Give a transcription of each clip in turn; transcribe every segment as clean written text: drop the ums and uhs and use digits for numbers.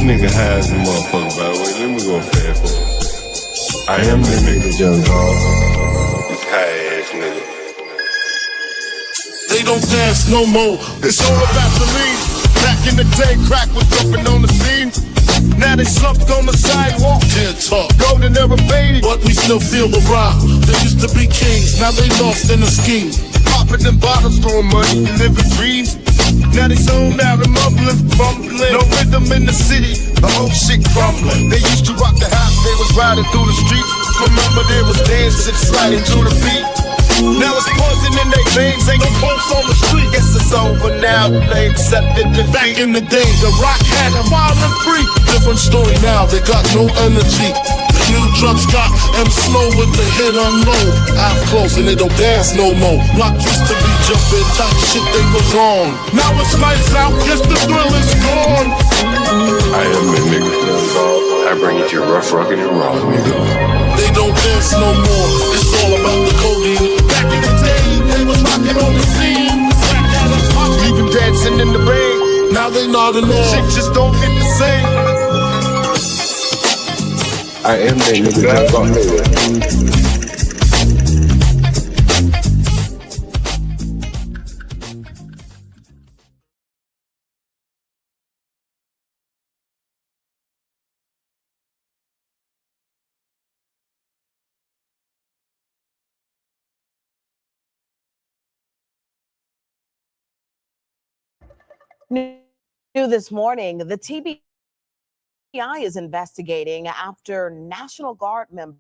nigga high as a motherfucker, by the way. Let me go fast for it. I am the nigga, young dog. This high ass nigga. They don't dance no more. It's all about the lean. Back in the day, crack was jumping on the scene. Now they slumped on the sidewalk. Can't talk. Golden era baby, but we still feel the rock. They used to be kings, now they lost in the scheme. Popping them bottles, throwing money, living dreams. Now they zoned out and mumbling, fumbling. No rhythm in the city, the whole shit crumbling. They used to rock the house, they was riding through the streets. Remember there was dancing, sliding to the beat. Now it's poison in their veins, ain't no pulse on the street. Guess it's over now, they accepted defeat. Back in the day, the rock had a violent freak. Different story now, they got no energy. The new drugs got them slow with the hit unload. Eyes closed and they don't dance no more. Rock used to be jumping, type shit they was on. Now it's lights out, guess the thrill is gone. I am the nigga, young dog. I bring it to your rough, rugged, and raw, nigga. They don't dance no more, it's all about the codeine. Back in the day, they was rocking on the scene. Even dancing in the rain. Now they nodding off. Shit just don't hit the same. I am the nigga, young dog. New this morning, the TBI is investigating after National Guard members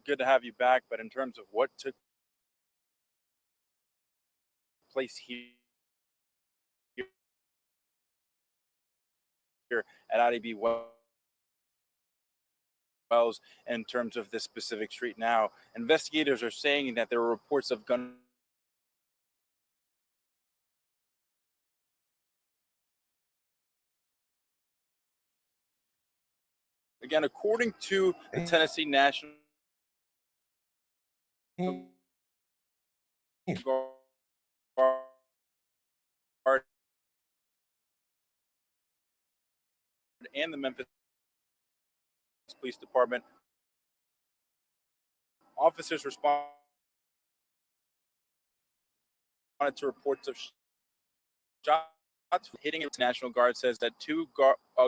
good to have you back, but in terms of what took place here at IDB Wells, in terms of this specific street now, investigators are saying that there are reports of gun again, according to the Tennessee National Guard and the Memphis Police Department, officers responded to reports of shots hitting. National Guard says that two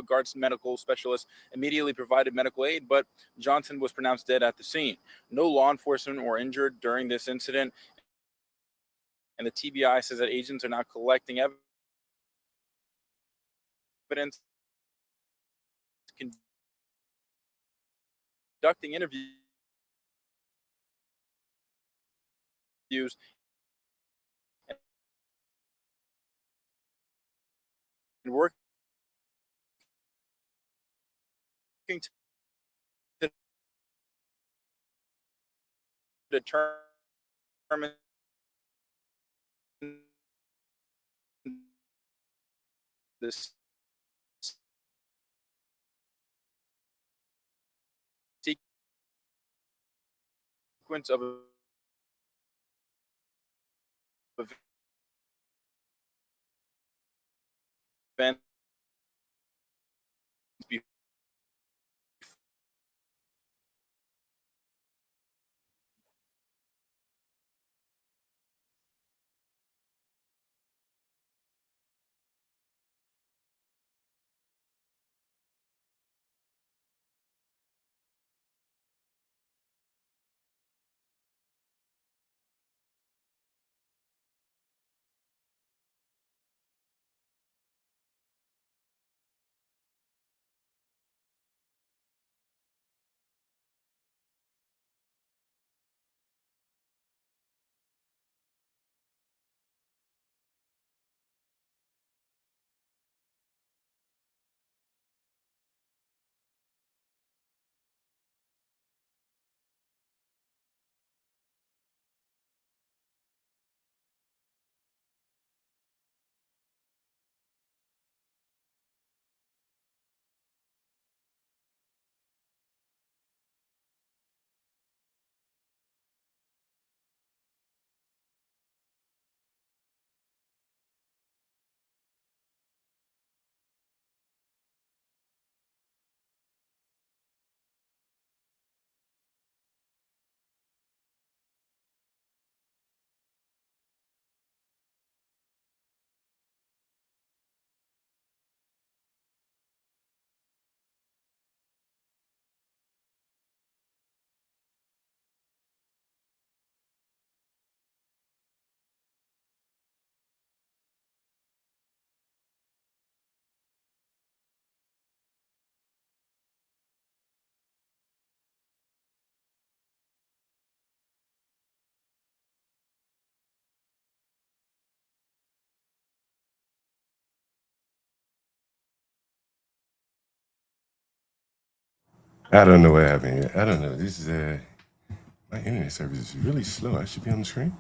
Guards medical specialists immediately provided medical aid, but Johnson was pronounced dead at the scene. No law enforcement were injured during this incident, and the TBI says that agents are now collecting evidence, conducting interviews, and working to determine this sequence of events I don't know what happened here. I don't know. This is my internet service is really slow. I should be on the screen.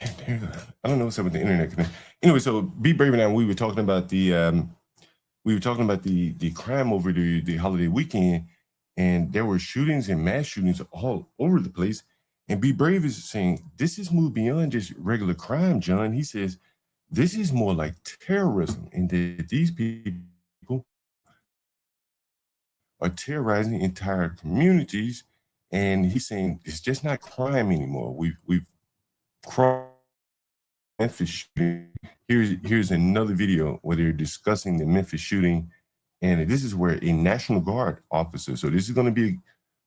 There you go. I don't know what's up with the internet connection. Anyway, so BeBrave and I, we were talking about the crime over the holiday weekend, and there were shootings and mass shootings all over the place. And BeBrave is saying this is moved beyond just regular crime, John. He says this is more like terrorism, and that these people are terrorizing entire communities. And he's saying it's just not crime anymore. We've crossed Memphis shooting. Here's another video where they're discussing the Memphis shooting, and this is where a National Guard officer. So this is going to be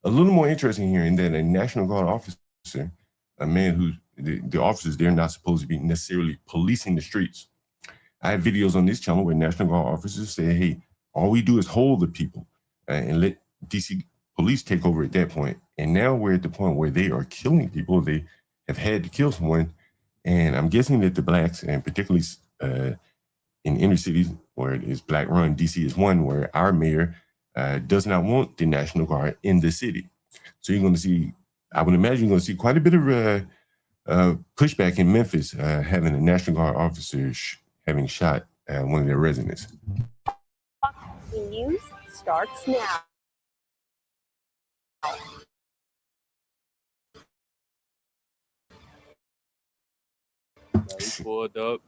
a little more interesting here, in that a National Guard officer, a man who the officers, they're not supposed to be necessarily policing the streets. I have videos on this channel where National Guard officers say, "Hey, all we do is hold the people and let DC police take over at that point." And now we're at the point where they are killing people. They have had to kill someone. And I'm guessing that the blacks, and particularly in inner cities where it is black run, DC is one where our mayor does not want the National Guard in the city. So you're going to see, I would imagine you're going to see quite a bit of pushback in Memphis, having a National Guard officer having shot one of their residents. News starts now. He pulled up.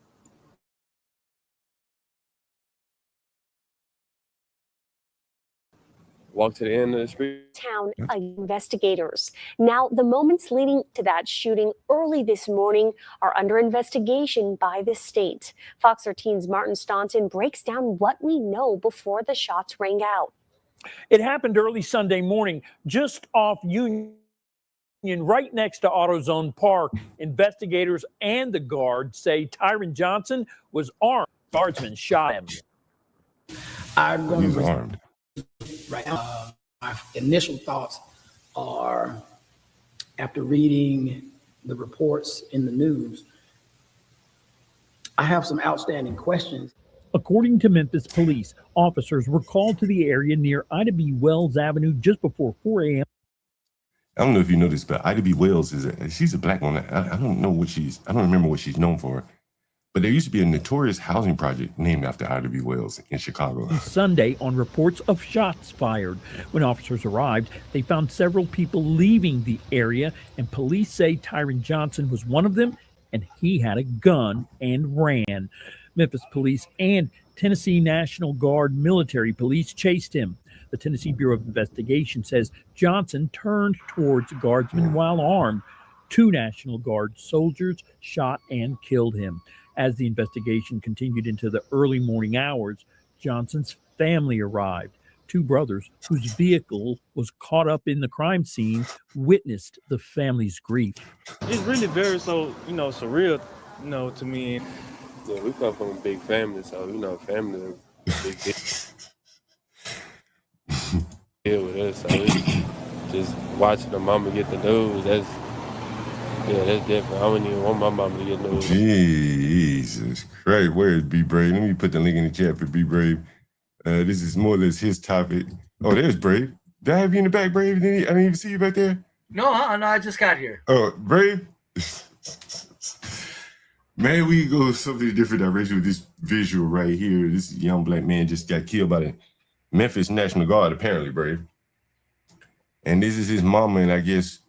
Walked to the end of the street. Town investigators. Now, the moments leading to that shooting early this morning are under investigation by the state. Fox 13's Martin Staunton breaks down what we know before the shots rang out. It happened early Sunday morning, just off Union, right next to AutoZone Park. Investigators and the guard say Tyron Johnson was armed. Guardsmen shot him. He's armed. Right now, my initial thoughts are, after reading the reports in the news, I have some outstanding questions. According to Memphis police, officers were called to the area near Ida B. Wells Avenue just before 4 a.m. I don't know if you know this, but Ida B. Wells she's a black woman. I don't know I don't remember what she's known for. But there used to be a notorious housing project named after Ida B. Wells in Chicago. Sunday on reports of shots fired. When officers arrived, they found several people leaving the area, and police say Tyron Johnson was one of them, and he had a gun and ran. Memphis police and Tennessee National Guard military police chased him. The Tennessee Bureau of Investigation says Johnson turned towards guardsmen while armed. 2 National Guard soldiers shot and killed him. As the investigation continued into the early morning hours, Johnson's family arrived. 2 brothers whose vehicle was caught up in the crime scene witnessed the family's grief. It's really very surreal, to me. Yeah, we come from a big family, so family are big deal with us. So it's just watching the mama get the news, that's different. I wouldn't even want my mama to get news. Jesus Christ, where is BeBrave? Let me put the link in the chat for BeBrave. This is more or less his topic. Oh, there's Brave. Did I have you in the back, Brave? I didn't even see you back there. No, I just got here. Oh, Brave? Man, we go something different direction with this visual right here. This young black man just got killed by the Memphis National Guard, apparently, Brave. And this is his mama and I guess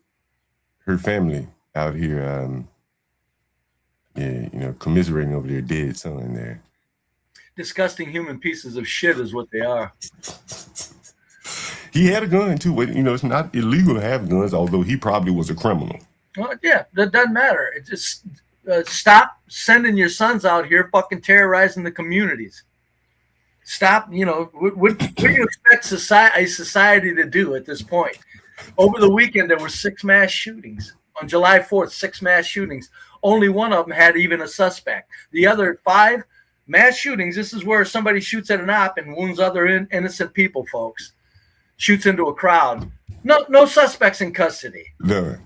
her family out here, commiserating over their dead son there. Disgusting human pieces of shit is what they are. He had a gun too. It's not illegal to have guns, although he probably was a criminal. Well, yeah, that doesn't matter. It just stop sending your sons out here fucking terrorizing the communities. Stop. What do you expect a society to do at this point? Over the weekend, there were 6 mass shootings. On July 4th, 6 mass shootings. Only one of them had even a suspect. The other 5 mass shootings, this is where somebody shoots at an op and wounds other innocent people, folks. Shoots into a crowd. No suspects in custody. No.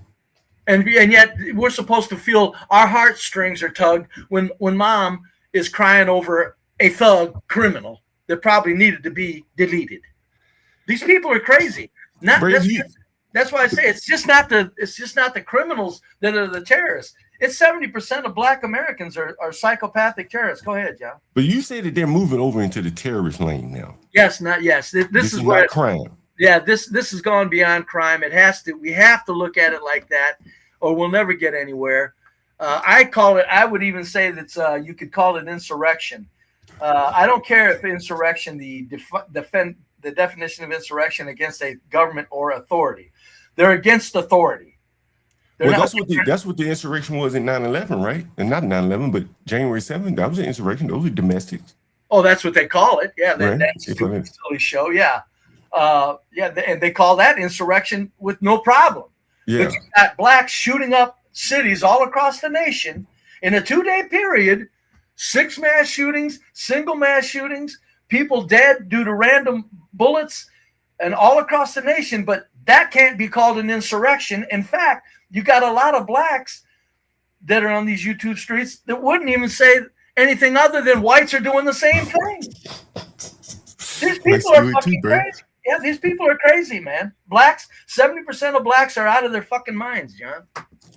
And yet we're supposed to feel our heartstrings are tugged when mom is crying over a thug criminal that probably needed to be deleted. These people are crazy. That's why I say it's just not the criminals that are the terrorists. It's 70% of Black Americans are psychopathic terrorists. Go ahead, John. But you say that they're moving over into the terrorist lane now. Yes, not yes. This is where not crime. Yeah, this has gone beyond crime. It has to. We have to look at it like that, or we'll never get anywhere. I call it. I would even say that you could call it insurrection. I don't care if insurrection, the definition of insurrection against a government or authority. They're against authority. Well, that's what the insurrection was in 9/11, right? And not 9/11, but January 7th. That was an insurrection. Those were domestics. Oh, that's what they call it. Yeah, right. That's a stupid, silly show. Yeah, and they call that insurrection with no problem. Yeah. But you got Blacks shooting up cities all across the nation in a 2-day period. 6 mass shootings, single mass shootings, people dead due to random bullets, and all across the nation. But that can't be called an insurrection. In fact, you got a lot of Blacks that are on these YouTube streets that wouldn't even say anything other than whites are doing the same thing. These people are fucking crazy. Yeah, these people are crazy, man. Blacks, 70% of Blacks are out of their fucking minds, John.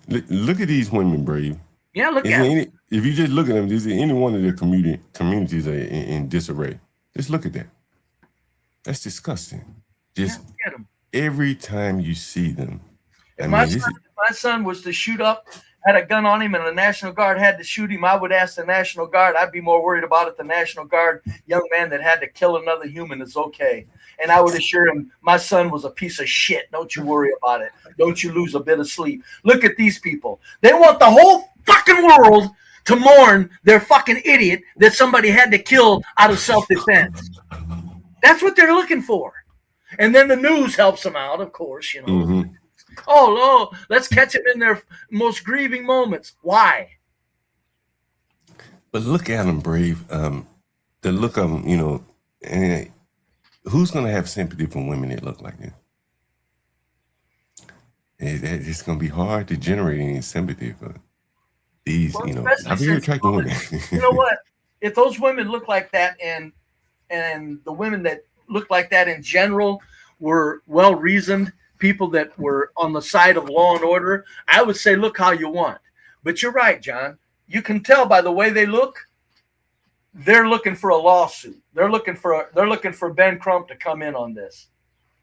Look at these women, Brave. Yeah, look at them. If you just look at them, is any one of their communities are in disarray? Just look at that. That's disgusting. Just every time you see them. My son was to shoot up, had a gun on him, and the National Guard had to shoot him, I would ask the National Guard. I'd be more worried about it. The National Guard, young man that had to kill another human is okay. And I would assure him, my son was a piece of shit. Don't you worry about it. Don't you lose a bit of sleep. Look at these people. They want the whole fucking world to mourn their fucking idiot that somebody had to kill out of self-defense. That's what they're looking for. And then the news helps them out, of course, you know. Mm-hmm. Oh, no, let's catch them in their most grieving moments. Why? But look at them, Brave. The look of them, you know, and who's going to have sympathy for women that look like this? It's going to be hard to generate any sympathy for these, you know, very attractive women. You know what? If those women look like that and the women that look like that in general were well-reasoned, people that were on the side of law and order, I would say look how you want. But you're right, John. You can tell by the way they look, they're looking for a lawsuit. They're looking for Ben Crump to come in on this.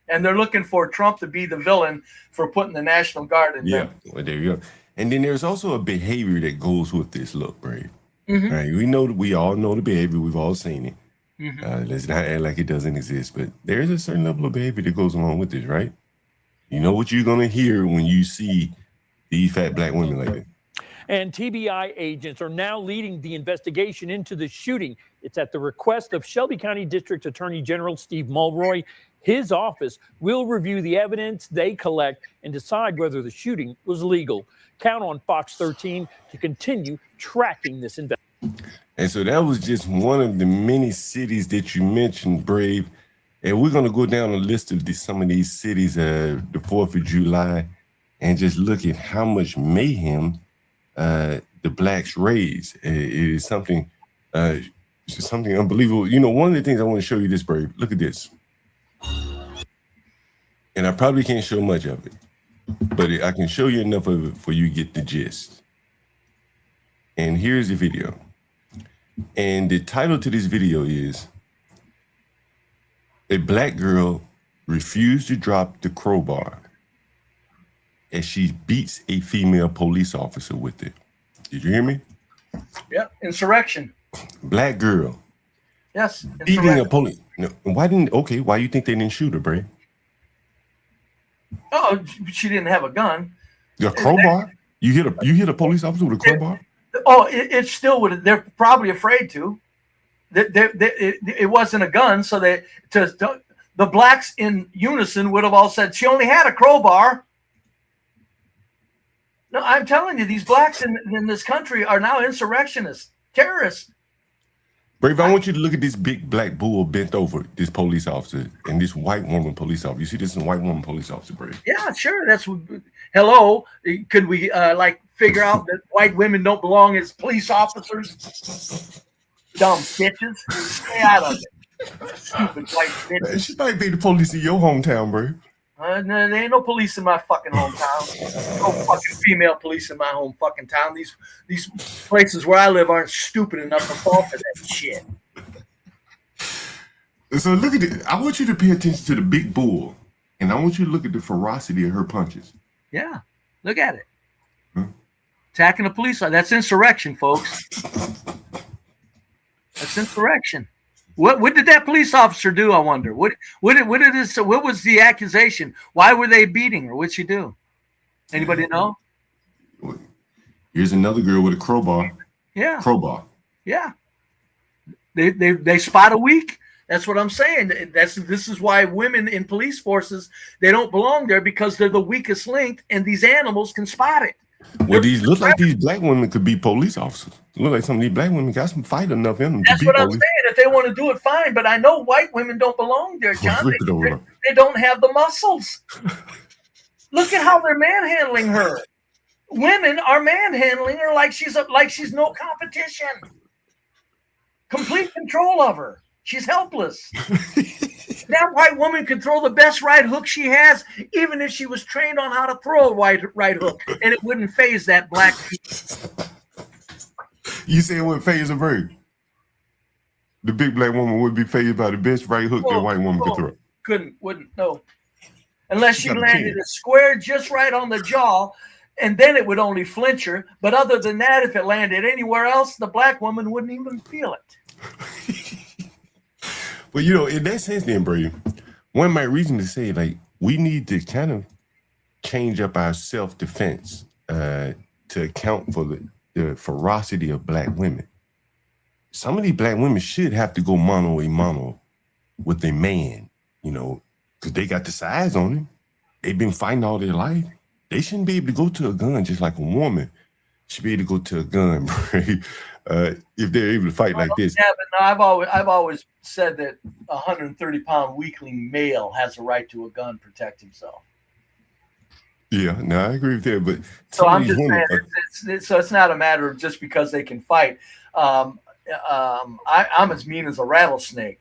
And they're looking for Trump to be the villain for putting the National Guard in. Yeah, well, there you go. And then there's also a behavior that goes with this look, Brave. Mm-hmm. Right? We all know the behavior. We've all seen it. Mm-hmm. Let's not act like it doesn't exist. But there is a certain level of behavior that goes along with this, right? You know what you're going to hear when you see these fat Black women like that. And TBI agents are now leading the investigation into the shooting. It's at the request of Shelby County District Attorney General Steve Mulroy. His office will review the evidence they collect and decide whether the shooting was legal. Count on Fox 13 to continue tracking this investigation. And so that was just one of the many cities that you mentioned, Brave. And we're going to go down a list of some of these cities, the 4th of July, and just look at how much mayhem the Blacks raise. It is something unbelievable. You know, one of the things I want to show you this, Brave. Look at this. And I probably can't show much of it, but I can show you enough of it for you to get the gist. And here's the video. And the title to this video is "A Black Girl Refused to Drop the Crowbar as She Beats a Female Police Officer with it." Did you hear me? Yep, insurrection. Black girl. Yes. Beating a police. No, why do you think they didn't shoot her, Bray? Oh, she didn't have a gun. The crowbar? You hit a police officer with a crowbar? It still would. They're probably afraid to. It wasn't a gun, so the Blacks in unison would have all said she only had a crowbar. No, I'm telling you, these Blacks in this country are now insurrectionists, terrorists. Brave, I want you to look at this big black bull bent over this police officer and this white woman police officer. You see this is a white woman police officer, Brave? Yeah, sure. Hello. Could we figure out that white women don't belong as police officers? Dumb bitches. Stay out of it. Stupid white bitch. Man, she might be the police in your hometown, bro. No, there ain't no police in my fucking hometown. No fucking female police in my home fucking town. These places where I live aren't stupid enough to fall for that shit. So look at it. I want you to pay attention to the big bull, and I want you to look at the ferocity of her punches. Yeah, look at it. Attacking a police officer. That's insurrection, folks. That's insurrection. What did that police officer do? I wonder. What was the accusation? Why were they beating her? What'd she do? Anybody know? Here's another girl with a crowbar. Yeah. Crowbar. Yeah. They spot a weak. That's what I'm saying. This is why women in police forces, they don't belong there, because they're the weakest link, and these animals can spot it. Well, these look like these black women could be police officers. Look like some of these black women got some fight enough in them. That's what I'm saying. If they want to do it, fine. But I know white women don't belong there, John. They don't have the muscles. Look at how they're manhandling her. Women are manhandling her like she's no competition. Complete control of her. She's helpless. That white woman could throw the best right hook she has, even if she was trained on how to throw a right hook, and it wouldn't phase that black. You say it wouldn't phase a bird? The big black woman would be phased by the best right hook that white woman could throw. Wouldn't, no. Unless she landed a square just right on the jaw, and then it would only flinch her. But other than that, if it landed anywhere else, the black woman wouldn't even feel it. Well, you know, in that sense, then, bro, one might reason to say, like, we need to kind of change up our self-defense to account for the ferocity of black women. Some of these black women should have to go mano a mano with a man, you know, because they got the size on them. They've been fighting all their life. They shouldn't be able to go to a gun just like a woman should be able to go to a gun, bro. If they're able to fight like this. Yeah, but no, I've always said that a 130-pound weakling male has a right to a gun, protect himself. Yeah, no, I agree with that. But so I'm just saying, it's not a matter of just because they can fight. I'm as mean as a rattlesnake,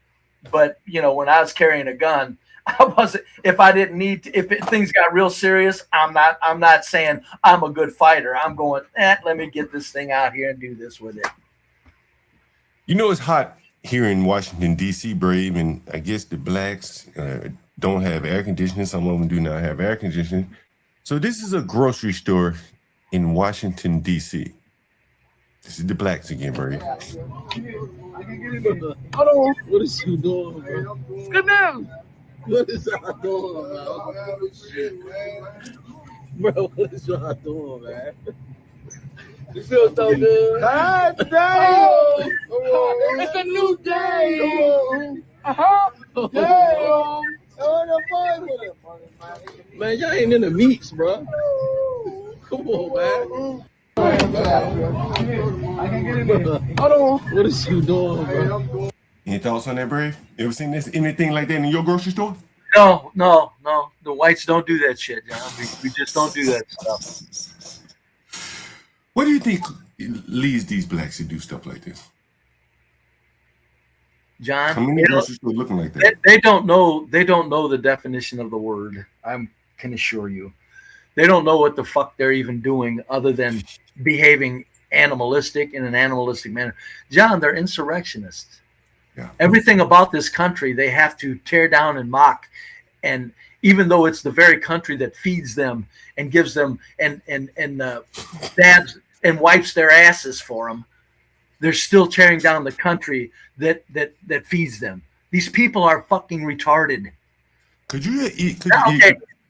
but you know, when I was carrying a gun, I wasn't. If I didn't need to, things got real serious, I'm not saying I'm a good fighter. I'm going, let me get this thing out here and do this with it. You know, it's hot here in Washington, D.C., Brave, and I guess the blacks don't have air conditioning. Some of them do not have air conditioning. So this is a grocery store in Washington, D.C. This is the blacks again, Brave. Hold on. What is she doing, bro? Sit down. What is y'all doing, man? Bro, what is y'all doing, man? You feel so good. God damn! It's a new day. Damn! Man, y'all ain't in the meats, bro. Come on, man. Hold on. What is you doing, bro? Any thoughts on that, Brave? You ever seen anything like that in your grocery store? No. The whites don't do that shit, John. We just don't do that stuff. What do you think leads these blacks to do stuff like this? John, coming in the grocery store looking like that. They don't know the definition of the word. I can assure you. They don't know what the fuck they're even doing other than behaving animalistic in an animalistic manner. John, they're insurrectionists. Yeah. Everything about this country they have to tear down and mock, and even though it's the very country that feeds them and gives them and dabs and wipes their asses for them, they're still tearing down the country that feeds them. These people are fucking retarded.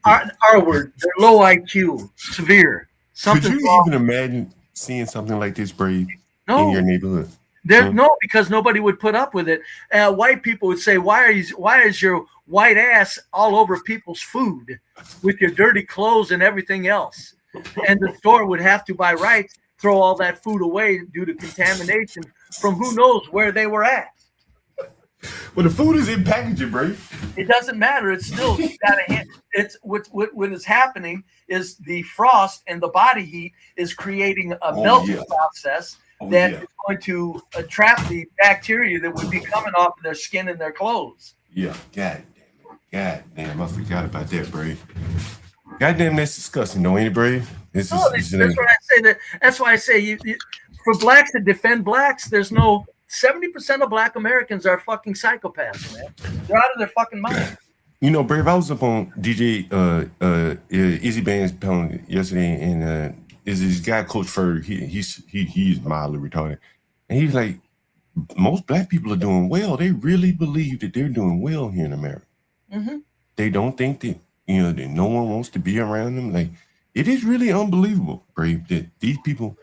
Our word, they're low IQ, severe. Could you even imagine seeing something like this, Brave, in your neighborhood? No, because nobody would put up with it. White people would say, why is your white ass all over people's food with your dirty clothes and everything else? And the store would have to, by right, throw all that food away due to contamination from who knows where they were at. Well, the food is in packaging, bro. It doesn't matter. It's still got a hit. It's what is happening is the frost and the body heat is creating a melting process that is going to trap the bacteria that would be coming off of their skin and their clothes. Yeah, God damn, I forgot about that, Brave. Goddamn, that's disgusting, though, ain't it, Brave? That's what I say. That's why I say for blacks to defend blacks, there's no 70% of black Americans are fucking psychopaths, man. They're out of their fucking mind. You know, Brave, I was up on DJ Izzy Band's panel yesterday, and is this guy, Coach Ferg, he's mildly retarded. And he's like, most black people are doing well. They really believe that they're doing well here in America. Mm-hmm. They don't think that, you know, that no one wants to be around them. Like, it is really unbelievable, Brave, that these people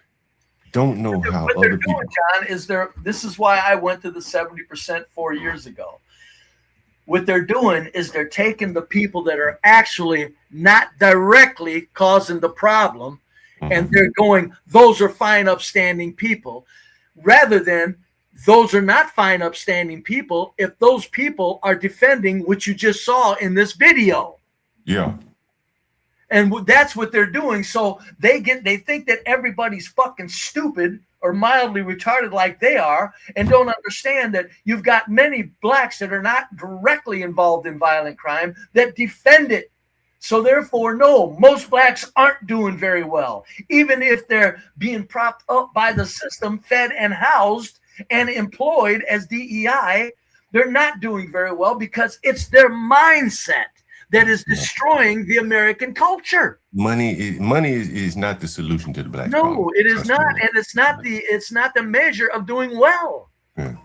don't know how what other they're doing, John, is this is why I went to the 70% 4 years ago. What they're doing is they're taking the people that are actually not directly causing the problem, and they're going, those are fine, upstanding people, rather than those are not fine, upstanding people if those people are defending what you just saw in this video. Yeah. And that's what they're doing. So they think that everybody's fucking stupid or mildly retarded like they are, and don't understand that you've got many blacks that are not directly involved in violent crime that defend it. So therefore, no, most blacks aren't doing very well. Even if they're being propped up by the system, fed and housed and employed as DEI, they're not doing very well because it's their mindset that is destroying the American culture. Money is not the solution to the black problem. No, it is not, and it's not the measure of doing well. Yeah,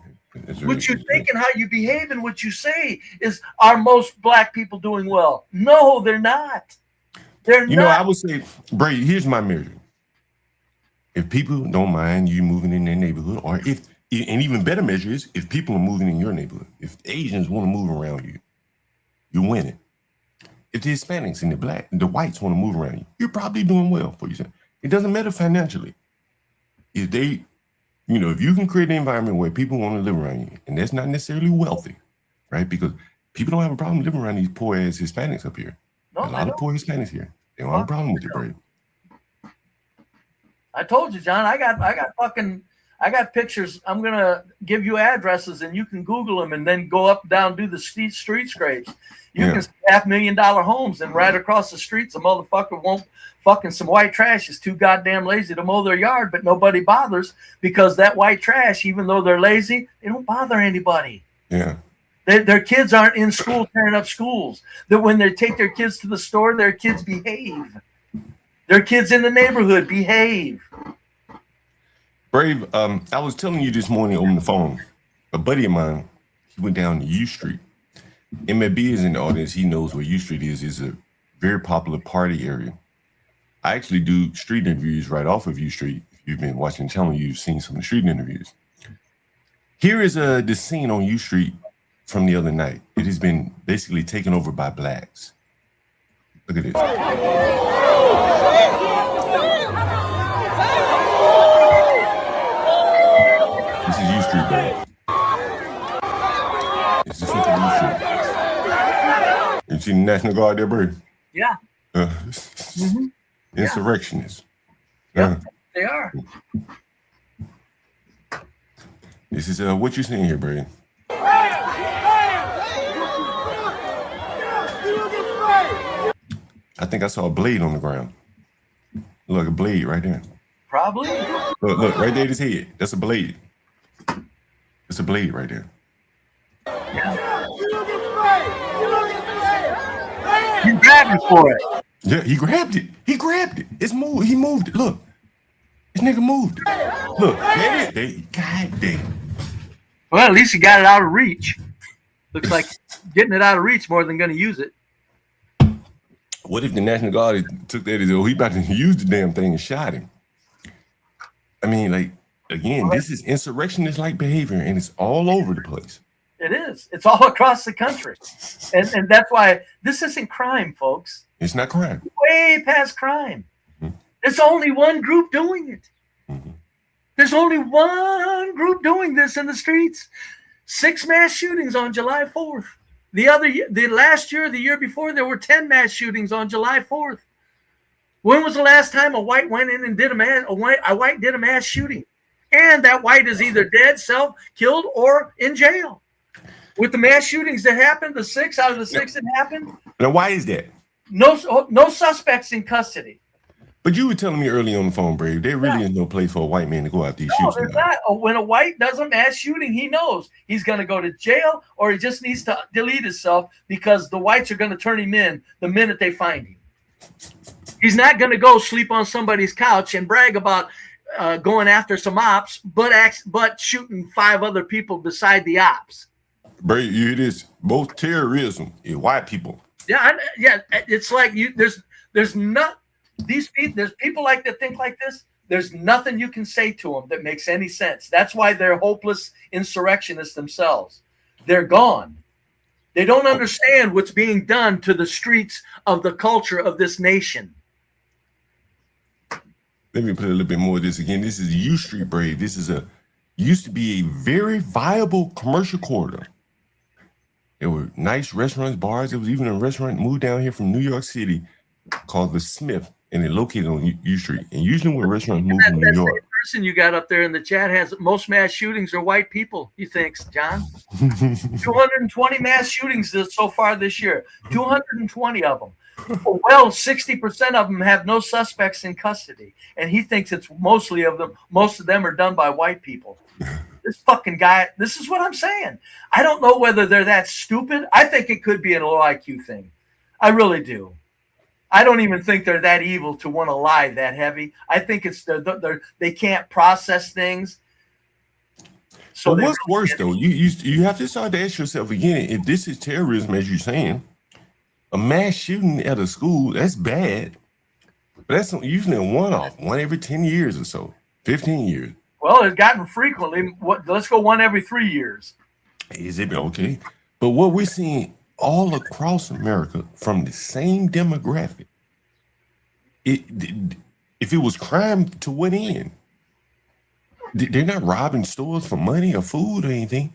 what you think and how you behave and what you say is, are most black people doing well? No, they're not. They're not. You know, I would say, Brady, here's my measure. If people don't mind you moving in their neighborhood, or if, and even better measure is if people are moving in your neighborhood, if Asians want to move around you, you're winning. If the Hispanics and the whites want to move around you, you're probably doing well for yourself. It doesn't matter financially. If they, you know, if you can create an environment where people want to live around you, and that's not necessarily wealthy, right? Because people don't have a problem living around these poor ass Hispanics up here. No, a lot of poor Hispanics here. They don't have a problem with it, Brady. I told you, John, I got pictures. I'm going to give you addresses and you can Google them and then go up, down, do the street scrapes. You can see $500,000 homes, and right across the streets, a motherfucker won't fucking, some white trash is too goddamn lazy to mow their yard, but nobody bothers because that white trash, even though they're lazy, they don't bother anybody. Yeah. Their kids aren't in school tearing up schools. That when they take their kids to the store, their kids behave. Their kids in the neighborhood behave. Brave, I was telling you this morning on the phone, a buddy of mine, he went down to U Street. MLB is in the audience. He knows where U Street is. It's a very popular party area. I actually do street interviews right off of U Street. If you've been watching the channel, you've seen some of the street interviews. Here is the scene on U Street from the other night. It has been basically taken over by blacks. Look at this. This is U Street, bro. This is something U Street. You see the National Guard there, bro? Yeah. Insurrectionists. Yeah, they are. This is what you're seeing here, Brady. I think I saw a blade on the ground. Look, a blade right there. Probably. Look, right there at his head. That's a blade. It's a blade right there. Yeah. He grabbed it for it. Yeah, he grabbed it. He grabbed it. It's moved. He moved it. Look. This nigga moved it. Look, there it is. God damn. Well, at least he got it out of reach. Looks like getting it out of reach more than going to use it. What if the National Guard took that as, oh, he about to use the damn thing and shot him? I mean, like, again, this is insurrectionist-like behavior, and it's all over the place. It is. It's all across the country. And that's why this isn't crime, folks. It's not crime. Way past crime. There's only one group doing it. There's only one group doing this in the streets. 6 mass shootings on July 4th. The last year, the year before, there were 10 mass shootings on July 4th. When was the last time a white went in and did a white did a mass shooting? and that white is either dead, self-killed, or in jail. With the mass shootings that happened, the 6 out of the 6 that happened. Now, why is that? No suspects in custody. But you were telling me early on the phone, Brave, there really is no place for a white man to go out these No, shoots. there's not. When a white does a mass shooting, he knows he's going to go to jail, or he just needs to delete himself because the whites are going to turn him in the minute they find him. He's not going to go sleep on somebody's couch and brag about going after some ops, but shooting 5 other people beside the ops. Brave, you hear this? Both terrorism is white people. Yeah, it's like there's not. There's people like that think like this. There's nothing you can say to them that makes any sense. That's why they're hopeless insurrectionists themselves. They're gone. They don't understand what's being done to the streets of the culture of this nation. Let me put a little bit more of this again. This is U Street, Brave. This is used to be a very viable commercial corridor. There were nice restaurants, bars. There was even a restaurant moved down here from New York City called The Smith, and it located on U Street. And usually when restaurants move from New York. Person you got up there in the chat has most mass shootings are white people, he thinks, John. 220 mass shootings so far this year. 220 of them. Well, 60% of them have no suspects in custody. And he thinks it's most of them are done by white people. This fucking guy, this is what I'm saying. I don't know whether they're that stupid. I think it could be a low IQ thing. I really do. I don't even think they're that evil to want to lie that heavy. I think it's they can't process things. So what's worse though? You have to start to ask yourself again, if this is terrorism, as you're saying, a mass shooting at a school, that's bad. But that's usually a one-off, one every 10 years or so, 15 years. Well, it's gotten frequently. Let's go one every 3 years. Is it okay? But what we're seeing all across America from the same demographic, if it was crime, to what end? They're not robbing stores for money or food or anything.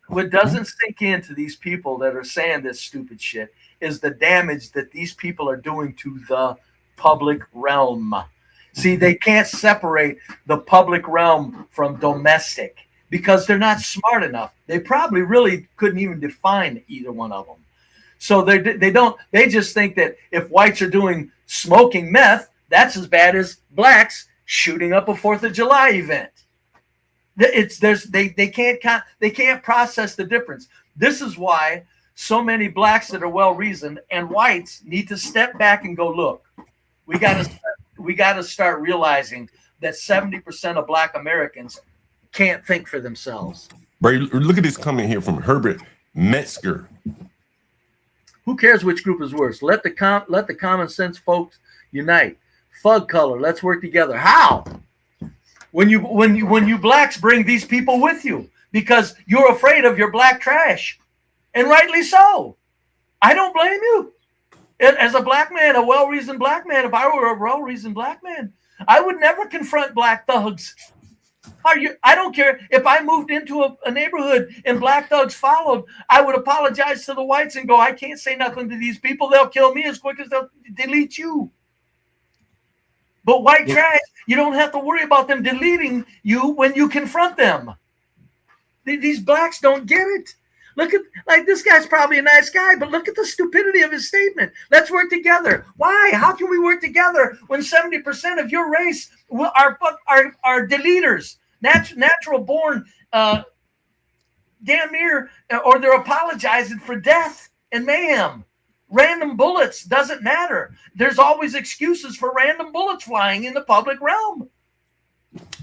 What doesn't sink into these people that are saying this stupid shit is the damage that these people are doing to the public realm. See, they can't separate the public realm from domestic because they're not smart enough. They probably really couldn't even define either one of them. So they just think that if whites are doing smoking meth, that's as bad as blacks shooting up a 4th of July event. They can't process the difference. This is why so many blacks that are well-reasoned and whites need to step back and go, look, we got to start realizing that 70% of black Americans can't think for themselves. Right, look at this comment here from Herbert Metzger. Who cares which group is worse? Let the common sense folks unite. Fug color, let's work together. How? When you blacks bring these people with you because you're afraid of your black trash, and rightly so. I don't blame you. As a black man, a well-reasoned black man, if I were a well-reasoned black man, I would never confront black thugs. I don't care if I moved into a neighborhood and black thugs followed. I would apologize to the whites and go, I can't say nothing to these people. They'll kill me as quick as they'll delete you. But white trash, you don't have to worry about them deleting you when you confront them. These blacks don't get it. Look at, like, this guy's probably a nice guy, but look at the stupidity of his statement. Let's work together. Why? How can we work together when 70% of your race are deleters, natural born, damn near, or they're apologizing for death and mayhem. Random bullets doesn't matter. There's always excuses for random bullets flying in the public realm.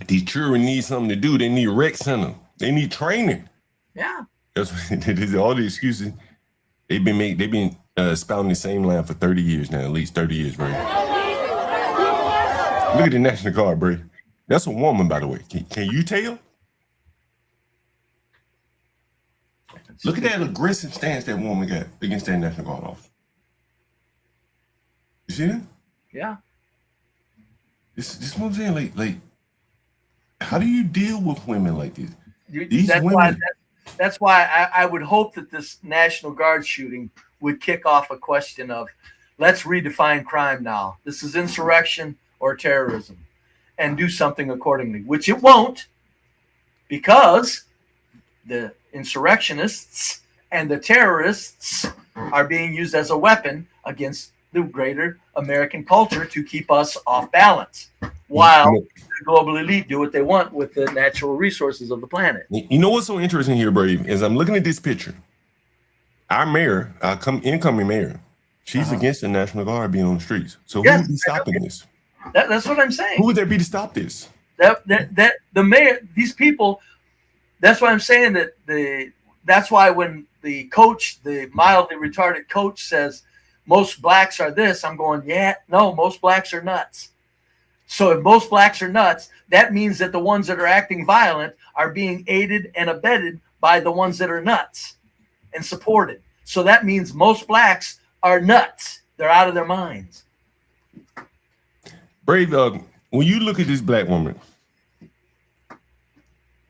These children need something to do. They need rec center. They need training. Yeah. That's all the excuses. They've been spouting the same line for 30 years now, at least 30 years, bro. Look at the National Guard, bro. That's a woman, by the way. Can you tell? Look at that aggressive stance that woman got against that National Guard officer. You see that? Yeah. This is what I'm saying. Like, how do you deal with women like this? That's why I would hope that this National Guard shooting would kick off a question of, let's redefine crime now. This is insurrection or terrorism. and do something accordingly, which it won't, because the insurrectionists and the terrorists are being used as a weapon against the greater American culture to keep us off balance, while the global elite do what they want with the natural resources of the planet. You know what's so interesting here, Brave, is I'm looking at this picture. Our mayor, our incoming mayor, she's against the National Guard being on the streets. So who would be stopping this? That's what I'm saying. Who would there be to stop this? That the mayor, these people. That's why I'm saying that that's why when the coach, the mildly retarded coach, says most blacks are this, I'm going, yeah, no, most blacks are nuts. So if most blacks are nuts, that means that the ones that are acting violent are being aided and abetted by the ones that are nuts and supported. So that means most blacks are nuts. They're out of their minds. Brave, when you look at this black woman,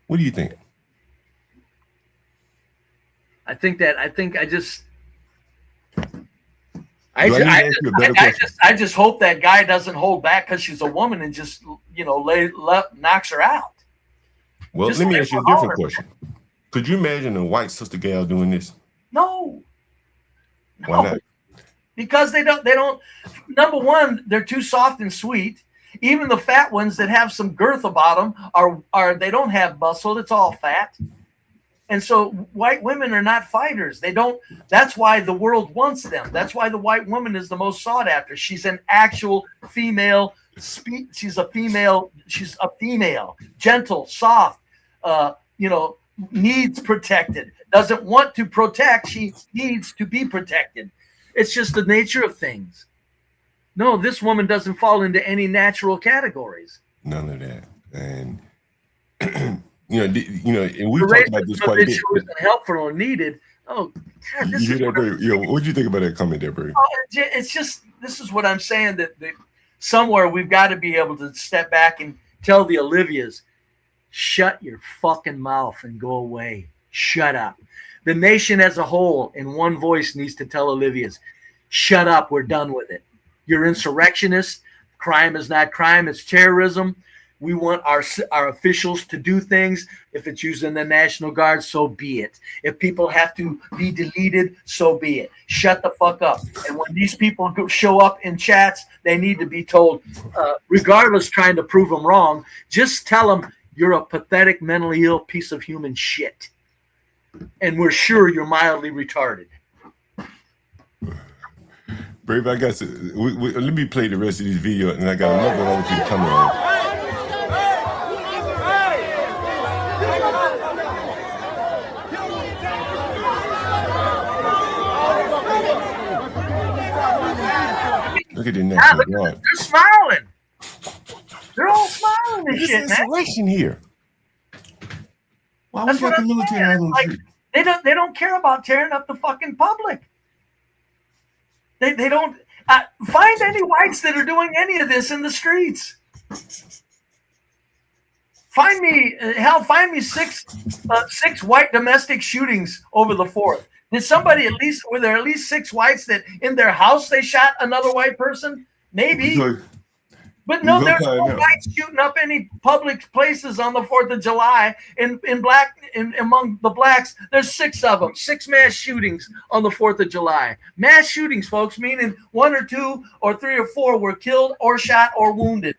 what do you think? I just hope that guy doesn't hold back because she's a woman and just, knocks her out. Well, let me ask you a different question. Could you imagine a white sister gal doing this? No. Why not? Because they don't. Number one, they're too soft and sweet. Even the fat ones that have some girth about them they don't have muscle. It's all fat. And so white women are not fighters. They don't. That's why the world wants them. That's why the white woman is the most sought after. She's an actual female. She's a female. Gentle, soft. Needs protected. Doesn't want to protect. She needs to be protected. It's just the nature of things. No, this woman doesn't fall into any natural categories. None of that. And and we talked about this quite a bit. She wasn't helpful or needed. Oh, God, you hear that, Brave? What do you think about that comment there, Brave? It's just, this is what I'm saying, that somewhere we've got to be able to step back and tell the Olivias, shut your fucking mouth and go away. Shut up. The nation as a whole, in one voice, needs to tell Olivia's, shut up, we're done with it. You're insurrectionists. Crime is not crime, it's terrorism. We want our officials to do things. If it's using the National Guard, so be it. If people have to be deleted, so be it. Shut the fuck up. And when these people show up in chats, they need to be told, regardless trying to prove them wrong, just tell them you're a pathetic, mentally ill piece of human shit. And we're sure you're mildly retarded. Brave, I got let me play the rest of this video, and I got another one I want you to come on. Look at the next one. They're smiling. They're all smiling and shit, man. There's insurrection here. Why we got the military out on the street? They don't care about tearing up the fucking public. They don't find any whites that are doing any of this in the streets. Find me six white domestic shootings over the 4th. Were there at least 6 whites that in their house they shot another white person? Maybe. But no, there's no whites shooting up any public places on the 4th of July among the blacks. There's 6 of them, 6 mass shootings on the 4th of July. Mass shootings, folks, meaning 1 or 2 or 3 or 4 were killed or shot or wounded.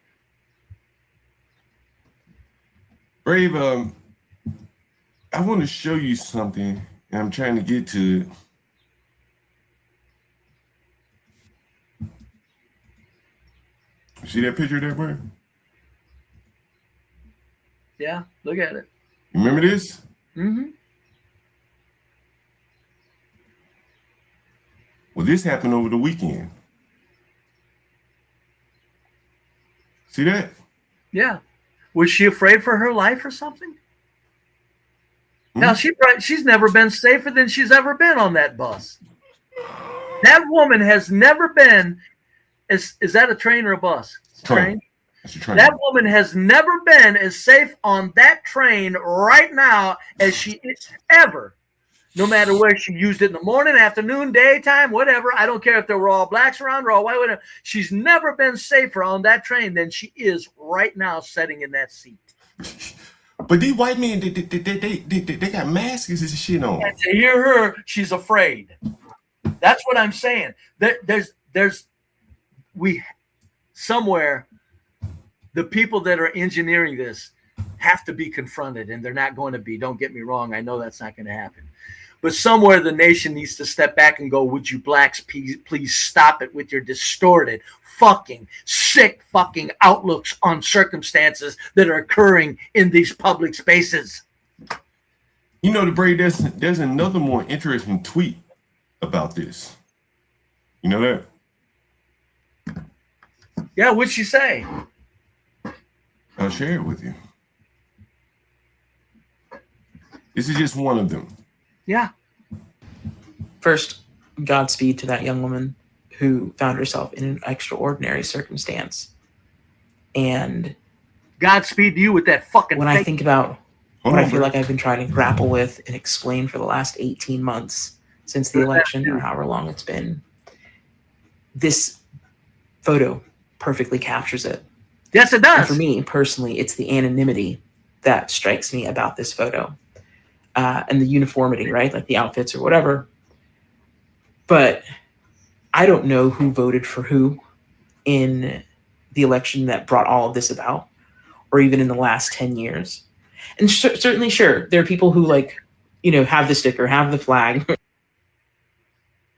Brave, I want to show you something, and I'm trying to get to it. See that picture there, Brave? Yeah, look at it. Remember this? Mm-hmm. Well, this happened over the weekend. See that? Yeah. Was she afraid for her life or something? Mm-hmm. Now, she's never been safer than she's ever been on that bus. That woman has never been... Is that a train or a bus? It's a train. It's a train. That woman has never been as safe on that train right now as she is ever. No matter where she used it in the morning, afternoon, daytime, whatever. I don't care if there were all blacks around or all white, whatever. She's never been safer on that train than she is right now sitting in that seat. But these white men, they got masks and shit on. And to hear her, she's afraid. That's what I'm saying. Somewhere, the people that are engineering this have to be confronted, and they're not going to be. Don't get me wrong. I know that's not going to happen. But somewhere the nation needs to step back and go, would you blacks please stop it with your distorted, fucking, sick fucking outlooks on circumstances that are occurring in these public spaces. You know, the Brave, there's another more interesting tweet about this. You know that? Yeah, what'd she say? I'll share it with you. This is just one of them. Yeah. First, Godspeed to that young woman who found herself in an extraordinary circumstance. And Godspeed to you with that fucking when I think about what I feel like I've been trying to grapple with and explain for the last 18 months since the election or however long it's been, this photo perfectly captures it. Yes, it does. And for me personally, it's the anonymity that strikes me about this photo. And the uniformity, right? Like the outfits or whatever. But I don't know who voted for who in the election that brought all of this about, or even in the last 10 years. And certainly, sure, there are people who have the sticker, have the flag.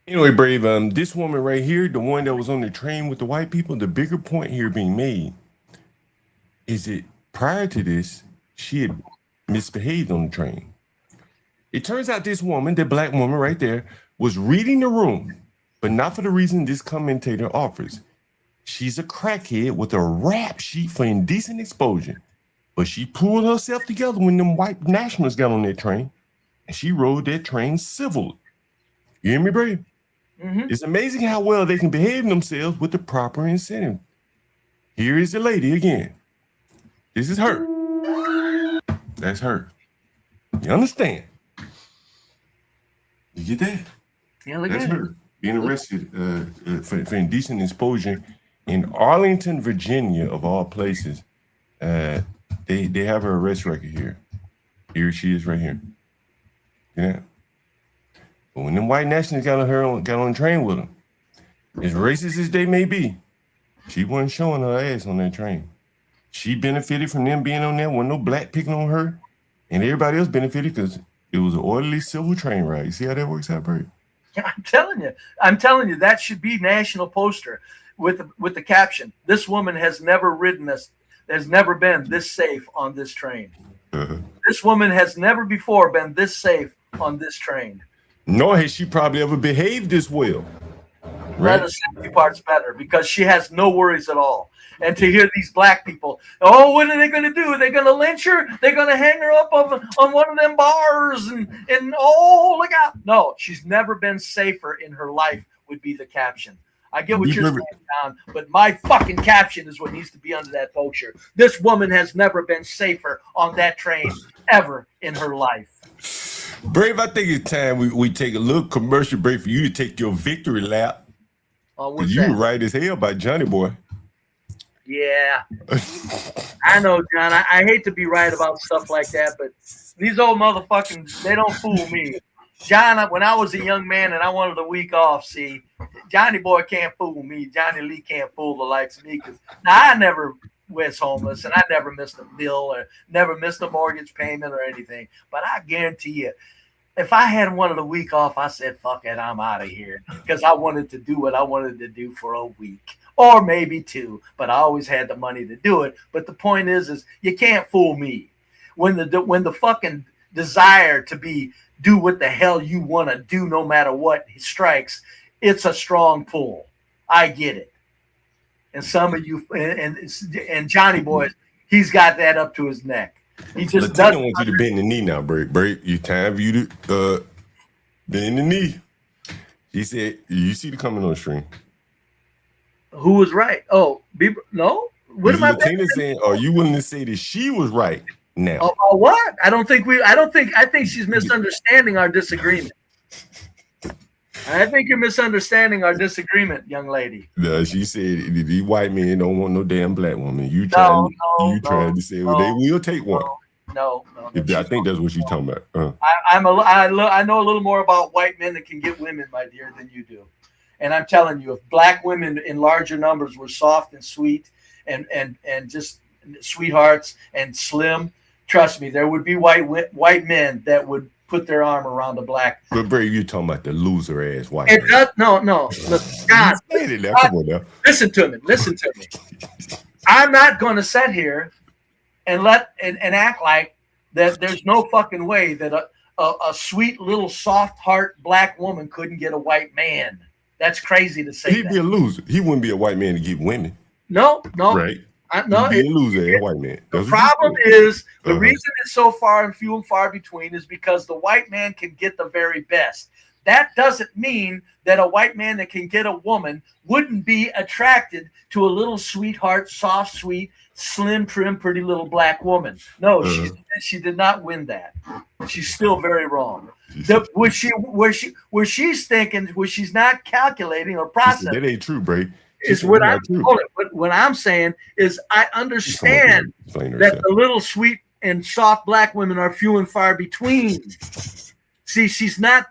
Anyway, Brave, this woman right here, the one that was on the train with the white people, the bigger point here being made is that prior to this, she had misbehaved on the train. It turns out this woman, the black woman right there, was reading the room, but not for the reason this commentator offers. She's a crackhead with a rap sheet for indecent exposure, but she pulled herself together when them white nationalists got on that train, and she rode that train civilly. You hear me, Brave? Mm-hmm. It's amazing how well they can behave themselves with the proper incentive. Here is the lady again. This is her. That's her. You understand? You get that? Yeah, look That's at her being arrested for indecent exposure in Arlington, Virginia, of all places. They have her arrest record here. Here she is, right here. Yeah. But when them white nationalists got on the train with them, as racist as they may be, she wasn't showing her ass on that train. She benefited from them being on there. Wasn't no black picking on her, and everybody else benefited because it was an orderly civil train ride. You see how that works out, Bert? I'm telling you, that should be national poster with the caption: "This woman has never ridden this, has never been this safe on this train. This woman has never before been this safe on this train." Nor has she probably ever behaved this well. Right? The safety part's better because she has no worries at all. And to hear these black people, oh, what are they going to do? Are they going to lynch her? They're going to hang her up on one of them bars and oh, look out. No, she's never been safer in her life would be the caption. I get what you're saying, John, but my fucking caption is what needs to be under that poster. This woman has never been safer on that train ever in her life. Brave, I think it's time we take a little commercial break for you to take your victory lap. You were right as hell by Johnny Boy. Yeah. I know, John. I hate to be right about stuff like that, but these old motherfuckers, they don't fool me. John, when I was a young man and I wanted a week off, see, Johnny Boy can't fool me. Johnny Lee can't fool the likes of me. Now, I never was homeless and I never missed a bill or never missed a mortgage payment or anything. But I guarantee you, if I had wanted a week off, I said, fuck it, I'm out of here. Because I wanted to do what I wanted to do for a week or maybe two. But I always had the money to do it. But the point is you can't fool me. When the fucking desire to do what the hell you want to do no matter what strikes, it's a strong pull. I get it. And some of you and Johnny Boy, he's got that up to his neck. He just Latino wants you to bend the knee now, Break. You time for you to bend the knee. He said, you see the comment on the stream. Who was right? Oh, no? What am I Latina saying, are you willing to say that she was right now. Oh, what? I think she's misunderstanding our disagreement. I think you're misunderstanding our disagreement, young lady. No, she said these white men don't want no damn black woman. You trying to say well, they will take one. No. I think that's what she's talking about. I know a little more about white men that can get women, my dear, than you do. And I'm telling you, if black women in larger numbers were soft and sweet and just sweethearts and slim, trust me, there would be white men that would put their arm around a black. But Brave, you're talking about the loser ass white man. No. Look, God, listen to me. I'm not going to sit here and act like that there's no fucking way that a sweet little soft heart black woman couldn't get a white man. That's crazy to say. He'd be a loser. He wouldn't be a white man to get women. No. Right. No, he'd be a loser, a white man. The problem is the reason it's so few and far between is because the white man can get the very best. That doesn't mean that a white man that can get a woman wouldn't be attracted to a little sweetheart, soft, sweet, slim, trim, pretty little black woman. No, she did not win that. She's still very wrong. Where she's thinking, where she's not calculating or processing. That ain't true, Bray. Is what I'm saying is I understand that the little sweet and soft black women are few and far between. See, she's not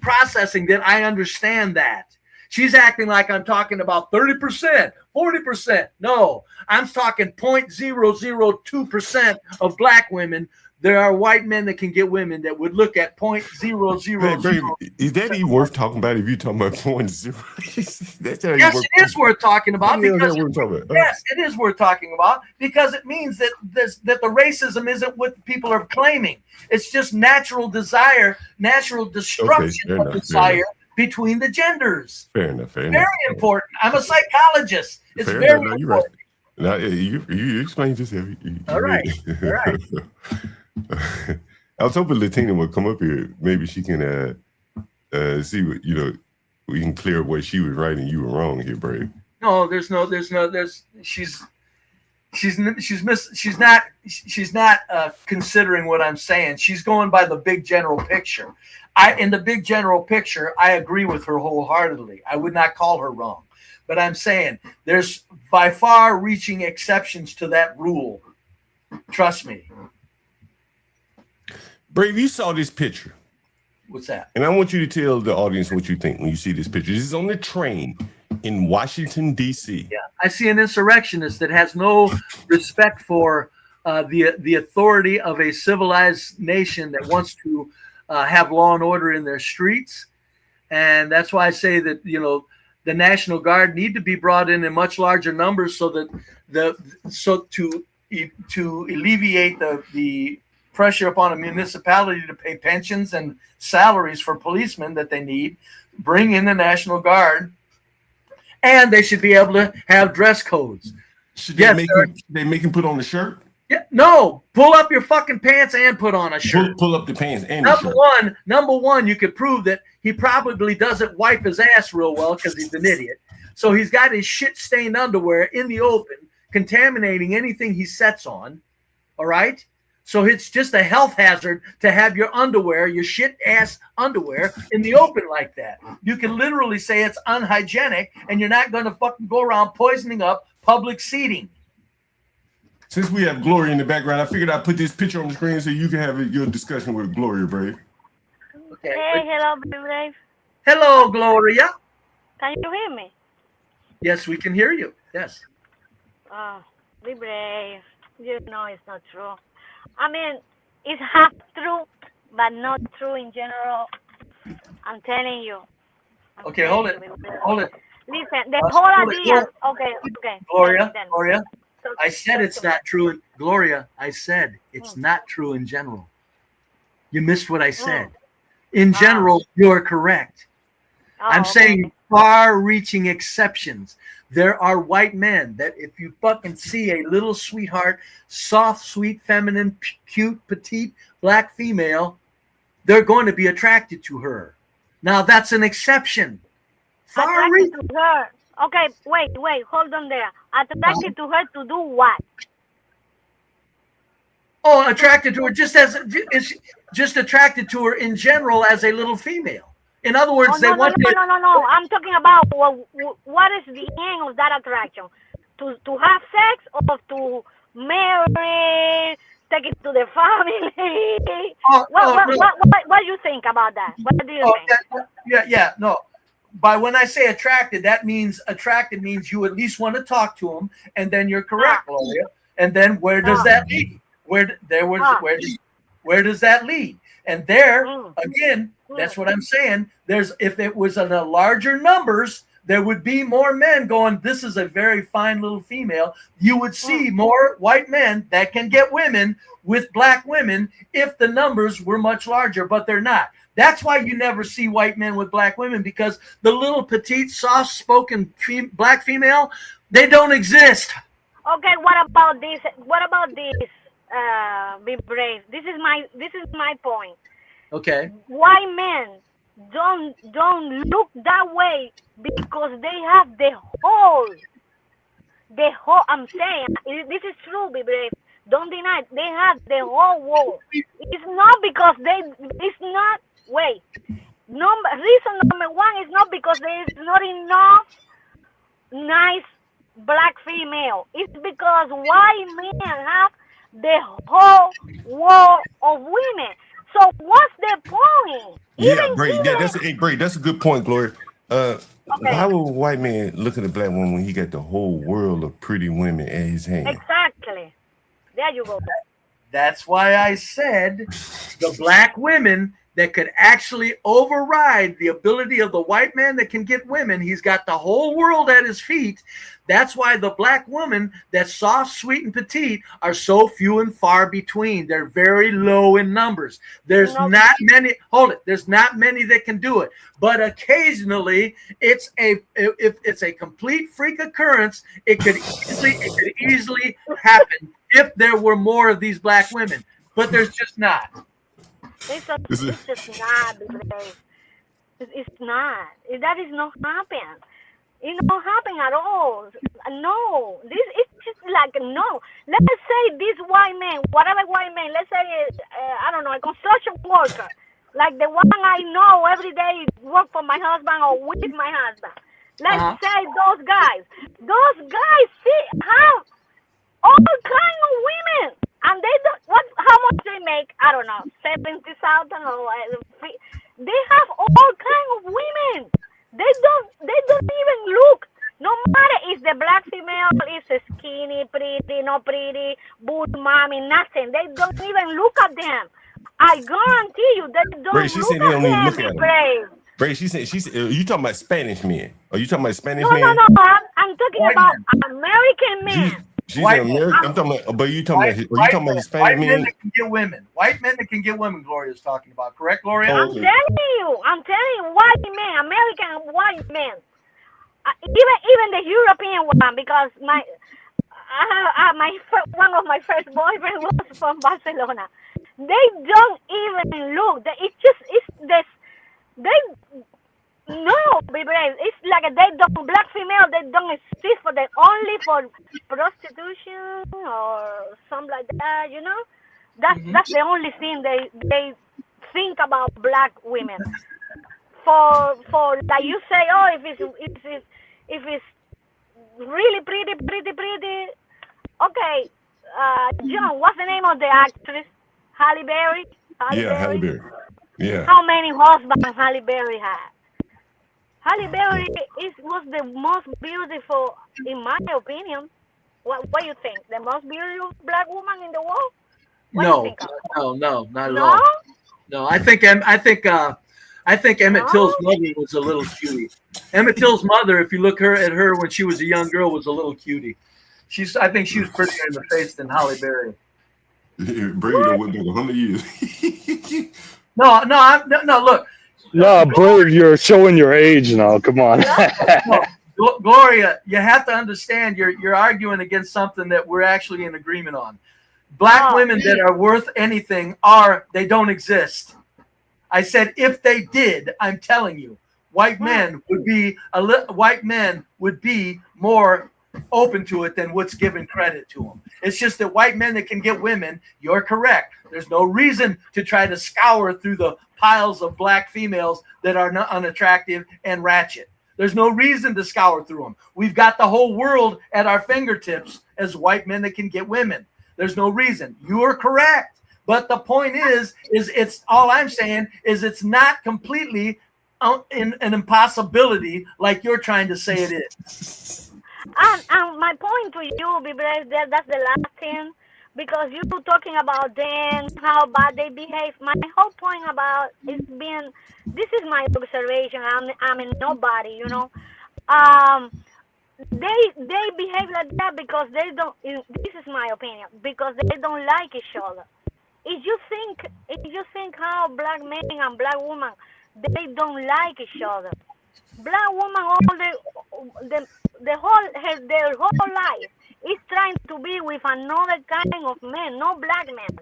processing that. I understand that. She's acting like I'm talking about 30%, 40%. No, I'm talking 0.002% of black women. There are white men that can get women that would look at 0.000. Is that even worth talking about if you're talking about 0.0? Yes, it is worth talking about. Yes, it is worth talking about because it means that the racism isn't what people are claiming. It's just natural desire, natural destruction of desire between the genders. Fair enough. Very important. I'm a psychologist. It's very important. Right. Now, you explained yourself. All right. I was hoping Latina would come up here. Maybe she can see what we can clear up what she was right and you were wrong here, Brave. No, she's not considering what I'm saying. She's going by the big general picture. In the big general picture, I agree with her wholeheartedly. I would not call her wrong. But I'm saying there's by far reaching exceptions to that rule. Trust me. Brave, you saw this picture. What's that? And I want you to tell the audience what you think when you see this picture. This is on the train in Washington, D.C. Yeah, I see an insurrectionist that has no respect for the authority of a civilized nation that wants to have law and order in their streets. And that's why I say that, the National Guard need to be brought in much larger numbers so that to alleviate the pressure upon a municipality to pay pensions and salaries for policemen that they need, bring in the National Guard, and they should be able to have dress codes. Should they make him put on the shirt? Yeah, no, pull up your fucking pants and put on a shirt. Pull up the pants and Number one, you could prove that he probably doesn't wipe his ass real well because he's an idiot. So he's got his shit-stained underwear in the open, contaminating anything he sets on. All right? So it's just a health hazard to have your underwear, your shit-ass underwear, in the open like that. You can literally say it's unhygienic, and you're not going to fucking go around poisoning up public seating. Since we have Gloria in the background, I figured I'd put this picture on the screen so you can have your discussion with Gloria, Brave. Okay. Hey, hello, BeBrave. Hello, Gloria. Can you hear me? Yes, we can hear you. Yes. Oh, BeBrave. You know it's not true. I mean, it's half true, but not true in general. I'm telling you. Okay, hold it. Listen, the whole idea. Okay. Gloria. I said it's not true. Gloria, I said it's not true in general. You missed what I said. In general, you're correct. I'm saying far-reaching exceptions. There are white men that if you fucking see a little sweetheart, soft, sweet, feminine, cute, petite, black female, they're going to be attracted to her. Now, that's an exception. Attracted to her. Okay, wait, hold on there. Attracted to her to do what? Oh, attracted to her just attracted to her in general as a little female. In other words, they want no. I'm talking about what is the end of that attraction? To have sex or to marry, take it to the family? What do you think about that? What do you think? No. By when I say attracted means you at least want to talk to them, and then you're correct, Gloria. And then where does that lead? Where does that lead? And there again, that's what I'm saying. If it was in a larger numbers, there would be more men going, this is a very fine little female. You would see more white men that can get women with black women if the numbers were much larger, but they're not. That's why you never see white men with black women, because the little petite, soft-spoken black female, they don't exist. Okay, what about this? Be brave. This is my point. Okay. White men don't look that way because they have the whole. I'm saying this is true. Be brave. Don't deny it. They have the whole world. It's not because reason number one is not because there is not enough nice black female. It's because white men have the whole world of women. So what's the point? Yeah, Bray, that's a good point, Gloria. Why would a white man look at a black woman when he got the whole world of pretty women at his hand? Exactly. There you go. That's why I said the black women that could actually override the ability of the white man that can get women. He's got the whole world at his feet. That's why the black women that's soft, sweet, and petite are so few and far between. They're very low in numbers. There's not many. Hold it. There's not many that can do it. But occasionally, if it's a complete freak occurrence, it could easily happen if there were more of these black women. But there's just not. It's just not. It's not. That is not happen. It not happen at all. No, it's just like no. Let's say this white man, whatever white man. Let's say I don't know, a construction worker, like the one I know every day work for my husband or with my husband. Let's say those guys have all kind of women. And they don't. How much they make? I don't know, 70,000 or they have all kind of women. They don't even look. No matter if the black female is skinny, pretty, not pretty, bull mommy, nothing. They don't even look at them. I guarantee you, they don't look at them. Brave. Bray, she said, you talking about Spanish men? Are you talking about Spanish men? No. I'm talking about American men. She's American. I'm talking about, but you talking about Hispanic men? White men that can get women. White men that can get women. Gloria's talking about, correct, Gloria? I'm telling you, white men, American white men, even the European one, because one of my first boyfriend was from Barcelona. They don't even look. No, be brave. It's like black female, they don't exist for only for prostitution or something like that, you know? That's the only thing they think about black women. For like you say, if it's really pretty. Okay, John, what's the name of the actress? Halle Berry? Halle Berry. Yeah. How many husbands Halle Berry had? Halle Berry was the most beautiful, in my opinion. What do you think? The most beautiful black woman in the world? No, not at all. No, I think Emmett Till's mother was a little cutie. Emmett Till's mother, if you look at her when she was a young girl, was a little cutie. I think she was prettier in the face than Halle Berry. Brady went back 100 years. No. Look. No, Brave, you're showing your age now. Come on. No, Gloria, you have to understand you're arguing against something that we're actually in agreement on. Black women that are worth anything they don't exist. I said if they did, I'm telling you, white men would be more open to it than what's given credit to them. It's just that white men that can get women, you're correct. There's no reason to try to scour through the piles of black females that are not unattractive and ratchet. There's no reason to scour through them. We've got the whole world at our fingertips as white men that can get women. There's no reason. You are correct. But the point is it's all I'm saying is it's not completely an impossibility like you're trying to say it is. And my point to you, BeBrave, that's the last thing, because you were talking about them, how bad they behave. My whole point about is being, this is my observation. I'm a nobody, you know. They behave like that because they don't. This is my opinion, because they don't like each other. If you think how black men and black women, they don't like each other. Black woman their whole life is trying to be with another kind of man, no black men.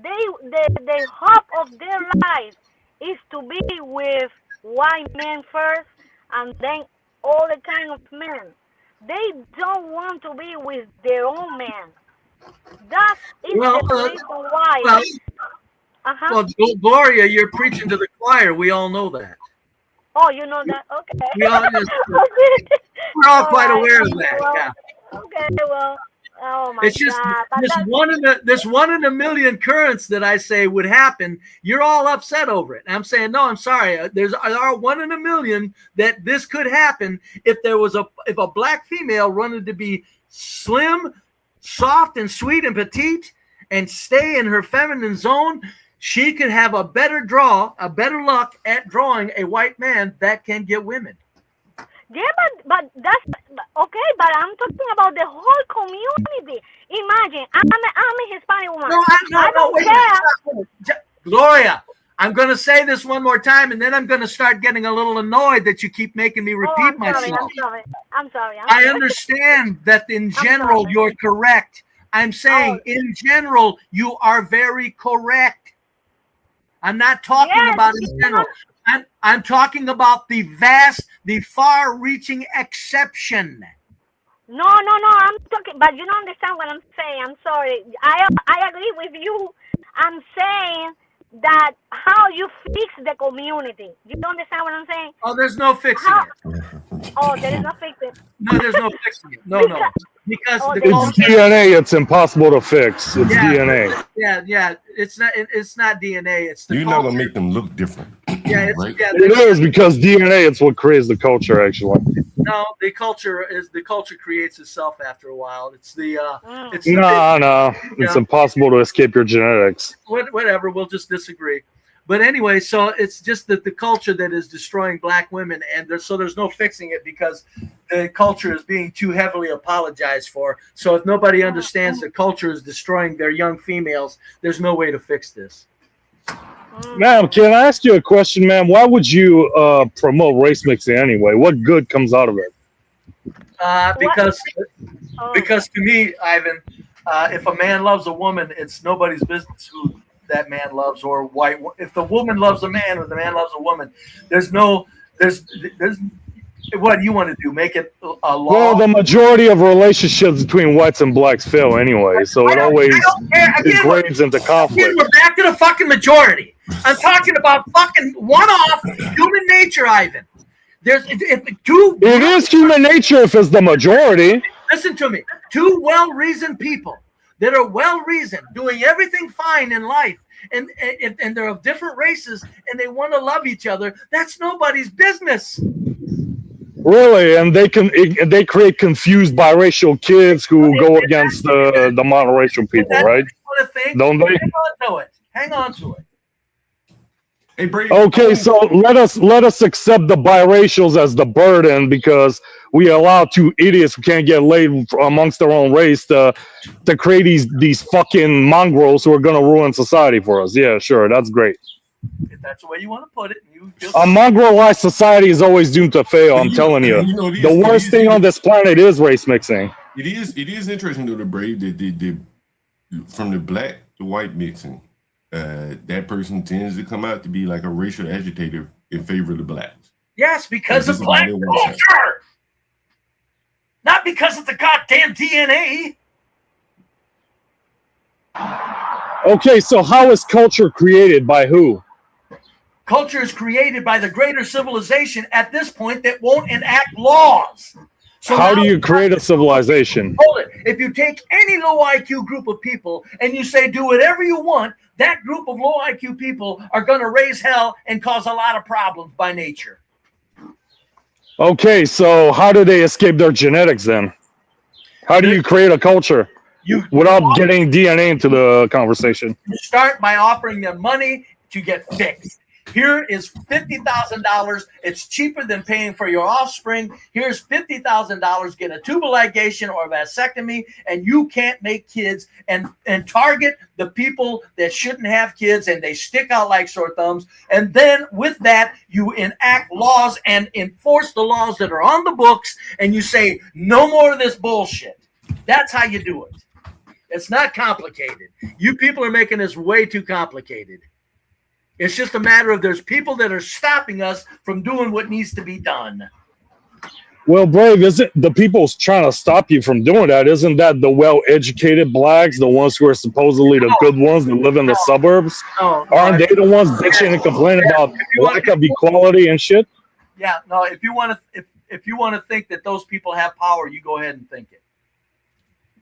The hope of their life is to be with white men first and then all the kind of men. They don't want to be with their own man. That is the reason why. Well, Gloria, you're preaching to the choir. We all know that. Oh, you know that? Okay. We're all quite aware of that. Well, yeah. Okay, well, oh my it's just God. this one in a million currents that I say would happen. You're all upset over it. And I'm saying, no, I'm sorry. There are 1 in a million that this could happen if a black female wanted to be slim, soft and sweet and petite and stay in her feminine zone. She could have a better luck at drawing a white man that can get women. Yeah, but that's okay. But I'm talking about the whole community. Imagine, I'm a Hispanic woman. I don't care. Gloria, I'm going to say this one more time, and then I'm going to start getting a little annoyed that you keep making me repeat myself. I'm sorry. I understand that in general you're correct. I'm saying in general you are very correct. I'm not talking about in general. I'm talking about the far-reaching exception. No. I'm talking, but you don't understand what I'm saying. I'm sorry. I agree with you. I'm saying that how you fix the community. You don't understand what I'm saying? Oh, there's no fixing it. Oh, there is no fixing it. No, there's no fixing it. No. Because it's DNA. It's impossible to fix. It's DNA. Yeah. It's not DNA. It's the You're not gonna make them look different. Yeah, right? It is because DNA. It's what creates the culture. Actually, no. The culture creates itself after a while. It's the no. It's impossible to escape your genetics. Whatever. We'll just disagree. But anyway, so it's just that the culture that is destroying black women, and there's no fixing it because the culture is being too heavily apologized for. So if nobody understands the culture is destroying their young females, there's no way to fix this. Ma'am, can I ask you a question, ma'am? Why would you promote race mixing anyway? What good comes out of it? Because to me, Ivan, if a man loves a woman, it's nobody's business who that man loves or white. If the woman loves a man or the man loves a woman, there's what do you want to do? Make it a law? Well, the majority of relationships between whites and blacks fail anyway, so it always degrades into conflict. Again, we're back to the fucking majority. I'm talking about fucking one-off human nature, Ivan. It is human nature if it's the majority. Listen to me. Two well-reasoned people that are well-reasoned, doing everything fine in life, and they're of different races, and they want to love each other. That's nobody's business. Really, and they create confused biracial kids who go against the monoracial people, right? Don't they? Hang on to it. Hey, Brady. Okay, so let us accept the biracials as the burden because we allow two idiots who can't get laid amongst their own race to create these fucking mongrels who are gonna ruin society for us. Yeah, sure, that's great. If that's the way you want to put it, a mongrelized society is always doomed to fail. I'm telling you, the worst thing on this planet is race mixing. It is interesting though, the Brave that from the black to white mixing. That person tends to come out to be like a racial agitator in favor of the blacks. Yes, because of black culture. Not Not because of the goddamn DNA. Okay, so how is culture created by who? Culture is created by the greater civilization at this point that won't enact laws. So How do you create a civilization? Hold it. If you take any low IQ group of people and you say do whatever you want, that group of low IQ people are going to raise hell and cause a lot of problems by nature. Okay, so how do they escape their genetics then? How do you create a culture without getting DNA into the conversation? You start by offering them money to get fixed. Here is $50,000. It's cheaper than paying for your offspring. Here's $50,000. Get a tubal ligation or a vasectomy, and you can't make kids. And target the people that shouldn't have kids, and they stick out like sore thumbs. And then with that, you enact laws and enforce the laws that are on the books, and you say no more of this bullshit. That's how you do it. It's not complicated. You people are making this way too complicated. It's just a matter of there's people that are stopping us from doing what needs to be done. Well, Brave, isn't the people trying to stop you from doing that? Isn't that the well-educated blacks, the ones who are supposedly the good ones that live in the suburbs? Aren't they the ones bitching and complaining about lack of equality and shit? Yeah, no. If you want to think that those people have power, you go ahead and think it.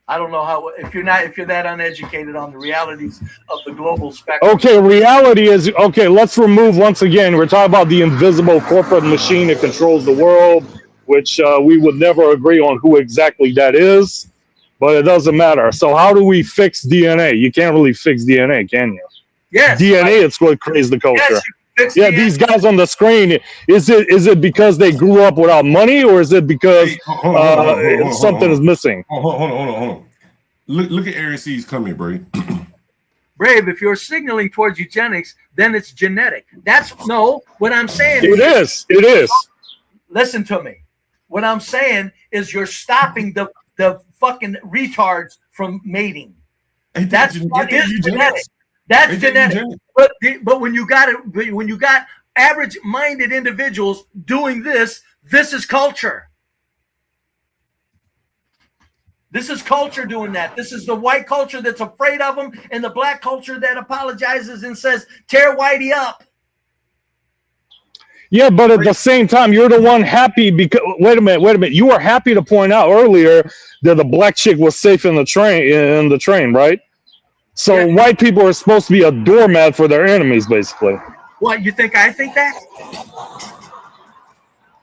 I don't know how, if you're that uneducated on the realities of the global spectrum. Okay, reality is, okay, let's remove once again, we're talking about the invisible corporate machine that controls the world, which we would never agree on who exactly that is, but it doesn't matter. So how do we fix DNA? You can't really fix DNA, can you? Yes. DNA, it's what creates the culture. Yes, yeah, these guys on the screen, is it because they grew up without money, or is it because something is missing? Hold on. Look at Area C's coming, Brave. Brave, if you're signaling towards eugenics, then it's genetic. What I'm saying It is. Listen to me. What I'm saying is you're stopping the fucking retards from mating. That's genetic. That's genetic. But when you got average-minded individuals doing this is culture. This is culture doing that. This is the white culture that's afraid of them, and the black culture that apologizes and says, tear Whitey up. Yeah, but at the same time, you're the one happy because, wait a minute. You were happy to point out earlier that the black chick was safe in the train, right? So yeah. White people are supposed to be a doormat for their enemies, basically. What, you think I think that?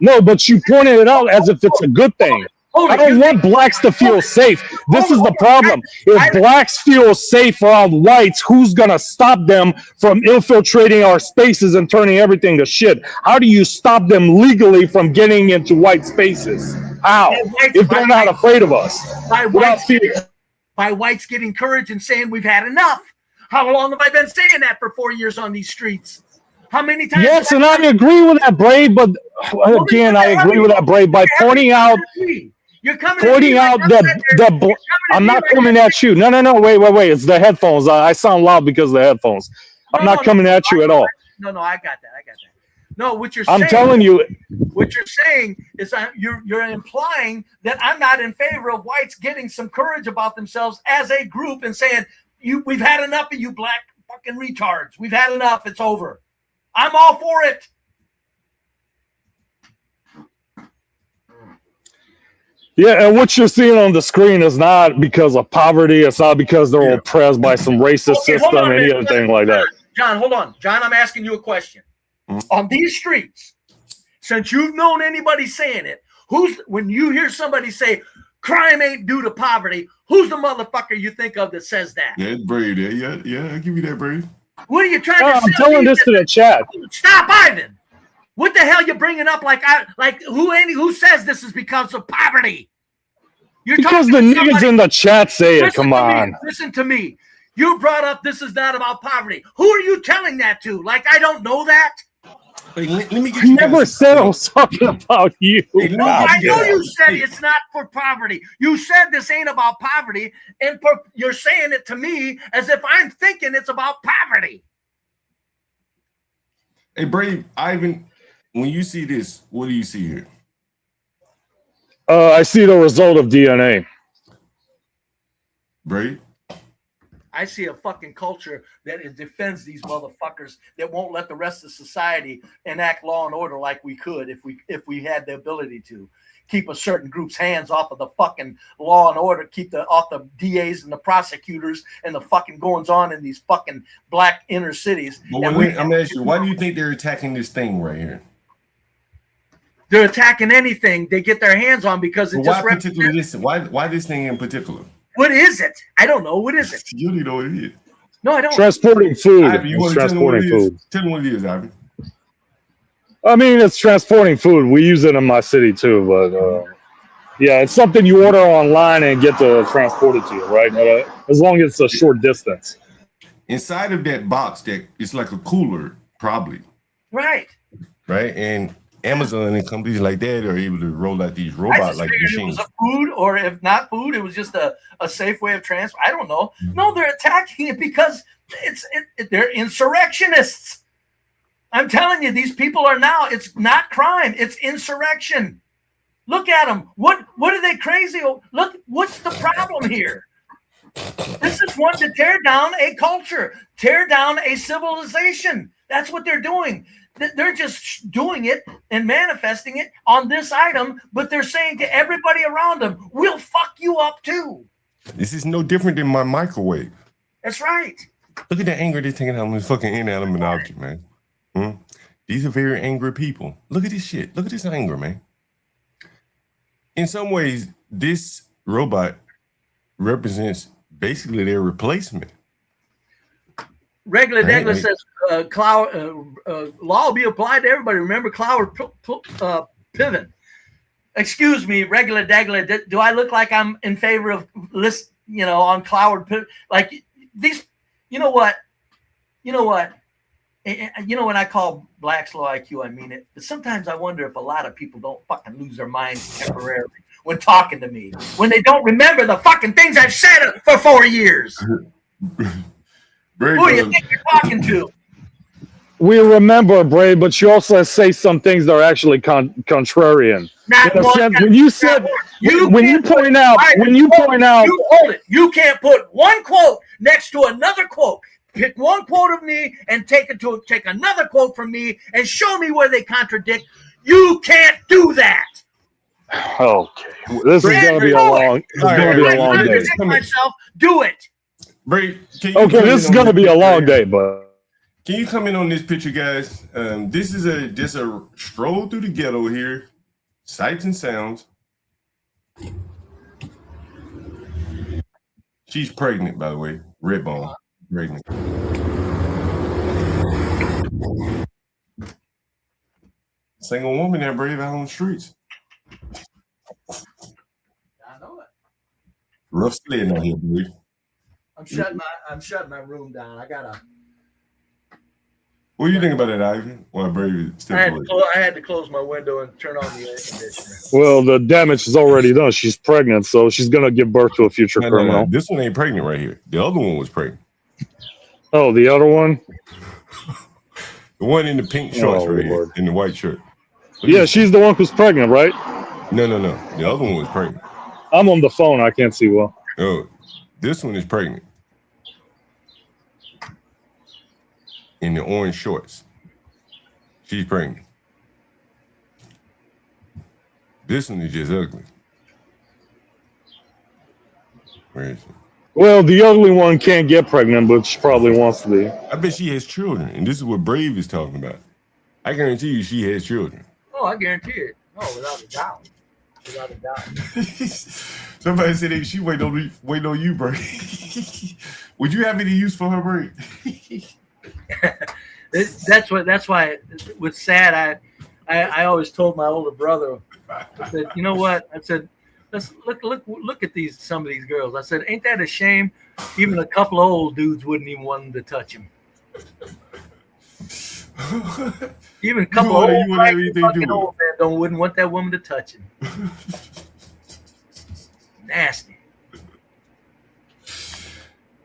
No, but you pointed it out as if it's a good thing. I don't want blacks to feel safe. This is the problem. If blacks feel safe around whites, who's going to stop them from infiltrating our spaces and turning everything to shit? How do you stop them legally from getting into white spaces? How? If they're not afraid of us. By whites getting courage and saying we've had enough. How long have I been saying that for 4 years on these streets? How many times? Yes, and I agree with that, Brave, but again, I agree with that, Brave, by pointing out... I'm not coming at you. No. Wait. It's the headphones. I sound loud because of the headphones. I'm not coming at you at all. No, I got that. No, what you're saying. I'm telling you. What you're saying is you're implying that I'm not in favor of whites getting some courage about themselves as a group and saying, we've had enough of you black fucking retards. We've had enough. It's over. I'm all for it. Yeah, and what you're seeing on the screen is not because of poverty. It's not because they're oppressed by some racist system or anything like that. John, hold on. John, I'm asking you a question. On these streets, since you've known anybody saying it, when you hear somebody say crime ain't due to poverty, who's the motherfucker you think of that says that? Yeah, it's Brave. Yeah, I'll give you that, Brave. What are you trying to say? I'm telling this to the chat. Stop, Ivan. What the hell you bringing up? Who says this is because of poverty? Because the niggas in the chat say it. Come on. Listen to me. You brought up this is not about poverty. Who are you telling that to? Like I don't know that. Wait, let me get I never said I was talking about you. I know you said it's not for poverty. You said this ain't about poverty, and you're saying it to me as if I'm thinking it's about poverty. Hey, Brave, Ivan. When you see this, what do you see here? I see the result of DNA. Brave? I see a fucking culture that defends these motherfuckers that won't let the rest of society enact law and order like we could if we had the ability to keep a certain group's hands off of the fucking law and order, keep off the DAs and the prosecutors and the fucking goings on in these fucking black inner cities. But I'm gonna ask you, why do you think they're attacking this thing right here? They're attacking anything they get their hands on because it just why this thing in particular? What is it? I don't know. What is it? You don't know what it is. No, I don't. Transporting food. Ivy, you want to tell me what it is? Tell me what it is, Ivy. I mean, it's transporting food. We use it in my city too, but yeah, it's something you order online and get transported to you, right? As long as it's a short distance. Inside of that box, it's like a cooler, probably. Right. Right, and Amazon and companies like that are able to roll out these robot-like machines. It was a food, or if not food, it was just a safe way of transport. I don't know. No, they're attacking it because they're insurrectionists. I'm telling you, these people are now. It's not crime. It's insurrection. Look at them. What are they crazy? Look, what's the problem here? This is one to tear down a culture, tear down a civilization. That's what they're doing. They're just doing it and manifesting it on this item, but they're saying to everybody around them, we'll fuck you up too. This is no different than my microwave. That's right. Look at the anger they're taking out on this fucking inanimate object, man. These are very angry people. Look at this shit. Look at this anger, man. In some ways, this robot represents basically their replacement. Regular Douglas says law will be applied to everybody. Remember Cloward Piven. Excuse me, Regular Douglas. Do I look like I'm in favor of on Cloward Piven? Like these, you know what? When I call blacks low IQ, I mean it. But sometimes I wonder if a lot of people don't fucking lose their minds temporarily when talking to me, when they don't remember the fucking things I've said for 4 years. Who do you think you're talking to? We remember, Brave, but you also say some things that are actually contrarian. When you point out, hold it. You can't put one quote next to another quote. Pick one quote of me and take another quote from me and show me where they contradict. You can't do that. Okay, this is going to be a long. It's going to be a long day. Myself, do it. Brave, okay, this is going to be a long day, but can you come in on this picture, guys? This is just a stroll through the ghetto here, sights and sounds. She's pregnant, by the way. Redbone, pregnant. Single woman there, Brave, out on the streets. I know it. Rough sledding out here, Brave. I'm shutting my room down. I gotta. What do you think about that, Ivan? Well, Brave, I had to close my window and turn on the air conditioner. Well, the damage is already done. She's pregnant, so she's gonna give birth to a future criminal. No. This one ain't pregnant right here. The other one was pregnant. Oh, the other one? The one in the pink shorts right here, in the white shirt. Yeah, she's the one who's pregnant, right? No. The other one was pregnant. I'm on the phone. I can't see well. Oh, this one is pregnant. In the orange shorts. She's pregnant. This one is just ugly. Where is it? Well, the ugly one can't get pregnant, but she probably wants to be. I bet she has children, and this is what Brave is talking about. I guarantee you she has children. Oh, I guarantee it. Oh, without a doubt. Without a doubt. Somebody said she wait on you, Brave. Would you have any use for her, Brave? That's why it was sad. I always told my older brother, I said, you know what? I said, let's look at some of these girls. I said, ain't that a shame? Even a couple of old dudes wouldn't even want them to touch him. Even a couple of old men wouldn't want that woman to touch him. Nasty.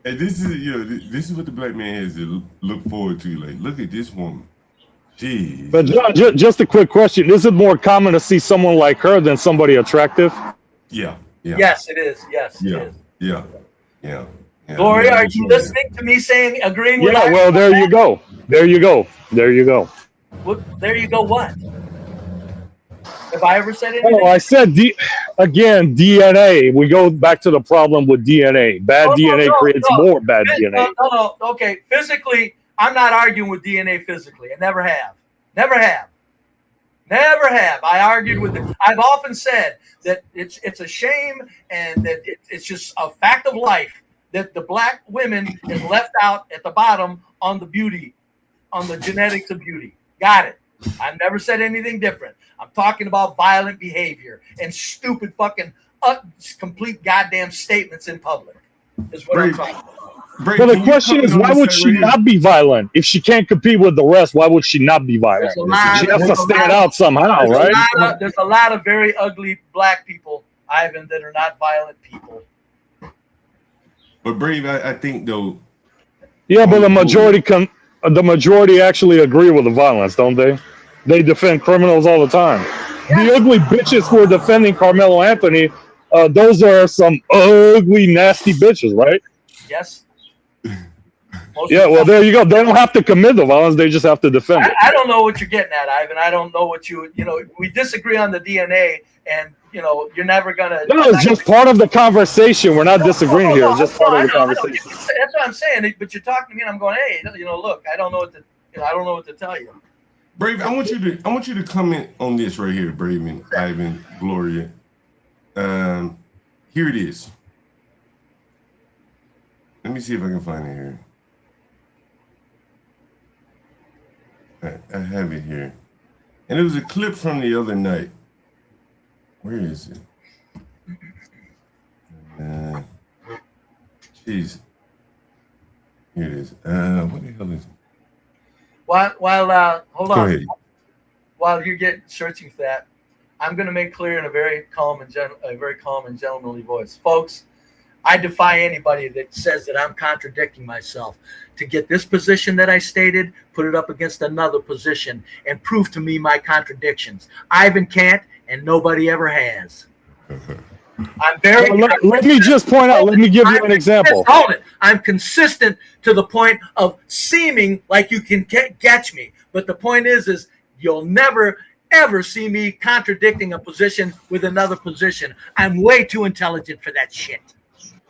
And this is what the black man has to look forward to. Like, look at this woman. Jeez. But John, just a quick question: is it more common to see someone like her than somebody attractive? Yeah. Yeah. Yes, it is. Yes, Yeah. it is. Yeah. Yeah. Yeah. Gloria, Yeah, are you listening to me saying, agreeing with Yeah. Well, there you go. There you go. There you go. Well, there you go. What? Have I ever said anything? Oh, I said again, DNA. We go back to the problem with DNA. Bad DNA creates more bad DNA. No. Okay, physically, I'm not arguing with DNA physically. I never have. Never have. Never have. I argued with it. I've often said that it's a shame and that it's just a fact of life that the black women is left out at the bottom on the beauty, on the genetics of beauty. Got it. I've never said anything different. I'm talking about violent behavior and stupid fucking complete goddamn statements in public is what I'm talking about. But the question is, why would she not be violent? If she can't compete with the rest, why would she not be violent? She has to stand out somehow, right? There's a lot of very ugly black people, Ivan, that are not violent people. But Brave, I think though. Yeah, but the majority actually agree with the violence, don't they? They defend criminals all the time. The ugly bitches who are defending Carmelo Anthony, those are some ugly, nasty bitches, right? Yes. Yeah, well, there you go. They don't have to commit the violence; they just have to defend it. I don't know what you're getting at, Ivan. I don't know what you know. We disagree on the DNA, and you're never gonna. No, it's just part of the conversation. We're not disagreeing here. It's just part of the conversation. That's what I'm saying. But you're talking to me, and I'm going, hey, look, I don't know what to, I don't know what to tell you. Brave, I want you to comment on this right here, Brave and Ivan, Gloria. Here it is. Let me see if I can find it here. I have it here. And it was a clip from the other night. Where is it? Jeez. Here it is. What the hell is it? While hold Go on. ahead. While you're searching for that, I'm going to make clear in a very calm and gentlemanly voice, folks. I defy anybody that says that I'm contradicting myself to get this position that I stated, put it up against another position, and prove to me my contradictions. Ivan can't, and nobody ever has. I'm very. Let me just point out. Let me give you an example. Hold it. I'm consistent to the point of seeming like you can catch me, but the point is you'll never ever see me contradicting a position with another position. I'm way too intelligent for that shit.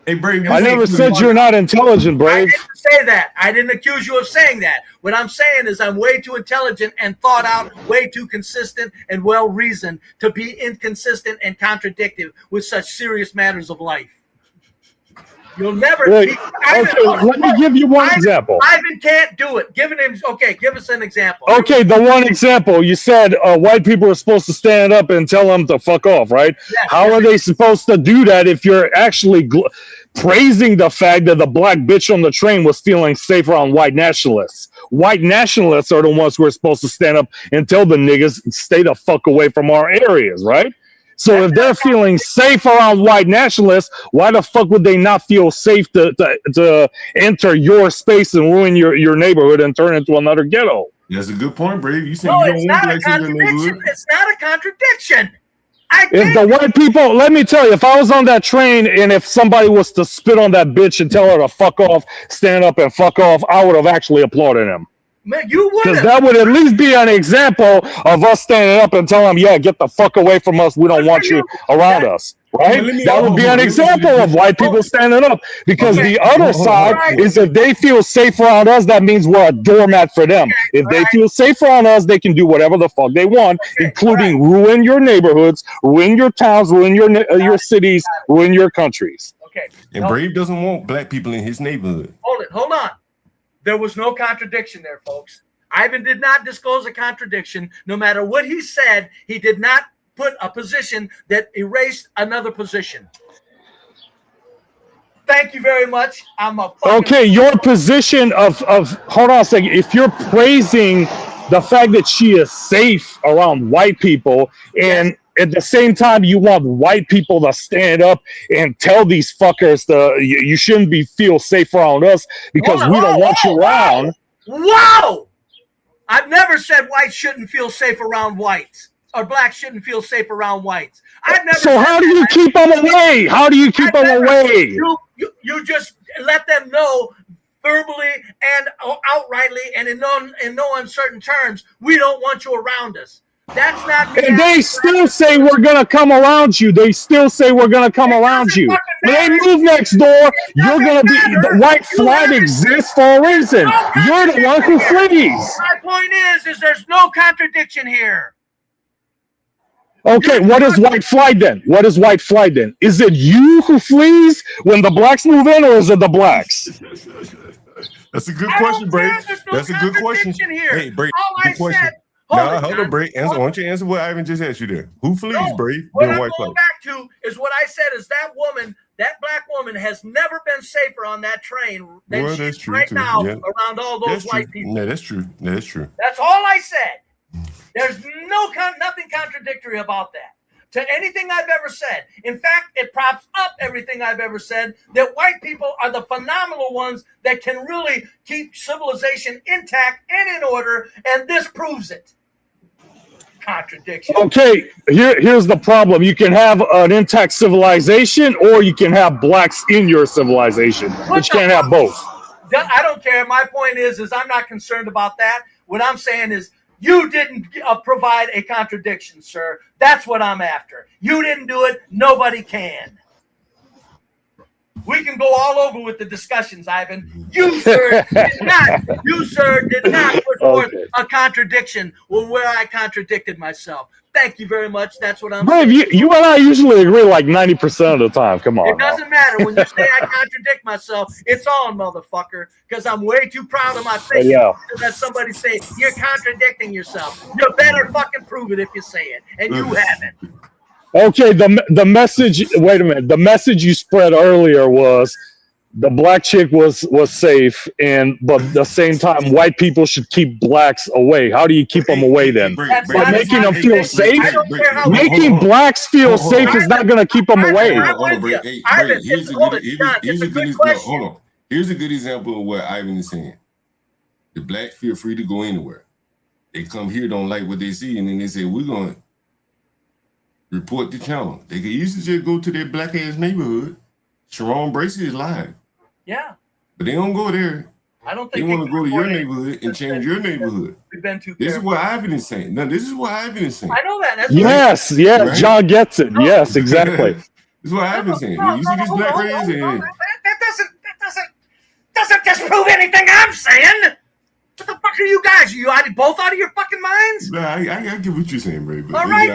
Hey, Brave. I never said you're not intelligent, Brave. I didn't say that. I didn't accuse you of saying that. What I'm saying is I'm way too intelligent and thought out, way too consistent and well-reasoned to be inconsistent and contradictive with such serious matters of life. You'll never. Okay, let me give you one example. Ivan can't do it. Give us an example. Okay, the one example you said white people are supposed to stand up and tell them to fuck off, right? Yes, How are they supposed to do that if you're actually praising the fact that the black bitch on the train was feeling safe around white nationalists? White nationalists are the ones who are supposed to stand up and tell the niggas stay the fuck away from our areas, right? So if they're feeling safe around white nationalists, why the fuck would they not feel safe to enter your space and ruin your neighborhood and turn it into another ghetto? That's a good point, Brave. You said No, you don't it's want not a blacks in your contradiction. neighborhood. It's not a contradiction. If the white people, let me tell you, if I was on that train and if somebody was to spit on that bitch and tell her to fuck off, stand up and fuck off, I would have actually applauded him. Man, you would. Because that would at least be an example of us standing up and telling them, yeah, get the fuck away from us. We don't want you around us. Right? That would be an example of white people standing up. Because the other side is if they feel safe around us, that means we're a doormat for them. If they feel safe around us, they can do whatever the fuck they want, including ruin your neighborhoods, ruin your towns, ruin your cities, ruin your countries. Okay. And Brave doesn't want black people in his neighborhood. Hold on. There was no contradiction there, folks. Ivan did not disclose a contradiction. No matter what he said, he did not put a position that erased another position. Thank you very much. Okay, your position of hold on a second. If you're praising the fact that she is safe around white people and at the same time you want white people to stand up and tell these fuckers you shouldn't feel safe around us because we don't want you around. Wow! I've never said whites shouldn't feel safe around whites or blacks shouldn't feel safe around whites. I've never. So how do you keep them away? How do you keep them away? You just let them know verbally and outrightly and in no uncertain terms, we don't want you around us. That's not. And they still say we're gonna come around you. They still say we're gonna come around you. When they move next door, you're gonna be. The white flag exists for a reason. You're the one who flees. My point is there's no contradiction here. Okay, what is white flag then? What is white flag then? Is it you who flees when the blacks move in, or is it the blacks? That's a good question, Bray. That's a good question. Hey, Bray, good question. Nah, hold on, Bray. Why don't you answer what Ivan just asked you there? Who flees, Bray? What I'm going back to is what I said is that woman, that black woman has never been safer on that train than she is right now around all those white people. Yeah, that's true. That's true. That's all I said. There's nothing contradictory about that. To anything I've ever said. In fact, it props up everything I've ever said, that white people are the phenomenal ones that can really keep civilization intact and in order, and this proves it. Contradiction. Okay, here's the problem. You can have an intact civilization, or you can have blacks in your civilization. But you can't have both. I don't care. My point is I'm not concerned about that. What I'm saying is you didn't provide a contradiction, sir. That's what I'm after. You didn't do it. Nobody can. We can go all over with the discussions, Ivan. You, sir, did not put forth a contradiction where I contradicted myself. Thank you very much. That's what I'm saying. You and I usually agree like 90% of the time. Come on. It doesn't matter. When you say I contradict myself, it's on, motherfucker, because I'm way too proud of my face to let somebody say, you're contradicting yourself. You better fucking prove it if you say it, and you haven't. Okay, the message. Wait a minute. The message you spread earlier was the black chick was safe, but at the same time, white people should keep blacks away. How do you keep them away then? By making them feel safe. Making blacks feel safe is not going to keep them away. Here's a good example of what Ivan is saying. The blacks feel free to go anywhere. They come here, don't like what they see, and then they say, we're going to report the channel. They could easily just go to their black ass neighborhood. Sharon Bracey is live. Yeah. But they don't go there. I don't think they want to go to your neighborhood and change your neighborhood. We've been too This is what Ivan is saying. No, this is what Ivan is saying. I know that. That's yes, right? John gets it. Yes, exactly. This is what Ivan is saying. You see this black race? That doesn't disprove anything I'm saying. What the fuck are you guys? Are you both out of your fucking minds? No, I get what you're saying, Ray. All right,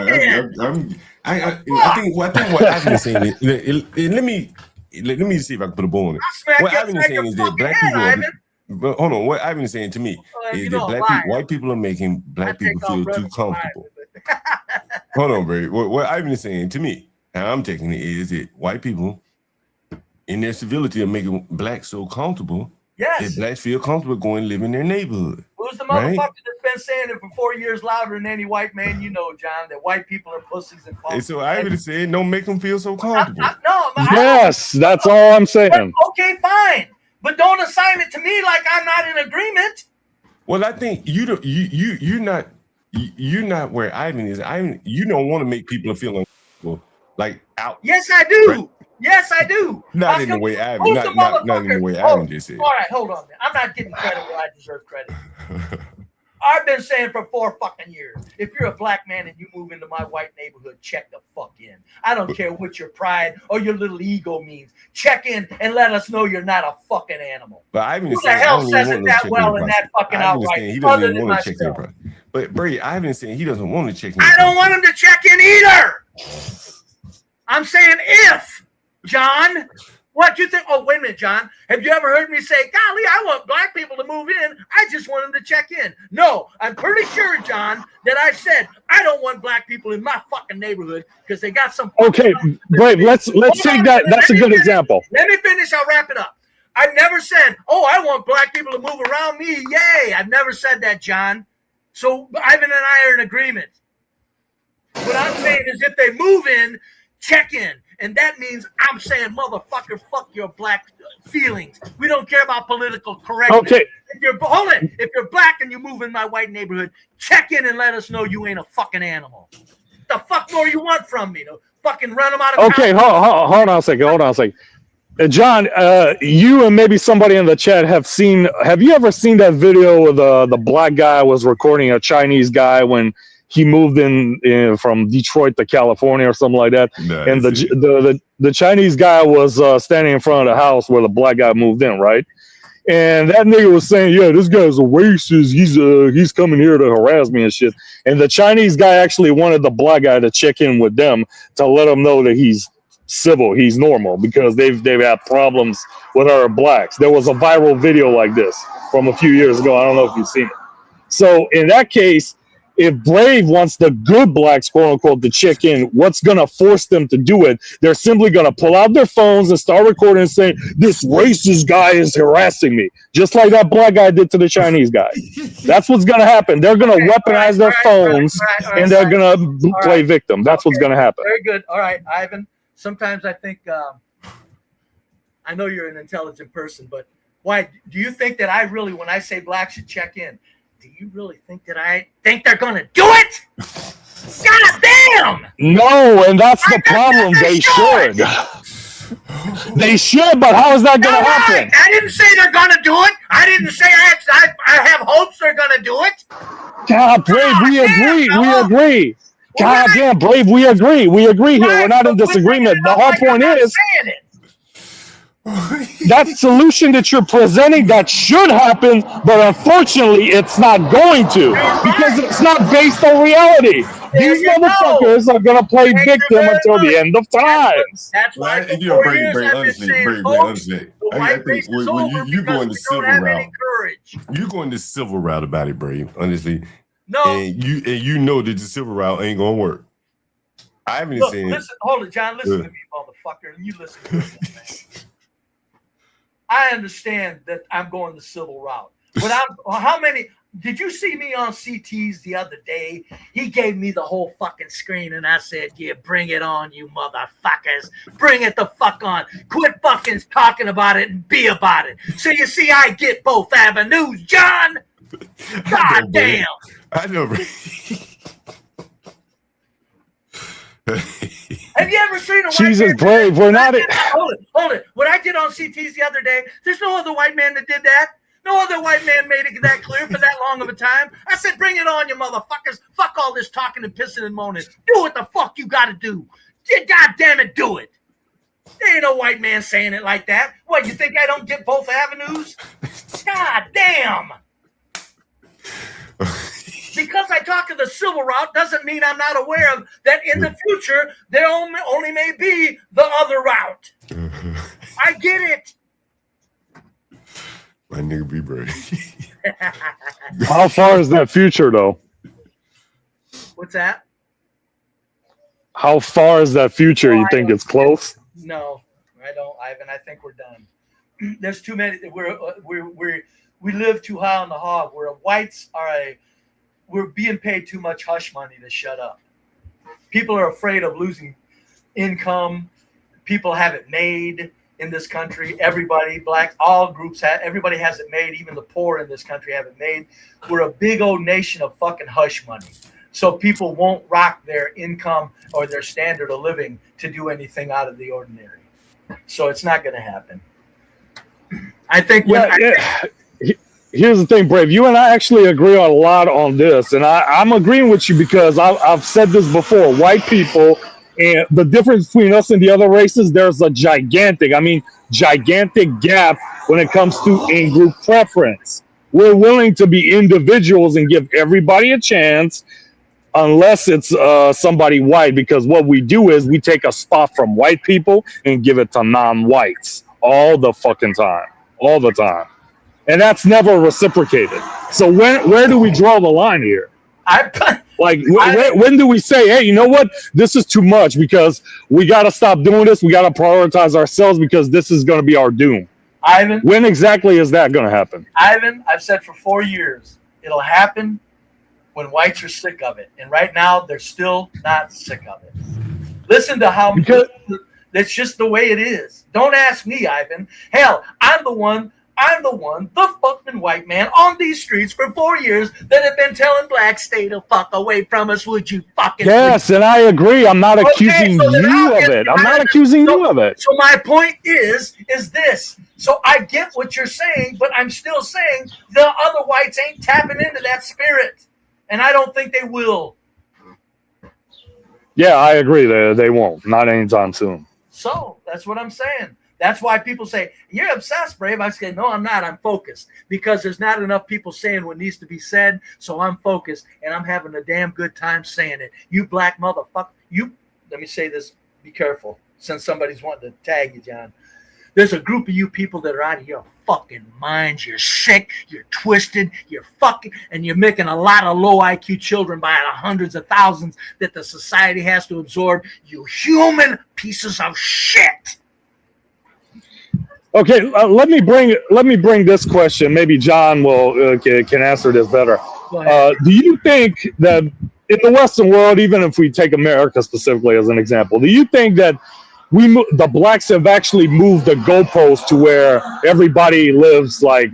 I think what Ivan is saying is, let me see if I can put a ball on it. What Ivan is saying is that black people. Hold on. What Ivan is saying to me is that white people are making black people feel too comfortable. Hold on, Ray. What Ivan is saying to me, how I'm taking it, is that white people in their civility are making blacks so comfortable. Yes. That blacks feel comfortable going and live in their neighborhood. Who's the motherfucker that's been saying it for 4 years louder than any white man you know, John, that white people are pussies and punks? And so I would say, don't make them feel so comfortable. Yes, that's all I'm saying. But, okay, fine. But don't assign it to me like I'm not in agreement. Well, I think you're not where Ivan is. You don't want to make people feel uncomfortable, like out. Yes, I do. Right? Yes, I do. Not in the way Ivan. Not in the way Ivan just said. All right, hold on. I'm not getting credit where I deserve credit. I've been saying for 4 fucking years, if you're a black man and you move into my white neighborhood, check the fuck in. I don't care what your pride or your little ego means. Check in and let us know you're not a fucking animal. But Ivan Who the hell says it that well in that fucking outright? He doesn't even want to check in. But Bray, Ivan is saying he doesn't want to check in. I don't want him to check in either. I'm saying if, John. What do you think? Oh, wait a minute, John. Have you ever heard me say, golly, I want black people to move in. I just want them to check in. No, I'm pretty sure, John, that I said I don't want black people in my fucking neighborhood because they got some. Okay, Brave, let's take that. That's a good example. Let me finish. I'll wrap it up. I've never said, oh, I want black people to move around me. Yay. I've never said that, John. So Ivan and I are in agreement. What I'm saying is if they move in, check in. And that means I'm saying, motherfucker, fuck your black feelings. We don't care about political correctness. Okay. If you're black and you move in my white neighborhood, check in and let us know you ain't a fucking animal. The fuck more you want from me? To fucking run them out of Okay, town? hold on a second. John, you and maybe somebody in the chat have you ever seen that video where the black guy was recording a Chinese guy when he moved in from Detroit to California or something like that? No, And the Chinese guy was standing in front of the house where the black guy moved in, right? And that nigga was saying, yeah, this guy's a racist. He's coming here to harass me and shit. And the Chinese guy actually wanted the black guy to check in with them to let him know that he's civil, he's normal, because they've had problems with other blacks. There was a viral video like this from a few years ago. I don't know if you've seen it. So in that case, if Brave wants the good blacks, quote unquote, to check in, what's going to force them to do it? They're simply going to pull out their phones and start recording and saying, this racist guy is harassing me, just like that black guy did to the Chinese guy. That's what's going to happen. They're going to weaponize their phones and they're going to play victim. That's what's going to happen. Very good. All right, Ivan. Sometimes I think, I know you're an intelligent person, but why do you think that I really, when I say blacks should check in, do you really think that I think they're going to do it? God damn! No, and that's the problem. They should. They should, but how is that going to happen? I didn't say they're going to do it. I didn't say I have hopes they're going to do it. God, Brave, we agree. God damn, Brave, we agree. We agree here. We're not in disagreement. The whole point is that solution that you're presenting, that should happen, but unfortunately, it's not going to, because it's not based on reality. These motherfuckers are going to play victim until the end of times. That's why for 4 years I've been saying, folks, the white race is over because we don't have any courage. You're going the civil route about it, Brave, honestly. No. And you know that the civil route ain't going to work. I haven't seen it. Listen, hold it, John. Listen to me, motherfucker. And you listen to me, man. I understand that I'm going the civil route. But did you see me on CT's the other day? He gave me the whole fucking screen and I said, yeah, bring it on, you motherfuckers. Bring it the fuck on. Quit fucking talking about it and be about it. So you see, I get both avenues, John. God damn. I know, Brave. Have you ever seen a white Jesus, man? Brave, we're not it. Hold it. What I did on CT's the other day, there's no other white man that did that. No other white man made it that clear for that long of a time. I said, bring it on, you motherfuckers. Fuck all this talking and pissing and moaning. Do what the fuck you got to do. God damn it, do it. There ain't no white man saying it like that. What, you think I don't get both avenues? God damn. Because I talk of the civil route doesn't mean I'm not aware of that in the future there only may be the other route. I get it. My nigga be brave. How far is that future, though? What's that? How far is that future? You think it's close? No, I don't, Ivan. I think we're done. There's too many. We live too high on the hog. We're being paid too much hush money to shut up. People are afraid of losing income. People have it made in this country. Everybody, blacks, all groups everybody has it made. Even the poor in this country have it made. We're a big old nation of fucking hush money. So people won't rock their income or their standard of living to do anything out of the ordinary. So it's not going to happen. I think here's the thing, Brave. You and I actually agree on a lot on this, and I'm agreeing with you because I've said this before. White people, and the difference between us and the other races, there's a gigantic gap when it comes to in-group preference. We're willing to be individuals and give everybody a chance, unless it's somebody white, because what we do is we take a spot from white people and give it to non-whites all the fucking time, all the time. And that's never reciprocated. So where do we draw the line here? When do we say, hey, you know what? This is too much because we got to stop doing this. We got to prioritize ourselves because this is going to be our doom. Ivan, when exactly is that going to happen? Ivan, I've said for 4 years, it'll happen when whites are sick of it. And right now, they're still not sick of it. Listen to how that's just the way it is. Don't ask me, Ivan. Hell, I'm I'm the fucking white man on these streets for 4 years that have been telling blacks, stay the fuck away from us, would you fucking Yes, please? and I agree. I'm not accusing so then you I'll of get it. I'm behind not it. accusing you of it. So my point is this. So I get what you're saying, but I'm still saying the other whites ain't tapping into that spirit. And I don't think they will. Yeah, I agree. They won't. Not anytime soon. So that's what I'm saying. That's why people say, you're obsessed, Brave. I say, no, I'm not. I'm focused because there's not enough people saying what needs to be said. So I'm focused and I'm having a damn good time saying it. You black motherfucker. Let me say this. Be careful since somebody's wanting to tag you, John. There's a group of you people that are out of your fucking minds. You're sick. You're twisted. You're fucking, and you're making a lot of low IQ children by the hundreds of thousands that the society has to absorb. You human pieces of shit. Okay, let me bring this question. Maybe John will can answer this better. Do you think that in the Western world, even if we take America specifically as an example, do you think that the blacks have actually moved the goalpost to where everybody lives like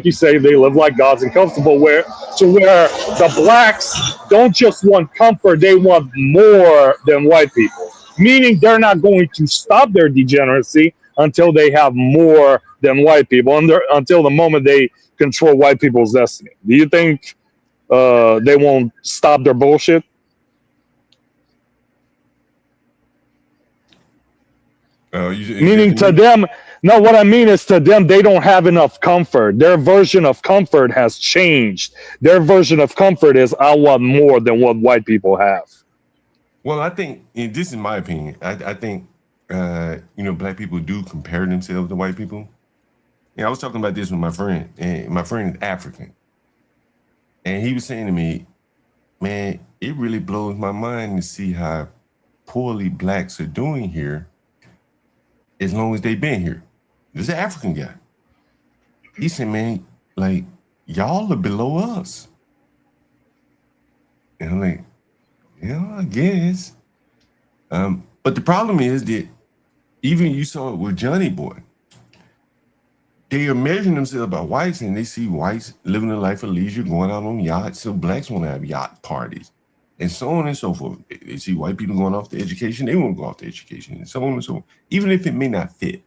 you say, they live like gods and comfortable, where the blacks don't just want comfort, they want more than white people, meaning they're not going to stop their degeneracy until they have more than white people, until the moment they control white people's destiny. Do you think they won't stop their bullshit? Meaning to them, no, what I mean is to them, they don't have enough comfort. Their version of comfort has changed. Their version of comfort is, I want more than what white people have. Well, I think, and this is my opinion, I think, black people do compare themselves to white people. Yeah, I was talking about this with my friend, and my friend is African. And he was saying to me, man, it really blows my mind to see how poorly blacks are doing here as long as they've been here. This is an African guy. He said, man, like, y'all are below us. And I'm like, yeah, I guess. But the problem is that even you saw it with Johnny Boy. They are measuring themselves by whites, and they see whites living a life of leisure, going out on yachts. So blacks want to have yacht parties, and so on and so forth. They see white people going off to education, they want to go off to education, and so on and so forth, even if it may not fit.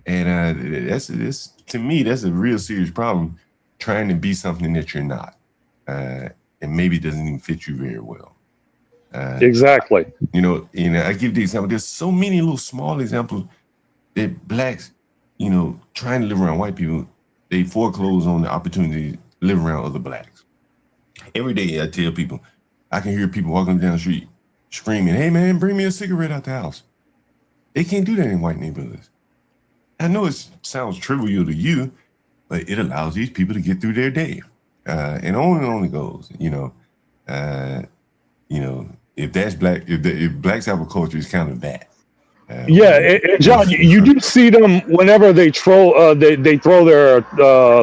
And that's to me, that's a real serious problem, trying to be something that you're not, and maybe it doesn't even fit you very well. Exactly. I give the example. There's so many little small examples that blacks, trying to live around white people, they foreclose on the opportunity to live around other blacks. Every day I tell people, I can hear people walking down the street screaming, hey man, bring me a cigarette out the house. They can't do that in white neighborhoods. I know it sounds trivial to you, but it allows these people to get through their day. And on it goes, if that's black, if blacks have a culture, it's kind of that. John, you do see them whenever they throw they throw their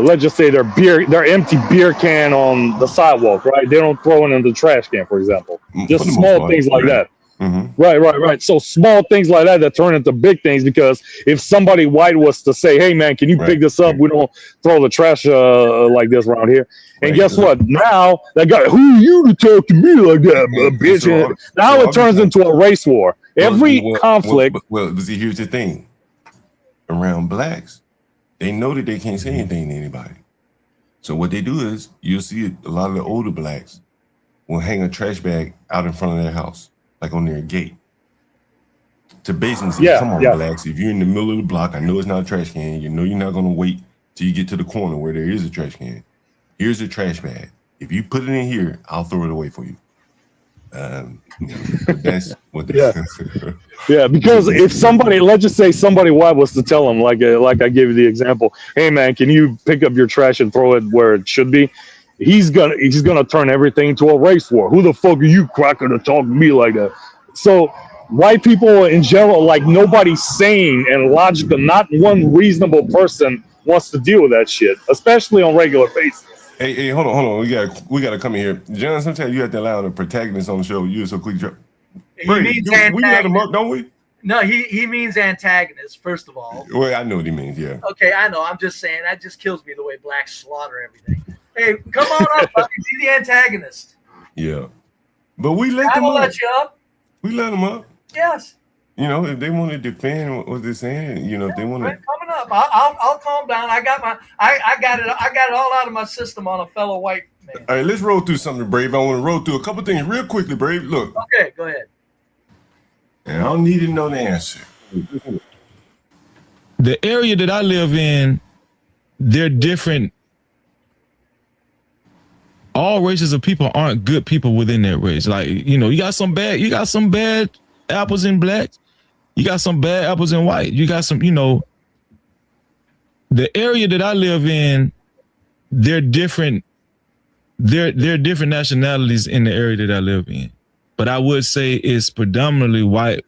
let's just say their empty beer can on the sidewalk, right? They don't throw it in the trash can, for example. Just small things like that. Mm-hmm. Right. So small things like that turn into big things, because if somebody white was to say, hey man, can you pick this up? We don't throw the trash like this around here. And guess what? Now that guy, who are you to talk to me like that, bitch? Now it turns into a race war. Every conflict. Well, see, here's the thing. Around blacks, they know that they can't say anything to anybody. So what they do is, you'll see a lot of the older blacks will hang a trash bag out in front of their house, like on their gate, to basically say, come on, blacks, if you're in the middle of the block, I know it's not a trash can, you know you're not going to wait till you get to the corner where there is a trash can. Here's a trash bag. If you put it in here, I'll throw it away for you. That's what Yeah, because if somebody, let's just say somebody white was to tell him, like I gave you the example, hey man, can you pick up your trash and throw it where it should be? He's gonna turn everything into a race war. Who the fuck are you, cracker, to talk to me like that? So white people in general, like, nobody's sane and logical. Not one reasonable person wants to deal with that shit, especially on regular basis. Hey, hold on. We gotta come in here, John. Sometimes you have to allow the protagonist on the show. You're so quick. We got a mark, don't we? No, he means antagonist, first of all. Well, I know what he means, yeah. Okay, I know. I'm just saying that just kills me the way blacks slaughter everything. Hey, come on up, buddy. Be the antagonist. Yeah. But we let I them will up. let you up. We let them up. Yes. You know, if they want to defend what they're saying, you know, if they want to. Coming up, I'll calm down. I got it all out of my system on a fellow white man. All right, let's roll through something, Brave. I want to roll through a couple things real quickly, Brave. Look. Okay, go ahead. And I don't need to know the answer. The area that I live in, they're different. All races of people aren't good people within that race. Like, you know, you got some bad apples in black. You got some bad apples in white. You got some, you know, the area that I live in, they're different. They're different nationalities in the area that I live in. But I would say it's predominantly white.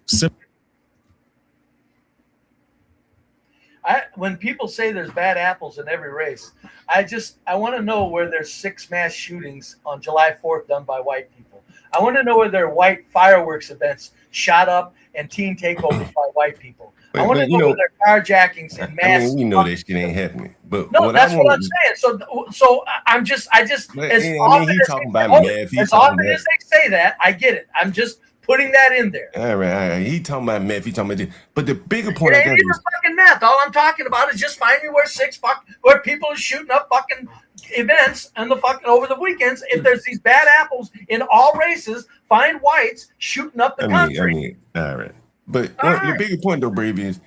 When people say there's bad apples in every race, I want to know where there's 6 mass shootings on July 4th done by white people. I want to know where there are white fireworks events shot up and teen takeovers by white people. I want to know where there are carjackings and mass. I mean, we know that shit ain't happening. But no, that's what I'm saying. So I'm just as often as they say that, I get it. I'm just putting that in there. All right. He talking about meth. He talking about this. But the bigger point, it ain't even fucking meth. All I'm talking about is just find me where people are shooting up fucking events and the fucking over the weekends. If there's these bad apples in all races, find whites shooting up the country. All right. But the bigger point though, Brave, is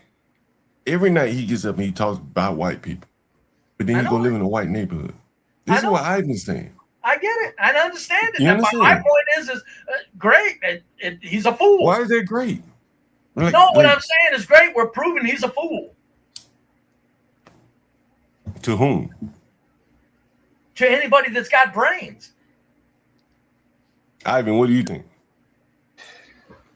every night he gets up and he talks about white people, but then he go live in a white neighborhood. This is what Ivan's saying. I get it. I understand it. You understand? My point is great. He's a fool. Why is that great? What I'm saying is great. We're proving he's a fool. To whom? To anybody that's got brains. Ivan, what do you think?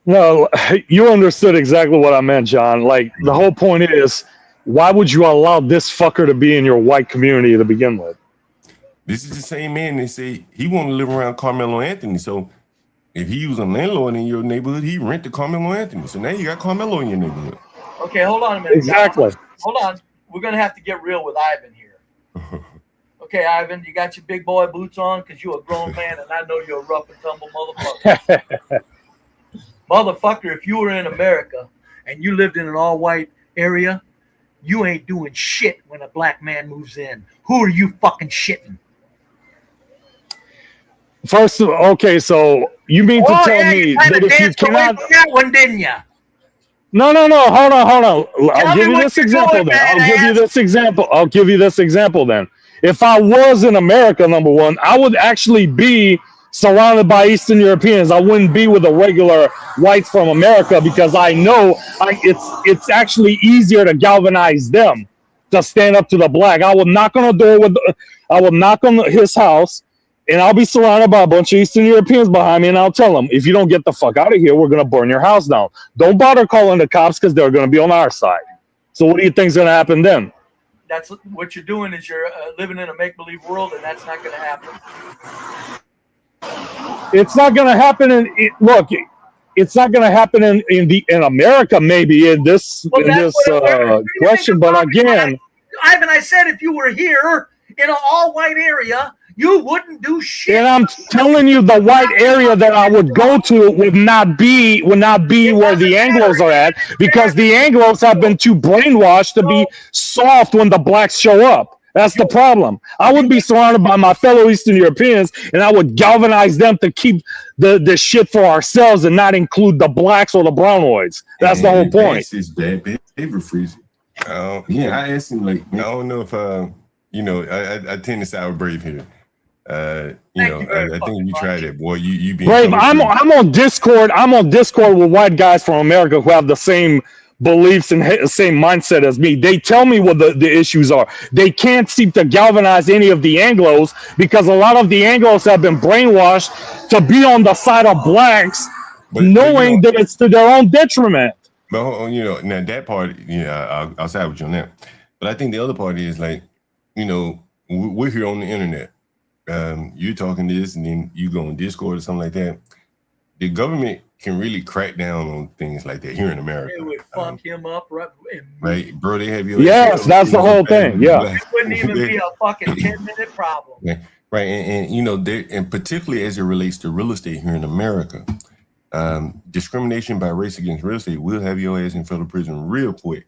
No, you understood exactly what I meant, John. Like, the whole point is, why would you allow this fucker to be in your white community to begin with? This is the same man that say he want to live around Carmelo Anthony. So if he was a landlord in your neighborhood, he rent to Carmelo Anthony. So now you got Carmelo in your neighborhood. Okay, hold on a minute. Exactly. Hold on. We're going to have to get real with Ivan here. Okay, Ivan, you got your big boy boots on because you're a grown man and I know you're a rough and tumble motherfucker. Motherfucker, if you were in America and you lived in an all-white area, you ain't doing shit when a black man moves in. Who are you fucking shitting? First, okay, so you mean to tell me that if you cannot... that one, didn't you? No, hold on. I'll give you this example then. I'll give you this example then. If I was in America, number one, I would actually be surrounded by Eastern Europeans. I wouldn't be with the regular whites from America because I know it's actually easier to galvanize them to stand up to the black. I will knock on a door I will knock on his house, and I'll be surrounded by a bunch of Eastern Europeans behind me, and I'll tell them, if you don't get the fuck out of here, we're going to burn your house down. Don't bother calling the cops because they're going to be on our side. So what do you think's going to happen then? That's what you're doing is you're living in a make-believe world, and that's not going to happen. It's not going to happen it's not going to happen in America, maybe in this question, but again, Ivan, I said if you were here in an all-white area, you wouldn't do shit. And I'm telling you, the white area that I would go to would not be where the Anglos are at, because the Anglos have been too brainwashed to be soft when the blacks show up. That's the problem. I would be surrounded by my fellow Eastern Europeans, and I would galvanize them to keep the shit for ourselves and not include the blacks or the brownoids. That's the whole point. It's bad behavior freezing. I asked him, like, I don't know if I tend to side with Brave here. I think you tried it, boy. You being Brave. I'm on Discord. I'm on Discord with white guys from America who have the same beliefs and same mindset as me. They tell me what the issues are. They can't seem to galvanize any of the Anglos because a lot of the Anglos have been brainwashed to be on the side of blacks, knowing that it's to their own detriment. But now that part, I'll side with you on that. But I think the other part is, like, we're here on the internet. You're talking this, and then you go on Discord or something like that. The government can really crack down on things like that here in America. It would fuck him up, right, bro? They have your yes, that's the whole thing. Yeah, it wouldn't even be a fucking 10-minute problem. Right, and you know, and particularly as it relates to real estate here in America, discrimination by race against real estate will have your ass in federal prison real quick.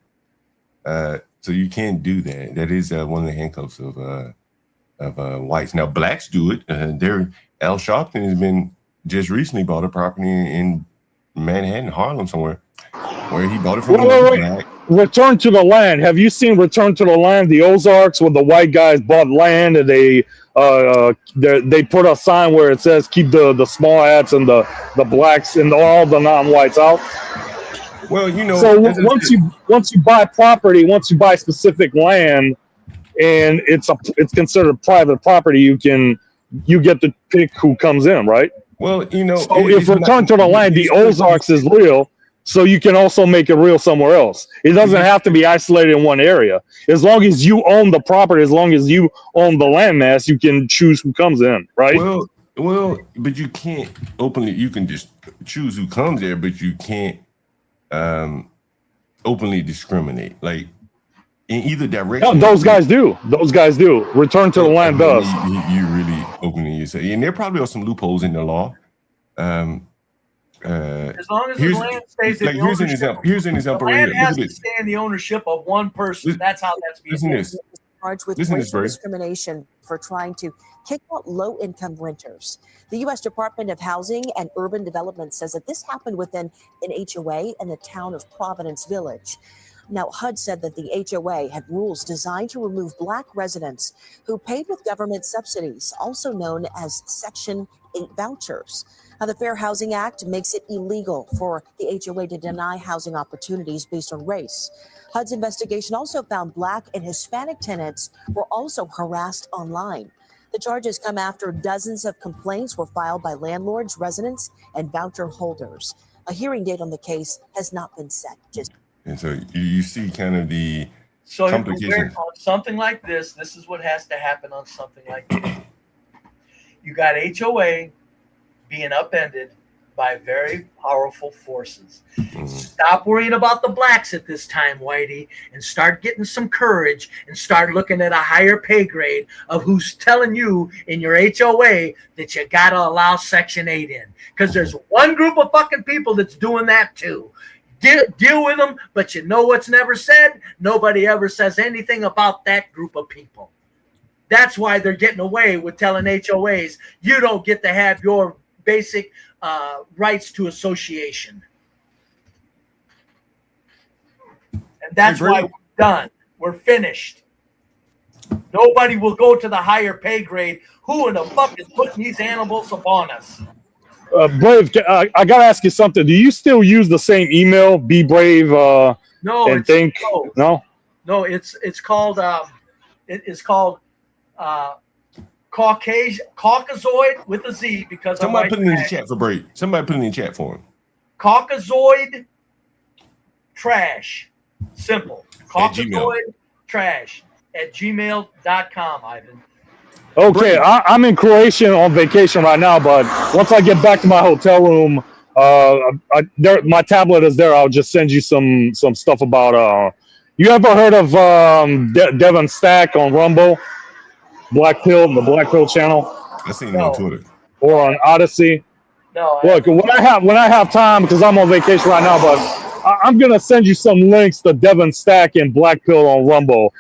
So you can't do that. That is one of the handcuffs of whites. Now blacks do it. Al Sharpton has been just recently bought a property in Manhattan, Harlem somewhere, where he bought it from black. Return to the Land. Have you seen Return to the Land, the Ozarks, where the white guys bought land and they put a sign where it says keep the small hats and the blacks and all the non-whites out? Well, you know, so once you buy property, once you buy specific land, and it's considered private property, you get to pick who comes in, right? Well, you know, so if Return to the Land, the Ozarks is real, so you can also make it real somewhere else. It doesn't have to be isolated in one area. As long as you own the property, as long as you own the landmass, you can choose who comes in, right? Well, but you can't openly. You can just choose who comes there, but you can't openly discriminate. Like in either direction. No, those guys do. Those guys do. Return to the Land does. You really openly say, and there probably are some loopholes in the law. As long as the land stays in the ownership. Here's an example right here. The land has to stay in the ownership of one person. That's how that's being done. Charged with racial discrimination for trying to kick out low-income renters. The U.S. Department of Housing and Urban Development says that this happened within an HOA in the town of Providence Village. Now, HUD said that the HOA had rules designed to remove black residents who paid with government subsidies, also known as Section 8 vouchers. Now, the Fair Housing Act makes it illegal for the HOA to deny housing opportunities based on race. HUD's investigation also found black and Hispanic tenants were also harassed online. The charges come after dozens of complaints were filed by landlords, residents, and voucher holders. A hearing date on the case has not been set. And so you see kind of the complications. On something like this is what has to happen on something like this. You got HOA being upended by very powerful forces. Stop worrying about the blacks at this time, Whitey, and start getting some courage and start looking at a higher pay grade of who's telling you in your HOA that you got to allow Section 8 in. Because there's one group of fucking people that's doing that too. Deal with them, but you know what's never said? Nobody ever says anything about that group of people. That's why they're getting away with telling HOAs, you don't get to have your basic rights to association. And that's why we're done. We're finished. Nobody will go to the higher pay grade. Who in the fuck is putting these animals upon us? Brave, I gotta ask you something. Do you still use the same email, BeBrave? No, and think no. No, it's called Caucasoid with a Z because somebody put it in the chat for Brave. Somebody put it in the chat for him. Caucasoid trash. Simple. Caucasoid trash at gmail.com, Ivan. Okay, I'm in Croatia on vacation right now, but once I get back to my hotel room, my tablet is there. I'll just send you some stuff about. You ever heard of Devin Stack on Rumble, Black Pill, the Black Pill channel? I seen it on Twitter or on Odyssey. No. Look, when I have time, because I'm on vacation right now, but I'm gonna send you some links to Devin Stack and Black Pill on Rumble.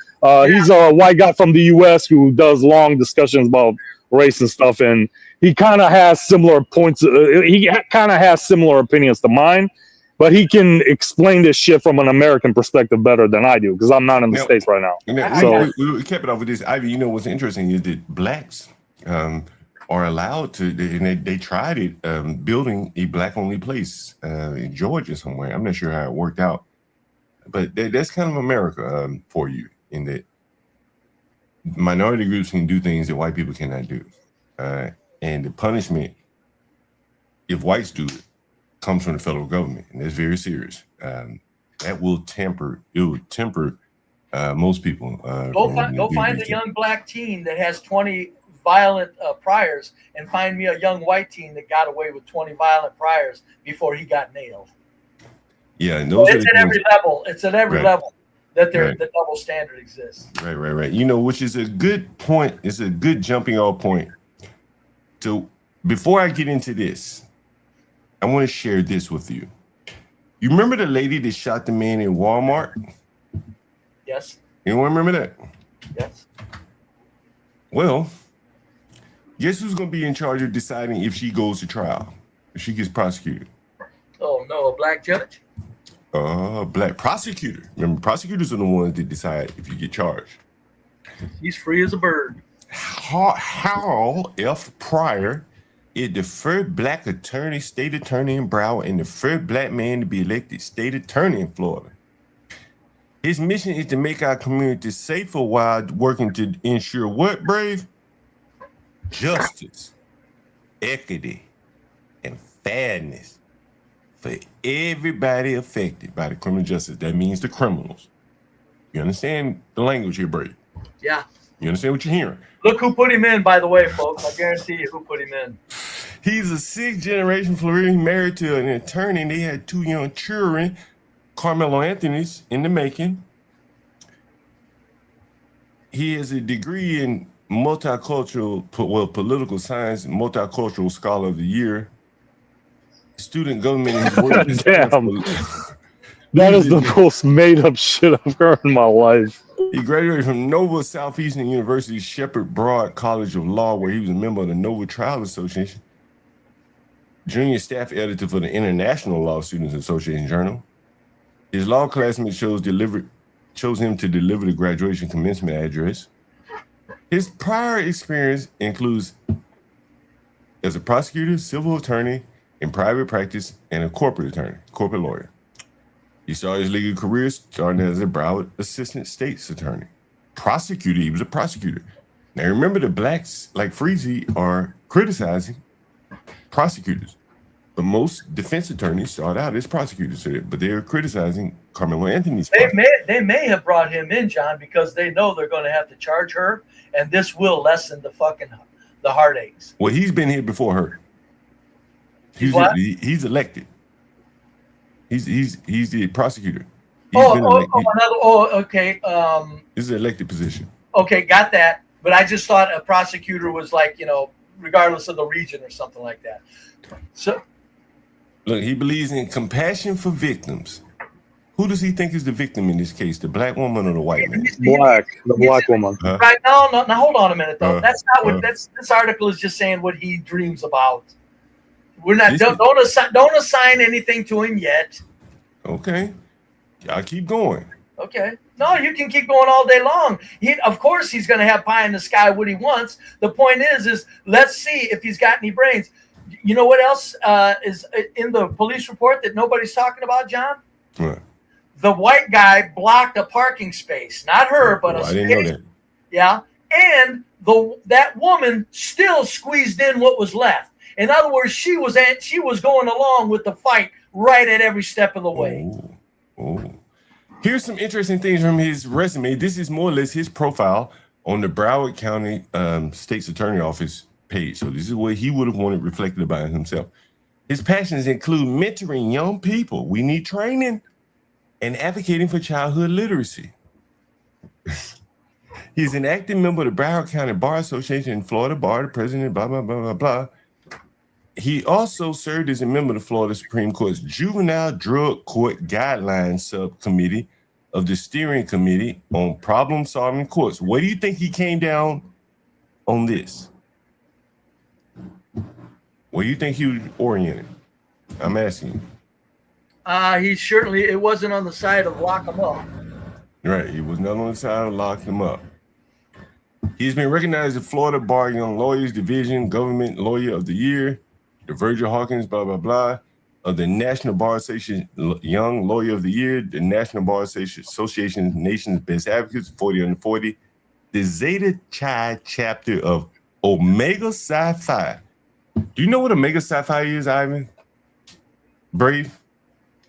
He's a white guy from the U.S. who does long discussions about race and stuff, and he kind of has similar points. He kind of has similar opinions to mine, but he can explain this shit from an American perspective better than I do because I'm not in the States right now. So we kept it off with this, Ivy. You know what's interesting is that blacks are allowed to, and they tried it, building a black-only place in Georgia somewhere. I'm not sure how it worked out, but that's kind of America for you. In that minority groups can do things that white people cannot do. And the punishment, if whites do it, comes from the federal government. And that's very serious. That will temper most people. Go find a young black teen that has 20 violent priors and find me a young white teen that got away with 20 violent priors before he got nailed. Yeah, and those it's at every level. It's at every level that the double standard exists. Right. You know, which is a good point. It's a good jumping off point. So before I get into this, I want to share this with you. You remember the lady that shot the man in Walmart? Yes. Anyone remember that? Yes. Well, guess who's going to be in charge of deciding if she goes to trial, if she gets prosecuted? Oh, no, a black judge? Black prosecutor. Remember, prosecutors are the ones that decide if you get charged. He's free as a bird. Harold F. Pryor is the first black attorney, state attorney in Broward, and the first black man to be elected state attorney in Florida. His mission is to make our community safer while working to ensure what, Brave? Justice, equity, and fairness for everybody affected by the criminal justice. That means the criminals. You understand the language here, Brave? Yeah. You understand what you're hearing? Look who put him in, by the way, folks. I guarantee you who put him in. He's a sixth-generation Floridian married to an attorney, and they had 2 young children, Carmelo Anthony's in the making. He has a degree in political science, multicultural scholar of the year, student government. Damn. That is the most made-up shit I've heard in my life. He graduated from Nova Southeastern University's Shepherd Broad College of Law, where he was a member of the Nova Trial Association, junior staff editor for the International Law Students Association Journal. His law classmates chose him to deliver the graduation commencement address. His prior experience includes as a prosecutor, civil attorney, in private practice, and a corporate lawyer. He started his legal career starting as a Broward assistant state's attorney. Prosecutor, he was a prosecutor. Now remember, the blacks like Freezy are criticizing prosecutors, but most defense attorneys start out as prosecutors, but they're criticizing Carmelo Anthony's. They may have brought him in, John, because they know they're going to have to charge her, and this will lessen the heartaches. Well, he's been here before her. He's elected. He's the prosecutor. Okay. This is an elected position. Okay, got that. But I just thought a prosecutor was like, regardless of the region or something like that. So, look, he believes in compassion for victims. Who does he think is the victim in this case? The black woman or the white man? The black woman. Right now, now hold on a minute though. That's not what this article is just saying what he dreams about. We're not don't assign anything to him yet. Okay. I'll keep going. Okay. No, you can keep going all day long. Of course he's going to have pie in the sky what he wants. The point is let's see if he's got any brains. You know what else is in the police report that nobody's talking about, John? What? The white guy blocked a parking space. Not her, but a space. I didn't know that. Yeah. And that woman still squeezed in what was left. In other words, she was going along with the fight right at every step of the way. Oh. Here's some interesting things from his resume. This is more or less his profile on the Broward County State's Attorney Office page. So this is what he would have wanted reflected about himself. His passions include mentoring young people. We need training and advocating for childhood literacy. He's an active member of the Broward County Bar Association in Florida, the president, blah, blah, blah, blah, blah. He also served as a member of the Florida Supreme Court's Juvenile Drug Court Guidelines Subcommittee of the Steering Committee on Problem-Solving Courts. Where do you think he came down on this? Where do you think he was oriented? I'm asking you. It wasn't on the side of lock him up. Right, he was not on the side of lock him up. He's been recognized as the Florida Bar Young Lawyers Division Government Lawyer of the Year, the Virgil Hawkins, blah, blah, blah, of the National Bar Association Young Lawyer of the Year, the National Bar Association Nation's Best Advocates, 40 under 40, the Zeta Chi chapter of Omega Psi Phi. Do you know what Omega Psi Phi is, Ivan? Brave?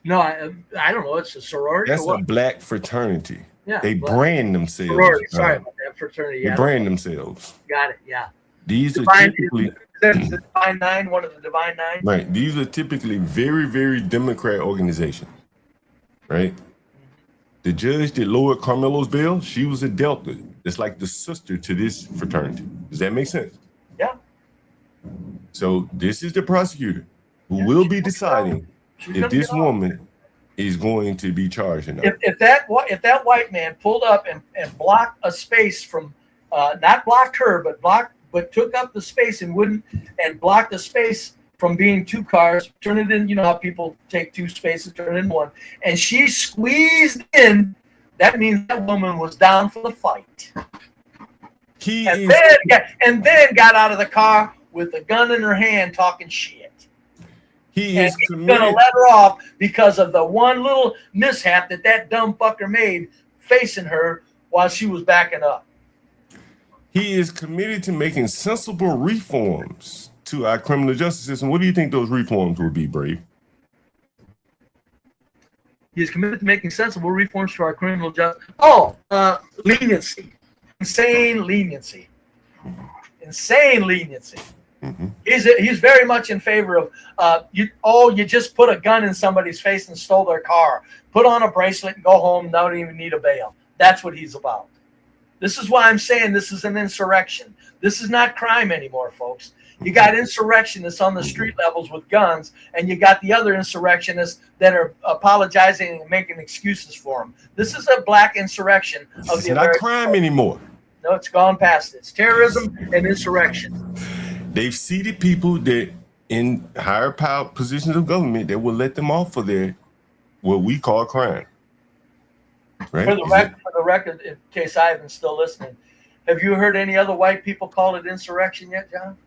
No, I don't know. It's a sorority. That's a black fraternity. Yeah, they brand themselves. Sorority. Sorry about that. Fraternity. They brand themselves. Got it. Yeah. These are Divine, typically is that the Divine Nine, one of the Divine Nine? right. These are typically very, very Democrat organizations, right? The judge that lowered Carmelo's bail, she was a Delta. It's like the sister to this fraternity. Does that make sense? Yeah. So this is the prosecutor who will be deciding if this woman is going to be charged or not. If that white man pulled up and blocked a space from, not blocked her, but took up the space and blocked the space from being two cars, turn it in, you know how people take two spaces, turn it in one, and she squeezed in, that means that woman was down for the fight. And then got out of the car with a gun in her hand talking shit. He's going to let her off because of the one little mishap that dumb fucker made facing her while she was backing up. He is committed to making sensible reforms to our criminal justice system. What do you think those reforms will be, Brave? He is committed to making sensible reforms to our criminal justice. Leniency. Insane leniency. Insane leniency. Mm-hmm. He's very much in favor of you just put a gun in somebody's face and stole their car. Put on a bracelet and go home, don't even need a bail. That's what he's about. This is why I'm saying this is an insurrection. This is not crime anymore, folks. You got insurrectionists on the street levels with guns, and you got the other insurrectionists that are apologizing and making excuses for them. This is a black insurrection of the American. It's not crime anymore. No, it's gone past it. It's terrorism and insurrection. They've seated people that in higher power positions of government that will let them off for their what we call crime. Right? For the record, in case Ivan's still listening, have you heard any other white people call it insurrection yet, John?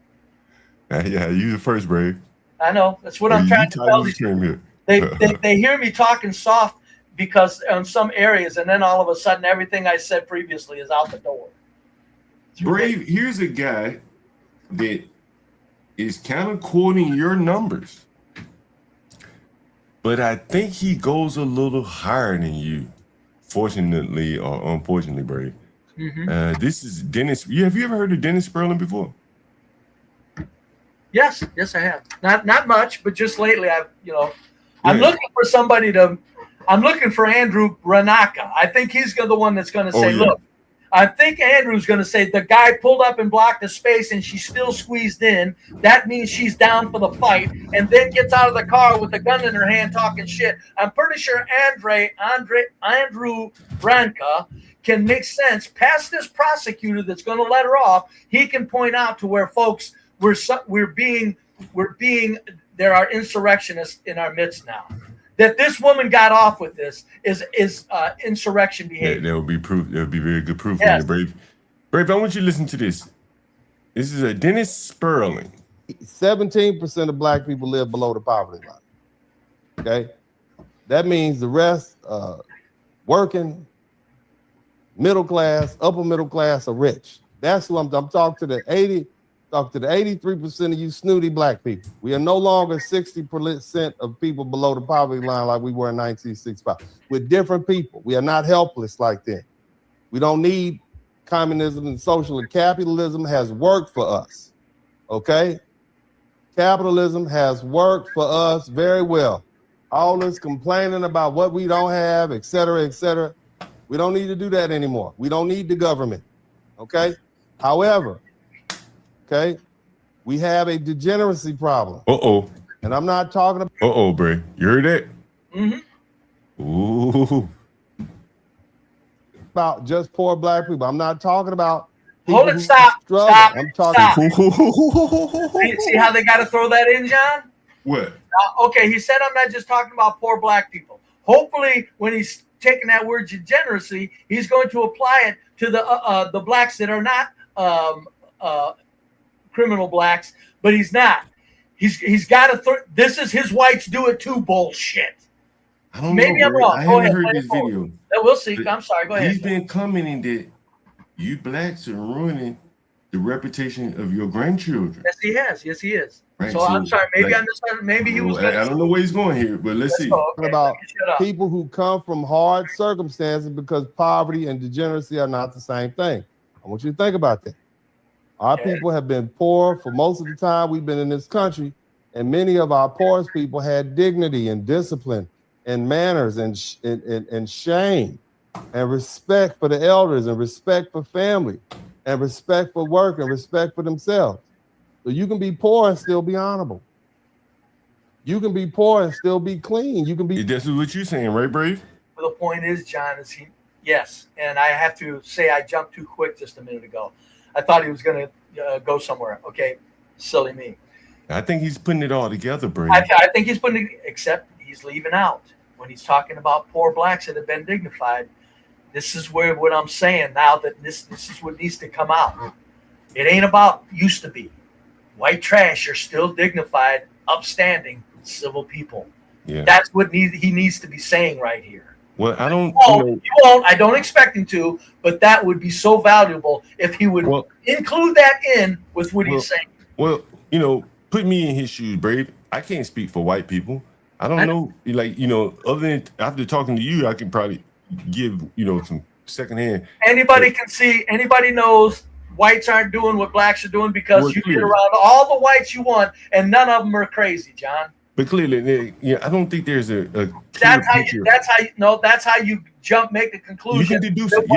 Yeah, you the first, Brave. I know. That's what I'm trying to tell you. They hear me talking soft because in some areas, and then all of a sudden everything I said previously is out the door. Brave, here's a guy that is kind of quoting your numbers, but I think he goes a little higher than you, fortunately or unfortunately, Brave. Mm-hmm. This is Dennis. Have you ever heard of DennisSpurling before? Yes, I have. Not much, but just lately I'm looking for somebody I'm looking for Andrew Ranaka. I think he's the one that's going to say, look, I think Andrew's going to say the guy pulled up and blocked the space and she still squeezed in. That means she's down for the fight, and then gets out of the car with a gun in her hand talking shit. I'm pretty sure Andrew Branca can make sense past this prosecutor that's going to let her off. He can point out to where folks there are insurrectionists in our midst now. That this woman got off with this is insurrection behavior. There will be proof. There will be very good proof. Yes. Brave, I want you to listen to this. This is a DennisSpurling. 17% of black people live below the poverty line. Okay, that means the rest, working, middle class, upper middle class, are rich. That's who I'm talking to. The 83% of you snooty black people. We are no longer 60% of people below the poverty line like we were in 1965. We're different people. We are not helpless like that. We don't need communism and social. Capitalism has worked for us. Okay? Capitalism has worked for us very well. All this complaining about what we don't have, et cetera, et cetera. We don't need to do that anymore. We don't need the government. Okay? However, okay, we have a degeneracy problem. And I'm not talking about. Bray. You heard that? Mm-hmm. Ooh. About just poor black people. I'm not talking about. Hold it, stop. I'm talking. See how they got to throw that in, John? What? Okay, he said I'm not just talking about poor black people. Hopefully, when he's taking that word degeneracy, he's going to apply it to the blacks that are not criminal blacks, but he's not. He's got to. This is his whites do it too bullshit. I don't Maybe know, I'm wrong. I Go haven't ahead, heard this video. We'll see. I'm sorry. Go ahead. He's been commenting that you blacks are ruining the reputation of your grandchildren. Yes, he has. Yes, he is. Right, so I'm sorry. Maybe I misunderstood. Maybe he was. I don't know where he's going here, but let's see. Okay, about people who come from hard circumstances because poverty and degeneracy are not the same thing. I want you to think about that. Our people have been poor for most of the time we've been in this country, and many of our poorest people had dignity and discipline and manners and shame and respect for the elders and respect for family and respect for work and respect for themselves. So you can be poor and still be honorable. You can be poor and still be clean. You can be. That's what you're saying, right, Brave? Well, the point is, John, yes, and I have to say I jumped too quick just a minute ago. I thought he was going to go somewhere. Okay, silly me. I think he's putting it all together, Brave. I think he's putting it, except he's leaving out when he's talking about poor blacks that have been dignified. This is where what I'm saying now, that this is what needs to come out. It ain't about used to be. White trash are still dignified, upstanding, civil people. Yeah. That's what he needs to be saying right here. Well, I don't. He won't. I don't expect him to, but that would be so valuable if he would include that in with what he's saying. Well, put me in his shoes, Brave. I can't speak for white people. I don't know. Other than after talking to you, I can probably give some secondhand. Anybody can see. Anybody knows whites aren't doing what blacks are doing because you get around all the whites you want, and none of them are crazy, John. But clearly, I don't think there's a that's how you make a conclusion. You can deduce it.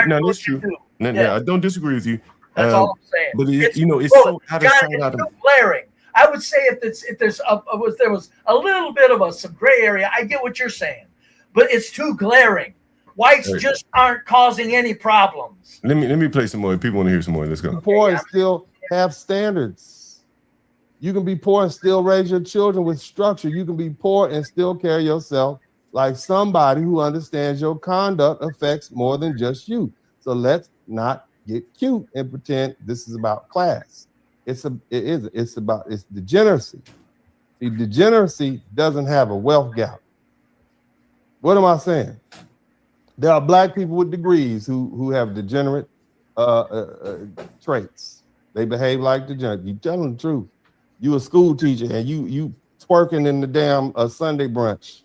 No, that's true. No, I don't disagree with you. That's all I'm saying. But it's so out of sight, out of glaring. I would say if there was a little bit of some gray area, I get what you're saying, but it's too glaring. Whites just aren't causing any problems. Let me play some more. People want to hear some more. Let's go. Poor and still have standards. You can be poor and still raise your children with structure. You can be poor and still carry yourself like somebody who understands your conduct affects more than just you. So let's not get cute and pretend this is about class. It's degeneracy. See, degeneracy doesn't have a wealth gap. What am I saying? There are black people with degrees who have degenerate traits. They behave like degenerate. You tell them the truth. You a school teacher and you twerking in the damn Sunday brunch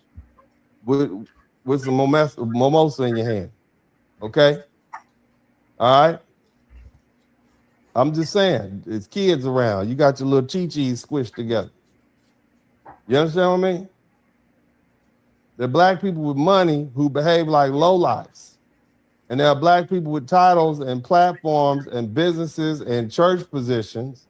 with some mimosa in your hand. Okay? All right? I'm just saying, it's kids around. You got your little chi-chis squished together. You understand what I mean? There are black people with money who behave like lowlifes. And there are black people with titles and platforms and businesses and church positions,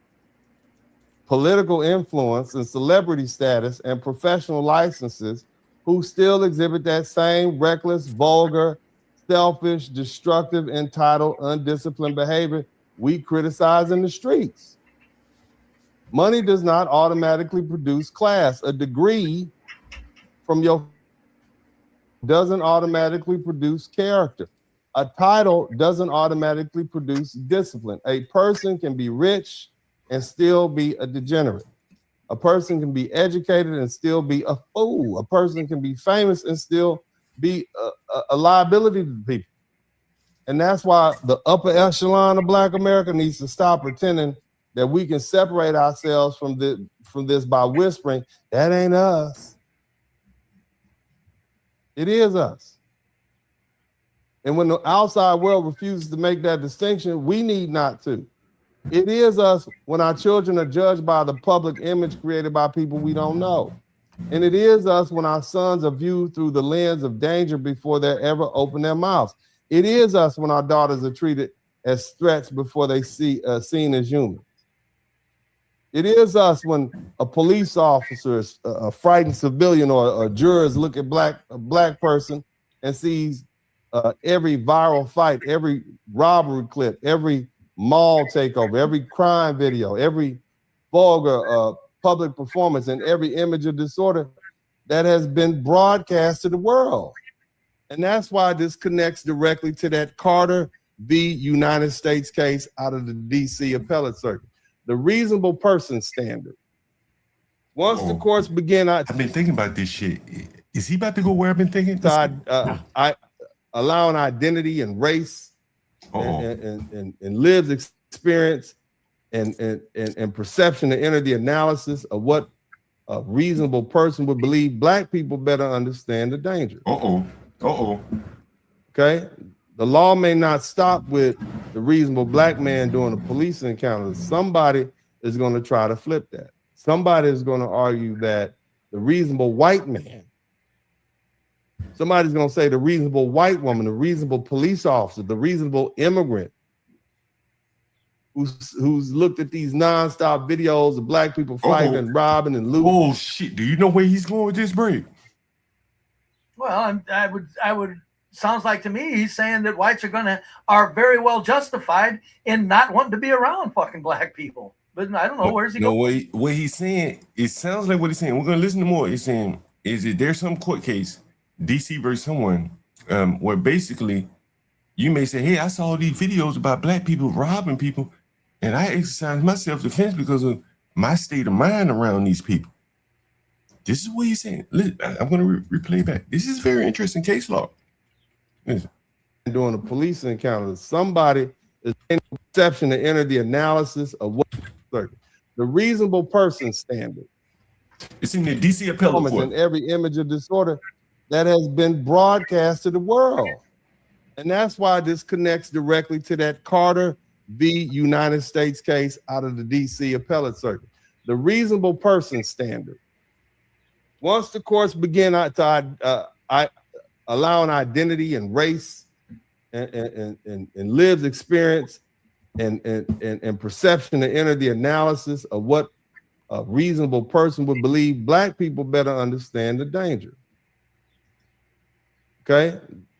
political influence and celebrity status and professional licenses who still exhibit that same reckless, vulgar, selfish, destructive, entitled, undisciplined behavior we criticize in the streets. Money does not automatically produce class. A degree from your doesn't automatically produce character. A title doesn't automatically produce discipline. A person can be rich and still be a degenerate. A person can be educated and still be a fool. A person can be famous and still be a liability to people. And that's why the upper echelon of Black America needs to stop pretending that we can separate ourselves from this by whispering, that ain't us. It is us. And when the outside world refuses to make that distinction, we need not to. It is us when our children are judged by the public image created by people we don't know. And it is us when our sons are viewed through the lens of danger before they ever open their mouths. It is us when our daughters are treated as threats before they seen as human. It is us when a police officer, a frightened civilian, or jurors look at a black person and sees every viral fight, every robbery clip, every mall takeover, every crime video, every vulgar public performance, and every image of disorder that has been broadcast to the world. And that's why this connects directly to that Carter v. United States case out of the DC appellate circuit. The reasonable person standard. Once the courts begin, I've been thinking about this shit. Is he about to go where I've been thinking? I allowing identity and race and lived experience and perception to enter the analysis of what a reasonable person would believe. Black people better understand the danger. Okay. the law may not stop with the reasonable black man doing a police encounter. Somebody is going to try to flip that. Somebody is going to argue that the reasonable white man, somebody's going to say the reasonable white woman, the reasonable police officer, the reasonable immigrant who's looked at these nonstop videos of black people fighting and robbing and looting. Oh shit! Do you know where he's going with this break? Well, I would. Sounds like to me he's saying that whites are very well justified in not wanting to be around fucking black people. But I don't know, where's he going? What he's saying, it sounds like what he's saying. We're gonna listen to more. He's saying, is it there's some court case, DC versus someone, where basically you may say, hey, I saw these videos about black people robbing people, and I exercised my self-defense because of my state of mind around these people. This is what he's saying. Listen, I'm gonna replay back. This is very interesting case law. Listen. Doing a police encounter, somebody is in perception to enter the analysis of what the reasonable person standard. It's in the DC appellate court. In every image of disorder that has been broadcast to the world. And that's why this connects directly to that Carter v. United States case out of the DC appellate circuit. The reasonable person standard. Once the courts begin to allowing identity and race and lived experience and perception to enter the analysis of what a reasonable person would believe, black people better understand the danger. Okay?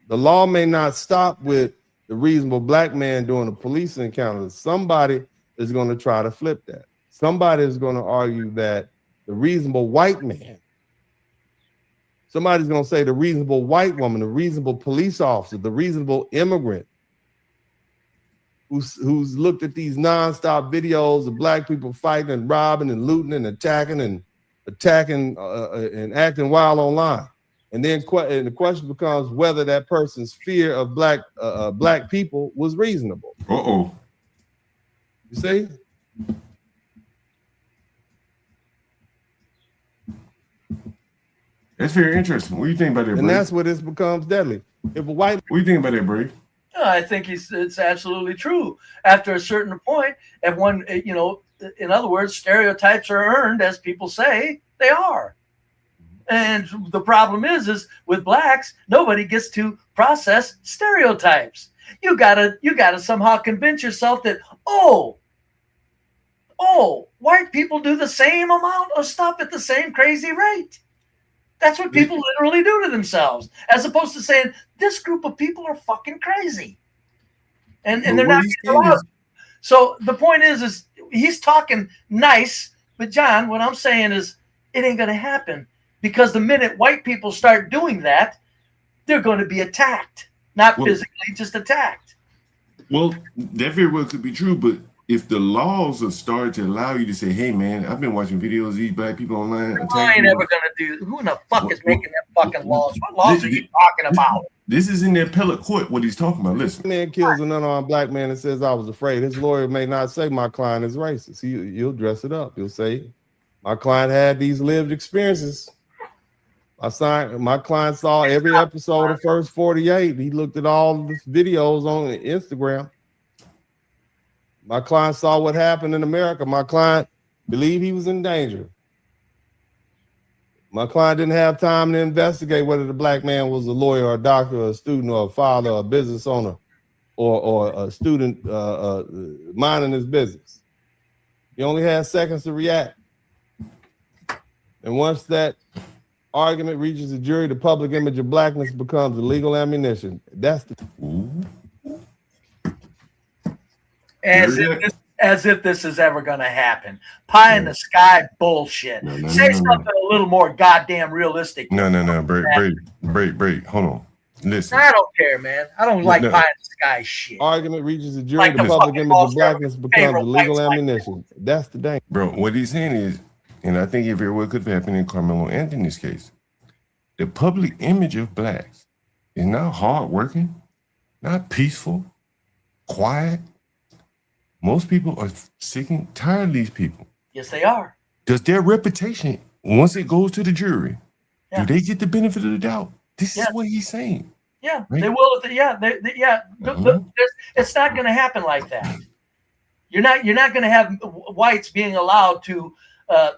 The law may not stop with the reasonable black man doing a police encounter. Somebody is going to try to flip that. Somebody is going to argue that the reasonable white man, somebody's going to say the reasonable white woman, the reasonable police officer, the reasonable immigrant who's looked at these nonstop videos of black people fighting and robbing and looting and attacking and acting wild online. And then the question becomes whether that person's fear of black people was reasonable. Uh-oh. You see? That's very interesting. What do you think about that, And that's where this becomes deadly. If a white, what do you think about that, Brave? I think it's absolutely true. After a certain point, if one, in other words, stereotypes are earned, as people say, they are. And the problem is with blacks, nobody gets to process stereotypes. You gotta somehow convince yourself that, white people do the same amount of stuff at the same crazy rate. That's what people literally do to themselves, as opposed to saying this group of people are fucking crazy, and they're not allowed. So the point is he's talking nice, but John, what I'm saying is it ain't gonna happen, because the minute white people start doing that, they're going to be attacked, not physically, just attacked. Well, that very well could be true, but if the laws are starting to allow you to say, hey, man, I've been watching videos of these black people online. I ain't ever going to do. Who in the fuck is making them fucking laws? What laws are you talking about? This is in the appellate court, what he's talking about. Listen. Man kills an unarmed black man and says, I was afraid. His lawyer may not say my client is racist. He'll dress it up. He'll say, my client had these lived experiences. My client saw every episode of First 48. He looked at all the videos on Instagram. My client saw what happened in America. My client believed he was in danger. My client didn't have time to investigate whether the black man was a lawyer or a doctor or a student or a father or a business owner or a student minding his business. He only had seconds to react. And once that argument reaches the jury, the public image of blackness becomes illegal ammunition. That's the as if this is ever going to happen. Pie in the sky bullshit. Say something a little more goddamn realistic. No. Break. Hold on. Listen. I don't care, man. I don't like pie in the sky shit. Argument reaches the jury, the public image of blackness becomes illegal ammunition. That's the danger. Bro, what he's saying is, and I think it very well could happen in Carmelo Anthony's case, the public image of blacks is not hardworking, not peaceful, quiet. Most people are sick and tired of these people. Yes, they are. Does their reputation, once it goes to the jury, do they get the benefit of the doubt? This is what he's saying. Yeah, Right. they will. It's not going to happen like that. You're not going to have whites being allowed to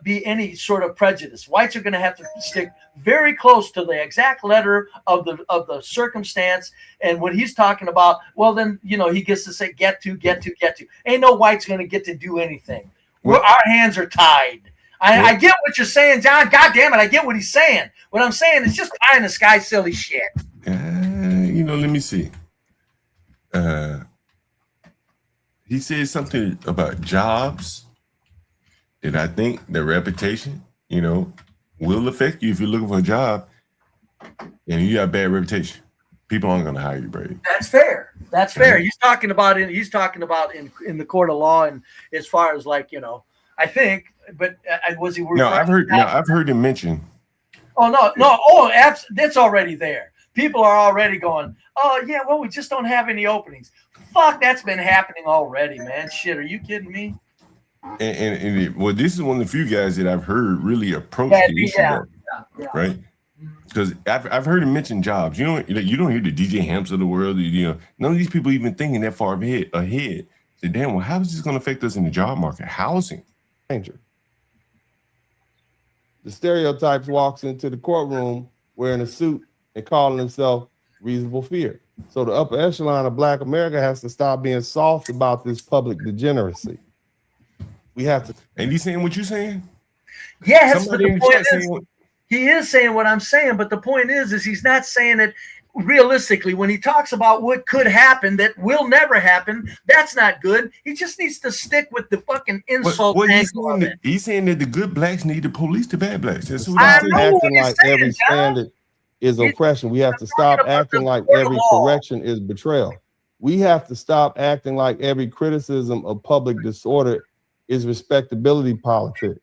be any sort of prejudice. Whites are going to have to stick very close to the exact letter of the circumstance. And when he's talking about, well, then he gets to say get to. Ain't no white's going to get to do anything. Our hands are tied. I get what you're saying, John. God damn it, I get what he's saying. What I'm saying is just pie in the sky, silly shit. Let me see. He said something about jobs that I think the reputation, will affect you if you're looking for a job and you got a bad reputation. People aren't going to hire you, Brave. That's fair. That's fair. He's talking about in the court of law, and as far as I think. But was he? No, I've heard him mention. Oh no! That's already there. People are already going, oh yeah, well, we just don't have any openings. Fuck, that's been happening already, man. Shit, are you kidding me? And this is one of the few guys that I've heard really approach the issue, right? Because I've heard him mention jobs. You don't hear the DJ Hamps of the world. None of these people even thinking that far ahead. Say, damn, well, how is this going to affect us in the job market? Housing. Danger. The stereotypes walks into the courtroom wearing a suit and calling himself reasonable fear. So the upper echelon of Black America has to stop being soft about this public degeneracy. We have to. And he's saying what you're saying? Yes, but the point is, he is saying what I'm saying, but the point is he's not saying it realistically. When he talks about what could happen that will never happen, that's not good. He just needs to stick with the fucking insult. He's saying that the good blacks need to police the bad blacks. That's what stop acting like every standard is oppression. We have to stop acting like every correction is betrayal. We have to stop acting like every criticism of public disorder is respectability politics.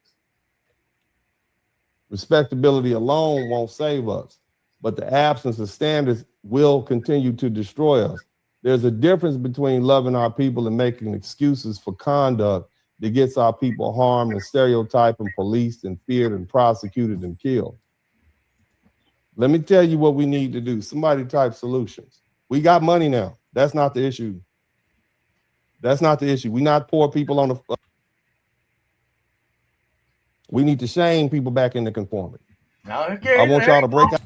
Respectability alone won't save us, but the absence of standards will continue to destroy us. There's a difference between loving our people and making excuses for conduct that gets our people harmed and stereotyped and policed and feared and prosecuted and killed. Let me tell you what we need to do. Somebody type solutions. We got money now. That's not the issue. That's not the issue. We're not poor people on the... We need to shame people back into conformity. Okay, I want y'all to break out.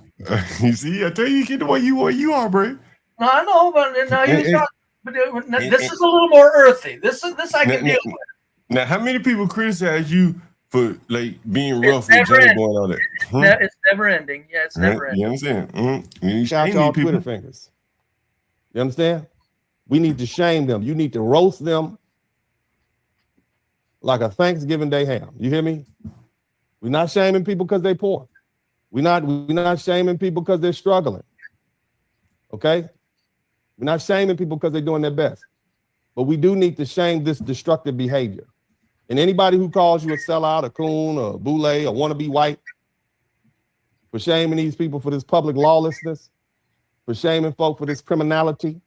You see, I tell you, get the way you are, bro. No, I know, but this is a little more earthy. This I can deal with. Now, how many people criticize you for being rough with Johnny Boy and all that? It's never ending. Yeah, it's never ending. You understand? You shout y'all Twitter fingers. You understand? We need to shame them. You need to roast them like a Thanksgiving Day ham. You hear me? We're not shaming people because they're poor. We're not shaming people because they're struggling. Okay? We're not shaming people because they're doing their best. But we do need to shame this destructive behavior. And anybody who calls you a sellout, a coon, a boule, or wannabe white, for shaming these people for this public lawlessness, for shaming folk for this criminality,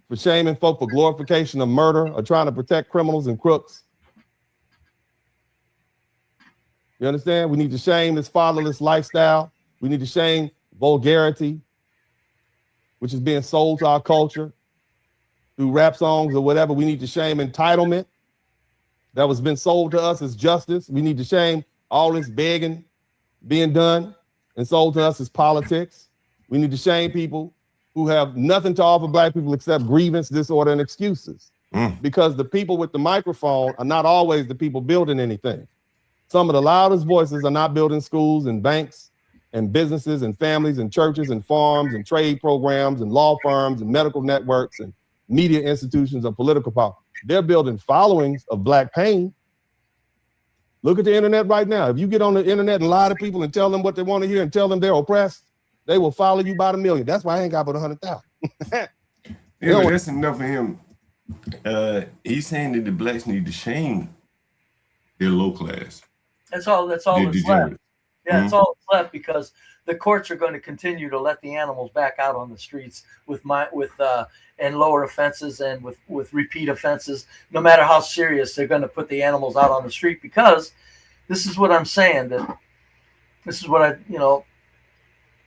for shaming folk for glorification of murder or trying to protect criminals and crooks. You understand? We need to shame this fatherless lifestyle. We need to shame vulgarity, which is being sold to our culture through rap songs or whatever. We need to shame entitlement that was been sold to us as justice. We need to shame all this begging being done and sold to us as politics. We need to shame people who have nothing to offer Black people except grievance, disorder, and excuses. Because the people with the microphone are not always the people building anything. Some of the loudest voices are not building schools and banks and businesses and families and churches and farms and trade programs and law firms and medical networks and media institutions of political power. They're building followings of Black pain. Look at the internet right now. If you get on the internet and lie to people and tell them what they want to hear and tell them they're oppressed, they will follow you by the million. That's why I ain't got but 100,000. Yeah, but that's enough for him. He's saying that the blacks need to shame their low class. That's all that's left. Yeah, it's all that's left because the courts are going to continue to let the animals back out on the streets with and lower offenses and with repeat offenses. No matter how serious, they're going to put the animals out on the street because this is what I'm saying. That this is what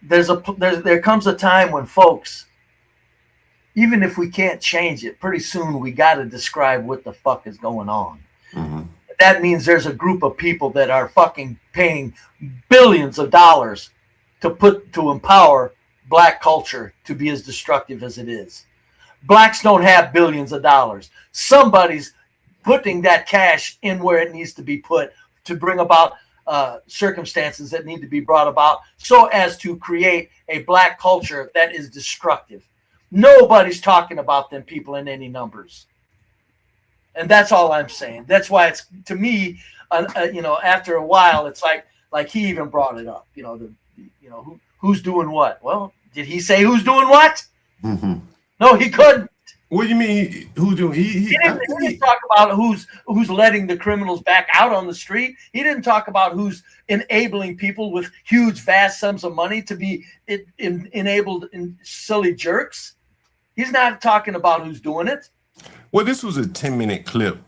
there comes a time when, folks, even if we can't change it, pretty soon we got to describe what the fuck is going on. Mm-hmm. That means there's a group of people that are fucking paying billions of dollars to empower black culture to be as destructive as it is. Blacks don't have billions of dollars. Somebody's putting that cash in where it needs to be put to bring about circumstances that need to be brought about so as to create a black culture that is destructive. Nobody's talking about them people in any numbers. And that's all I'm saying. That's why it's, to me, after a while, it's like he even brought it up. Who's doing what? Well, did he say who's doing what? Mm-hmm. No, he couldn't. What do you mean? Who's doing? He didn't talk about who's letting the criminals back out on the street. He didn't talk about who's enabling people with huge, vast sums of money to be enabled in silly jerks. He's not talking about who's doing it. Well, this was a 10-minute clip.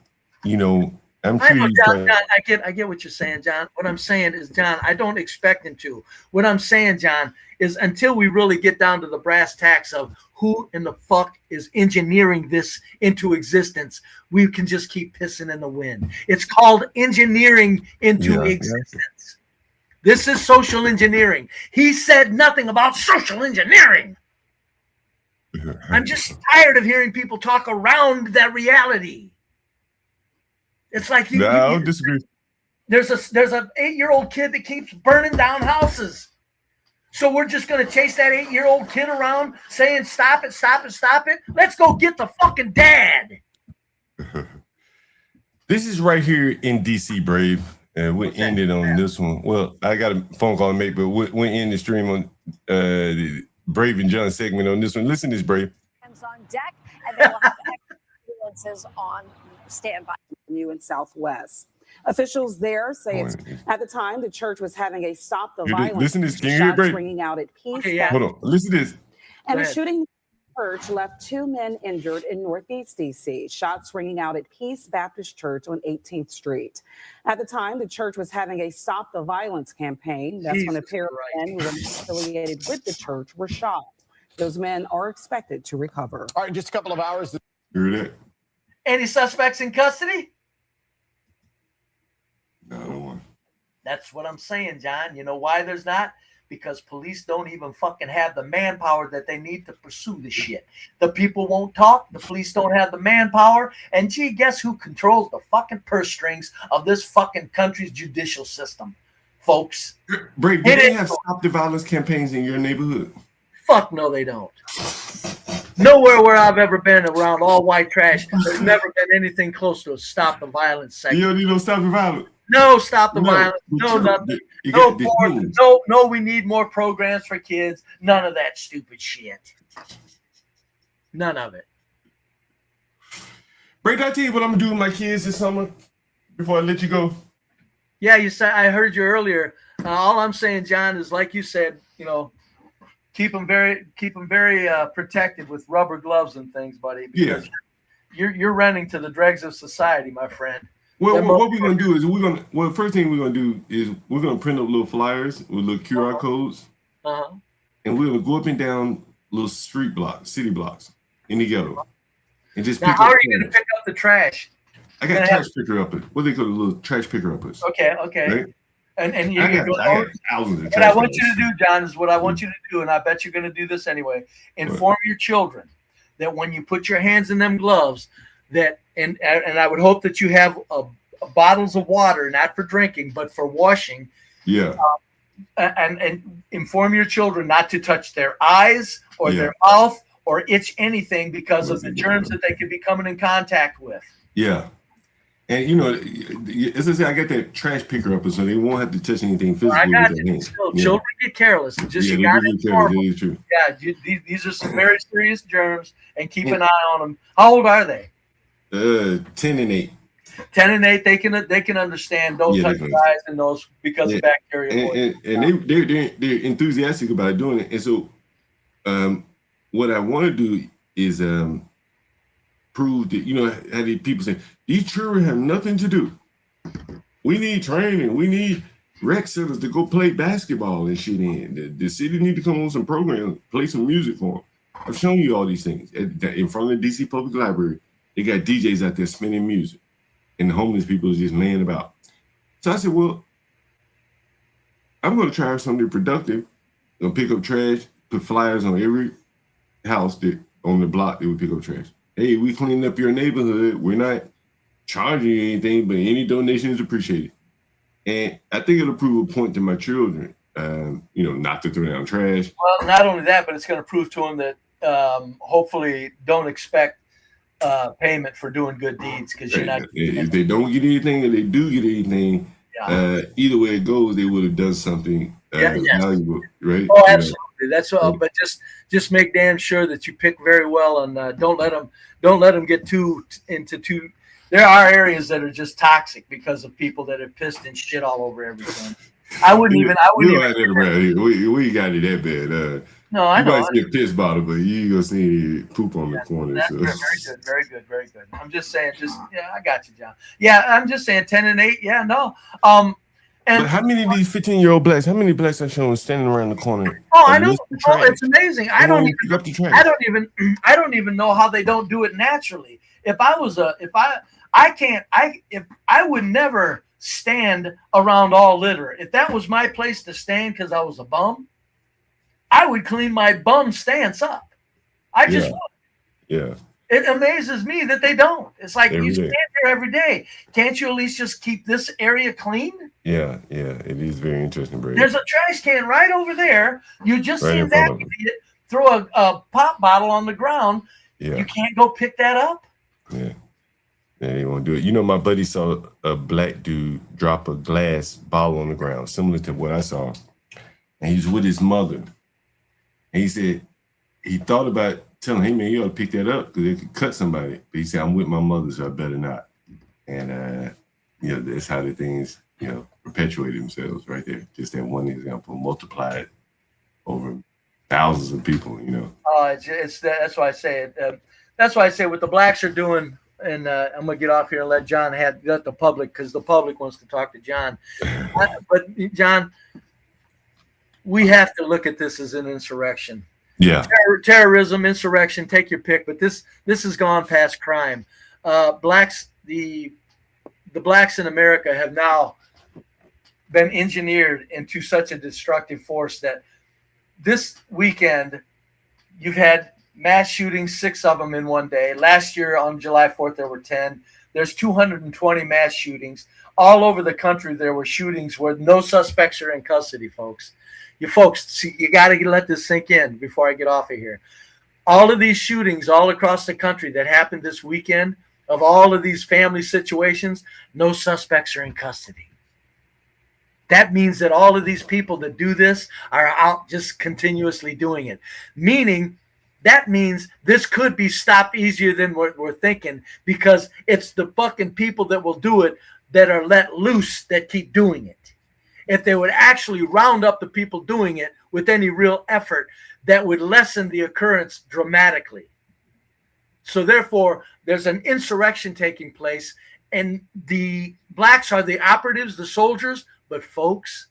I'm sure John, I get what you're saying, John. What I'm saying is, John, I don't expect him to. What I'm saying, John, is until we really get down to the brass tacks of who in the fuck is engineering this into existence, we can just keep pissing in the wind. It's called engineering into existence. This is social engineering. He said nothing about social engineering. I'm just tired of hearing people talk around that reality. It's like I don't disagree. There's a 8-year-old kid that keeps burning down houses. So we're just going to chase that 8-year-old kid around saying, stop it, stop it, stop it. Let's go get the fucking dad. This is right here in DC, Brave. And we'll end it on this one. Well, I got a phone call to make, but we'll end the stream on the Brave and John segment on this one. Listen to this, Brave. On deck, and they will have ambulances on standby. New in Southwest. Officials there say it's at the time the church was having a stop the violence. Listen to this. Can you hear, shots Brave? ringing out at peace. Okay, yeah. Hold on. Listen to this. And a shooting in the church left 2 men injured in Northeast DC. Shots ringing out at Peace Baptist Church on 18th Street. At the time, the church was having a stop the violence campaign. That's when a pair of men who were affiliated with the church were shot. Those men are expected to recover. All right, in just a couple of hours. Hear that? Any suspects in custody? No. That's what I'm saying, John. You know why there's not? Because police don't even fucking have the manpower that they need to pursue the shit. The people won't talk. The police don't have the manpower. And gee, guess who controls the fucking purse strings of this fucking country's judicial system, folks? Brave, do they have stop the violence campaigns in your neighborhood? Fuck no, they don't. Nowhere where I've ever been around all white trash, there's never been anything close to a stop the violence segment. You don't need no stop the violence. No, stop the violence. No, nothing. No, we need more programs for kids. None of that stupid shit. None of it. Brave, did I tell you what I'm gonna do with my kids this summer before I let you go? Yeah, you said I heard you earlier. All I'm saying, John, is like you said, keep them very protected with rubber gloves and things, buddy. Because you're running to the dregs of society, my friend. Well, what we're gonna do is first thing we're gonna do is we're gonna print up little flyers with little QR codes, and we're gonna go up and down little city blocks in the ghetto, and just. Now, how are you gonna pick up the trash? I got trash picker uppers. What they call the little trash picker uppers? Okay. Right? And you I got thousands of. What I want you to do, John, is what I want you to do, and I bet you're going to do this anyway. Inform your children that when you put your hands in them gloves, that and I would hope that you have bottles of water, not for drinking, but for washing. Yeah. And inform your children not to touch their eyes or their mouth or itch anything because of the germs that they could be coming in contact with. Yeah. And as I say, I got that trash picker up, so they won't have to touch anything physical. I got you. Still, children get careless. It's just you got to inform them. True. Yeah, these are some very serious germs, and keep an eye on them. How old are they? 10 and 8. 10 and 8. They can understand. Don't touch your eyes and those because of bacteria. And they're enthusiastic about doing it. And so, what I want to do is prove that how people say these children have nothing to do. We need training. We need rec centers to go play basketball and shit in. The city need to come on some programs, play some music for them. I've shown you all these things. In front of the DC Public Library, they got DJs out there spinning music, and the homeless people are just laying about. So I said, well, I'm going to try something productive. I'm going to pick up trash, put flyers on every house that on the block that would pick up trash. Hey, we cleaning up your neighborhood. We're not charging you anything, but any donation is appreciated. And I think it'll prove a point to my children, not to throw down trash. Well, not only that, but it's going to prove to them that hopefully don't expect payment for doing good deeds, because you're not. If they don't get anything, or they do get anything, either way it goes, they would have done something valuable, right? Oh, absolutely. That's all. But just make damn sure that you pick very well, and don't let them get too into too. There are areas that are just toxic because of people that have pissed and shit all over everything. I wouldn't even. We got it that bad. No, I know. You might see a piss bottle, but you ain't gonna see any poop on the corner. That's So. very good. I'm just saying, I got you, John. Yeah, I'm just saying 10 and 8. Yeah, no. And but how many of these 15-year-old blacks? How many blacks are shown standing around the corner? Oh, I know. Oh, it's amazing. I don't even know how they don't do it naturally. If I would never stand around all litter. If that was my place to stand because I was a bum, I would clean my bum stance up. I just would. Yeah. It amazes me that they don't. It's like you stand there every day. Can't you at least just keep this area clean? Yeah. It is very interesting, Brady. There's a trash can right over there. You just see that idiot throw a pop bottle on the ground. Yeah. You can't go pick that up? Yeah. They won't do it. You know, my buddy saw a black dude drop a glass bottle on the ground, similar to what I saw. And he was with his mother. And he said, he thought about telling him, hey, man, you ought to pick that up because it could cut somebody. But he said, I'm with my mother, so I better not. And, that's how the things, perpetuate themselves right there. Just that one example, multiplied over thousands of people, Oh, that's why I say it. That's why I say what the blacks are doing. And I'm gonna get off here and let John let the public, because the public wants to talk to John. But John, we have to look at this as an insurrection. Yeah, terrorism, insurrection, take your pick. But this has gone past crime. Blacks, the blacks in America have now been engineered into such a destructive force that this weekend you've had mass shootings, 6 of them in one day. Last year on July 4th, there were 10. There's 220 mass shootings. All over the country, there were shootings where no suspects are in custody, folks. You got to let this sink in before I get off of here. All of these shootings all across the country that happened this weekend, of all of these family situations, no suspects are in custody. That means that all of these people that do this are out just continuously doing it. Meaning, that means this could be stopped easier than we're thinking, because it's the fucking people that will do it that are let loose that keep doing it. If they would actually round up the people doing it with any real effort, that would lessen the occurrence dramatically. So therefore, there's an insurrection taking place, and the blacks are the operatives, the soldiers, but folks,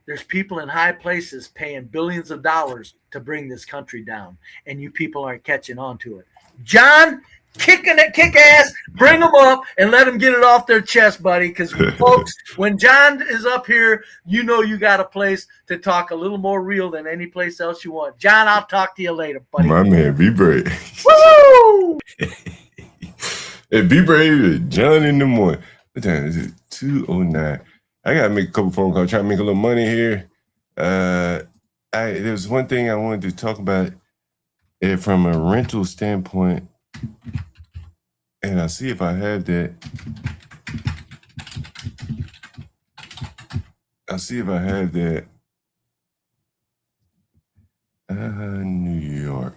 there's people in high places paying billions of dollars to bring this country down, and you people aren't catching on to it. John, kick ass, bring them up and let them get it off their chest, buddy, because folks, when John is up here, you got a place to talk a little more real than any place else you want. John, I'll talk to you later, buddy. My man, be brave. Woo! Hey, be brave, John in the morning. What time is it? 2:09. I gotta make a couple phone calls, try to make a little money here. There's one thing I wanted to talk about from a rental standpoint, and I'll see if I have that. New York.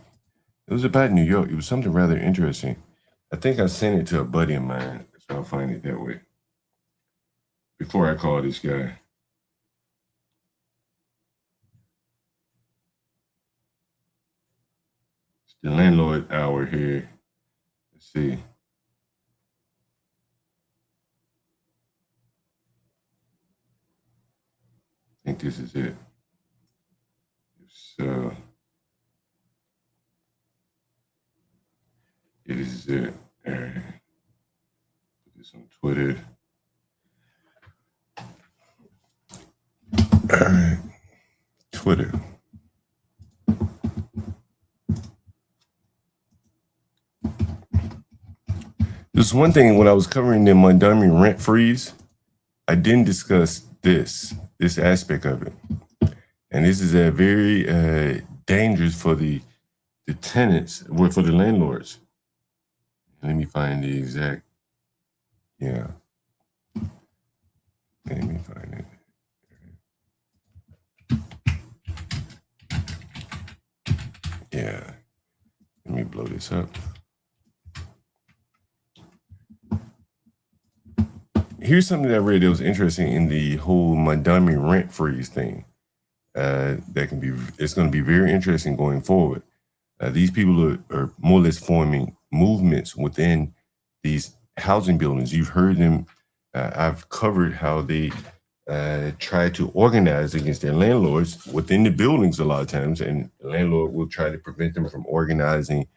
It was about New York. It was something rather interesting. I think I sent it to a buddy of mine, so I'll find it that way. Before I call this guy. It's the landlord hour here. Let's see. think this is it. So it is it. All right. Put this on Twitter. All right. Twitter. There's one thing when I was covering the Montgomery rent freeze, I didn't discuss this aspect of it. And this is a very dangerous for the tenants, well, for the landlords. Let me find the exact, yeah. Let me find it. Yeah. Let me blow this up. Here's something that I read that was interesting in the whole Montgomery rent freeze thing. It's going to be very interesting going forward. These people are more or less forming movements within these housing buildings. You've heard them. I've covered how they try to organize against their landlords within the buildings a lot of times, and the landlord will try to prevent them from organizing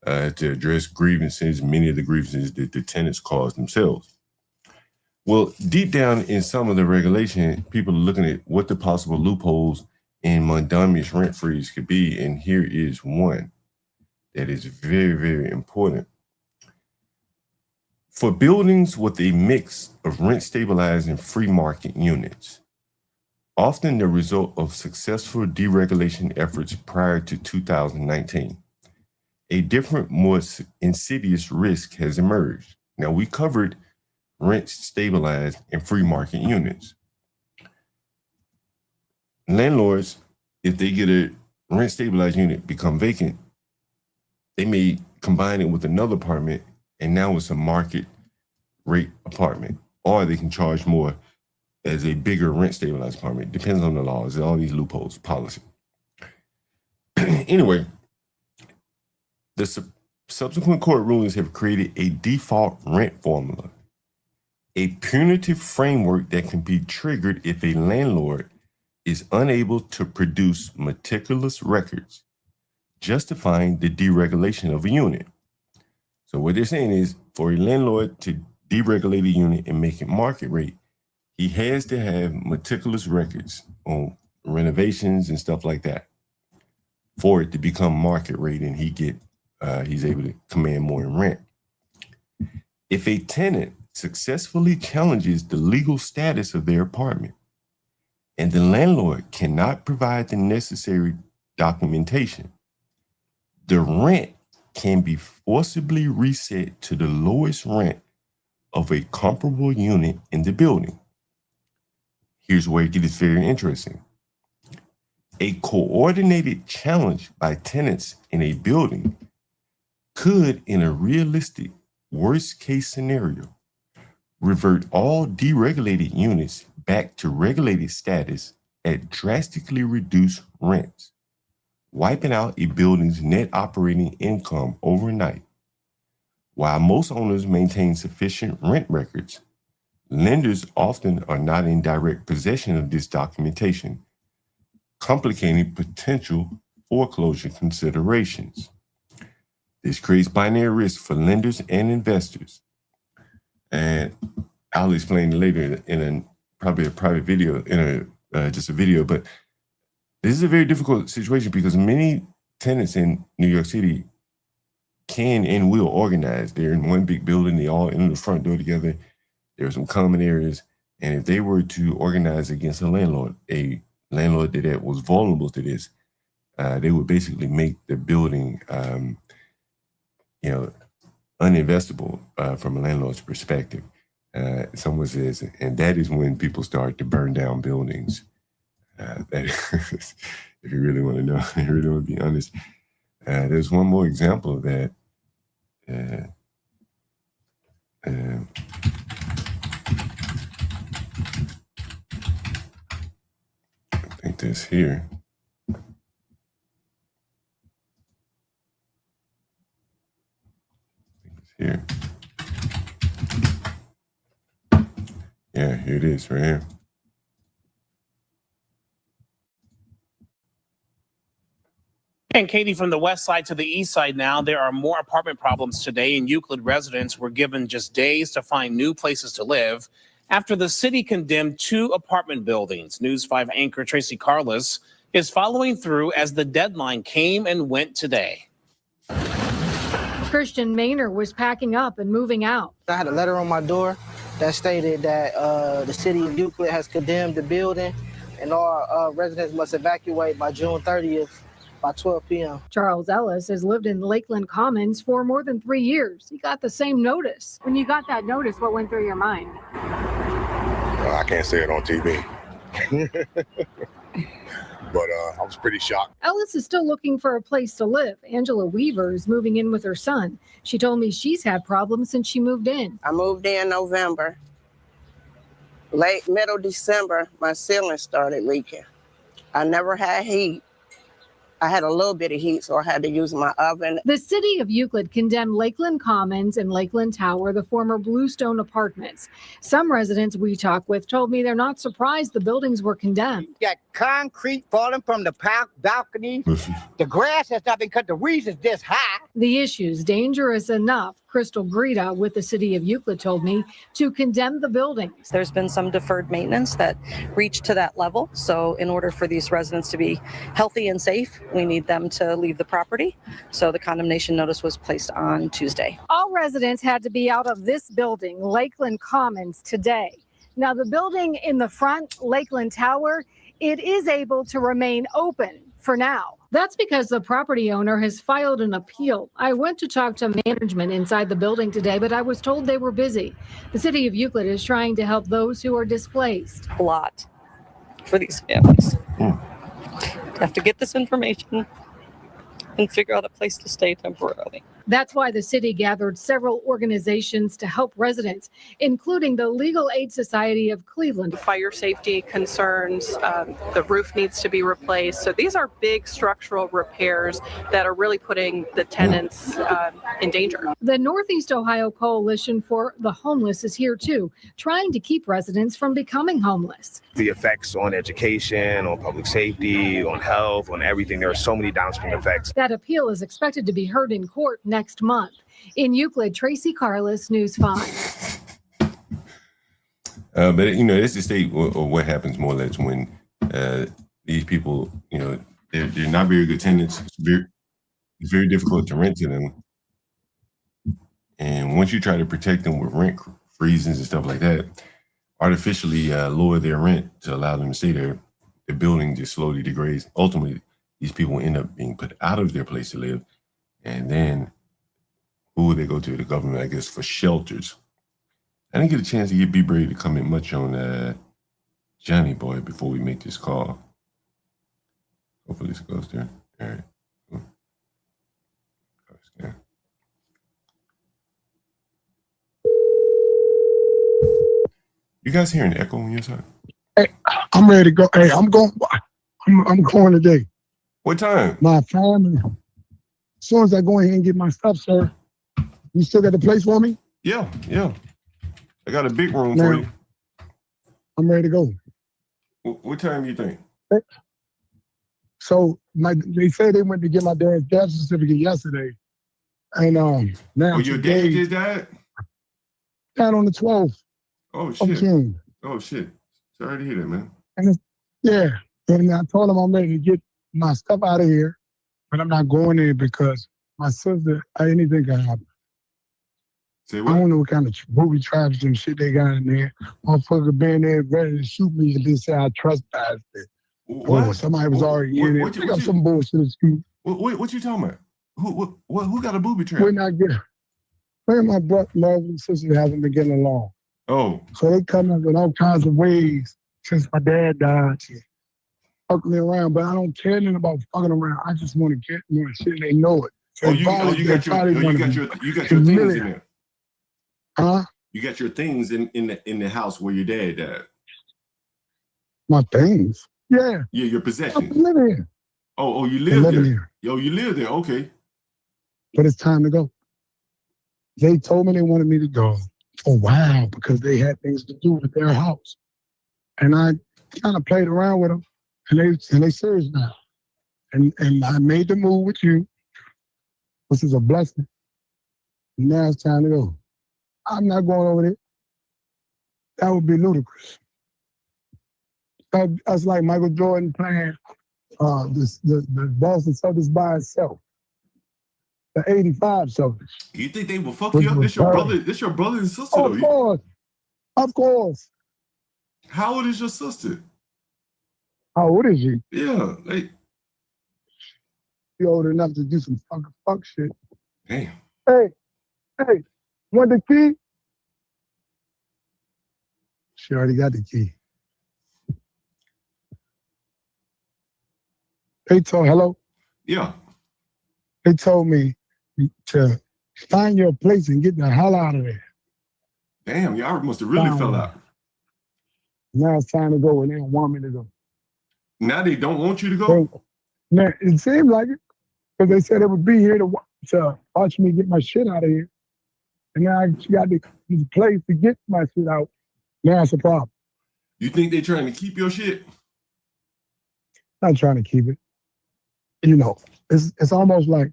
to address grievances, many of the grievances that the tenants cause themselves. Well, deep down in some of the regulation, people are looking at what the possible loopholes in Montgomery's rent freeze could be, and here is one that is very, very important. For buildings with a mix of rent-stabilized and free market units, often the result of successful deregulation efforts prior to 2019, a different, more insidious risk has emerged. Now, we covered rent-stabilized and free market units. Landlords, if they get a rent-stabilized unit become vacant, they may combine it with another apartment, and now it's a market rate apartment, or they can charge more as a bigger rent-stabilized apartment. Depends on the laws. All these loopholes, policy. Anyway, the subsequent court rulings have created a default rent formula, a punitive framework that can be triggered if a landlord is unable to produce meticulous records justifying the deregulation of a unit. So what they're saying is, for a landlord to deregulate a unit and make it market rate, he has to have meticulous records on renovations and stuff like that for it to become market rate, and he's able to command more in rent. If a tenant successfully challenges the legal status of their apartment and the landlord cannot provide the necessary documentation, the rent can be forcibly reset to the lowest rent of a comparable unit in the building. Here's where it gets very interesting. A coordinated challenge by tenants in a building could, in a realistic worst-case scenario, revert all deregulated units back to regulated status at drastically reduced rents, wiping out a building's net operating income overnight. While most owners maintain sufficient rent records, lenders often are not in direct possession of this documentation, complicating potential foreclosure considerations. This creates binary risk for lenders and investors. And I'll explain later in probably a private video, just a video, but this is a very difficult situation because many tenants in New York City can and will organize. They're in one big building, they all in the front door together. There are some common areas. And if they were to organize against a landlord that was vulnerable to this, they would basically make the building, uninvestable from a landlord's perspective. Someone says, and that is when people start to burn down buildings. If you really want to know, if you really want to be honest. There's one more example of that. I think this here. Here. Yeah, here it is right here. And Katie, from the west side to the east side now, there are more apartment problems today, and Euclid residents were given just days to find new places to live after the city condemned 2 apartment buildings. News 5 anchor Tracy Carlos is following through as the deadline came and went today. Christian Maynor was packing up and moving out. I had a letter on my door that stated that the city of Euclid has condemned the building and all residents must evacuate by June 30th by 12 p.m. Charles Ellis has lived in Lakeland Commons for more than 3 years. He got the same notice. When you got that notice, what went through your mind? I can't say it on TV. But I was pretty shocked. Ellis is still looking for a place to live. Angela Weaver is moving in with her son. She told me she's had problems since she moved in. I moved in November. Middle December, my ceiling started leaking. I never had heat. I had a little bit of heat, so I had to use my oven. The city of Euclid condemned Lakeland Commons and Lakeland Tower, the former Bluestone apartments. Some residents we talked with told me they're not surprised the buildings were condemned. Got concrete falling from the balcony. The grass has not been cut. The weeds is this high. The issue's dangerous enough, Crystal Greta with the city of Euclid told me, to condemn the buildings. There's been some deferred maintenance that reached to that level. So in order for these residents to be healthy and safe, we need them to leave the property. So the condemnation notice was placed on Tuesday. All residents had to be out of this building, Lakeland Commons, today. Now the building in the front, Lakeland Tower, it is able to remain open for now. That's because the property owner has filed an appeal. I went to talk to management inside the building today, but I was told they were busy. The city of Euclid is trying to help those who are displaced. A lot for these families. Have to get this information and figure out a place to stay temporarily. That's why the city gathered several organizations to help residents, including the Legal Aid Society of Cleveland. Fire safety concerns, the roof needs to be replaced. So these are big structural repairs that are really putting the tenants in danger. The Northeast Ohio Coalition for the Homeless is here too, trying to keep residents from becoming homeless. The effects on education, on public safety, on health, on everything. There are so many downstream effects. That appeal is expected to be heard in court next month. In Euclid, Tracy Carlos, News 5. But, you know, that's the state of what happens more or less when these people, you know, they're not very good tenants. It's very difficult to rent to them. And once you try to protect them with rent freezes and stuff like that, artificially lower their rent to allow them to stay there, the building just slowly degrades. Ultimately, these people end up being put out of their place to live. And then who would they go to? The government, I guess, for shelters. I didn't get a chance to get BeBrave to comment much on Johnny Boy before we make this call. Hopefully this goes there. All right. Cool. You guys hearing an echo on your side? Hey, I'm ready to go. Hey, I'm going today. What time? My family. As soon as I go ahead and get my stuff, sir. You still got the place for me? Yeah. I got a big room for you. I'm ready to go. What time you think? So they said they went to get my dad's death certificate yesterday. And now your dad just died? Died on the 12th. Oh of shit. June. Oh shit. Sorry to hear that, man. And and I told him I'm ready to get my stuff out of here, but I'm not going there because my sister, anything can happen. Say what? I don't know what kind of booby traps and shit they got in there. Motherfucker been there ready to shoot me and they say I trespassed it. What? Or somebody was already in there. Pick up some bullshit. What you talking about? Who got a booby trap? We're not getting. Me and my brother and sister haven't been getting along. Oh. So they come up with all kinds of ways since my dad died. Fucking me around, but I don't care nothing about fucking around. I just want to get more shit and they know it. So you got your things in there. Huh? You got your things in the house where your dad died. My things? Yeah. Yeah, your I possessions. live here. Oh, you live there. Here. Yo, you live there. Okay. But it's time to go. They told me they wanted me to go for a while because they had things to do with their house. And I kind of played around with them. And they serious now. And I made the move with you, which is a blessing. Now it's time to go. I'm not going over there. That would be ludicrous. That's like Michael Jordan playing the Boston Celtics by itself. The 85 Celtics. You think they will fuck you up? This your brother. This your brother and sister, though. Of course. Of course. How old is your sister? How old is she? Yeah. She old enough to do some fuck shit. Damn. Hey, want the key? She already got the key. Hello? Yeah. They told me to find your place and get the hell out of there. Damn, y'all must have really fell out. Now it's time to go and they don't want me to go. Now they don't want you to go? Now, it seemed like it, because they said it would be here to watch me get my shit out of here. And now I got this place to get my shit out. Now it's a problem. You think they're trying to keep your shit? Not trying to keep it. You know, it's almost like,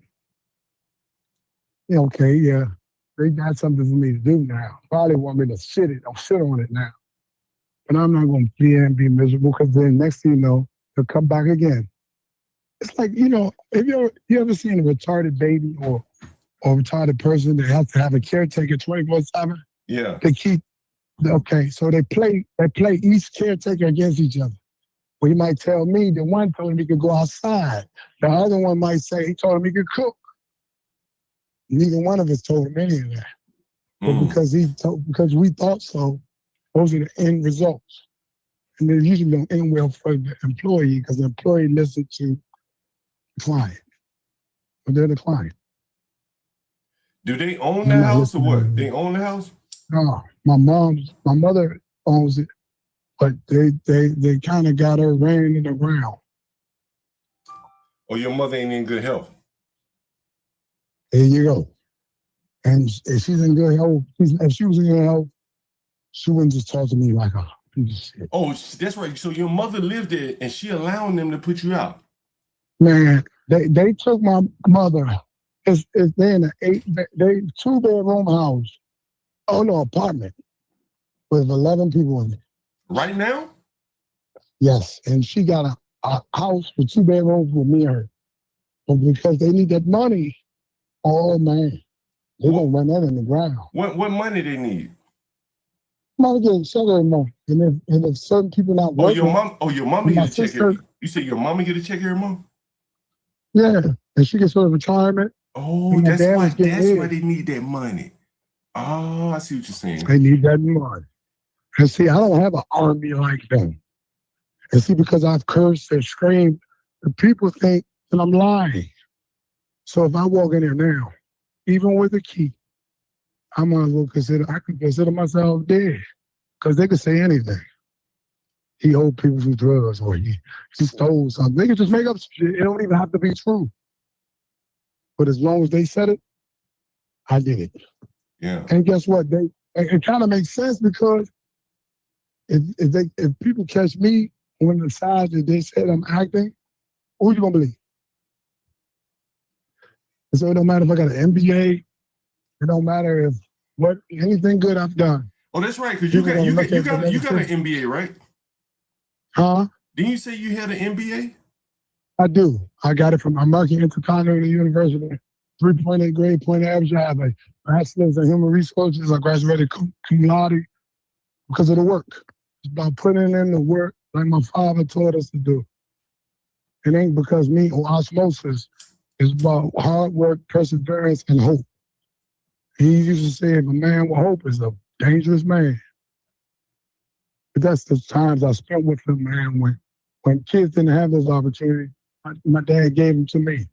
okay, yeah, they got something for me to do now. Probably want me to sit on it now. But I'm not going to be here and be miserable, because then next thing you know, they'll come back again. It's like, if you ever seen a retarded baby or a retarded person that has to have a caretaker 24/7? Yeah. So they play each caretaker against each other. Well, he might tell me, the one told him he could go outside. The other one might say he told him he could cook. Neither one of us told him any of that. But because we thought so, those are the end results. And they usually don't end well for the employee, because the employee listens to the client. But they're the client. Do they own the house or what? They own the house? No, my mother owns it, but they kind of got her ran in the ground. Or your mother ain't in good health? There you go. And if she's in good health, if she was in good health, she wouldn't just talk to me like a piece of shit. Oh, that's right. So your mother lived there and she allowing them to put you out? Man, they took my mother. They're in a 2-bedroom house. Oh no, apartment with 11 people in it. Right now? Yes, and she got a house with 2 bedrooms with me and her. But because they need that money, oh man, they're gonna run that in the ground. What money they need? Mother getting salary money, and if certain people not working. Your mama get a check every. You say your mama get a check every month? Yeah, and she gets her retirement. Oh, that's why they need that money. Oh, I see what you're saying. They need that money. And see, I don't have an army like them. And see, because I've cursed and screamed, the people think that I'm lying. So if I walk in there now, even with a key, I might as well consider myself dead. Because they could say anything. He owed people some drugs, or he stole something. They could just make up shit. It don't even have to be true. But as long as they said it, I did it. Yeah. And guess what? It kind of makes sense, because if people catch me on the side that they said I'm acting, who you gonna believe? And so it don't matter if I got an MBA. It don't matter if anything good I've done. Oh, that's right. Because you got an MBA, right? Huh? Didn't you say you had an MBA? I do. I got it from American Intercontinental University. 3.8 grade point average. I have a bachelor's in human resources. I graduated cum laude because of the work. It's about putting in the work like my father taught us to do. It ain't because me or osmosis. It's about hard work, perseverance, and hope. He used to say, if a man with hope is a dangerous man. But that's the times I spent with him, man, when kids didn't have those opportunities. My dad gave them to me.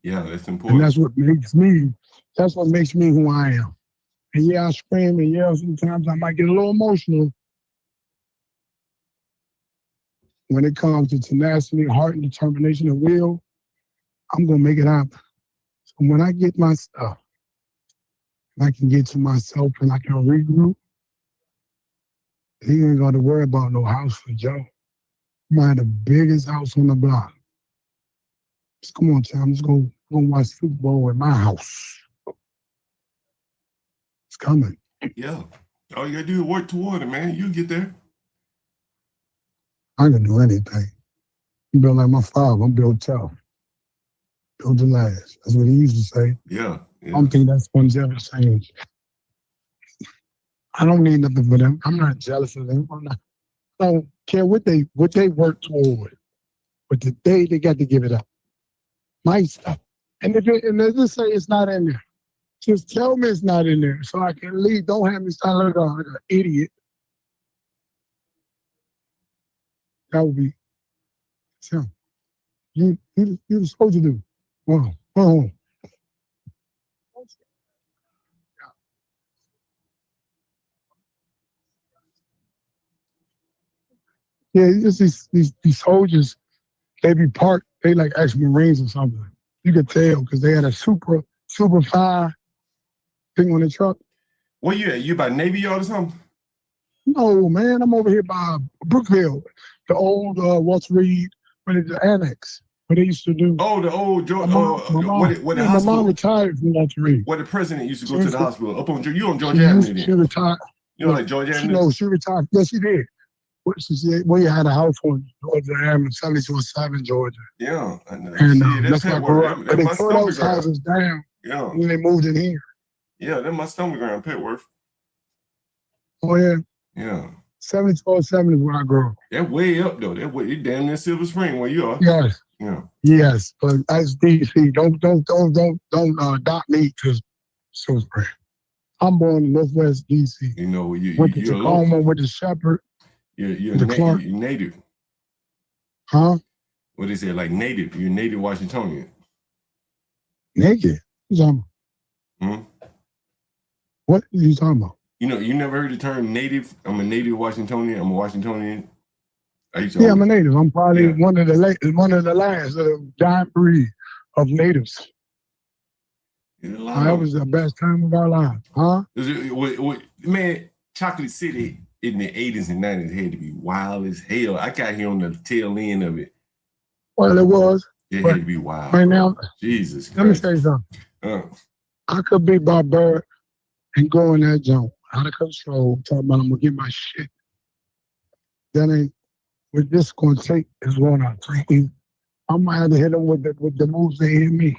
Yeah, that's important. And that's what makes me who I am. And yeah, I scream and yell sometimes. I might get a little emotional. When it comes to tenacity, heart, and determination and will, I'm going to make it happen. So when I get my stuff, and I can get to myself and I can regroup, he ain't got to worry about no house for Joe. I might have the biggest house on the block. Come on, Tom. Let's go watch Super Bowl at my house. It's coming. Yeah. All you gotta do is work toward it, man. You'll get there. I can do anything. I'm built like my father. I'm built tough. Built to last. That's what he used to say. Yeah. I don't think that's one's ever changed. I don't need nothing for them. I'm not jealous of them. I don't care what they work toward. But today they got to give it up. My stuff. And if just say it's not in there. Just tell me it's not in there so I can leave. Don't have me sound like an idiot. That would be so. You supposed to do. Wow. Yeah, it's just these soldiers, they be parked, they like ex-Marines or something. You could tell because they had a super fire thing on the truck. Where you at? You by Navy Yard or something? No, man, I'm over here by Brookville, the old Walter Reed, when it's the annex, where they used to do. Oh, the old George. My mom retired from Walter Reed. Where the president used to go to the hospital. Up on you on George Avenue. She retired. You know, like George Avenue? No, she retired. Yes, she did. We had a house on Georgia Avenue, 7207 Georgia. Yeah, I know. And that's where I grew up. But they tore those houses down when they moved in here. Yeah, that's my stomach ground, Petworth. Oh, yeah. Yeah. 7207 is where I grew up. That way up, though. That way, you damn near Silver Spring where you are. Yes. Yeah. Yes, but that's DC. Don't dock me to Silver Spring. I'm born in Northwest DC. You know, went to Tacoma, went to Shepherd. You're native. Huh? What they say, like native. You're native Washingtonian. Naked? What you talking about? What are you talking about? You know, you never heard the term native? I'm a native Washingtonian. I'm a Washingtonian. Yeah, I'm a native. I'm probably one of the last of the giant breed of natives. That was the best time of our lives, huh? Man, Chocolate City in the 80s and 90s had to be wild as hell. I got here on the tail end of it. Well, it was. It had to be wild. Right now, Jesus Christ. let me say something. I could be barbaric and go in that zone out of control, talking about I'm going to get my shit. That ain't what this going to take is what I'm thinking. I might have to hit them with the moves they hit me.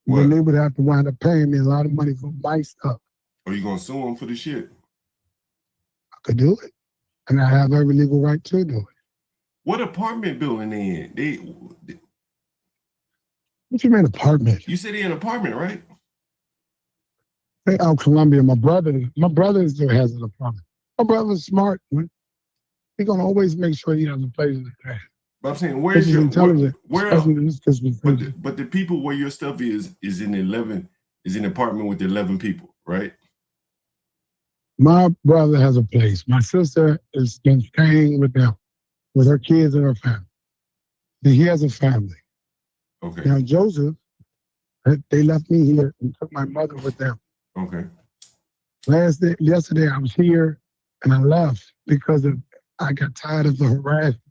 Then they would have to wind up paying me a lot of money for my stuff. Are you going to sue them for the shit? I could do it. And I have every legal right to do it. What apartment building they in? What you mean apartment? You said they in an apartment, right? They out Columbia. My brother still has an apartment. My brother's smart. Man. He's going to always make sure he has a place to stay. But I'm saying, where's your intelligence? But the people where your stuff is in an apartment with 11 people, right? My brother has a place. My sister has been staying with them, with her kids and her family. And he has a family. Okay. Now Joseph, they left me here and took my mother with them. Okay. Yesterday I was here and I left because I got tired of the harassment.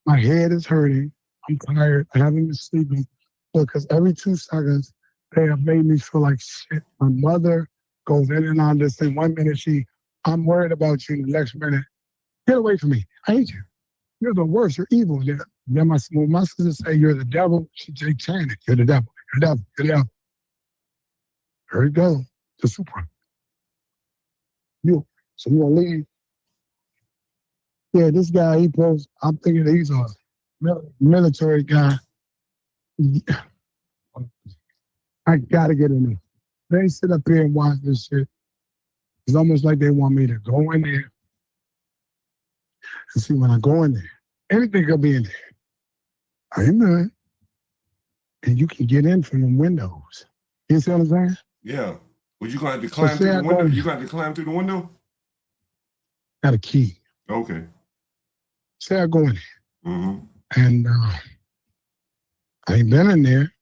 My head is hurting. I'm tired. I haven't been sleeping because every 2 seconds they have made me feel like shit. My mother goes in and out of this thing. 1 minute I'm worried about you. The next minute, get away from me. I hate you. You're the worst. You're evil. Then my sister say you're the devil. She chant it. You're the devil. You're the devil. You're the devil. There you go. The super. So you gonna leave? Yeah, this guy, I'm thinking he's a military guy. I gotta get in there. They sit up here and watch this shit. It's almost like they want me to go in there and see when I go in there. Anything could be in there. I'm in. And you can get in from the windows. You see what I'm saying? Yeah. Well, you gonna have to climb through the window? You gonna have to climb through the window? Got a key. Okay. Say I go in there. And I ain't been in there.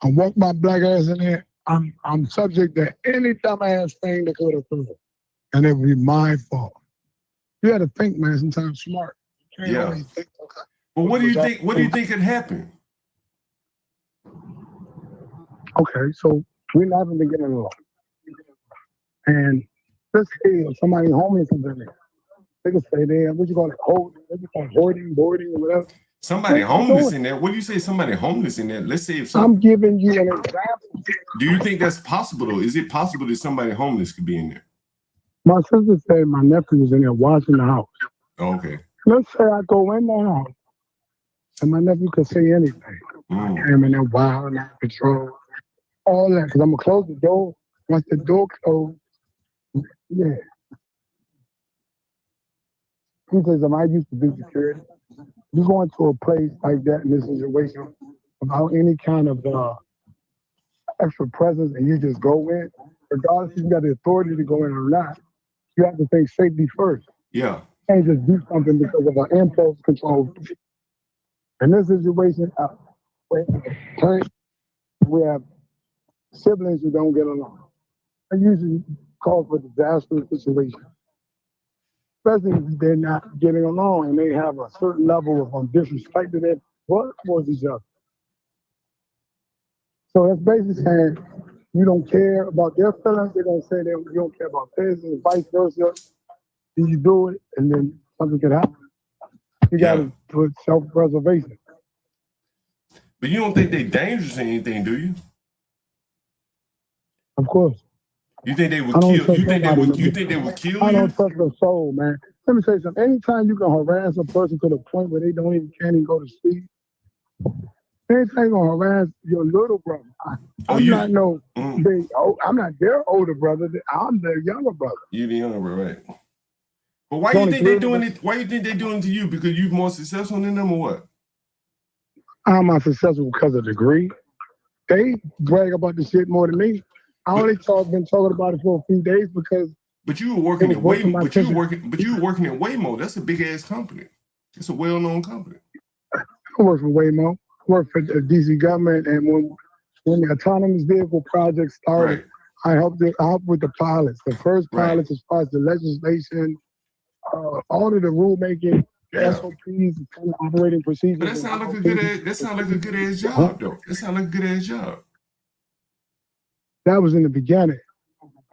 I walk my black ass in there. I'm subject to any dumbass thing that could occur. And it would be my fault. You had to think, man, sometimes smart. Yeah. But what do you think could happen? Okay, so we haven't been getting along. And let's say if somebody homeless is in there. They can say, "Damn, what you call it? Hoarding, boarding, or whatever." Somebody What you homeless doing? in there. What do you say? Somebody homeless in there. Let's say if some. I'm giving you an example. Do you think that's possible though? Is it possible that somebody homeless could be in there? My sister said my nephew was in there watching the house. Okay. Let's say I go in the house and my nephew could say anything. I came in there wild, out of control, all that. Because I'm going to close the door. Once the door closed, yeah. Because I used to do security. You go into a place like that in this situation without any kind of extra presence and you just go in, regardless if you got the authority to go in or not, you have to think safety first. Yeah. You can't just do something because of an impulse control. In this situation, we have siblings who don't get along. I usually call for disastrous situations. Especially if they're not getting along and they have a certain level of disrespect to their towards each other. So that's basically saying you don't care about their feelings, they're going to say that you don't care about theirs, and vice versa. Then you do it, and then something can happen. You got to put self-preservation. But you don't think they're dangerous or anything, do you? Of course. You think they would kill? You think they would? You think they would kill you? I don't trust their soul, man. Let me say something. Anytime you can harass a person to the point where they can't even go to sleep, anytime you gonna harass your little brother. I'm not their older brother. I'm their younger brother. You're the younger brother, right? But why do you think they're doing it? Why do you think they're doing it to you? Because you're more successful than them, or what? I'm not successful because of degree. They brag about the shit more than me. I only been talking about it for a few days because. But you were working at Waymo. But you were working at Waymo. That's a big ass company. It's a well-known company. I work for Waymo. I work for the DC government, and when the autonomous vehicle project started, I helped with the pilots. The first pilots, as far as the legislation, all of the rulemaking, the SOPs, the operating procedures. But that sounds like a good ass. That sounds like a good ass job, though. That sounds like a good ass job. That was in the beginning.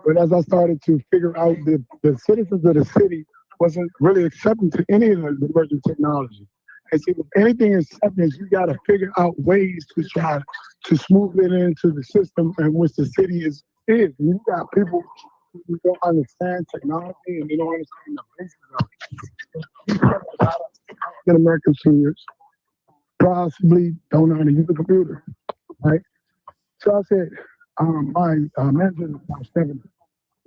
But as I started to figure out that the citizens of the city wasn't really accepting to any of the emerging technology. And see, if anything is acceptance, you got to figure out ways to try to smooth it into the system in which the city is. You got people who don't understand technology and they don't understand the basis of it. African American seniors possibly don't know how to use a computer, right? So I said, my manager, Stephanie,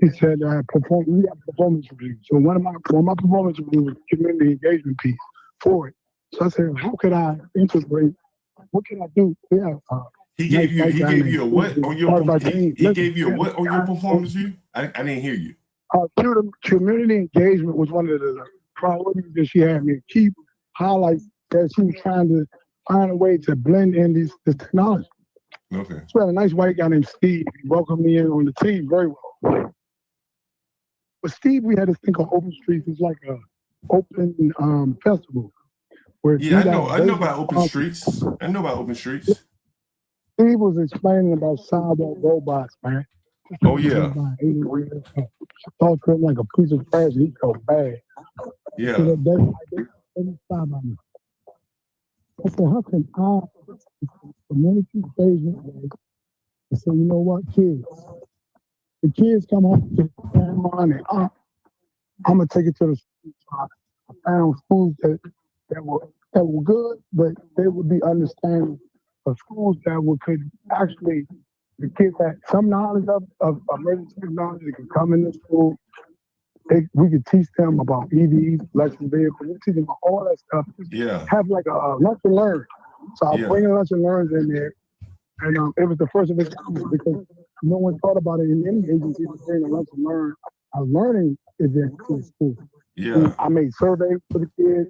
he said, we have performance reviews. So one of my performance reviews was community engagement piece for it. So I said, how could I integrate? What can I do? Yeah. He gave you a what on your performance review? I didn't hear you. Community engagement was one of the priorities that she had me keep highlight that she was trying to find a way to blend in this technology. Okay. So we had a nice white guy named Steve. He welcomed me in on the team very well. But Steve, we had this thing called Open Streets. It's like a open festival. Where I know about Open Streets. I know about Open Streets. Steve was explaining about sidewalk robots, man. Oh yeah. Talk to him like a piece of trash. He felt bad. Yeah. So I said, how can I community engagement way and say, you know what, kids? The kids come home to grandma and aunt. I'm gonna take it to the school. I found schools that were good, but they would be understanding of schools that could actually the kids had some knowledge of emergency technology that could come into school. We could teach them about EVs, electric vehicles. We teach them about all that stuff. Have like a lunch and learn. So I'll bring a lunch and learns in there. And it was the first of its kind because no one thought about it in any agency to bring a lunch and learn, a learning event to the school. Yeah. I made surveys for the kids.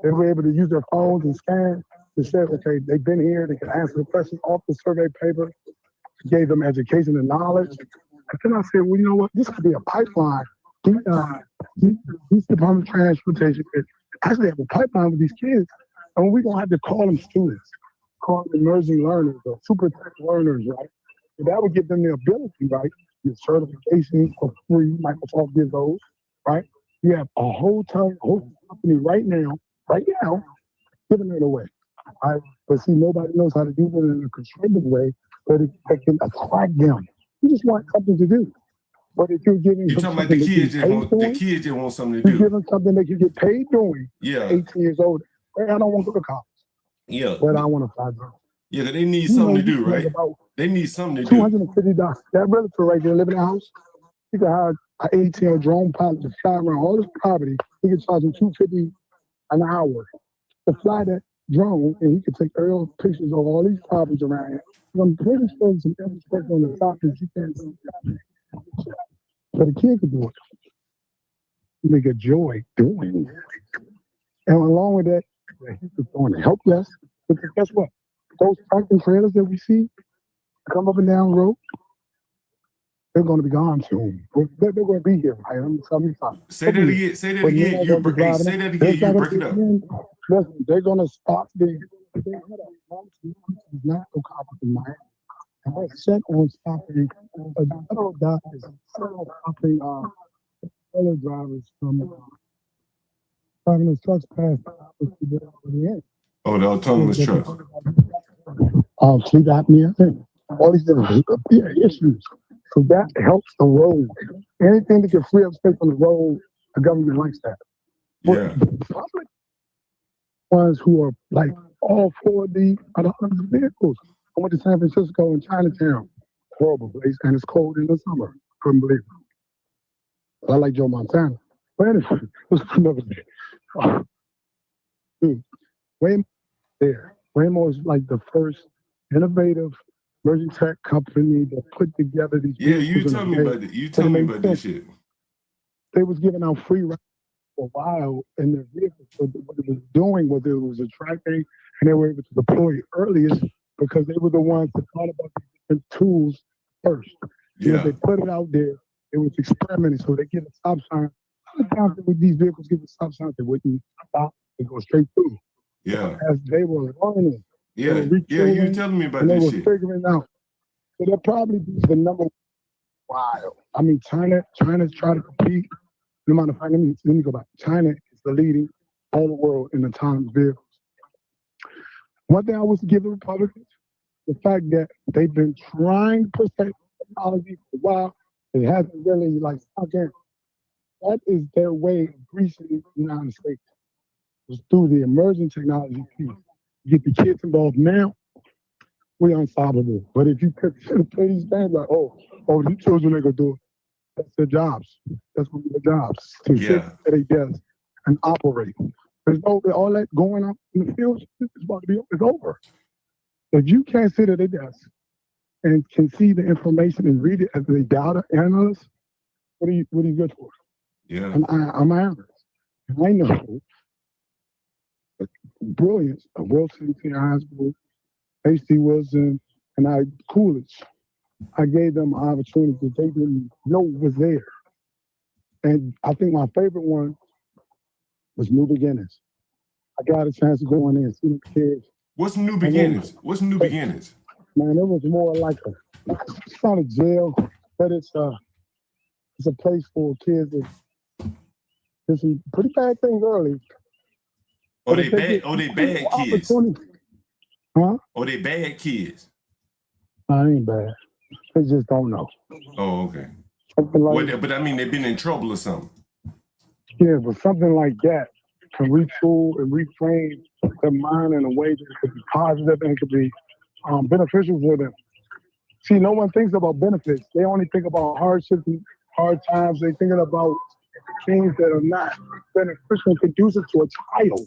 They were able to use their phones and scan to say, okay, they've been here. They can answer the questions off the survey paper. Gave them education and knowledge. And then I said, well, you know what? This could be a pipeline. These Department of Transportation could actually have a pipeline with these kids. And we're going to have to call them students, call them emerging learners or super tech learners, right? So that would give them the ability, right? Your certifications for free, Microsoft gives those, right? You have a whole company right now, giving it away. Right? But see, nobody knows how to do it in a constructive way, but it can attract them. You just want something to do. But if you're giving You're talking about the kids just want something to do. You're giving something that you get paid doing. Yeah. 18 years old. Hey, I don't want to go to college. Yeah. But I want to fly drone. Yeah, they need something to do, right? They need something to do. $250. That realtor right there living in the house, he could hire an 18-year drone pilot to fly around all this property. He could charge him $250 an hour to fly that drone, and he could take aerial pictures of all these properties around here. I'm pretty sure some infrastructure on the top that you can't see. But a kid could do it. They get joy doing it. And along with that, he's going to help us. Because guess what? Those tractor trailers that we see come up and down the road, they're going to be gone soon. They're going to be here. Right? I'm telling you something. Say that again. Say that again. You break it up. Listen, they're going to stop the. Not no cops in Miami. And they're set on stopping federal doctors, stopping fellow drivers from driving those trucks past the end. Oh, the autonomous trucks. Sleep apnea, all these different issues. So that helps the road. Anything that can free up space on the road, the government likes that. Yeah. The public ones who are like all for the autonomous vehicles. I went to San Francisco and Chinatown. Horrible place, and it's cold in the summer. Couldn't believe it. I like Joe Montana. But anyway, it was another day. Dude, Waymo there. Waymo is like the first innovative emerging tech company that put together these. Yeah, you tell me about it. You tell me about this shit. They was giving out free rides for a while in their vehicles. So what it was doing was it was attracting, and they were able to deploy it earliest because they were the ones that thought about these different tools first. Yeah. They put it out there. It was experimenting, so they get a stop sign. A lot of times with these vehicles get a stop sign, they wouldn't stop. They go straight through. Yeah. As they were learning. Yeah. Yeah, you telling me about this shit. They were figuring out. So they'll probably be the number one while. I mean, China's trying to compete. No matter how, let me go back. China is the leading all the world in autonomous vehicles. One thing I was to give the Republicans, the fact that they've been trying to push that technology for a while, it hasn't really again. That is their way of greasing the United States. It's through the emerging technology piece. You get the kids involved now, we're unstoppable. But if you play these games like, these children ain't gonna do it, that's their jobs. That's what their jobs to sit at a desk and operate. There's no all that going on in the field. It's about to be it's over. If you can't sit at a desk and can see the information and read it as a data analyst, what are you good for? Yeah. And I'm an analyst. And I know the brilliance of Wilson Senior High School, H.C. Wilson, and Coolidge. I gave them an opportunity that they didn't know was there. And I think my favorite one was New Beginnings. I got a chance to go in there and see the kids. What's New Beginnings? What's New Beginnings? Man, it was more like it's not a jail, but it's a place for kids that did some pretty bad things early. Oh, they bad kids. Huh? Oh, they bad kids. I ain't bad. They just don't know. Oh, okay. Like, but I mean, they've been in trouble or something. Yeah, but something like that can retool and reframe their mind in a way that could be positive and it could be beneficial for them. See, no one thinks about benefits. They only think about hardships and hard times. They thinking about things that are not beneficial and conducive to a child.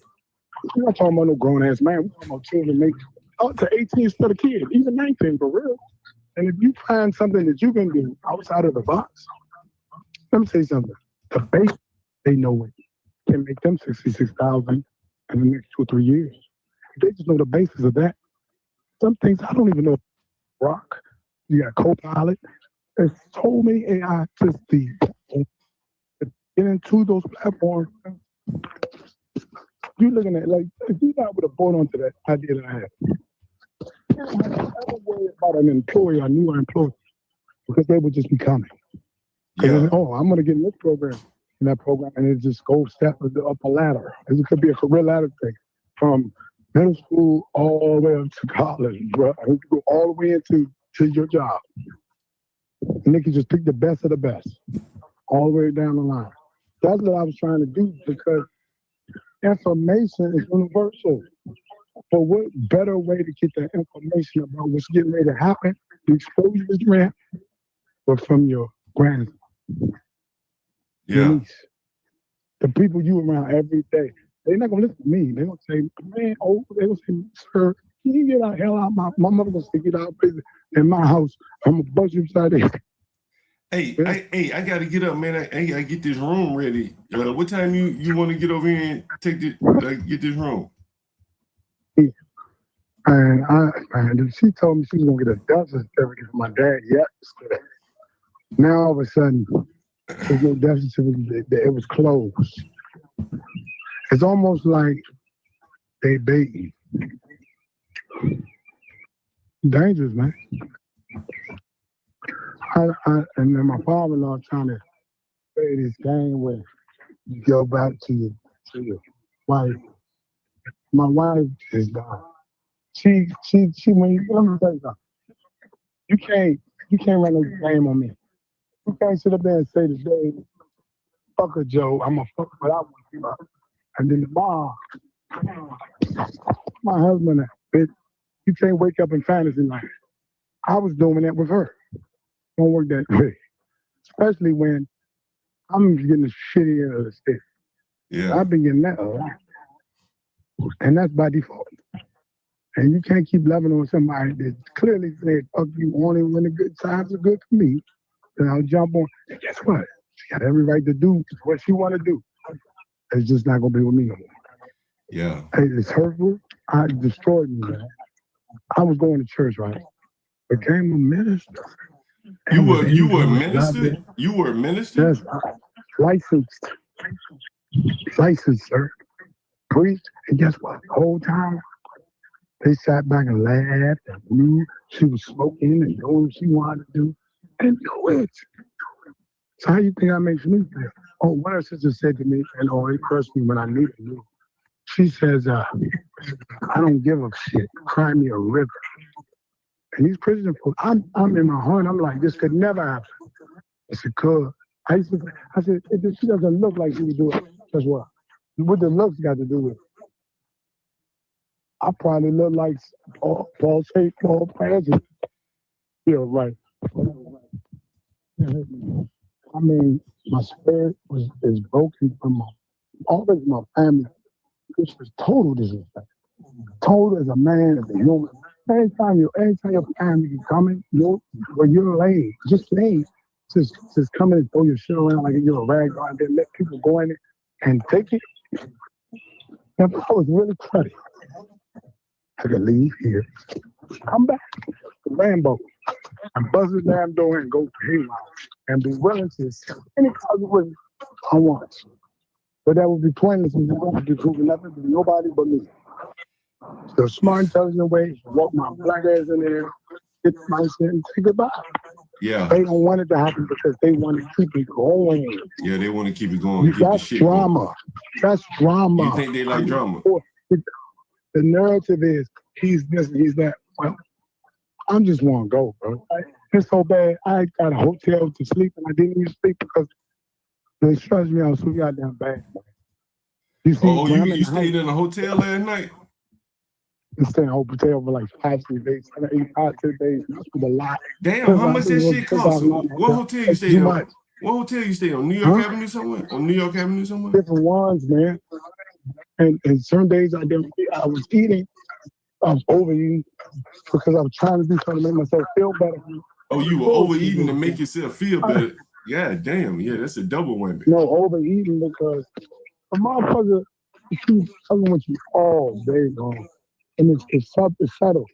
We're not talking about no grown-ass man. We're talking about children make up to 18 instead of kids, even 19 for real. And if you find something that you can do outside of the box, let me say something. The base, they know it can make them $66,000 in the next 2 or 3 years. They just know the basis of that. Some things I don't even know. Rock, you got Copilot. There's so many AI systems. Get into those platforms. You're looking at if you not would have bought onto that idea that I had. worry about an employee or new employee because they would just be coming. Yeah. Oh, I'm going to get in this program, in that program, and it just goes step up a ladder. It could be a career ladder thing from middle school all the way up to college, bro. And go all the way into your job. And they can just pick the best of the best all the way down the line. That's what I was trying to do because information is universal. But what better way to get that information about what's getting ready to happen, the exposure is real, but from your grandson, your niece, the people you around every day. They're not gonna listen to me. They're gonna say, man, oh, they're gonna say, sir, can you get the hell out of my mother gonna say, get out of in my house. I'm gonna bust you upside the head. Hey, I gotta get up, man. I gotta get this room ready. What time you want to get over here and take get this room? And she told me she was gonna get a death certificate for my dad yesterday. Now all of a sudden, there's no death certificate. It was closed. It's almost like they baiting. Dangerous, man. And then my father-in-law trying to play this game where you go back to your wife. My wife is gone. She when you let me tell you something. You can't run a game on me. You can't sit up there and say today, fuck her, Joe, I'm gonna fuck what I want to. And then tomorrow, my husband, bitch, you can't wake up in fantasy land. I was doing that with her. Don't work that way. Especially when I'm getting the shitty end of the stick. Yeah. I've been getting that a lot. And that's by default. And you can't keep loving on somebody that clearly said, fuck you only when the good times are good for me. Then I'll jump on. And guess what? She got every right to do what she want to do. It's just not going to be with me no more. Yeah. It's hurtful. It destroyed me, man. I was going to church, right? Became a minister. You were a minister? You were a minister? Yes, licensed, sir. Priest, and guess what? The whole time, they sat back and laughed and knew she was smoking and doing what she wanted to do. And do it. So how you think that makes me feel? Oh, one of her sisters said to me, and it crushed me when I needed you. She says, I don't give a shit. Cry me a river. And these Christian folks, I'm in my heart, I'm like, this could never happen. I said, could. I said, she doesn't look like she would do it. Guess what? What the looks got to do with it? I probably look like Paul President. Yeah, right. I mean, my spirit is broken from all of my family. This was total disrespect. Total as a man, as a human. Anytime your family can come in, when you're lame, just come in and throw your shit around like you're a rag and then let people go in it and take it. If I was really cruddy, I could leave here, come back to Rambo, and buzz the damn door and go haywire and be willing to sell any consequence I want. But that would be pointless and you won't be proving nothing to nobody but me. The smart, intelligent way, walk my black ass in there, get my shit and say goodbye. Yeah. They don't want it to happen because they want to keep it going. Yeah, they want to keep it going. Keep That's the shit drama. Going. That's drama. You think they like drama? The narrative is he's this, he's that. Well, I'm just want to go, bro. It's so bad. I got a hotel to sleep and I didn't even sleep because they stressed me out so goddamn bad. You see, you stayed in a hotel last night? I stayed in a hotel for like 5 days, 5 days. That's a lot. Damn, how much that shit cost? What hotel you stayed on? What hotel you stayed on? New York Avenue somewhere? On New York Avenue somewhere? Different ones, man. And some days I was eating. I was overeating because I was trying to do something to make myself feel better. Oh, you were overeating to make yourself feel better. Yeah, damn. Yeah, that's a double whammy. No, overeating because a motherfucker keeps fucking with you all day long. And it's subtle.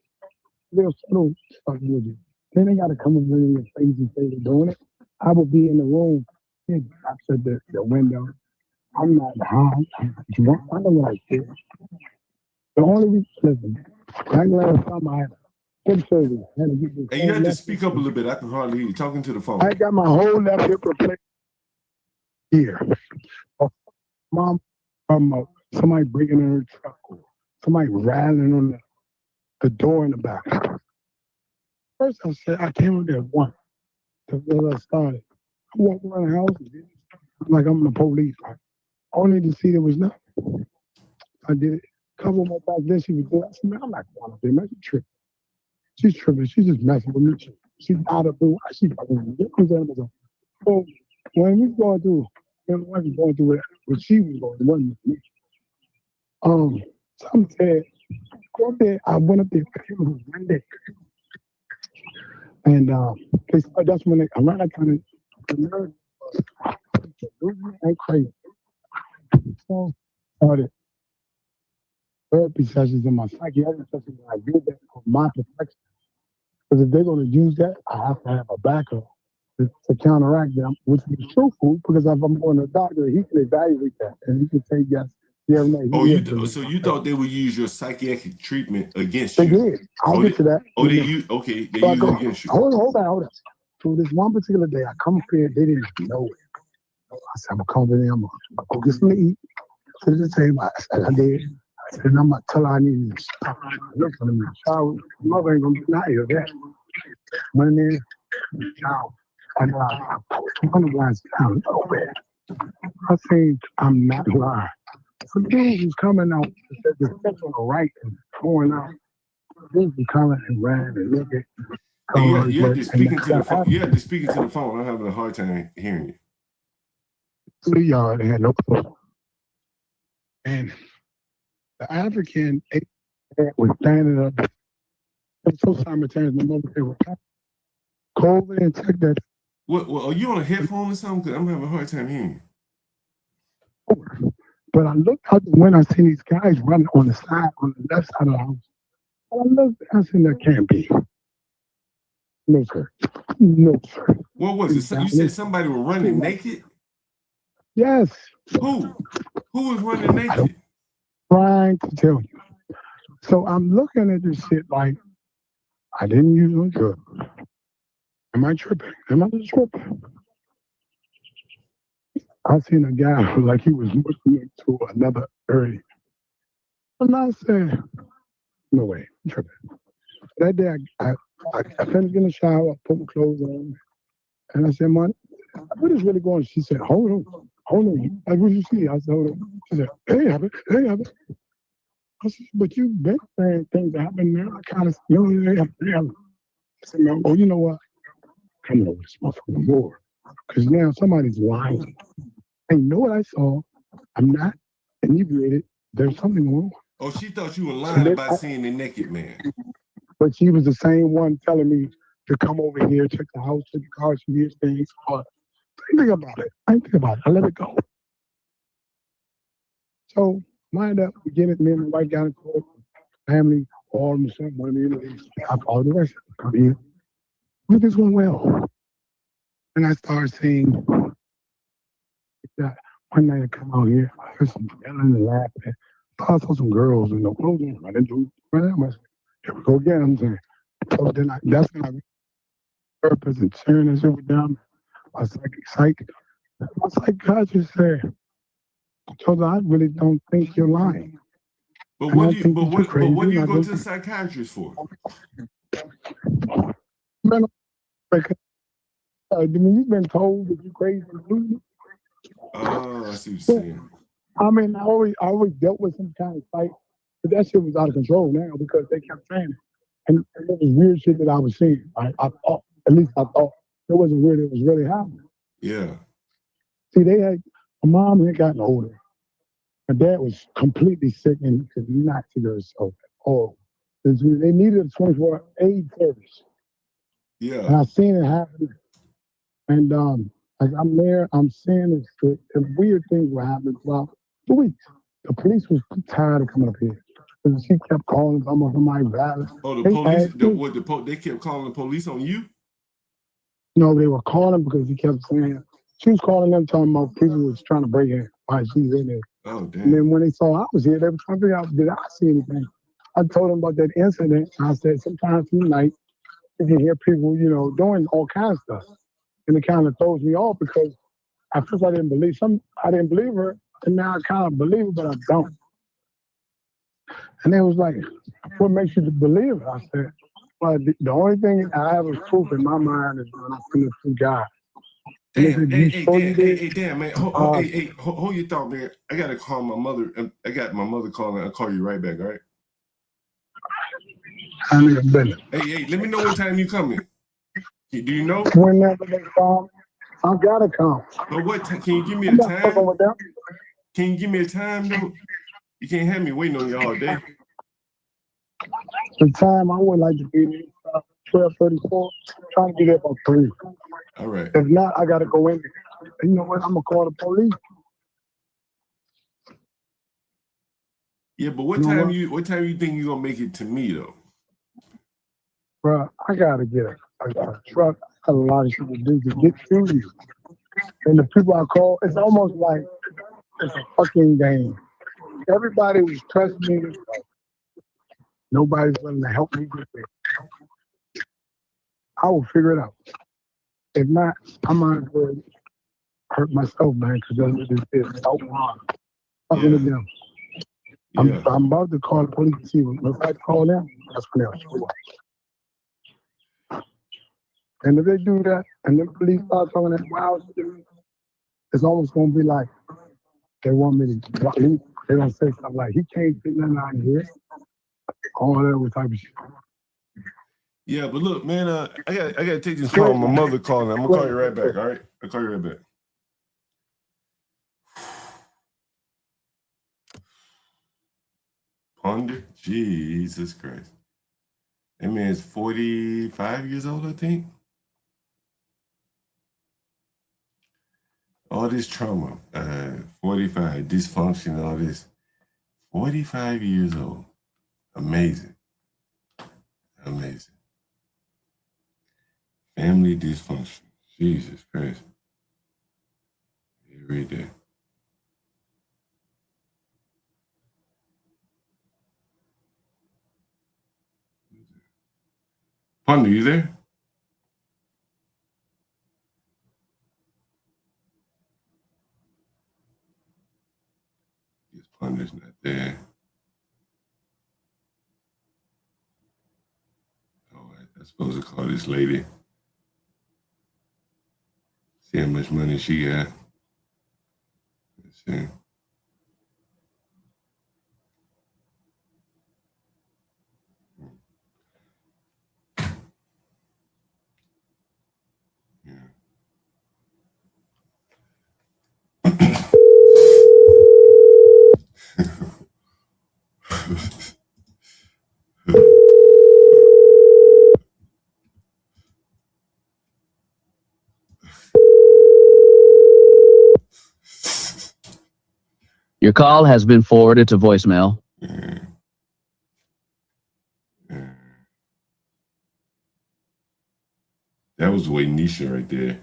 They're subtle fucking with you. Then they got to come up with your face and say they're doing it. I would be in the room. I said the window. I'm not high. I don't like this. The only reason, listen, that last time I had hip surgery. I had to get this Hey, you whole have to left speak hip up a little bit. I can hardly hear you talking to the phone. I got my whole left hip replaced here. Mom, somebody breaking in her truck, or somebody rattling on the door in the back. First, I said, I came up there once. Until I started. I walked around the house like I'm the police. Only to see there was nothing. I did it. A couple more times, then she was there. I said, man, I'm not going up there, man. She's tripping. She's tripping. She's just messing with me. She's out of blue. She fucking, you know what I'm saying? So when we was going through, when I was going through what she was going, it wasn't me. Some said, go up there. I went up there one day. And that's when I ran that kind of nerve and crazy. So started therapy sessions in my psychiatric sessions. I did that for my protection. Because if they're going to use that, I have to have a backup to counteract them, which is truthful. Because if I'm going to a doctor, he can evaluate that and he can say yes. Yeah, no. Oh, so you thought they would use your psychiatric treatment against they you? They did. I'll get to that. Oh, they use okay. They use it against you. Hold on. So this one particular day, I come up here, they didn't know it. I said, I'm gonna come over there, I'm gonna go get something to eat. Sit at the table. I said, I did. I said, I'm gonna tell her I need to stop. Look for them in the shower. Mother ain't gonna get out of that. Went in there, shower. And I put 200 lines down nowhere. I think I'm not lying. Some dudes was coming out, the steps on the right and pouring out. Dudes was coming and ran and looking. You have to speak into the phone. You have to speak into the phone. I'm having a hard time hearing you. 3 yards, they had no clue. And the African was standing up. It was so simultaneous. My mother said, go over there and check that. What? Are you on a headphone or something? Because I'm having a hard time hearing you. But I looked out the window, I seen these guys running on the side, on the left side of the house. And I looked, I said, that can't be. No, sir. No, sir. What was it? You said somebody was running naked? Yes. Who? Who was running naked? I'm trying to tell you. So I'm looking at this shit like, I didn't use no drugs. Am I tripping? Am I just tripping? I seen a guy like he was looking into another area. And I said, no way, I'm tripping. That day I finished in the shower, put my clothes on, and I said, man, what is really going on? She said, hold on. Like, what you see? I said, hold on. She said, it ain't happen. I said, but you've been saying things that happen now. I kind of, it ain't happen. I said, man, oh, you know what? Coming over this motherfucker more. Because now somebody's lying. I know what I saw. I'm not inebriated. There's something wrong. Oh, she thought you were lying about seeing the naked man. But she was the same one telling me to come over here, check the house, check the car, she did things. I didn't think about it. I let it go. So, lined up, we get it, me and my wife got in court, family, all of them, son, one of me, I called the rest of them. Come here. Look, this went well. And I started seeing that one night I come out here, I heard some yelling and laughing. I saw some girls in the clothing. I didn't do it. I said, here we go again. I'm saying, so then that's when I purpose and sharing this shit with them. My psychiatrist said, so I really don't think you're lying. But what do you go to the psychiatrist for? Man, you've been told that you're crazy. Oh, I see what you're saying. I mean, I always dealt with some kind of fight, but that shit was out of control now because they kept saying it. And it was weird shit that I was seeing. I thought, at least I thought, it wasn't weird, it was really happening. Yeah. See, my mom had gotten older. My dad was completely sick and could not figure himself at all. They needed a 24-hour aid service. Yeah. And I seen it happen. And like I'm there, I'm seeing this shit, and weird things were happening throughout 2 weeks. The police was tired of coming up here. Because she kept calling somebody violent. Oh, the police, they kept calling the police on you? No, they were calling because he kept saying, she was calling them talking about people was trying to break in while she's in there. Oh, damn. And then when they saw I was here, they were trying to figure out, did I see anything? I told him about that incident. I said, sometimes in the night, you can hear people, doing all kinds of stuff. And it kind of throws me off because at first I didn't believe her, and now I kind of believe it, but I don't. And they was like, what makes you believe it? I said, well, the only thing I have is proof in my mind is when I see two guys. Damn, damn, man. Hold your thought, man. I gotta call my mother. I got my mother calling. I'll call you right back, all right? Hey, let me know what time you coming. Do you know? Whenever they come, I gotta come. But what time? Can you give me a time? Can you give me a time, though? You can't have me waiting on you all day. The time I would like to be there, 12:34. Trying to be there about 3. All right. If not, I gotta go in there. You know what? I'm gonna call the police. Yeah, but what time you think you're gonna make it to me though? Bro, I gotta get a truck. I got a lot of shit to do to get to you. And the people I call, it's almost like it's a fucking game. Everybody was trusting me. Nobody's willing to help me get there. I will figure it out. If not, I might as well hurt myself, man, because it's so hard. Fucking with them. I'm about to call the police to see if I call them, that's when they'll show up. And if they do that, and the police start talking that wild shit, it's almost going to be like they want me to leave. They're going to say something like, he can't fit nothing out here. All that type of shit. Yeah, but look, man, I got to take this call. My mother calling. I'm going to call you right back, all right? I'll call you right back. Ponder? Jesus Christ. That man's 45 years old, I think. All this trauma, 45, dysfunction, all this. 45 years old. Amazing. Amazing. Family dysfunction. Jesus Christ. Every day. Ponder, you there? Yes, Ponder's not there. Oh, I'm supposed to call this lady. See how much money she got. Let's see. Your call has been forwarded to voicemail. That was way Nisha right there.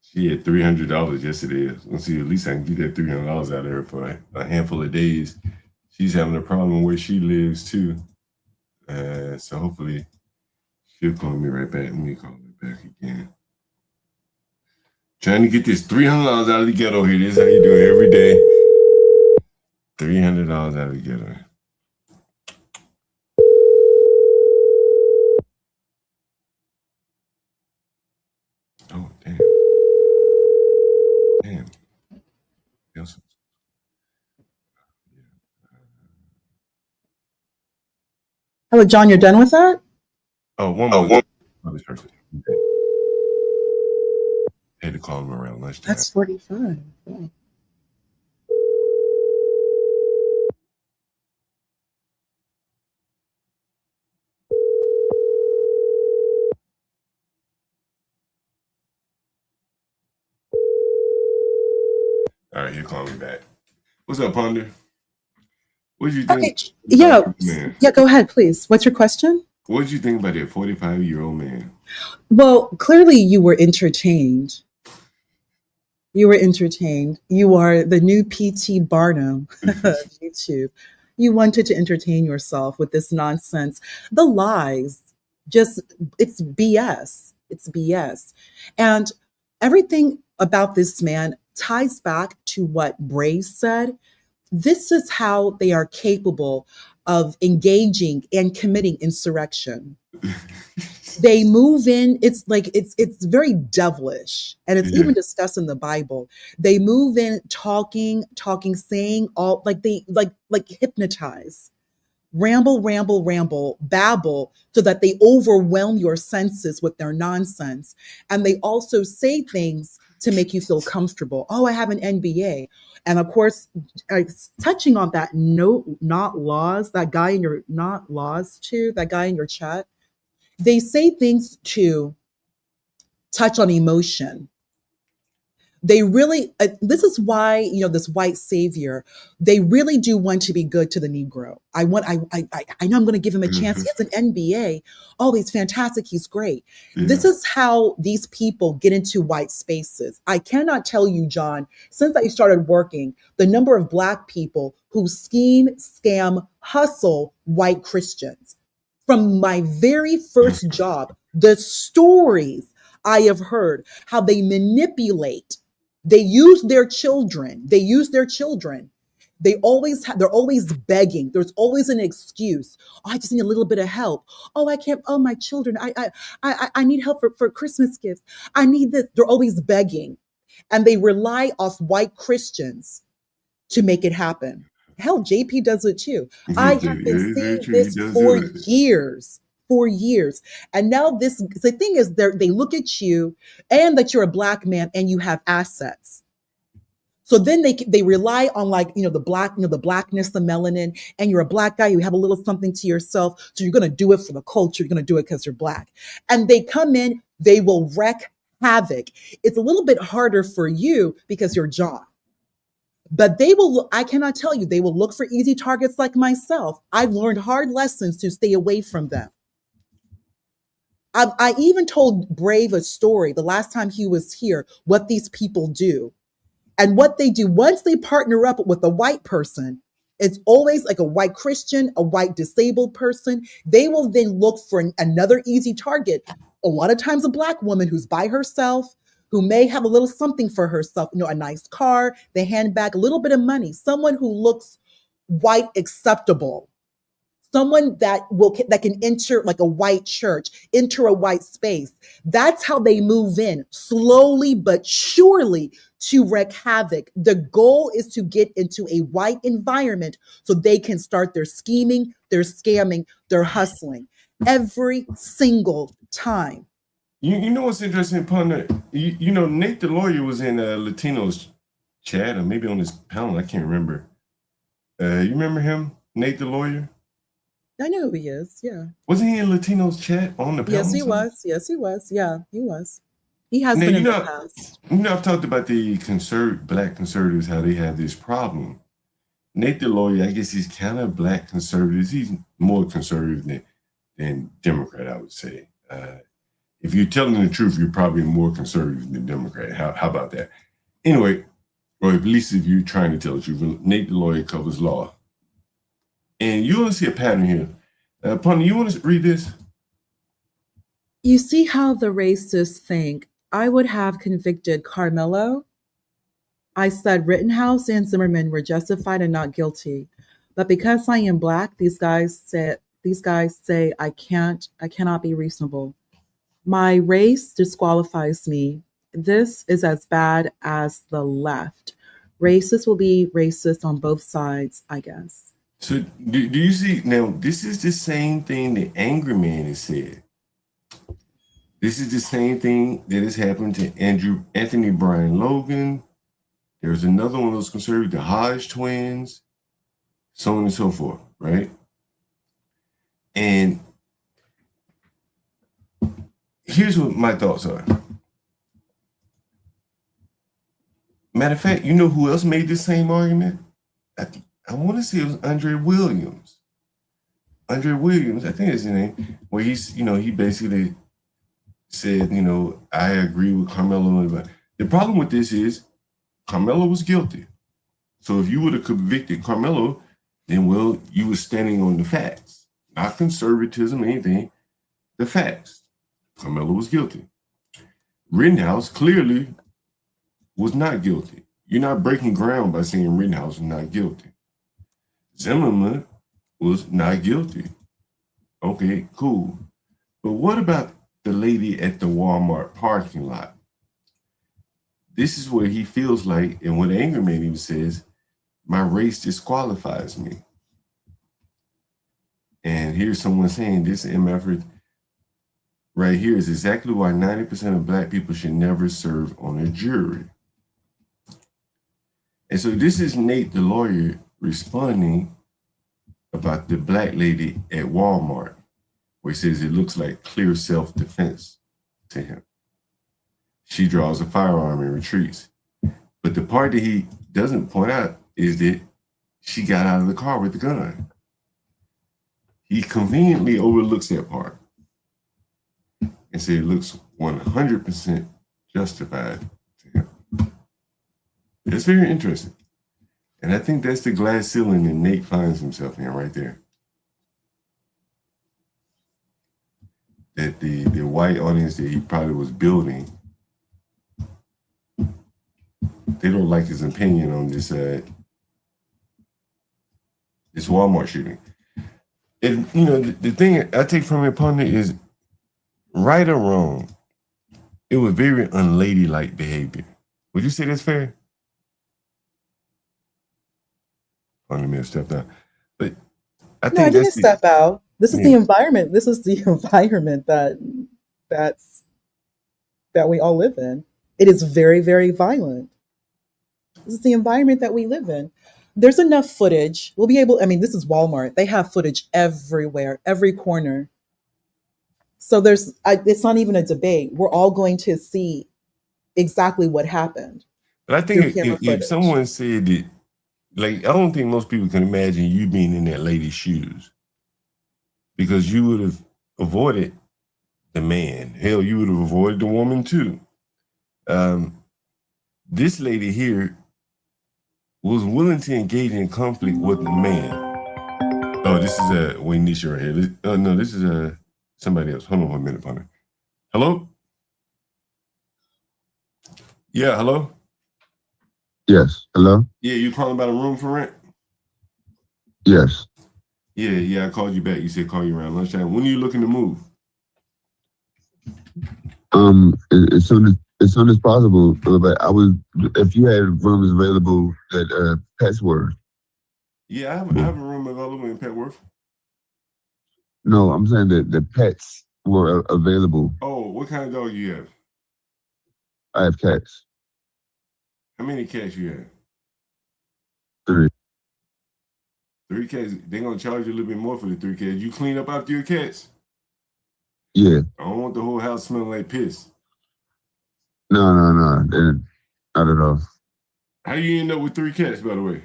She had $300 yesterday. Let's see, at least I can get that $300 out of her for a handful of days. She's having a problem where she lives too. So hopefully she'll call me right back. Let me call her back again. Trying to get this $300 out of the ghetto here. This is how you do it every day. $300 out of the ghetto. Oh, damn. Damn. Yes. Hello, John, you're done with that? Oh, one more. This person. Okay. I had to call him around lunchtime. That's 45. Yeah. All right, he'll call me back. What's up, Ponder? What did you think? Okay, yeah, go ahead, please. What's your question? What did you think about that 45-year-old man? Well, clearly you were entertained. You were entertained. You are the new P.T. Barnum of YouTube. You wanted to entertain yourself with this nonsense. The lies, just, it's BS. It's BS. And everything about this man ties back to what Brave said. This is how they are capable of engaging and committing insurrection. They move in, it's like it's very devilish, and it's even discussed in the Bible. They move in talking, saying all, like they like hypnotize, ramble, babble, so that they overwhelm your senses with their nonsense. And they also say things to make you feel comfortable. Oh, I have an NBA. And of course, touching on that, not laws, that guy in your, not laws too, that guy in your chat, they say things to touch on emotion. They really, this is why, you know, this white savior, they really do want to be good to the Negro. I know I'm going to give him a chance. He has an NBA. Oh, he's fantastic. He's great. This is how these people get into white spaces. I cannot tell you, John, since I started working, the number of Black people who scheme, scam, hustle white Christians. From my very first job, the stories I have heard, how they manipulate. They use their children. They're always begging. There's always an excuse. Oh, I just need a little bit of help. Oh, I can't. Oh, my children. I need help for Christmas gifts. I need this. They're always begging, and they rely off white Christians to make it happen. Hell, JP does it too. I have been seeing this for years. And now the thing is, they look at you and that you're a Black man and you have assets. So then they rely on, like, you know, the blackness, the melanin, and you're a Black guy, you have a little something to yourself. So you're going to do it for the culture. You're going to do it because you're Black. And they come in, they will wreak havoc. It's a little bit harder for you because you're John. But they will, I cannot tell you, they will look for easy targets like myself. I've learned hard lessons to stay away from them. I even told Brave a story the last time he was here, what these people do. And what they do, once they partner up with a white person, it's always like a white Christian, a white disabled person. They will then look for another easy target. A lot of times a Black woman who's by herself, who may have a little something for herself, you know, a nice car, the handbag, a little bit of money, someone who looks white acceptable, someone that can enter like a white church, enter a white space. That's how they move in, slowly but surely, to wreak havoc. The goal is to get into a white environment so they can start their scheming, their scamming, their hustling every single time. You know what's interesting, partner? You know, Nate the lawyer was in Latino's chat, or maybe on his panel. I can't remember. You remember him, Nate the lawyer? I know who he is. Yeah. Wasn't he in Latino's chat on the panel? Yes, he was. Yes, he was. Yeah, he was. He has been in the past. You know, I've talked about the Black conservatives, how they have this problem. Nate the lawyer, I guess he's kind of Black conservatives. He's more conservative than Democrat, I would say. If you're telling the truth, you're probably more conservative than Democrat. How about that? Anyway, or at least if you're trying to tell the truth, Nate the lawyer covers law. And you want to see a pattern here. Partner, you want to read this? You see how the racists think. I would have convicted Carmelo. I said Rittenhouse and Zimmerman were justified and not guilty. But because I am Black, these guys say I cannot be reasonable. My race disqualifies me. This is as bad as the left. Racists will be racist on both sides, I guess. So do you see, now this is the same thing the angry man has said. This is the same thing that has happened to Anthony Brian Logan. There's another one of those conservatives, the Hodge twins, so on and so forth, right? And here's what my thoughts are. Matter of fact, you know who else made this same argument? I want to say it was Andre Williams. Andre Williams, I think is his name, where he basically said, I agree with Carmelo. But the problem with this is Carmelo was guilty. So if you would have convicted Carmelo, then, well, you were standing on the facts, not conservatism, anything, the facts. Carmelo was guilty. Rittenhouse clearly was not guilty. You're not breaking ground by saying Rittenhouse was not guilty. Zimmerman was not guilty. Okay, cool. But what about the lady at the Walmart parking lot? This is where he feels like, and what anger made him says, my race disqualifies me. And here's someone saying this MF right here is exactly why 90% of Black people should never serve on a jury. And so this is Nate, the lawyer, responding about the Black lady at Walmart, where he says it looks like clear self-defense to him. She draws a firearm and retreats. But the part that he doesn't point out is that she got out of the car with the gun. He conveniently overlooks that part and said it looks 100% justified to him. That's very interesting. And I think that's the glass ceiling that Nate finds himself in right there. That the white audience that he probably was building, they don't like his opinion on this this Walmart shooting. And you know, the thing I take from it, Ponder, is right or wrong, it was very unladylike behavior. Would you say that's fair? Ponder may have stepped out. But I think I didn't that's step out. This is the environment. This is the environment that we all live in. It is very, very violent. This is the environment that we live in. There's enough footage. We'll be able, I mean, this is Walmart. They have footage everywhere, every corner. So it's not even a debate. We're all going to see exactly what happened. But I think if someone said that, like, I don't think most people can imagine you being in that lady's shoes, because you would have avoided the man. Hell, you would have avoided the woman too. This lady here was willing to engage in conflict with the man. Oh, this is Waynisha right here. Oh no, this is somebody else. Hold on one minute, partner. Hello? Yeah, hello? Yes, hello? Yeah, you calling about a room for rent? Yes. Yeah, I called you back. You said call you around lunchtime. When are you looking to move? As soon as possible. But if you had rooms available at Petsworth. Yeah, I have a room available in Petworth. No, I'm saying that the pets were available. Oh, what kind of dog you have? I have cats. How many cats you have? 3. 3 cats. They're gonna charge you a little bit more for the 3 cats. You clean up after your cats? Yeah. I don't want the whole house smelling like piss. No. Not at all. How you end up with 3 cats, by the way?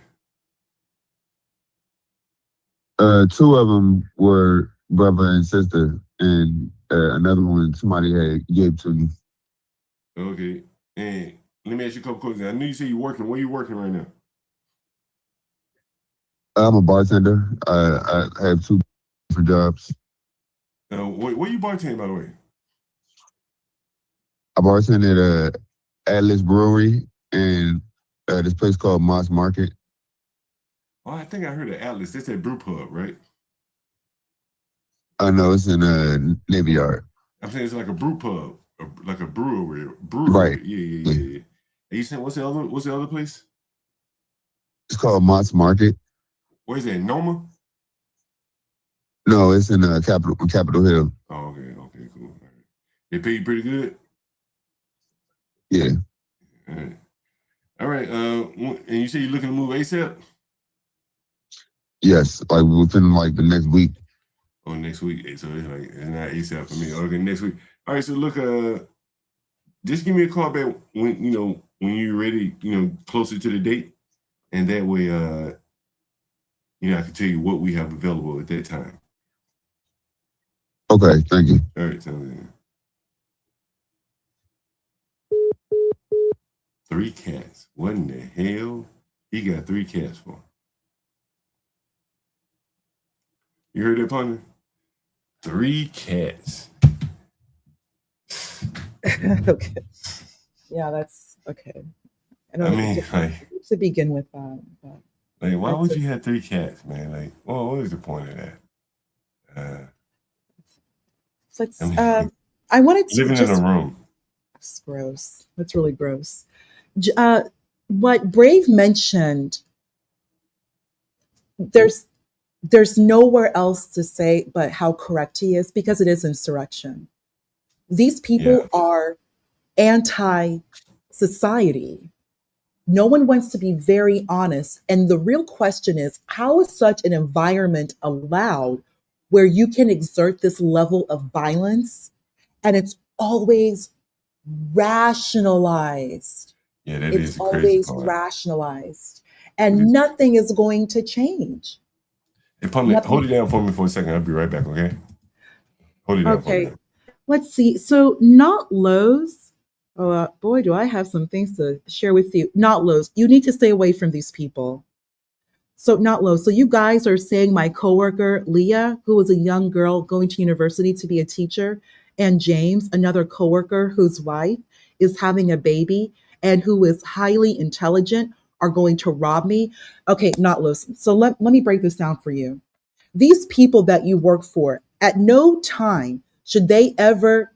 2 of them were brother and sister, and another one somebody had gave to me. Okay. And let me ask you a couple questions. I know you say you're working. Where you working right now? I'm a bartender. I have 2 different jobs. Where you bartending, by the way? I bartend at Atlas Brewery and this place called Moss Market. Oh, I think I heard of Atlas. That's that brew pub, right? I know it's in Navy Yard. I'm saying it's like a brew pub, like a brewery. Right. Yeah. And you saying what's the other place? It's called Moss Market. Where's that? Noma? No, it's in Capitol Hill. Oh, okay, cool. All right. They pay you pretty good? Yeah. All right. And you say you're looking to move ASAP? Yes, like within like the next week. Oh, next week. So it's not ASAP for me. Okay, next week. All right. So look, just give me a call back when you're ready. Closer to the date, and that way, I can tell you what we have available at that time. Okay, thank you. All right, sounds good. 3 cats. What in the hell? He got 3 cats for? You heard that, Ponder? 3 cats. Okay. Yeah, that's okay. I don't I know mean, like, to begin with that. But like, why that's would just, you have 3 cats, man? Like, well, what is the point of that? let's, I mean, I wanted to living in a just, room. it's gross. That's really gross. What Brave mentioned, there's nowhere else to say but how correct he is, because it is insurrection. These people are anti-society. No one wants to be very honest. And the real question is, how is such an environment allowed where you can exert this level of violence and it's always rationalized? Yeah, that It's is the crazy always part. rationalized. And nothing is going to change. Hey, Ponder, hold it down for me for a second. I'll be right back, okay? Hold it down for me. Okay, let's see. So, not Lowe's. Oh, boy, do I have some things to share with you. Not Lowe's. You need to stay away from these people. So, not Lowe's. So, you guys are saying my coworker, Leah, who was a young girl going to university to be a teacher, and James, another coworker whose wife is having a baby and who is highly intelligent, are going to rob me. Okay, not Lowe's. So, let me break this down for you. These people that you work for, at no time should they ever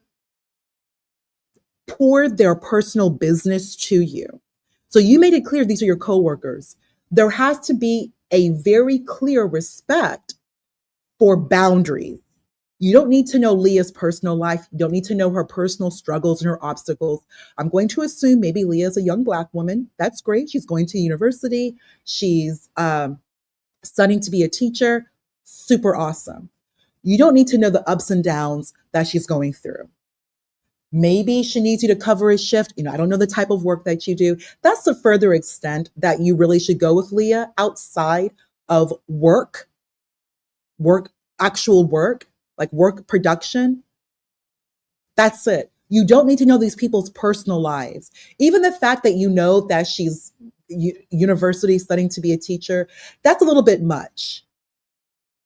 pour their personal business to you. So you made it clear these are your coworkers. There has to be a very clear respect for boundaries. You don't need to know Leah's personal life. You don't need to know her personal struggles and her obstacles. I'm going to assume maybe Leah's a young Black woman. That's great. She's going to university. She's studying to be a teacher. Super awesome. You don't need to know the ups and downs that she's going through. Maybe she needs you to cover a shift. I don't know the type of work that you do. That's the further extent that you really should go with Leah, outside of work, actual work, like work production. That's it. You don't need to know these people's personal lives. Even the fact that you know that she's university studying to be a teacher, that's a little bit much.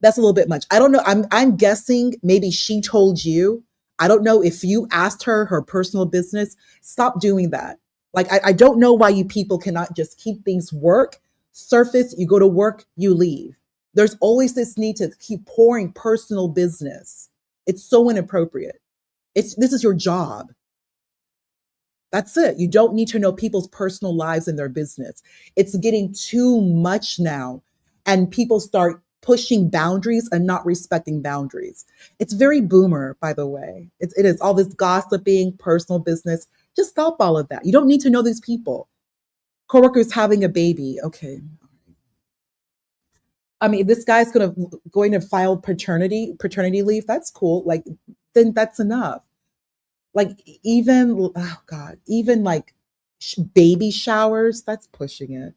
That's a little bit much. I don't know. I'm guessing maybe she told you. I don't know if you asked her personal business. Stop doing that. Like, I don't know why you people cannot just keep things work, surface, you go to work, you leave. There's always this need to keep pouring personal business. It's so inappropriate. This is your job. That's it. You don't need to know people's personal lives and their business. It's getting too much now. And people start pushing boundaries and not respecting boundaries. It's very boomer, by the way. It is all this gossiping, personal business. Just stop all of that. You don't need to know these people. Coworkers having a baby. Okay. I mean, this guy's going to file paternity leave. That's cool. Like, then that's enough. Like, even, oh God, even like baby showers, that's pushing it.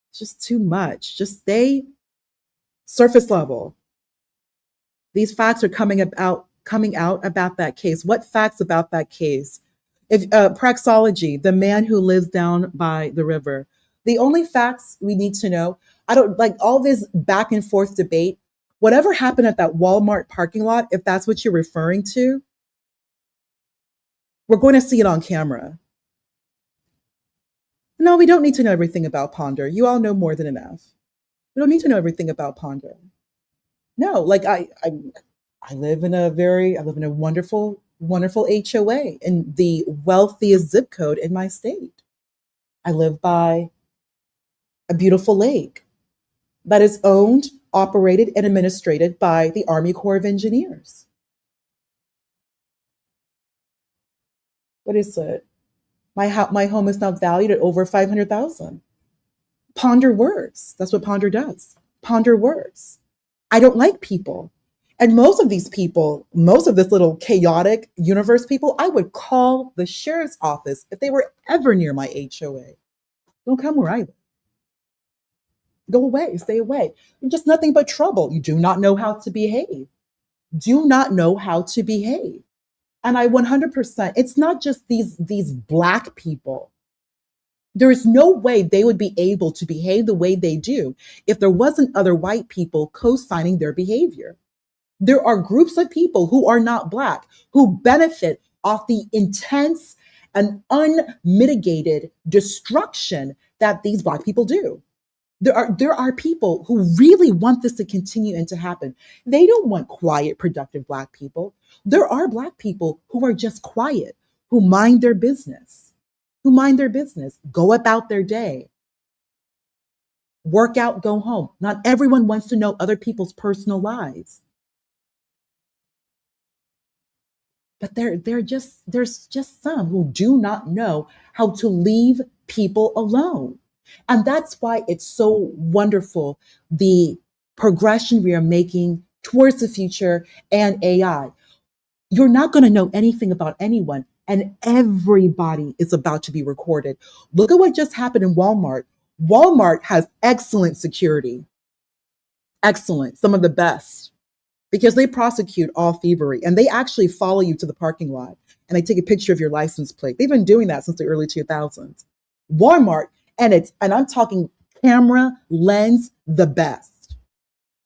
It's just too much. Just stay surface level. These facts are coming out about that case. What facts about that case? If Praxology, the man who lives down by the river, the only facts we need to know, I don't like all this back and forth debate. Whatever happened at that Walmart parking lot, if that's what you're referring to, we're going to see it on camera. No, we don't need to know everything about Ponder. You all know more than enough. We don't need to know everything about Ponder. No, like I live in a wonderful HOA in the wealthiest zip code in my state. I live by a beautiful lake that is owned, operated, and administrated by the Army Corps of Engineers. What is it? My home is now valued at over $500,000. Ponder works. That's what Ponder does. Ponder works. I don't like people. And most of these people, most of this little chaotic universe people, I would call the sheriff's office if they were ever near my HOA. Don't come where I live. Go away, stay away. You're just nothing but trouble. You do not know how to behave. Do not know how to behave. And I 100%, it's not just these Black people. There is no way they would be able to behave the way they do if there wasn't other white people co-signing their behavior. There are groups of people who are not Black who benefit off the intense and unmitigated destruction that these Black people do. There are people who really want this to continue and to happen. They don't want quiet, productive Black people. There are Black people who are just quiet, who mind their business, go about their day, work out, go home. Not everyone wants to know other people's personal lives. But there's just some who do not know how to leave people alone. And that's why it's so wonderful, the progression we are making towards the future and AI. You're not going to know anything about anyone, and everybody is about to be recorded. Look at what just happened in Walmart. Walmart has excellent security. Excellent, some of the best, because they prosecute all thievery, and they actually follow you to the parking lot and they take a picture of your license plate. They've been doing that since the early 2000s. Walmart, and I'm talking camera, lens, the best.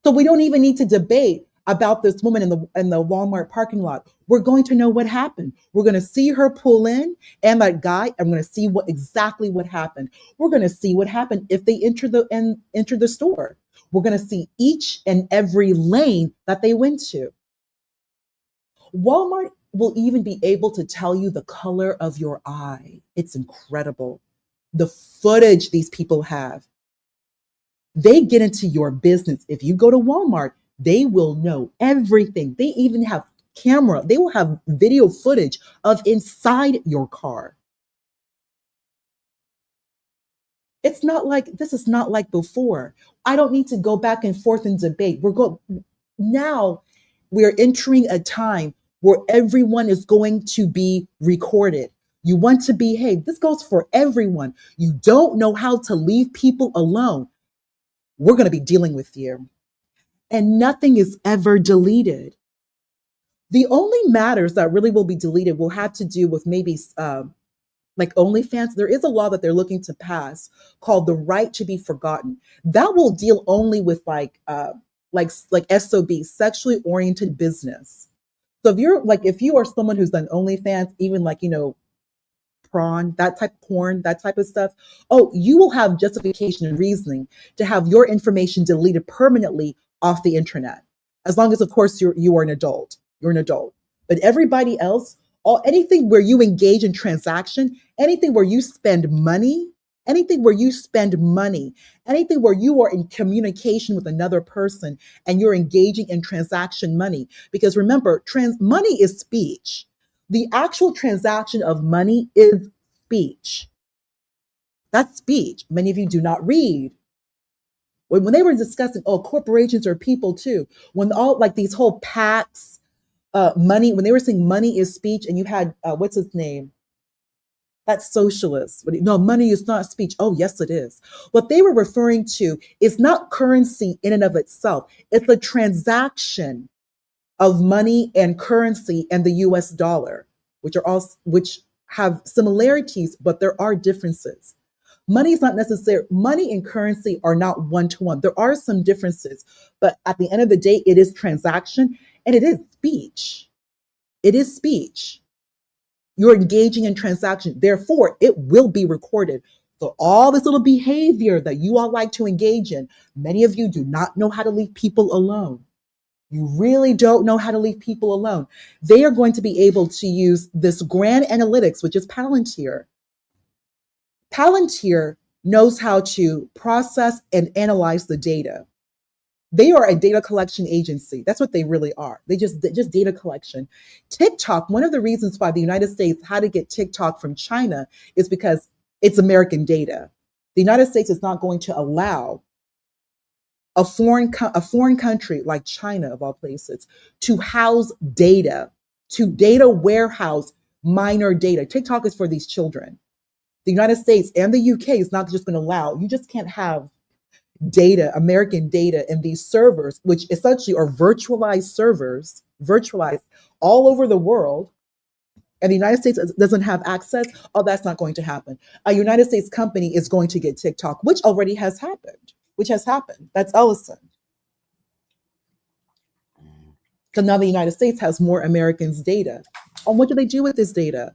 So we don't even need to debate about this woman in the Walmart parking lot. We're going to know what happened. We're going to see her pull in, and that guy. I'm going to see exactly what happened. We're going to see what happened if they enter the store. We're going to see each and every lane that they went to. Walmart will even be able to tell you the color of your eye. It's incredible. The footage these people have. They get into your business. If you go to Walmart, they will know everything. They even have camera. They will have video footage of inside your car. This is not like before. I don't need to go back and forth and debate. Now we're entering a time where everyone is going to be recorded. You want to behave. This goes for everyone. You don't know how to leave people alone. We're going to be dealing with you. And nothing is ever deleted. The only matters that really will be deleted will have to do with maybe like OnlyFans. There is a law that they're looking to pass called the right to be forgotten. That will deal only with like SOB, sexually oriented business. So if you are someone who's done OnlyFans, even prawn, that type of porn, that type of stuff, you will have justification and reasoning to have your information deleted permanently off the internet. As long as, of course, you are an adult. You're an adult. But everybody else, anything where you engage in transaction, anything where you spend money, anything where you are in communication with another person and you're engaging in transaction money. Because remember, money is speech. The actual transaction of money is speech. That's speech. Many of you do not read. When they were discussing, corporations are people too. When these whole PACs, money, when they were saying money is speech, and you had, what's his name? That's socialist. No, money is not speech. Oh, yes, it is. What they were referring to is not currency in and of itself. It's the transaction of money and currency and the US dollar, which have similarities, but there are differences. Money is not necessary. Money and currency are not one-to-one. There are some differences, but at the end of the day, it is transaction and it is speech. It is speech. You're engaging in transaction. Therefore, it will be recorded. So all this little behavior that you all like to engage in, many of you do not know how to leave people alone. You really don't know how to leave people alone. They are going to be able to use this grand analytics, which is Palantir. Palantir knows how to process and analyze the data. They are a data collection agency. That's what they really are. They just data collection. TikTok, one of the reasons why the United States had to get TikTok from China is because it's American data. The United States is not going to allow a foreign country like China, of all places, to house data, to data warehouse minor data. TikTok is for these children. The United States and the UK is not just going to allow. You just can't have data, American data, in these servers, which essentially are virtualized servers, virtualized all over the world, and the United States doesn't have access. Oh, that's not going to happen. A United States company is going to get TikTok, which already has happened. That's Ellison. Because now the United States has more Americans' data. And what do they do with this data?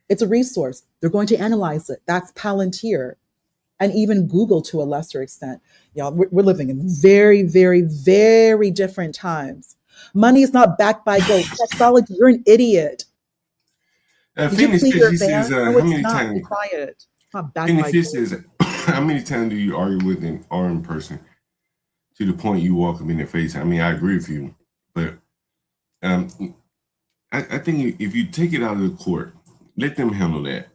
It's a resource. They're going to analyze it. That's Palantir. And even Google to a lesser extent. Y'all, we're living in very, very, very different times. Money is not backed by gold. Technology, you're an idiot. Phoenix Fish, he says, how many not. times? Be quiet. It's not backed Phoenix by Fish gold. says, how many times do you argue with an armed person to the point you walk them in the face? I mean, I agree with you, but I think if you take it out of the court, let them handle that.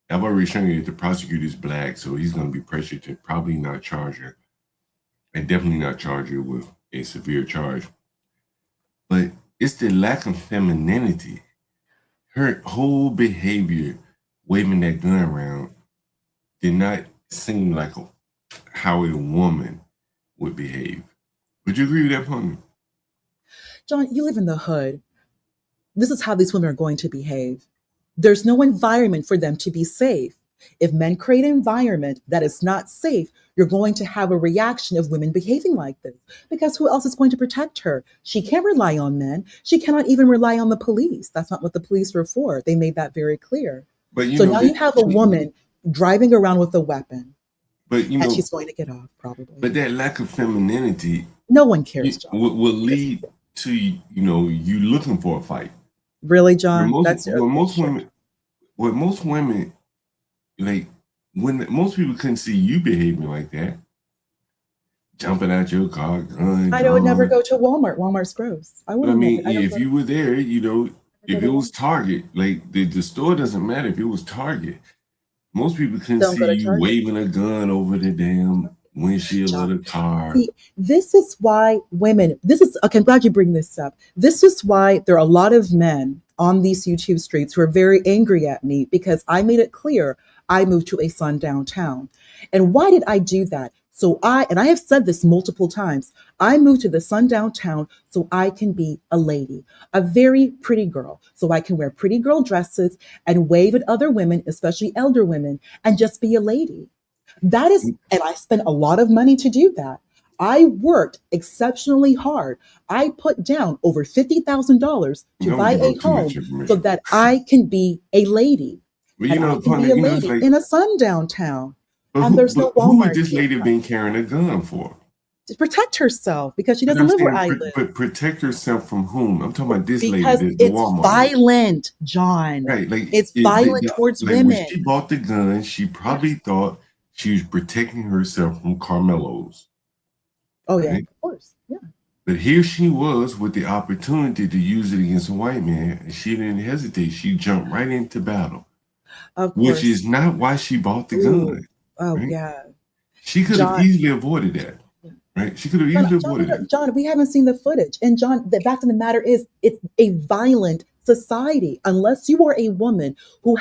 I've already shown you that the prosecutor is black, so he's going to be pressured to probably not charge her, and definitely not charge her with a severe charge. But it's the lack of femininity. Her whole behavior, waving that gun around, did not seem like how a woman would behave. Would you agree with that, partner? John, you live in the hood. This is how these women are going to behave. There's no environment for them to be safe. If men create an environment that is not safe, you're going to have a reaction of women behaving like this. Because who else is going to protect her? She can't rely on men. She cannot even rely on the police. That's not what the police were for. They made that very clear. But now you have a woman driving around with a weapon. But and she's going to get off, probably. But that lack of femininity, no one cares, John. Will lead to you looking for a fight. Really, John? Most women, like when most people couldn't see you behaving like that, jumping out your car, gun. I would never go to Walmart. Walmart's gross. I wouldn't. If you were there, if it was Target, like the store doesn't matter if it was Target. Most people couldn't see you waving a gun over the damn windshield of the car. See, this is why women, okay, I'm glad you bring this up. This is why there are a lot of men on these YouTube streets who are very angry at me because I made it clear I moved to a sundown town. And why did I do that? I have said this multiple times, I moved to the sundown town so I can be a lady, a very pretty girl, so I can wear pretty girl dresses and wave at other women, especially elder women, and just be a lady. And I spent a lot of money to do that. I worked exceptionally hard. I put down over $50,000 to buy a home so that I can be a lady. Well, I can be a lady in a sundown town. And there's no Walmart. Who would this lady been carrying a gun for? To protect herself because she doesn't live where I live. But protect herself from whom? I'm talking about this lady. Because it's violent, John. Right, like it's violent towards women. When she bought the gun, she probably thought she was protecting herself from Carmelos. Oh yeah, right? Of course, yeah. But here she was with the opportunity to use it against a white man, and she didn't hesitate. She jumped right into battle, which is not why she bought the gun. Oh right? yeah, she could have easily avoided that. Right? She could have easily avoided that. John, we haven't seen the footage. And John, the fact of the matter is, it's a violent society. Unless you are a woman who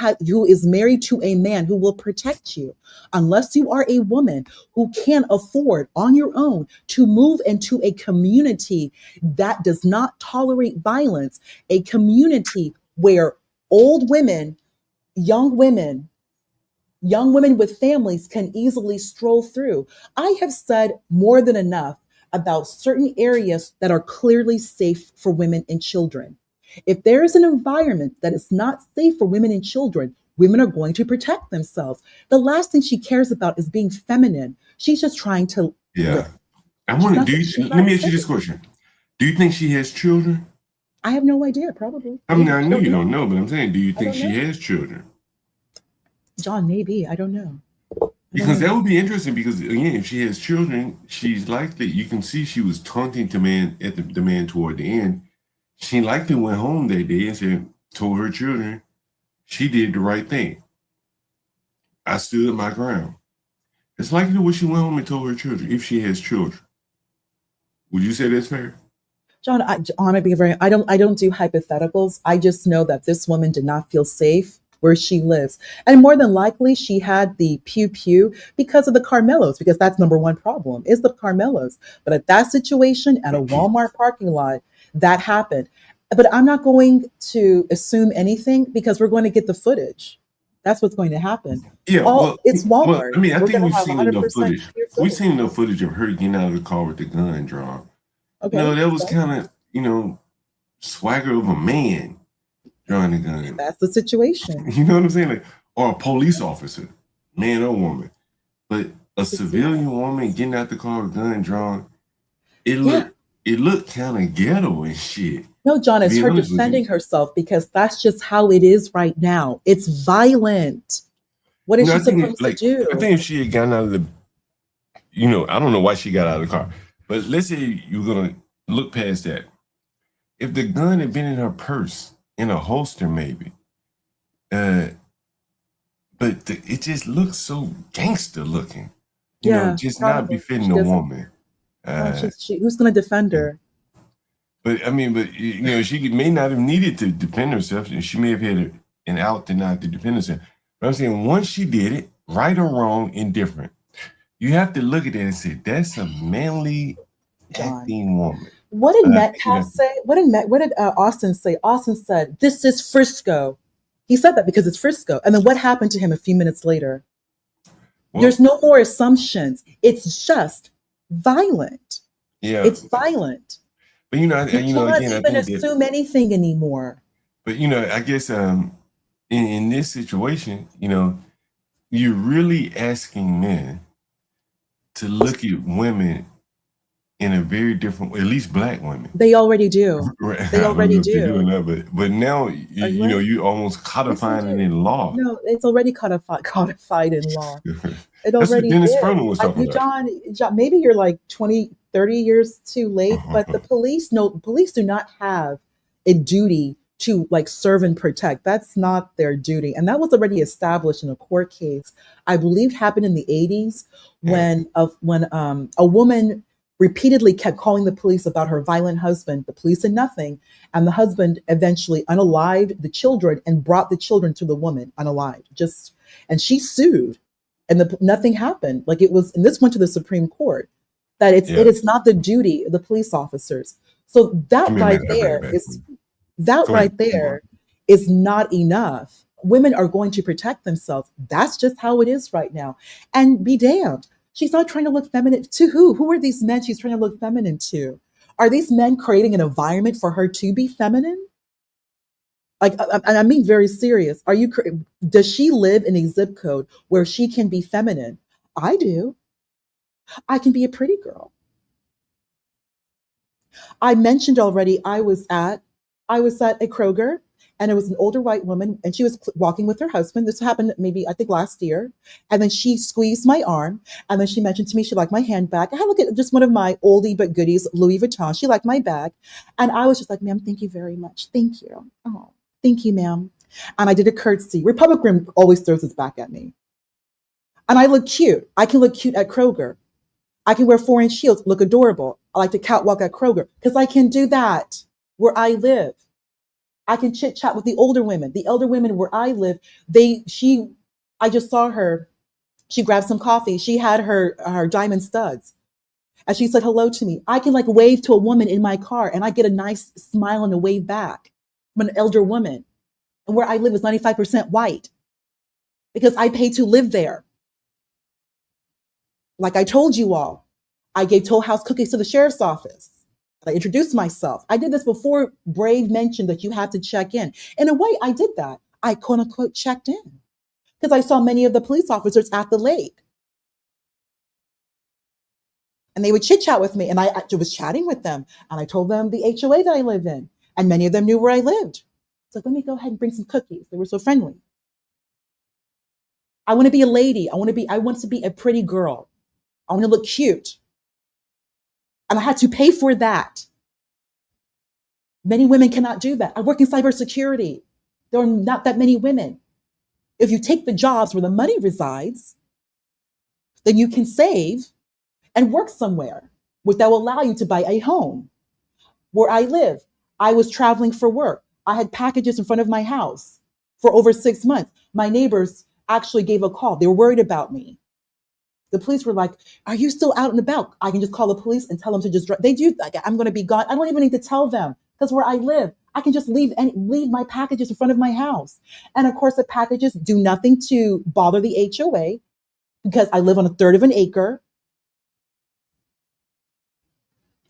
is married to a man who will protect you, unless you are a woman who can afford on your own to move into a community that does not tolerate violence, a community where old women, young women with families can easily stroll through. I have said more than enough about certain areas that are clearly safe for women and children. If there is an environment that is not safe for women and children, women are going to protect themselves. The last thing she cares about is being feminine. She's just trying to. Yeah. Let me ask you this question. Do you think she has children? I have no idea, probably. I mean, I know you don't know, but I'm saying, do you think she has children? John, maybe. I don't know. Because that would be interesting because, again, if she has children, she's likely, you can see she was taunting the man toward the end. She likely went home that day and told her children she did the right thing. I stood my ground. It's likely what she went home and told her children, if she has children. Would you say that's fair? John, I don't do hypotheticals. I just know that this woman did not feel safe where she lives. And more than likely, she had the pew-pew because of the Carmelos, because that's number one problem, is the Carmelos. But at that situation, at a Walmart parking lot, that happened. But I'm not going to assume anything because we're going to get the footage. That's what's going to happen. Yeah, it's Walmart. I mean, I think we've seen enough footage. We've seen enough footage of her getting out of the car with the gun drawn. Okay. No, that was kind of, swagger of a man drawing a gun. That's the situation. You know what I'm saying? Like, or a police officer, man or woman. But a civilian woman getting out the car with a gun drawn, it looked kind of ghetto and shit. No, John, it's her defending herself because that's just how it is right now. It's violent. What is she supposed to do? I think if she had gotten out of the, I don't know why she got out of the car, but let's say you're going to look past that. If the gun had been in her purse, in a holster maybe, but it just looks so gangster looking. Just not befitting a woman. Who's going to defend her? But she may not have needed to defend herself. She may have had an out to not to defend herself. But I'm saying once she did it, right or wrong, indifferent, you have to look at it and say, that's a manly acting woman. What did Metcalf say? What did Austin say? Austin said, this is Frisco. He said that because it's Frisco. And then what happened to him a few minutes later? Well, there's no more assumptions. It's just violent. Yeah. It's violent. But you can't even assume anything anymore. But I guess in this situation, you're really asking men to look at women in a very different way, at least black women. They already do. Right. They already do. But now you almost codifying it in law. No, it's already codified in law. It That's already what DennisSpurling was talking about. John, maybe you're like 20, 30 years too late, but the police do not have a duty to like serve and protect. That's not their duty. And that was already established in a court case, I believe happened in the 80s when a woman repeatedly kept calling the police about her violent husband. The police did nothing. And the husband eventually unalived the children and brought the children to the woman unalived. And she sued and nothing happened. Like it was, and this went to the Supreme Court, that it is not the duty of the police officers. So that right there is not enough. Women are going to protect themselves. That's just how it is right now. And be damned. She's not trying to look feminine to who? Who are these men she's trying to look feminine to? Are these men creating an environment for her to be feminine? Like, I mean, very serious. Does she live in a zip code where she can be feminine? I do. I can be a pretty girl. I mentioned already, I was at a Kroger, and it was an older white woman, and she was walking with her husband. This happened maybe, I think, last year. And then she squeezed my arm. And then she mentioned to me she liked my handbag. I had look at just one of my oldie but goodies, Louis Vuitton. She liked my bag. And I was just like, ma'am, thank you very much. Thank you. Oh, thank you, ma'am. And I did a curtsy. Republican always throws his back at me. And I look cute. I can look cute at Kroger. I can wear 4-inch heels, look adorable. I like to catwalk at Kroger because I can do that where I live. I can chit chat with the older women. The elder women where I live, I just saw her. She grabbed some coffee. She had her diamond studs. And she said hello to me. I can like wave to a woman in my car and I get a nice smile and a wave back from an elder woman. And where I live is 95% white because I pay to live there. Like I told you all, I gave Toll House cookies to the sheriff's office. I introduced myself. I did this before Brave mentioned that you have to check in. In a way, I did that. I quote unquote checked in because I saw many of the police officers at the lake. And they would chit chat with me and I was chatting with them and I told them the HOA that I live in and many of them knew where I lived. So let me go ahead and bring some cookies. They were so friendly. I want to be a lady. I want to be a pretty girl. I want to look cute. And I had to pay for that. Many women cannot do that. I work in cybersecurity. There are not that many women. If you take the jobs where the money resides, then you can save and work somewhere that will allow you to buy a home. Where I live, I was traveling for work. I had packages in front of my house for over 6 months. My neighbors actually gave a call. They were worried about me. The police were like, are you still out and about? I can just call the police and tell them to just drive. They do, like, I'm going to be gone. I don't even need to tell them because where I live, I can just leave my packages in front of my house. And of course, the packages do nothing to bother the HOA because I live on 1/3 of an acre.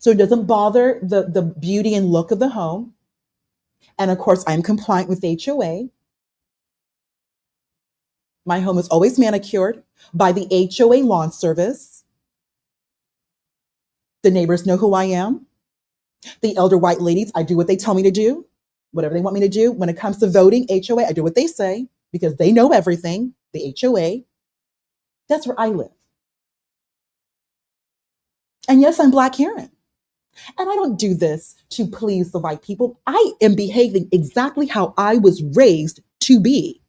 So it doesn't bother the beauty and look of the home. And of course, I'm compliant with HOA. My home is always manicured by the HOA lawn service. The neighbors know who I am. The elder white ladies, I do what they tell me to do. Whatever they want me to do. When it comes to voting, HOA, I do what they say because they know everything. The HOA. That's where I live. And yes, I'm Black Karen. And I don't do this to please the white people. I am behaving exactly how I was raised to be.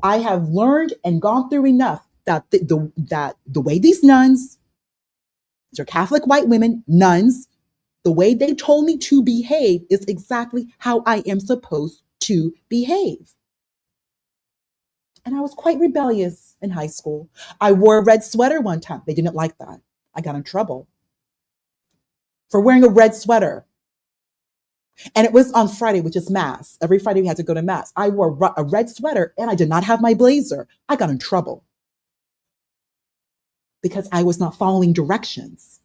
I have learned and gone through enough that the way these nuns, these are Catholic white women, nuns, the way they told me to behave is exactly how I am supposed to behave. And I was quite rebellious in high school. I wore a red sweater one time. They didn't like that. I got in trouble for wearing a red sweater. And it was on Friday, which is Mass. Every Friday we had to go to Mass. I wore a red sweater and I did not have my blazer. I got in trouble because I was not following directions.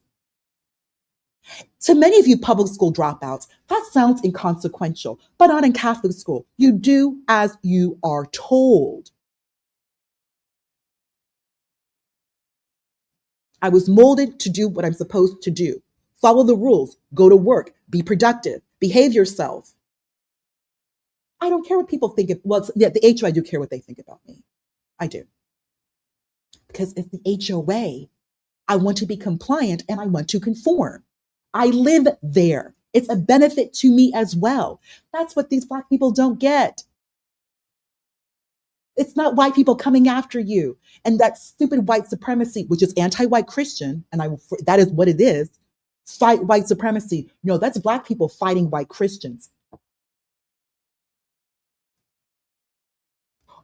To many of you public school dropouts, that sounds inconsequential, but not in Catholic school. You do as you are told. I was molded to do what I'm supposed to do. Follow the rules, go to work, be productive, behave yourself. I don't care what people think of, well, the HOA, I do care what they think about me. I do. Because it's the HOA. I want to be compliant and I want to conform. I live there. It's a benefit to me as well. That's what these Black people don't get. It's not white people coming after you. And that stupid white supremacy, which is anti-white Christian, and that is what it is, fight white supremacy. No, that's Black people fighting white Christians.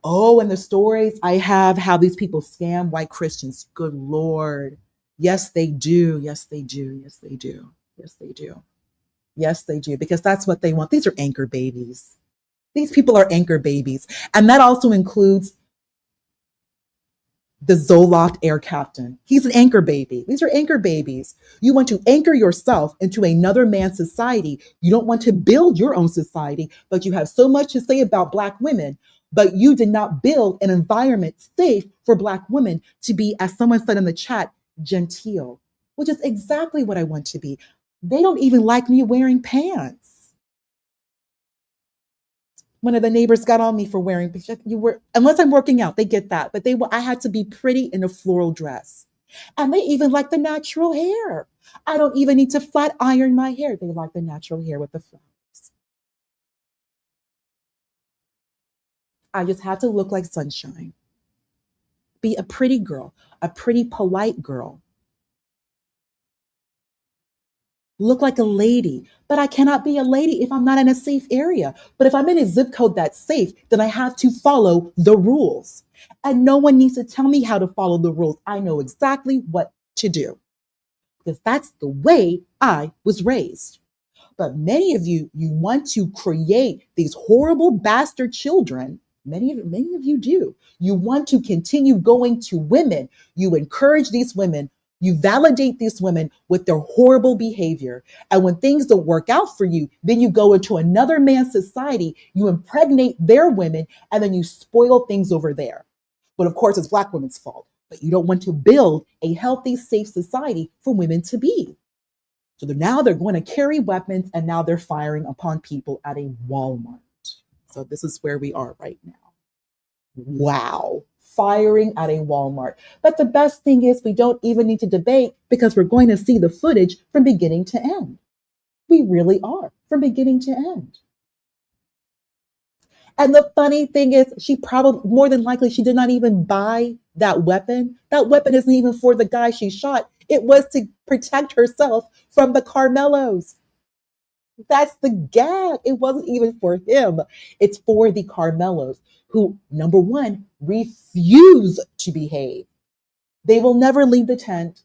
Oh, and the stories I have how these people scam white Christians. Good Lord. Yes, they do. Yes, they do. Yes, they do. Yes, they do. Yes, they do. Because that's what they want. These are anchor babies. These people are anchor babies. And that also includes the Zoloft air captain. He's an anchor baby. These are anchor babies. You want to anchor yourself into another man's society. You don't want to build your own society, but you have so much to say about Black women, but you did not build an environment safe for Black women to be, as someone said in the chat, genteel, which is exactly what I want to be. They don't even like me wearing pants. One of the neighbors got on me for wearing, unless I'm working out, they get that. But I had to be pretty in a floral dress. And they even like the natural hair. I don't even need to flat iron my hair. They like the natural hair with the flowers. I just have to look like sunshine. Be a pretty girl, a pretty, polite girl. Look like a lady, but I cannot be a lady if I'm not in a safe area. But if I'm in a zip code that's safe, then I have to follow the rules. And no one needs to tell me how to follow the rules. I know exactly what to do because that's the way I was raised. But many of you want to create these horrible bastard children. Many of you do. You want to continue going to women. You encourage these women. You validate these women with their horrible behavior. And when things don't work out for you, then you go into another man's society, you impregnate their women, and then you spoil things over there. But of course, it's Black women's fault. But you don't want to build a healthy, safe society for women to be. So now they're going to carry weapons, and now they're firing upon people at a Walmart. So this is where we are right now. Wow. Firing at a Walmart. But the best thing is we don't even need to debate because we're going to see the footage from beginning to end. We really are, from beginning to end. And the funny thing is she probably, more than likely, she did not even buy that weapon. That weapon isn't even for the guy she shot. It was to protect herself from the Carmelos. That's the gag. It wasn't even for him. It's for the Carmelos who, number one, refuse to behave. They will never leave the tent.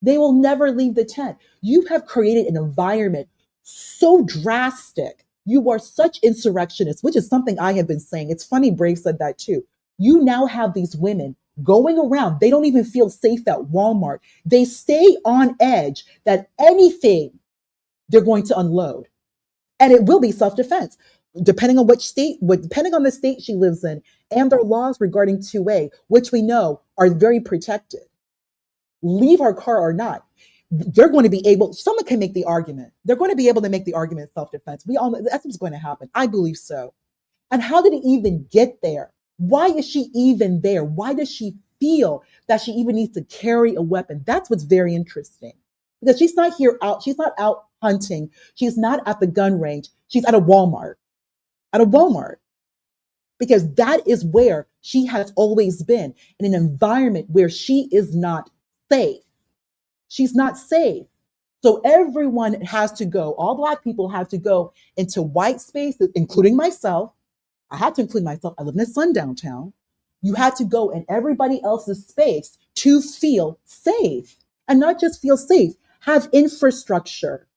They will never leave the tent. You have created an environment so drastic. You are such insurrectionists, which is something I have been saying. It's funny Brave said that too. You now have these women going around. They don't even feel safe at Walmart. They stay on edge that anything they're going to unload. And it will be self-defense, depending on depending on the state she lives in and their laws regarding 2A, which we know are very protected. Leave her car or not, they're going to be able, someone can make the argument. They're going to be able to make the argument self-defense. We all know that's what's going to happen. I believe so. And how did it even get there? Why is she even there? Why does she feel that she even needs to carry a weapon? That's what's very interesting. Because she's not she's not out hunting. She's not at the gun range. She's at a Walmart. At a Walmart. Because that is where she has always been, in an environment where she is not safe. She's not safe. So everyone has to go, all Black people have to go into white spaces, including myself. I had to include myself. I live in a sundown town. You had to go in everybody else's space to feel safe. And not just feel safe, have infrastructure,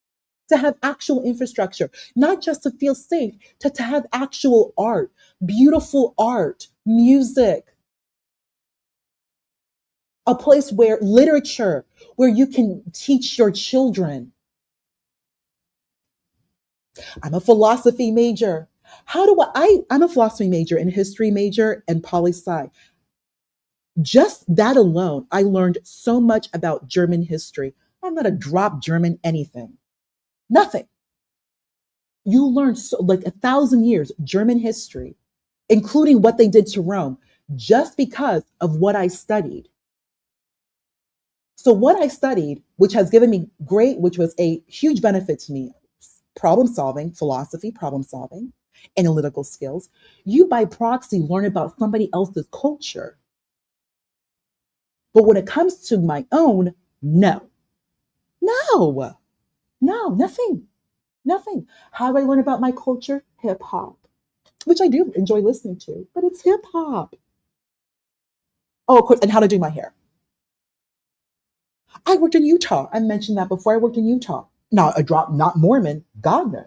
to have actual infrastructure, not just to feel safe, to have actual art, beautiful art, music, a place where literature, where you can teach your children. I'm a philosophy major. I'm a philosophy major and history major and poli-sci. Just that alone, I learned so much about German history. I'm not a drop German anything. Nothing. You learn like 1,000 years German history, including what they did to Rome, just because of what I studied. So what I studied, which has given me which was a huge benefit to me, problem solving, philosophy, problem solving, analytical skills, you by proxy learn about somebody else's culture. But when it comes to my own, no, nothing. How do I learn about my culture? Hip hop, which I do enjoy listening to, but it's hip hop. Oh, of course, and how to do my hair. I worked in Utah. I mentioned that before. I worked in Utah. Now, not Mormon, God no.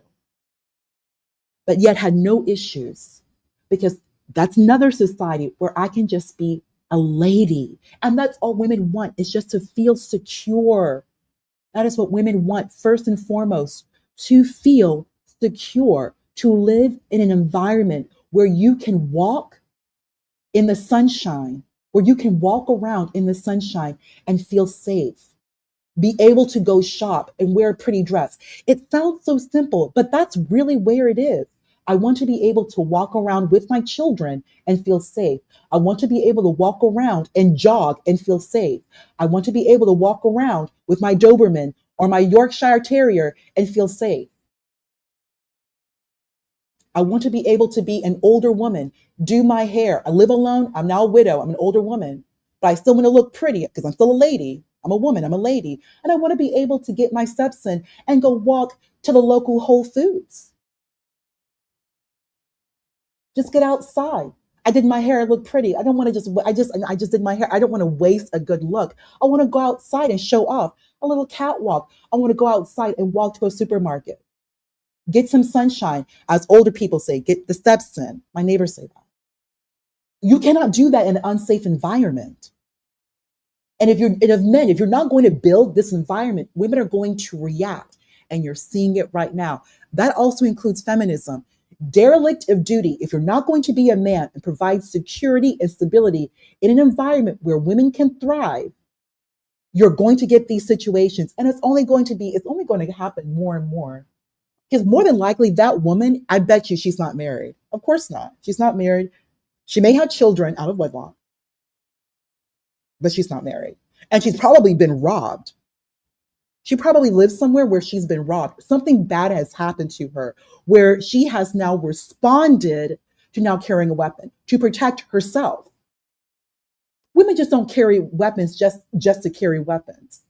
But yet had no issues, because that's another society where I can just be a lady. And that's all women want, is just to feel secure. That is what women want, first and foremost, to feel secure, to live in an environment where you can walk in the sunshine, where you can walk around in the sunshine and feel safe. Be able to go shop and wear a pretty dress. It sounds so simple, but that's really where it is. I want to be able to walk around with my children and feel safe. I want to be able to walk around and jog and feel safe. I want to be able to walk around with my Doberman or my Yorkshire Terrier and feel safe. I want to be able to be an older woman, do my hair. I live alone. I'm now a widow. I'm an older woman, but I still want to look pretty because I'm still a lady. I'm a woman. I'm a lady. And I want to be able to get my steps in and go walk to the local Whole Foods. Just get outside. I did my hair, I look pretty. I don't want to I just did my hair. I don't want to waste a good look. I want to go outside and show off a little catwalk. I want to go outside and walk to a supermarket. Get some sunshine. As older people say, get the steps in. My neighbors say that. You cannot do that in an unsafe environment. And if you're not going to build this environment, women are going to react. And you're seeing it right now. That also includes feminism. Derelict of duty. If you're not going to be a man and provide security and stability in an environment where women can thrive, you're going to get these situations. And it's only going to happen more and more. Because more than likely that woman, I bet you she's not married. Of course not. She's not married. She may have children out of wedlock, but she's not married. And she's probably been robbed. She probably lives somewhere where she's been robbed. Something bad has happened to her, where she has now responded to now carrying a weapon to protect herself. Women just don't carry weapons just to carry weapons.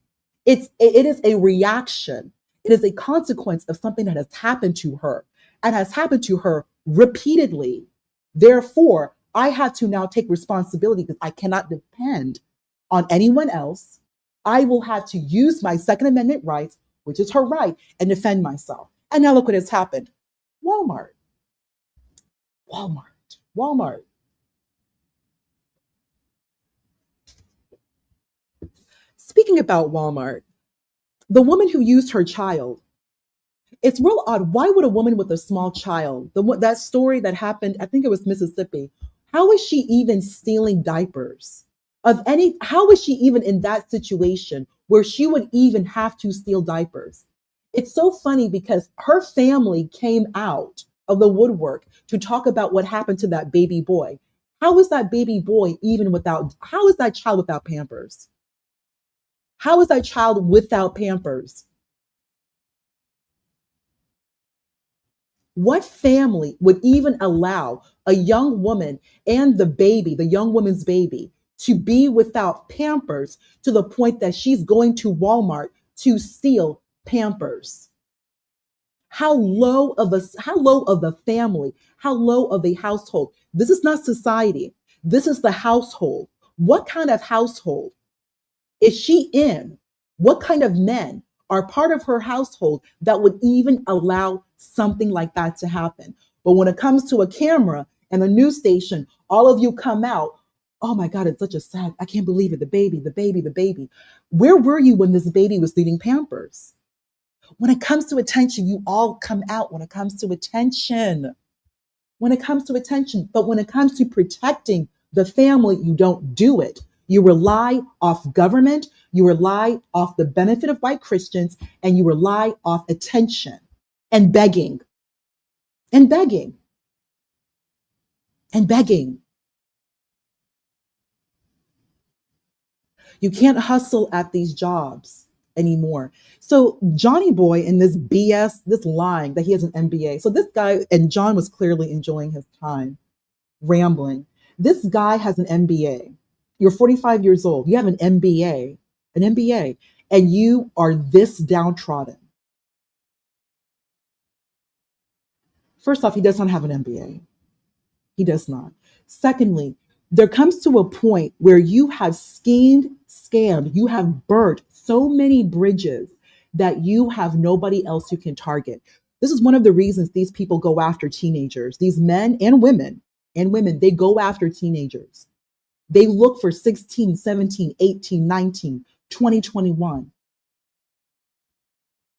It is a reaction. It is a consequence of something that has happened to her and has happened to her repeatedly. Therefore, I have to now take responsibility because I cannot depend on anyone else. I will have to use my Second Amendment rights, which is her right, and defend myself. And now look what has happened. Walmart. Speaking about Walmart, the woman who used her child, it's real odd. Why would a woman with a small child, that story that happened, I think it was Mississippi, how is she even stealing diapers? How is she even in that situation where she would even have to steal diapers? It's so funny because her family came out of the woodwork to talk about what happened to that baby boy. How is that baby boy how is that child without Pampers? How is that child without Pampers? What family would even allow a young woman and the young woman's baby, to be without Pampers to the point that she's going to Walmart to steal Pampers? How low of the family, how low of a household? This is not society. This is the household. What kind of household is she in? What kind of men are part of her household that would even allow something like that to happen? But when it comes to a camera and a news station, all of you come out, oh my God, it's such a sad, I can't believe it, the baby, the baby, the baby. Where were you when this baby was needing Pampers? When it comes to attention, you all come out when it comes to attention. When it comes to attention, but when it comes to protecting the family, you don't do it. You rely off government, you rely off the benefit of white Christians, and you rely off attention and begging and begging and begging. You can't hustle at these jobs anymore. So Johnny Boy in this BS, this lying that he has an MBA. So this guy, and John was clearly enjoying his time rambling. This guy has an MBA. You're 45 years old. You have an MBA, and you are this downtrodden. First off, he does not have an MBA. He does not. Secondly, there comes to a point where you have scammed, you have burnt so many bridges that you have nobody else you can target. This is one of the reasons these people go after teenagers. These men and women, they go after teenagers. They look for 16, 17, 18, 19, 20, 21.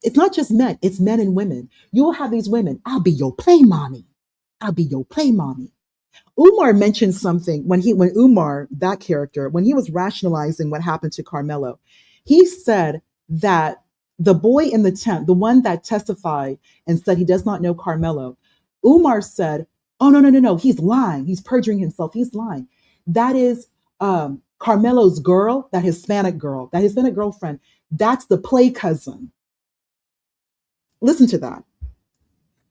It's not just men, it's men and women. You will have these women, I'll be your play mommy. I'll be your play mommy. Umar mentioned something when Umar, that character, when he was rationalizing what happened to Carmelo, he said that the boy in the tent, the one that testified and said he does not know Carmelo, Umar said, oh, no, he's lying. He's perjuring himself. He's lying. That is Carmelo's girl, that Hispanic girlfriend, that's the play cousin. Listen to that.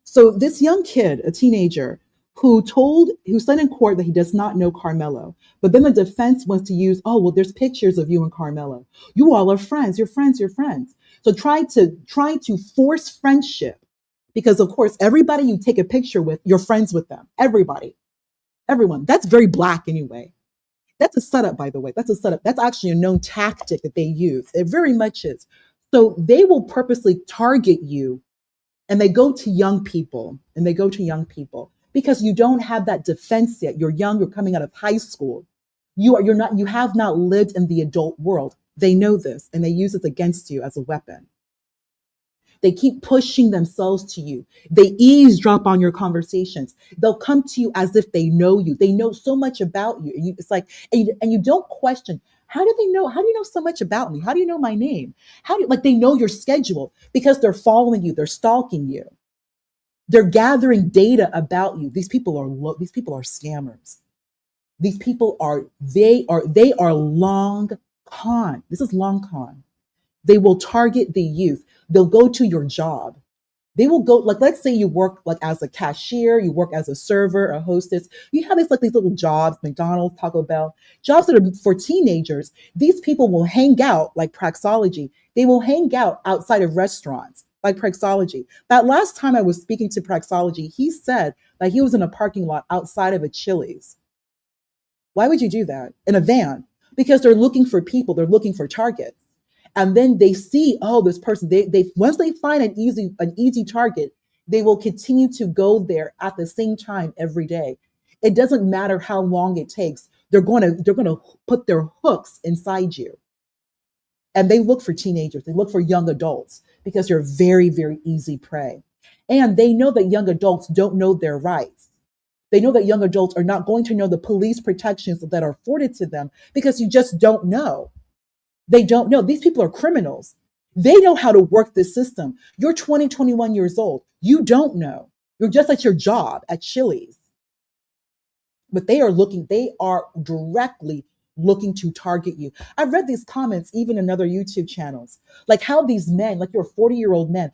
So this young kid, a teenager, who said in court that he does not know Carmelo, but then the defense wants to use, oh, well, there's pictures of you and Carmelo. You all are friends. You're friends. So trying to force friendship, because of course, everybody you take a picture with, you're friends with them. Everyone. That's very Black anyway. That's a setup, by the way. That's a setup. That's actually a known tactic that they use. It very much is. So they will purposely target you, and they go to young people, because you don't have that defense yet. You're young, you're coming out of high school. You have not lived in the adult world. They know this, and they use it against you as a weapon. They keep pushing themselves to you. They eavesdrop on your conversations. They'll come to you as if they know you. They know so much about you. It's like, and you don't question, how do they know? How do you know so much about me? How do you know my name? They know your schedule because they're following you. They're stalking you. They're gathering data about you. These people are scammers. These people are long con. This is long con. They will target the youth. They'll go to your job. They will go, let's say you work as a cashier, you work as a server, a hostess. You have these little jobs, McDonald's, Taco Bell, jobs that are for teenagers. These people will hang out like Praxology. They will hang out outside of restaurants like Praxology. That last time I was speaking to Praxology, he said that he was in a parking lot outside of a Chili's. Why would you do that? In a van? Because they're looking for people. They're looking for targets. And then they see, oh, this person, they once they find an easy target, they will continue to go there at the same time every day. It doesn't matter how long it takes. They're going to put their hooks inside you. And they look for teenagers, they look for young adults because they're very, very easy prey. And they know that young adults don't know their rights. They know that young adults are not going to know the police protections that are afforded to them because you just don't know. They don't know. These people are criminals. They know how to work this system. You're 20, 21 years old. You don't know. You're just at your job at Chili's. But they are directly looking to target you. I've read these comments even in other YouTube channels, like how these men, like you're a 40-year-old man,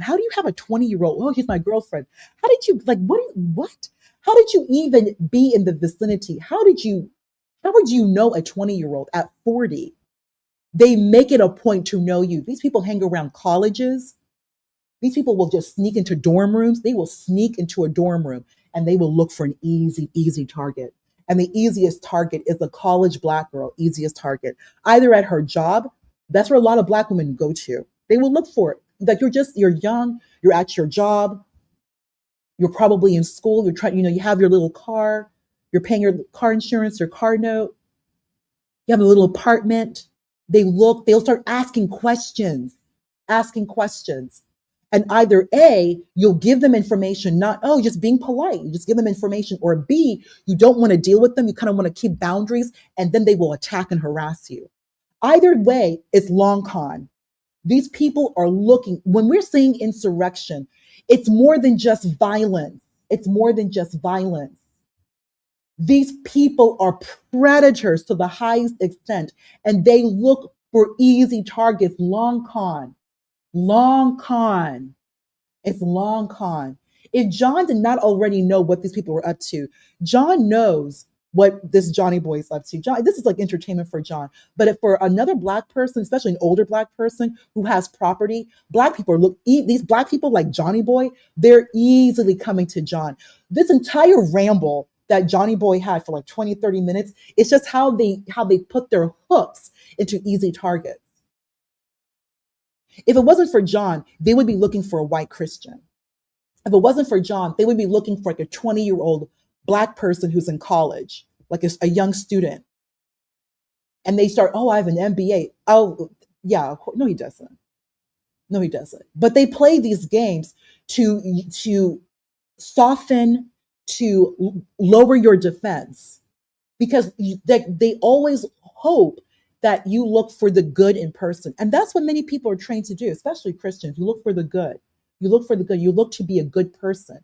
how do you have a 20-year-old? Oh, he's my girlfriend. How did you, like, what? How did you even be in the vicinity? How would you know a 20-year-old at 40? They make it a point to know you. These people hang around colleges. These people will just sneak into dorm rooms. They will sneak into a dorm room and they will look for an easy target. And the easiest target is the college Black girl, easiest target. Either at her job, that's where a lot of Black women go to. They will look for it. Like you're young, you're at your job, you're probably in school, you have your little car, you're paying your car insurance, your car note, you have a little apartment. They'll start asking questions. And either A, you'll give them information, not, oh, just being polite, you just give them information, or B, you don't want to deal with them, you kind of want to keep boundaries, and then they will attack and harass you. Either way, it's long con. These people are looking, when we're saying insurrection, it's more than just violence. These people are predators to the highest extent, and they look for easy targets. Long con. It's long con. If John did not already know what these people were up to, John knows what this Johnny boy is up to. John, this is like entertainment for John. But if for another Black person, especially an older Black person who has property, Black people these Black people like Johnny boy, they're easily coming to John. This entire ramble that Johnny boy had for like 20, 30 minutes, it's just how they put their hooks into easy targets. If it wasn't for John, they would be looking for a white Christian. If it wasn't for John, they would be looking for like a 20-year-old Black person who's in college, like a young student. And they start, oh, I have an MBA. Oh, yeah, of course. No, he doesn't. But they play these games to soften, to lower your defense, because they always hope that you look for the good in person. And that's what many people are trained to do, especially Christians. You look for the good. You look to be a good person.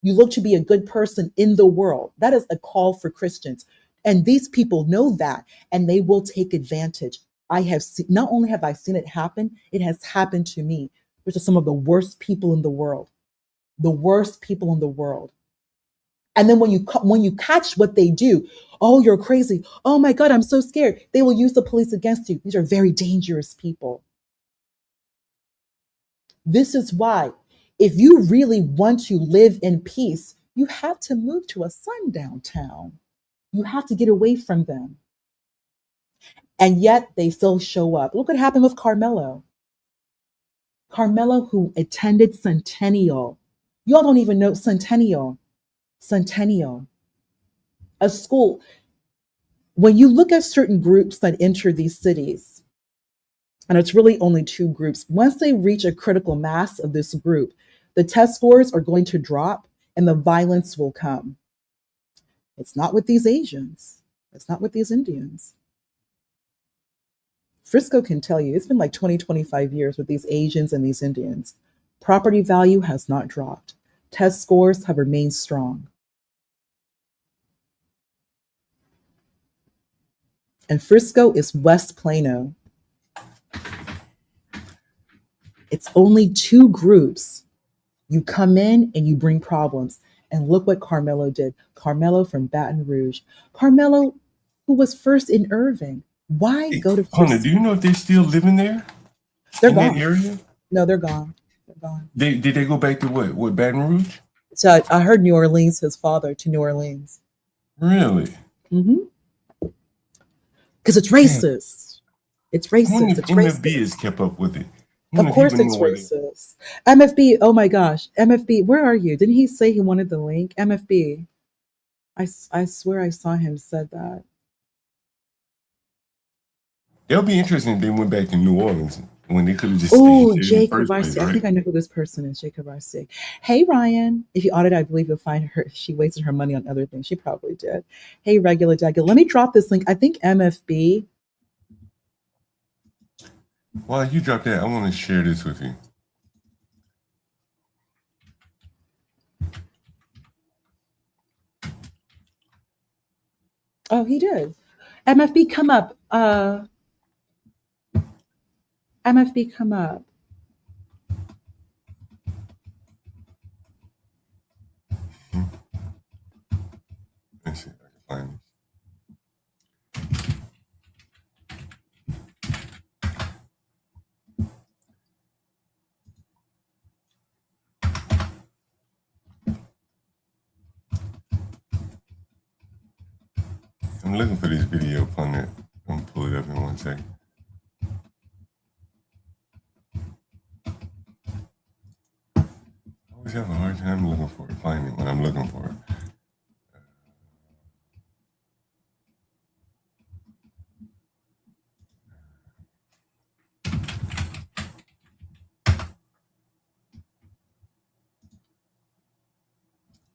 You look to be a good person in the world. That is a call for Christians. And these people know that, and they will take advantage. Not only have I seen it happen, it has happened to me, which are some of the worst people in the world. And then when you catch what they do, oh, you're crazy. Oh my God, I'm so scared. They will use the police against you. These are very dangerous people. This is why, if you really want to live in peace, you have to move to a sundown town. You have to get away from them. And yet they still show up. Look what happened with Carmelo. Carmelo, who attended Centennial. Y'all don't even know Centennial, a school. When you look at certain groups that enter these cities, and it's really only two groups, once they reach a critical mass of this group, the test scores are going to drop and the violence will come. It's not with these Asians. It's not with these Indians. Frisco can tell you, it's been like 20, 25 years with these Asians and these Indians. Property value has not dropped. Test scores have remained strong. And Frisco is West Plano. It's only two groups. You come in and you bring problems. And look what Carmelo did. Carmelo from Baton Rouge. Carmelo, who was first in Irving. Why go to Frisco? Do you know if they're still living there? They're in gone. That area? No, they're gone. Did they go back to what, Baton Rouge? So I heard New Orleans, his father to New Orleans. Really? Mm-hmm. Because it's racist. It's racist. It's racist. MFB has kept up with it. Of course it's racist. MFB, oh my gosh. MFB, where are you? Didn't he say he wanted the link? MFB. I swear I saw him said that. It'll be interesting if they went back to New Orleans when they could have just Oh, stayed there in the Jacob first place, Arcee. I right? think I know who this person is. Jacob Arcee. Hey, Ryan. If you audit, I believe you'll find her. She wasted her money on other things. She probably did. Hey, Regular Jagged. Let me drop this link. I think MFB. While you drop that, I want to share this with you. Oh, he did. MFB, come up. MFB, come up. Let's see if I can find this. I'm looking for this video upon it. I'm gonna pull it up in 1 second. I always have a hard time looking for it, finding it when I'm looking for it.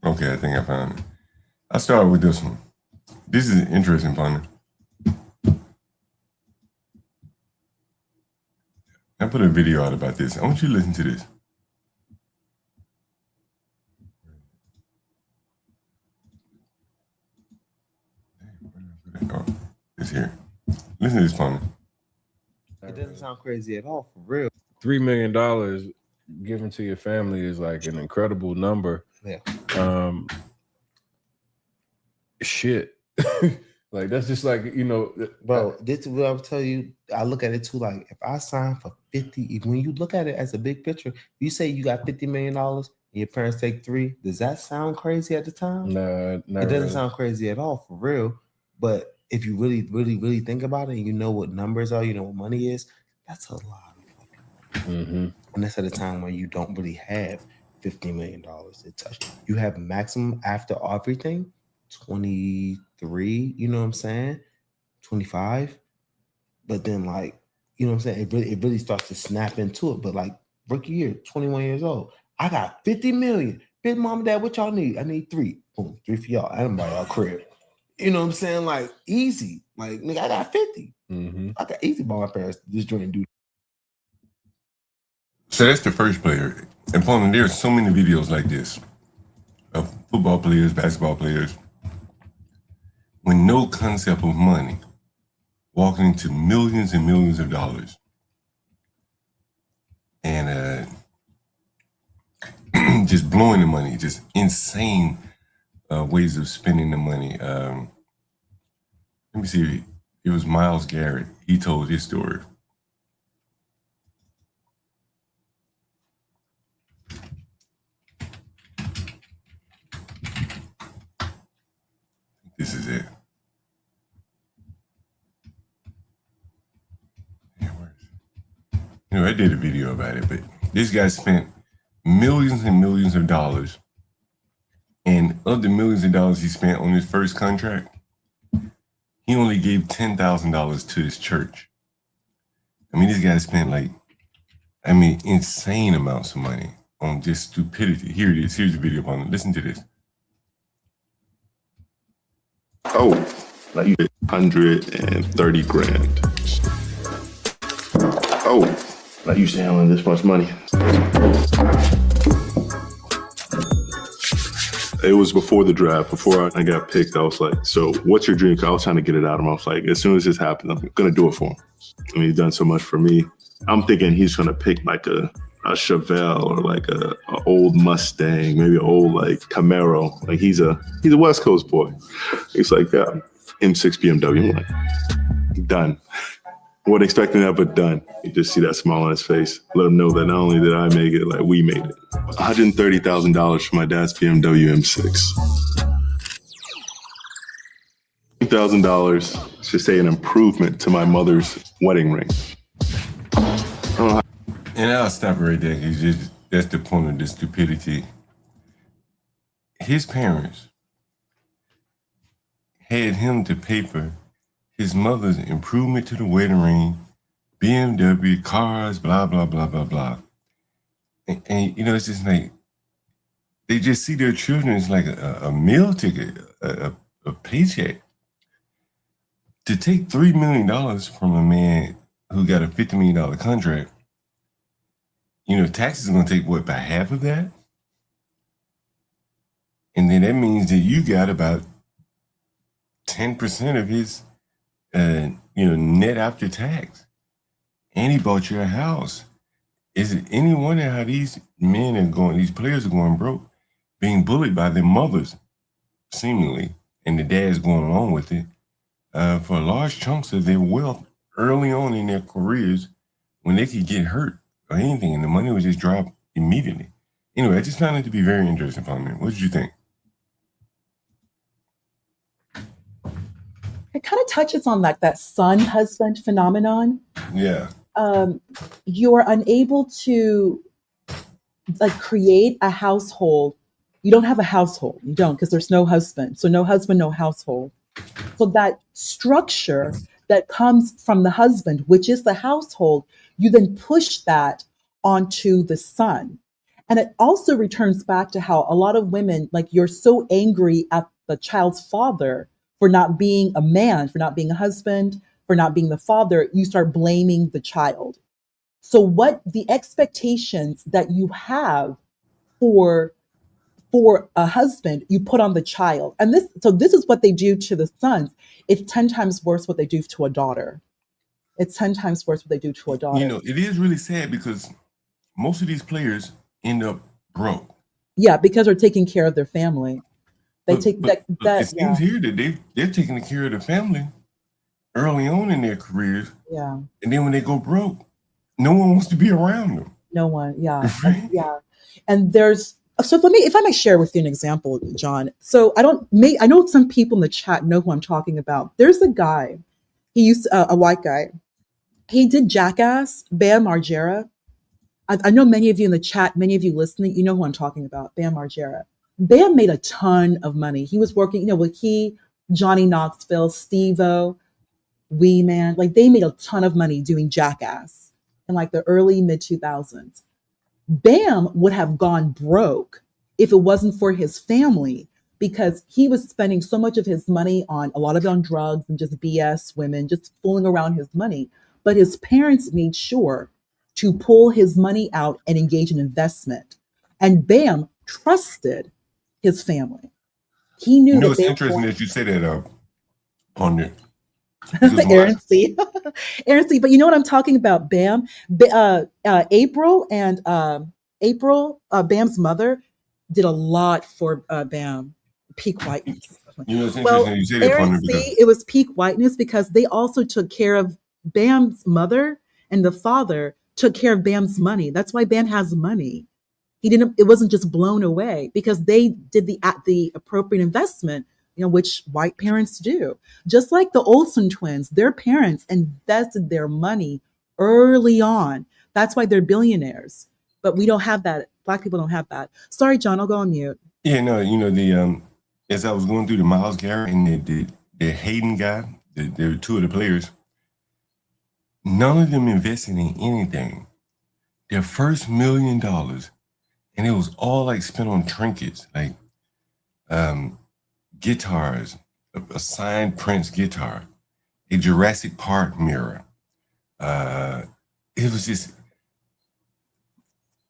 Okay, I think I found it. I'll start with this one. This is interesting, partner. I put a video out about this. I want you to listen to this. Oh, it's here. Listen to this, partner. It doesn't sound crazy at all, for real. $3 million given to your family is like an incredible number. Yeah. Shit. Like that's just like, you know, bro, this is what I'll tell you. I look at it too, like if I sign for 50, when you look at it as a big picture, you say you got $50 million and your parents take 3, does that sound crazy at the time? No, it doesn't really. sound crazy at all, for real. But if you really think about it and you know what numbers are, you know what money is, that's a lot of fucking money. And that's at a time where you don't really have $50 million to touch. You have maximum after everything 23, you know what I'm saying? 25. But then like, you know what I'm saying? It really starts to snap into it. But like rookie year, 21 years old. I got 50 million. Big mom and dad, what y'all need? I need 3. Boom, 3 for y'all. I didn't buy y'all crib. You know what I'm saying? Like easy. Like nigga, I got 50. I got easy by my parents just join do. So that's the first player. And Paul, there's so many videos like this of football players, basketball players, with no concept of money, walking into millions and millions of dollars. And just blowing the money, just insane ways of spending the money. Let me see. It was Miles Garrett. He told his story. This is it. You know, I did a video about it, but this guy spent millions and millions of dollars. And of the millions of dollars he spent on his first contract, he only gave $10,000 to his church. I mean, this guy spent like, insane amounts of money on just stupidity. Here it is. Here's the video on it. Listen to this. Oh, like you did 130 grand. Oh, not used to handling this much money. It was before the draft, before I got picked. I was like, so what's your dream? I was trying to get it out of him. I was like, as soon as this happens, I'm going to do it for him. I mean, he's done so much for me. I'm thinking he's going to pick like a Chevelle or like a old Mustang, maybe an old like Camaro. Like he's a West Coast boy. He's like, yeah, M6 BMW. I'm like, done. Wasn't expecting that, but done. You just see that smile on his face. Let him know that not only did I make it, like we made it. $130,000 for my dad's BMW M6. $2,000 to say an improvement to my mother's wedding ring. And I'll stop right there because that's the point of the stupidity. His parents had him to pay for his mother's improvement to the wedding ring, BMW, cars, blah, blah, blah, blah, blah. And you know, it's just like, they just see their children as like a meal ticket, a paycheck. To take $3 million from a man who got a $50 million contract, you know, taxes are going to take what, about half of that? And then that means that you got about 10% of his, you know, net after tax. And he bought you a house. Is it any wonder how these men are going, these players are going broke, being bullied by their mothers, seemingly, and the dad's going along with it, for large chunks of their wealth early on in their careers when they could get hurt or anything, and the money would just drop immediately. Anyway, I just found it to be very interesting for me. What did you think? It kind of touches on like that son-husband phenomenon. Yeah. You are unable to like create a household. You don't have a household. You don't, because there's no husband. So no husband, no household. So that structure that comes from the husband, which is the household, you then push that onto the son. And it also returns back to how a lot of women, like, you're so angry at the child's father for not being a man, for not being a husband, for not being the father, you start blaming the child. So what the expectations that you have for a husband, you put on the child. And this is what they do to the sons. It's 10 times worse what they do to a daughter. It's 10 times worse what they do to a daughter. You know, it is really sad because most of these players end up broke. Yeah, because they're taking care of their family. They take that. It seems here that they're taking care of the family early on in their careers. Yeah. And then when they go broke, no one wants to be around them. No one. Yeah. Yeah. And there's, so if I may share with you an example, John. So I know some people in the chat know who I'm talking about. There's a guy, a white guy. He did Jackass, Bam Margera. I know many of you in the chat, many of you listening, you know who I'm talking about, Bam Margera. Bam made a ton of money. He was working, with Johnny Knoxville, Steve-O, Wee Man, like they made a ton of money doing Jackass in like the early mid 2000s. Bam would have gone broke if it wasn't for his family, because he was spending so much of his money on a lot of it on drugs and just BS women, just fooling around his money. But his parents made sure to pull his money out and engage in investment. And Bam trusted his family. He knew that it's interesting that you say that on it. Aaron C. Aaron C. But you know what I'm talking about, Bam? April, Bam's mother, did a lot for Bam, peak whiteness. It's interesting you say that, Aaron C., it was peak whiteness because they also took care of Bam's mother, and the father took care of Bam's money. That's why Bam has money. It wasn't just blown away because they did the appropriate investment, which white parents do. Just like the Olsen twins, their parents invested their money early on. That's why they're billionaires. But we don't have that. Black people don't have that. Sorry, John, I'll go on mute. Yeah, no, as I was going through the Myles Garrett and the Hayden guy, there were two of the players, none of them invested in anything. Their first $1 million, and it was all like spent on trinkets, like guitars, a signed Prince guitar, a Jurassic Park mirror. It was just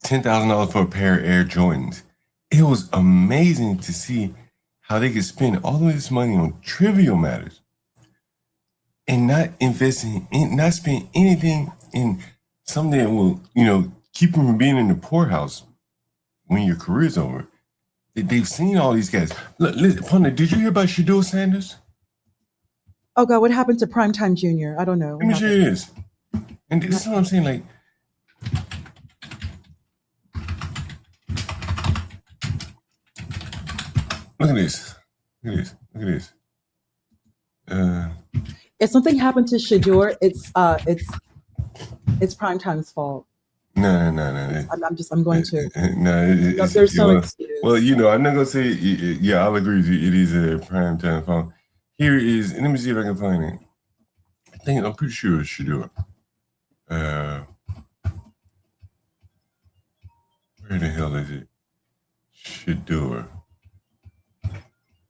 $10,000 for a pair of Air Jordans. It was amazing to see how they could spend all of this money on trivial matters and not not spend anything in something that will, keep them from being in the poorhouse when your career's over. They've seen all these guys. Look, listen, Pundit, did you hear about Shadul Sanders? Oh God, what happened to Primetime Junior? I don't know. Let me show you this. And this is what I'm saying, like, look at this. Look at this. Look at this. If something happened to Shador, it's Primetime's fault. No. I'm going to. No, there's no excuse. Well, I'm not gonna say. Yeah, I'll agree with you. It is a prime time phone. Here is. Let me see if I can find it. I'm pretty sure it's Shadua. Where the hell is it? Shadua.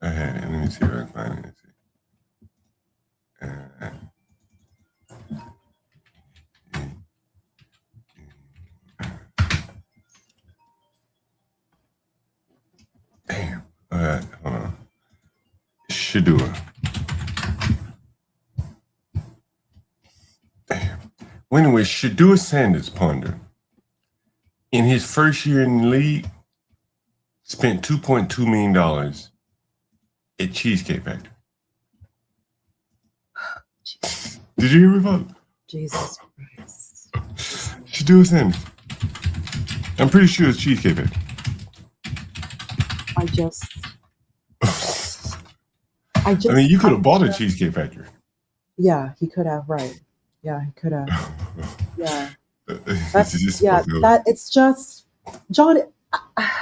I had it. Let me see if I can find it. Damn. All right, hold on. Shadua. Damn. Well, anyway, Shadua Sanders Ponder, in his first year in the league, spent $2.2 million at Cheesecake Factory. Did you hear me, folks? Jesus Christ. Shadua Sanders. I'm pretty sure it's Cheesecake Factory. I mean, you could have bought a Cheesecake Factory. Yeah, he could have, right. Yeah, he could have. Yeah. It's just, John,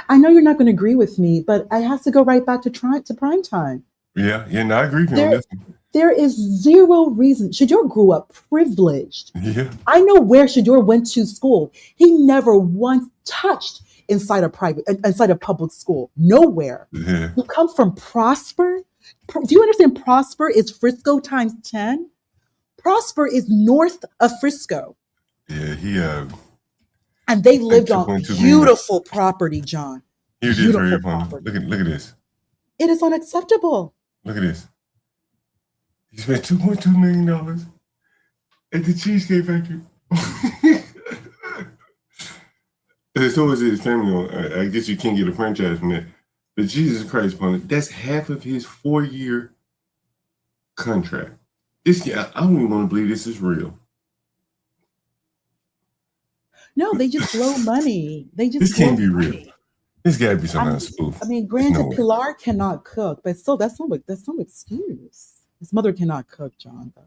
I know you're not going to agree with me, but I have to go right back to prime time. Yeah, no, I agree with you on this one. There is zero reason. Shador grew up privileged. Yeah. I know where Shador went to school. He never once touched inside a public school. Nowhere. Yeah. You come from Prosper. Do you understand? Prosper is Frisco times 10. Prosper is north of Frisco. Yeah, and they lived on beautiful property, John. Here it is right here, look at this. It is unacceptable. Look at this. He spent $2.2 million at the Cheesecake Factory. So is his family. I guess you can't get a franchise from that. But Jesus Christ, that's half of his 4-year contract. This guy, I don't even want to believe this is real. No, they just blow money. This can't be real. This got to be some kind of spoof. I mean, granted, Pilar cannot cook, but still, that's no excuse. His mother cannot cook, John. Though.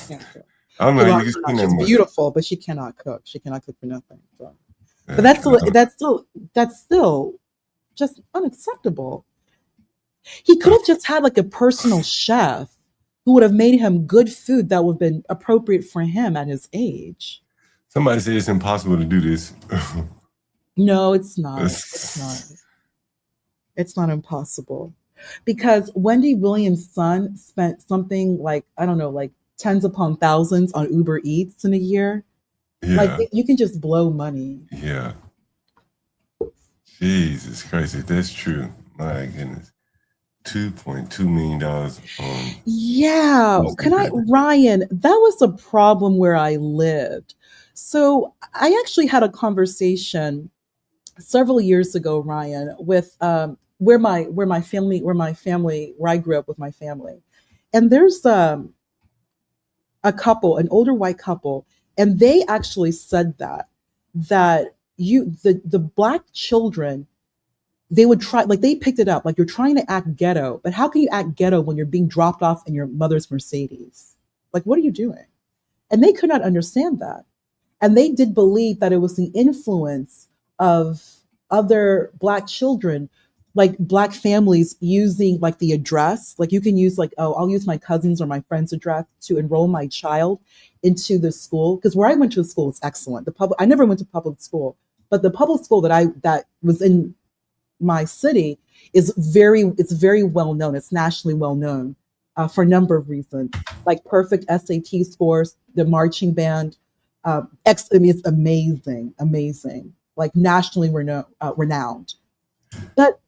Can't cook. I don't know. She's beautiful, but she cannot cook. She cannot cook for nothing. So. But that's still just unacceptable. He could have just had like a personal chef who would have made him good food that would have been appropriate for him at his age. Somebody said it's impossible to do this. No, it's not. It's not impossible. Because Wendy Williams' son spent something like, I don't know, like tens upon thousands on Uber Eats in a year. Yeah. Like you can just blow money. Yeah. Jesus Christ, if that's true, my goodness. $2.2 million on. Yeah. Ryan, that was a problem where I lived. So I actually had a conversation several years ago, Ryan, with where I grew up with my family. And there's a couple, an older white couple, and they actually said that the Black children, they would try, like they picked it up, like you're trying to act ghetto, but how can you act ghetto when you're being dropped off in your mother's Mercedes? Like, what are you doing? And they could not understand that. And they did believe that it was the influence of other Black children, like Black families using like the address, like you can use like, oh, I'll use my cousin's or my friend's address to enroll my child into the school. Because where I went to school is excellent. I never went to public school, but the public school that was in my city it's very well known. It's nationally well known for a number of reasons, like perfect SAT scores, the marching band. It's amazing, like nationally renowned. But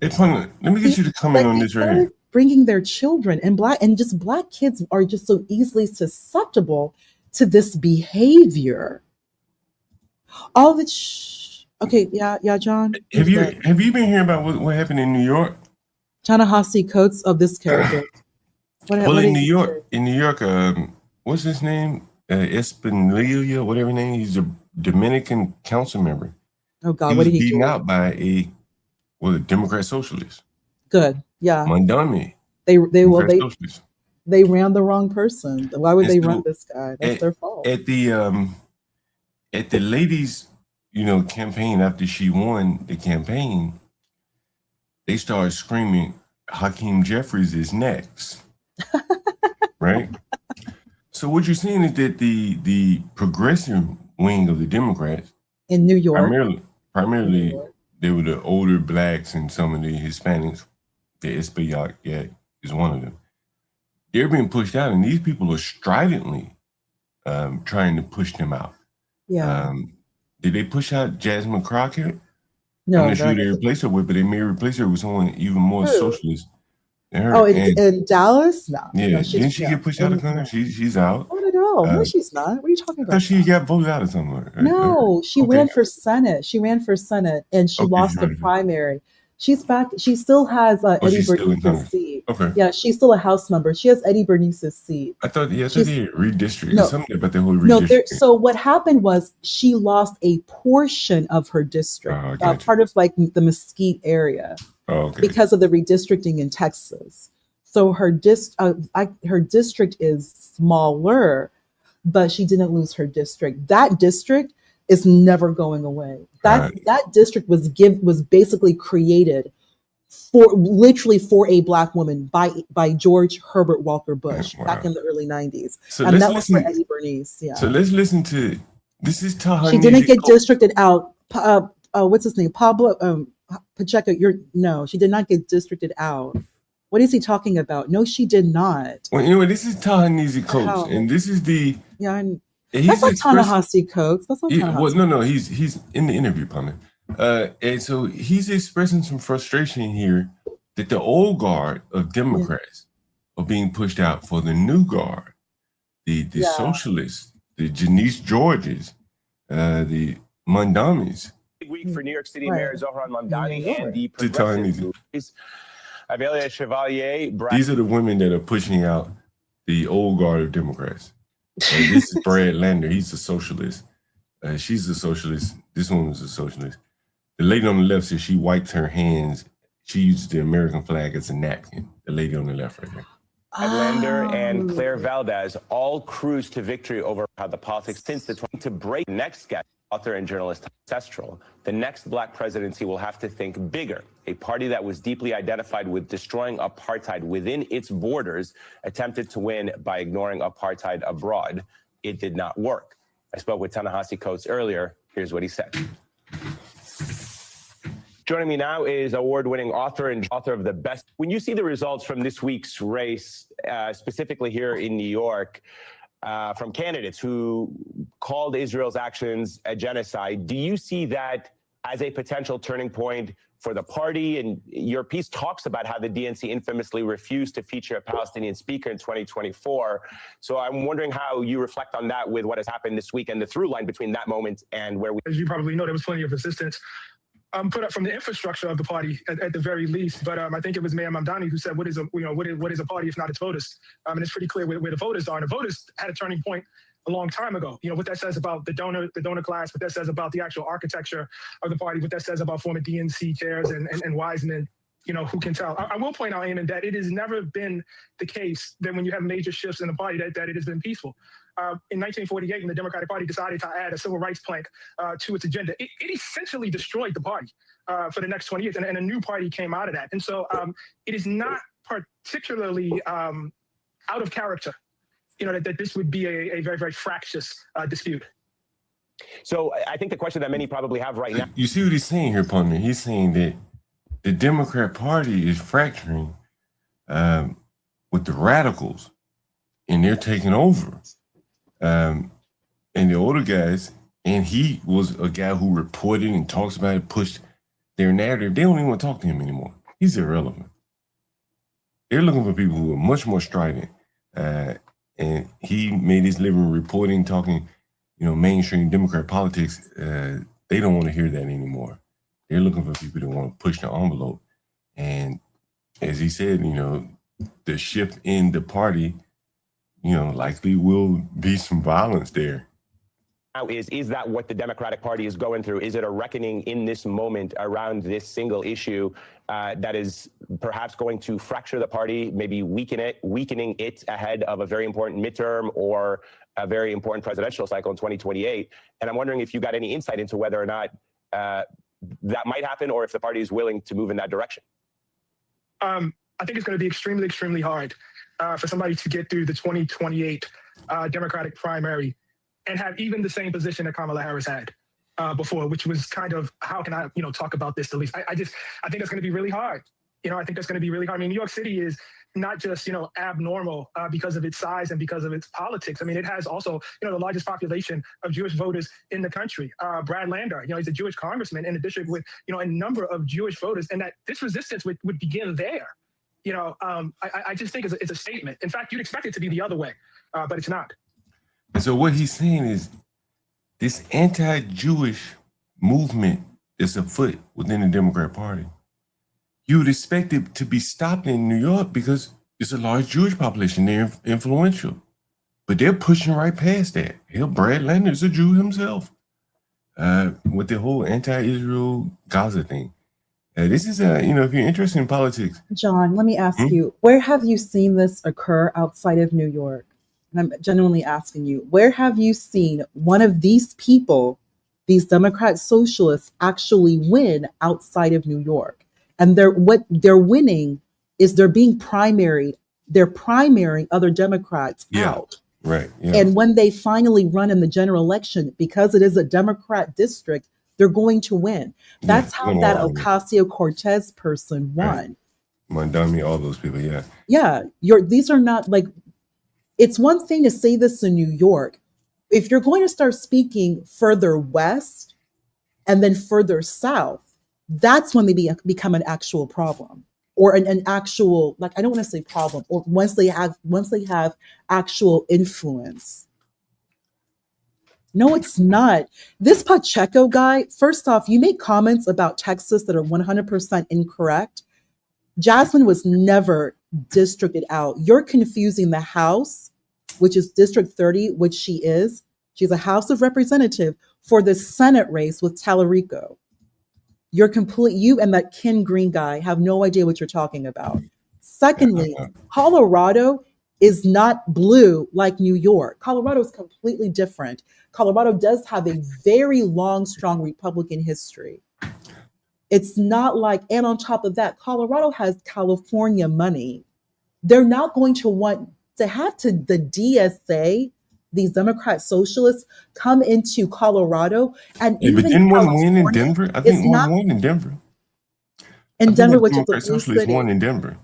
it's funny. Let me get you to comment on this right here. Bringing their children and Black kids are just so easily susceptible to this behavior. All the okay, yeah, John. Have you been hearing about what happened in New York? Ta-Nehisi Coates of this character. In New York, what's his name? Espinilla, whatever his name. He's a Dominican council member. Oh God, what did he do? Beaten out by a Democrat socialist. Good, yeah. Mondami. They ran the wrong person. Why would they run this guy? That's their fault. At the ladies, campaign after she won the campaign, they started screaming, "Hakeem Jeffries is next," right? So what you're saying is that the progressive wing of the Democrats in New York, primarily they were the older blacks and some of the Hispanics. The Espaillat is one of them. They're being pushed out, and these people are stridently trying to push them out. Yeah. Did they push out Jasmine Crockett? No, I'm not sure they replaced her with, but they may replace her with someone even more socialist than her. In Dallas? No. Yeah, no, didn't she get pushed out of Congress? She's out. Not at all. No, she's not. What are you talking I about? thought she got voted out of somewhere. No, she ran for Senate. She ran for Senate, and she lost the primary. She's back. She still has Eddie Bernice's seat. Okay. Yeah, she's still a House member. She has Eddie Bernice's seat. I thought they redistricted. No, something about the whole redistricting. so what happened was she lost a portion of her district, part of like the Mesquite area, because of the redistricting in Texas. So her district is smaller, but she didn't lose her district. That district is never going away. That district was basically created for a Black woman by George Herbert Walker Bush back in the early 90s. So and that was for Eddie Bernice. Yeah. So let's listen to this is Ta-Nehisi. She didn't get districted out. What's his name? Pablo Pacheco. She did not get districted out. What is he talking about? No, she did not. Well, anyway, this is Ta-Nehisi Coates, and this is the that's not Ta-Nehisi Coates. That's not Ta-Nehisi. Well, no, he's in the interview, Plummer. And so he's expressing some frustration here that the old guard of Democrats are being pushed out for the new guard, the socialists, the Janice Georges, the Mondamis. Big week for New York City Mayor Zohran Mamdani and the progressive Avelia Chevalier. These are the women that are pushing out the old guard of Democrats. This is Brad Lander. He's a socialist. She's a socialist. This woman's a socialist. The lady on the left says she wipes her hands. She uses the American flag as a napkin. The lady on the left right there. Lander and Claire Valdez all cruised to victory over how the politics since the to break. Next guest, author and journalist Ancestral. The next Black presidency will have to think bigger. A party that was deeply identified with destroying apartheid within its borders attempted to win by ignoring apartheid abroad. It did not work. I spoke with Ta-Nehisi Coates earlier. Here's what he said. Joining me now is award-winning author and author of the best. When you see the results from this week's race, specifically here in New York, from candidates who called Israel's actions a genocide, do you see that as a potential turning point for the party? And your piece talks about how the DNC infamously refused to feature a Palestinian speaker in 2024. So I'm wondering how you reflect on that with what has happened this week and the through line between that moment and where we. As you probably know, there was plenty of resistance put up from the infrastructure of the party at the very least. But I think it was Mayor Mamdani who said, what is a party if not its voters? And it's pretty clear where the voters are. And the voters had a turning point a long time ago. What that says about the donor class, what that says about the actual architecture of the party, what that says about former DNC chairs and Wiseman, who can tell? I will point out, Eamon, that it has never been the case that when you have major shifts in the party that it has been peaceful. In 1948, when the Democratic Party decided to add a civil rights plank to its agenda, it essentially destroyed the party for the next 20 years, and a new party came out of that. And so it is not particularly out of character, that this would be a very, very fractious dispute. So I think the question that many probably have right now. You see what he's saying here, Pundit? He's saying that the Democrat Party is fracturing with the radicals, and they're taking over. And the older guys, and he was a guy who reported and talks about it, pushed their narrative. They don't even want to talk to him anymore. He's irrelevant. They're looking for people who are much more strident. And he made his living reporting, talking, mainstream Democrat politics. They don't want to hear that anymore. They're looking for people that want to push the envelope. And as he said, the shift in the party, likely will be some violence there. Now is that what the Democratic Party is going through? Is it a reckoning in this moment around this single issue that is perhaps going to fracture the party, maybe weakening it ahead of a very important midterm or a very important presidential cycle in 2028? And I'm wondering if you got any insight into whether or not that might happen, or if the party is willing to move in that direction. I think it's going to be extremely, extremely hard for somebody to get through the 2028 Democratic primary and have even the same position that Kamala Harris had before, which was kind of, how can I, talk about this the least? I think it's going to be really hard. I think that's going to be really hard. I mean, New York City is not just, abnormal because of its size and because of its politics. I mean, it has also, the largest population of Jewish voters in the country. Brad Lander, he's a Jewish congressman in a district with, a number of Jewish voters, and that this resistance would begin there. I just think it's a statement. In fact, you'd expect it to be the other way, but it's not. And so what he's saying is this anti-Jewish movement is afoot within the Democrat Party. You would expect it to be stopped in New York because it's a large Jewish population. They're influential. But they're pushing right past that. Hell, Brad Lander's a Jew himself with the whole anti-Israel Gaza thing. This is, if you're interested in politics. John, let me ask you, where have you seen this occur outside of New York? And I'm genuinely asking you, where have you seen one of these people, these Democrat socialists, actually win outside of New York? And what they're winning is they're being primaried. They're primarying other Democrats out. Right. Yeah. And when they finally run in the general election, because it is a Democrat district, they're going to win. That's how that Ocasio-Cortez person won. Right. Mondami, all those people, yeah. Yeah. These are not like, it's one thing to say this in New York. If you're going to start speaking further west and then further south, that's when they become an actual problem, or an actual, like, I don't want to say problem, or once they have actual influence. No, it's not. This Pacheco guy, first off, you make comments about Texas that are 100% incorrect. Jasmine was never districted out. You're confusing the House, which is District 30, which she is. She's a House of Representative for the Senate race with Tallarico. You and that Ken Green guy have no idea what you're talking about. Secondly, Colorado is not blue like New York. Colorado is completely different. Colorado does have a very long, strong Republican history. It's not like, and on top of that, Colorado has California money. They're not going to want to have the DSA, these Democrat socialists, come into Colorado. And but didn't one win in Denver? I think one won in Denver. In Denver, which is the socialist won in Denver.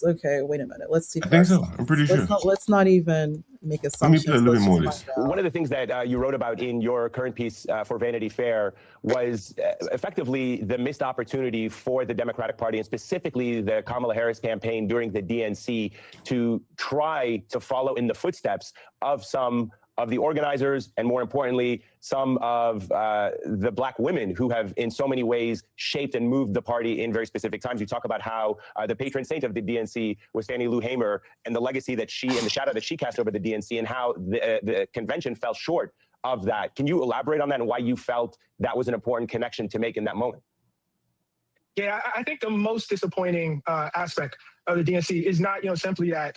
Okay, wait a minute. Let's see. I think so. I'm pretty sure. Let's not even make assumptions. Let me play a little bit more of this. One of the things that you wrote about in your current piece for Vanity Fair was effectively the missed opportunity for the Democratic Party, and specifically the Kamala Harris campaign during the DNC, to try to follow in the footsteps of some of the organizers, and more importantly, some of the Black women who have in so many ways shaped and moved the party in very specific times. You talk about how the patron saint of the DNC was Fannie Lou Hamer, and the legacy that she and the shadow that she cast over the DNC, and how the convention fell short of that. Can you elaborate on that and why you felt that was an important connection to make in that moment? Yeah, I think the most disappointing aspect of the DNC is not, simply that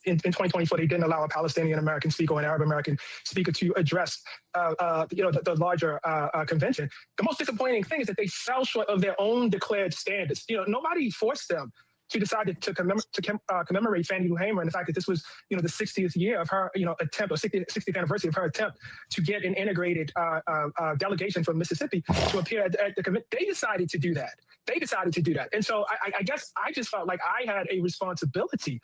in 2024 they didn't allow a Palestinian American speaker or an Arab American speaker to address, the larger convention. The most disappointing thing is that they fell short of their own declared standards. Nobody forced them to decide to commemorate Fannie Lou Hamer, and the fact that this was, the 60th year of her, attempt, or 60th anniversary of her attempt to get an integrated delegation from Mississippi to appear at the convention. They decided to do that. And so I guess I just felt like I had a responsibility,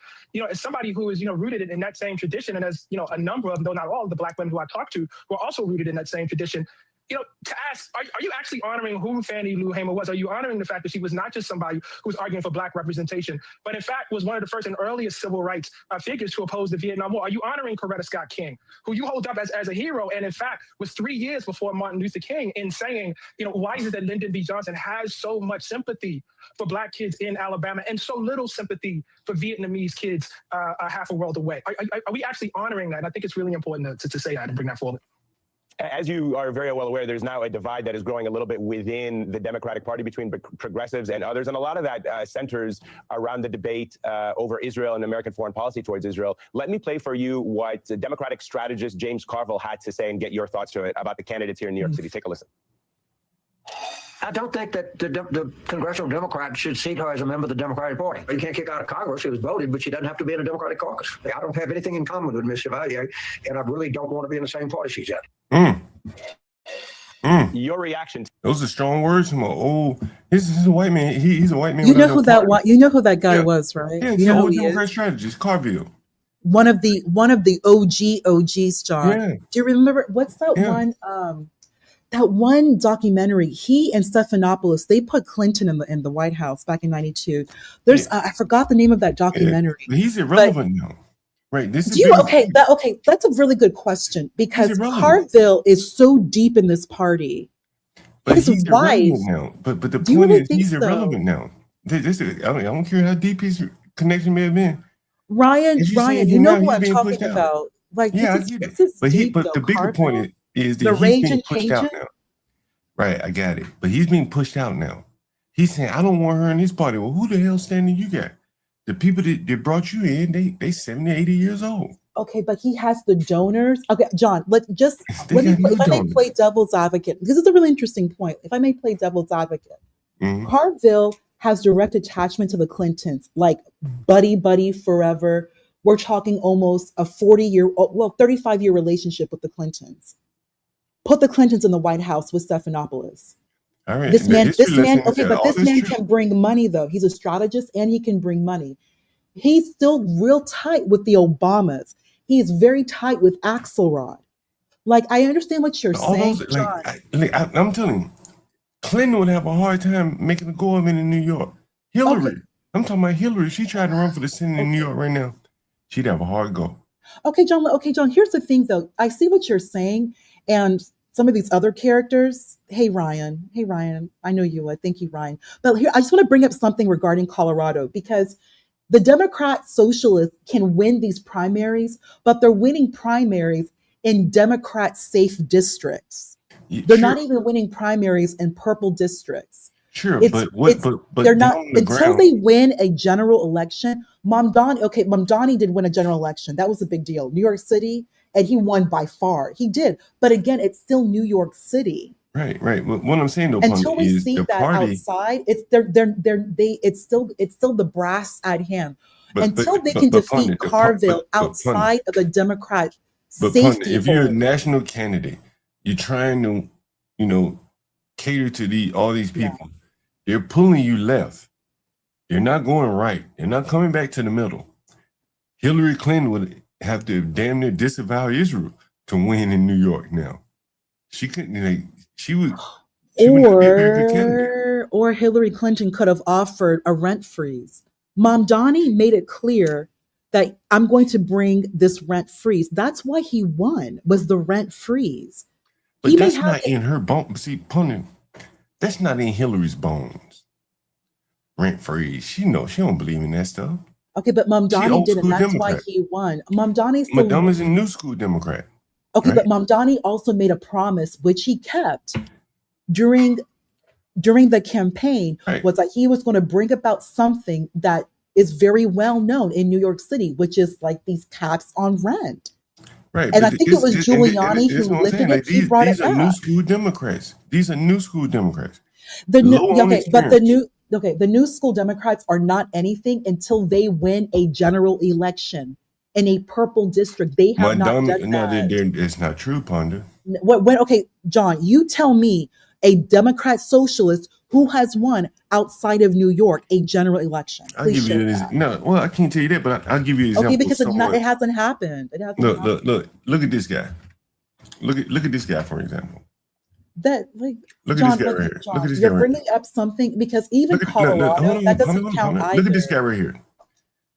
as somebody who is, rooted in that same tradition, and as, a number of, though not all of the Black women who I talked to were also rooted in that same tradition. To ask, are you actually honoring who Fannie Lou Hamer was? Are you honoring the fact that she was not just somebody who was arguing for Black representation, but in fact was one of the first and earliest civil rights figures to oppose the Vietnam War? Are you honoring Coretta Scott King, who you hold up as a hero, and in fact was 3 years before Martin Luther King, in saying, why is it that Lyndon B. Johnson has so much sympathy for Black kids in Alabama and so little sympathy for Vietnamese kids half a world away? Are we actually honoring that? And I think it's really important to say that and bring that forward. As you are very well aware, there's now a divide that is growing a little bit within the Democratic Party between progressives and others. And a lot of that centers around the debate over Israel and American foreign policy towards Israel. Let me play for you what Democratic strategist James Carville had to say and get your thoughts to it about the candidates here in New York City. Take a listen. I don't think that the congressional Democrat should seat her as a member of the Democratic Party. You can't kick out of Congress. She was voted, but she doesn't have to be in a Democratic caucus. I don't have anything in common with Ms. Chevalier, and I really don't want to be in the same party she's at. Your reaction? Those are strong words from an old. This is a white man. He's a white man. You know who that you know who that guy was, right? Yeah, you know who he's he Democrat is? strategist, Carville. One of the OGs, John. Yeah. Do you remember what's that one? That one documentary. He and Stephanopoulos, they put Clinton in the White House back in '92. There's I forgot the name of that documentary. But he's irrelevant now, right? This is Okay, that's a really good question because Carville is so deep in this party. But His he's wife. irrelevant now. But the Do you point really is, think he's so? irrelevant now. I don't care how deep his connection may have been. Ryan, If you say you him know now, who he's I'm being talking pushed out. about. Like Yeah, I this get it. is But deep, but though. the bigger point Carville, is the that he's Raging being pushed out Cajun. now. Right, I got it. But he's being pushed out now. He's saying, I don't want her in this party. Well, who the hell standing you got? The people that brought you in, they 70, 80 years old. Okay, but he has the donors. Okay, John, let me if I may play devil's advocate. This is a really interesting point. If I may play devil's advocate, Carville has direct attachment to the Clintons, like buddy forever. We're talking almost a 35-year relationship with the Clintons. Put the Clintons in the White House with Stephanopoulos. All right. This man, okay, but this man true. can bring money though. He's a strategist and he can bring money. He's still real tight with the Obamas. He is very tight with Axelrod. Like, I understand what you're saying, John. I'm telling you, Clinton would have a hard time making a go of it in New York. Hillary, I'm talking about Hillary. If she tried to run for the Senate in New York right now, she'd have a hard go. Okay, John. Here's the thing, though. I see what you're saying, and some of these other characters. Hey, Ryan. I know you would. Thank you, Ryan. But here, I just want to bring up something regarding Colorado because the Democrat socialists can win these primaries, but they're winning primaries in Democrat-safe districts. They're not even winning primaries in purple districts. Sure, but they're not on the until ground, they win a general election. Mamdani did win a general election. That was a big deal. New York City, and he won by far. He did, but again, it's still New York City. Right. But what I'm saying though, Until we is see the that party, outside, it's still the brass at hand. Until they can defeat Pundit, Carville outside of the Democrat But safety Pundit, if you're a hole. national candidate, you're trying to, cater to all these people. They're pulling you left. They're not going right. They're not coming back to the middle. Hillary Clinton would have to damn near disavow Israel to win in New York now. She couldn't, she would not be a very good candidate. Or Hillary Clinton could have offered a rent freeze. Mamdani made it clear that I'm going to bring this rent freeze. That's why he won, was the rent freeze. But that's not in her bones. See, Pundit, that's not in Hillary's bones. Rent freeze. She don't believe in that stuff. Okay, but Mamdani didn't. That's why he won. Madonna's a new school Democrat. Okay, right? but Mamdani also made a promise, which he kept during the campaign, was that he was going to bring about something that is very well known in New York City, which is like these caps on rent. Right. And I think it was Giuliani who lifted it. He brought it These are back. new school Democrats. These are new school Democrats. The new school Democrats are not anything until they win a general election in a purple district. They have not done that. It's not true, Ponder. Okay, John, you tell me a Democrat socialist who has won outside of New York a general election. I'll give you I can't tell you that, but I'll give you an example. Okay, because it hasn't happened. It hasn't happened. Look at this guy. Look at this guy, for example. Look at this guy right here. Look at this guy you're right bringing up something because even Colorado, that doesn't count either. Look at this guy right here.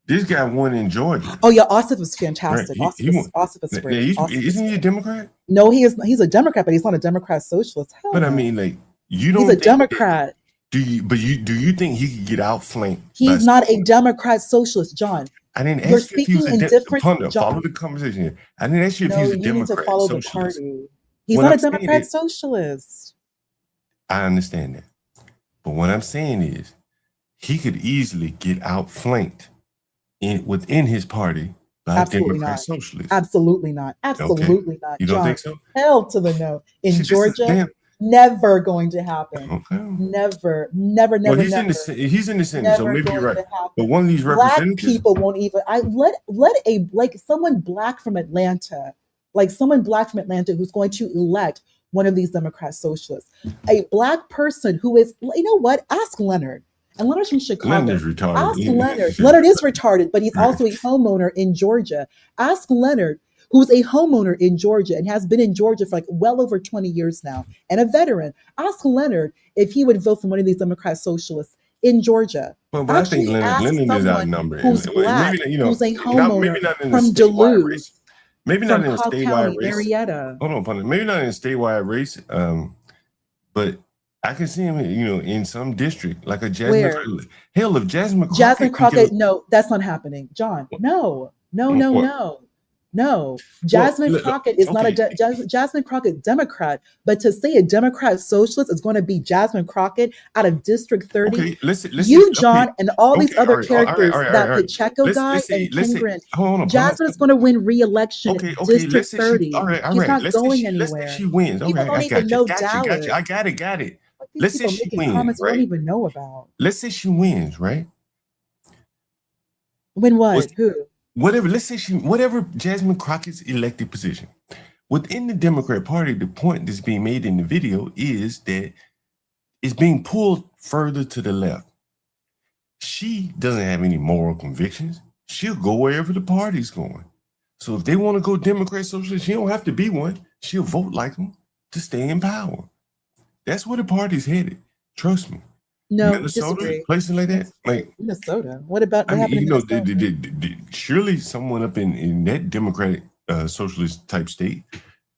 This guy won in Georgia. Oh yeah, Ossoff was fantastic. Right. Ossoff is great. Isn't he a Democrat? No, he is. He's a Democrat, but he's not a Democrat socialist. Hell But no. I mean, you don't. He's a Democrat. Do you think he could get outflanked? He's not a Democrat socialist, John. I didn't You're ask you if he was speaking a in different. Pundit, follow the conversation here. I didn't ask you if No, he's a you need Democrat to follow the socialist. party. He's What not I'm a saying Democrat is- socialist. I understand that. But what I'm saying is he could easily get outflanked within his party by Absolutely Democrat not. socialists. Absolutely not. Absolutely not. You don't John, think so? hell to the no. In Georgia, Never going to happen. Okay. Never, Well, never. he's in the Senate, so maybe you're right. But one of these Black representatives, people won't even. Someone black from Atlanta, who's going to elect one of these Democrat socialists, a black person who is, you know what? Ask Leonard. And Leonard's from Chicago. Leonard's retarded. Ask Leonard. Leonard is retarded, but he's also a homeowner in Georgia. Ask Leonard, who's a homeowner in Georgia and has been in Georgia for like well over 20 years now, and a veteran. Ask Leonard if he would vote for one of these Democrat socialists in Georgia. Well, but I think Leonard is outnumbered. Who's black, maybe, you know, who's a maybe homeowner not in from the statewide Duluth, race. Maybe from not in a Cobb statewide County, race. Marietta. Hold on, partner. Maybe not in a statewide race. But I can see him, you know, in some district like a Jasmine. Where? Hell, if Jasmine Crockett, no, that's not happening. John, no. Jasmine Crockett is not a Jasmine Crockett Democrat, but to say a Democrat socialist is going to be Jasmine Crockett out of District 30. Okay, listen, John, and all these other characters, that Pacheco guy and Ken Grant. Jasmine is going to win re-election in District 30. He's not going anywhere. Let's say she wins. People don't even know Dallas. I got it. Let's say she wins, right? Don't even know about. Let's say she wins, right? Win what? Who? Whatever. Let's say whatever Jasmine Crockett's elected position within the Democrat Party. The point that's being made in the video is that it's being pulled further to the left. She doesn't have any moral convictions. She'll go wherever the party's going. So if they want to go Democrat socialist, she don't have to be one. She'll vote like them to stay in power. That's where the party's headed. Trust me. No, Minnesota, disagree. places like that, like Minnesota. What happened in Minnesota? Surely someone up in that Democratic socialist type state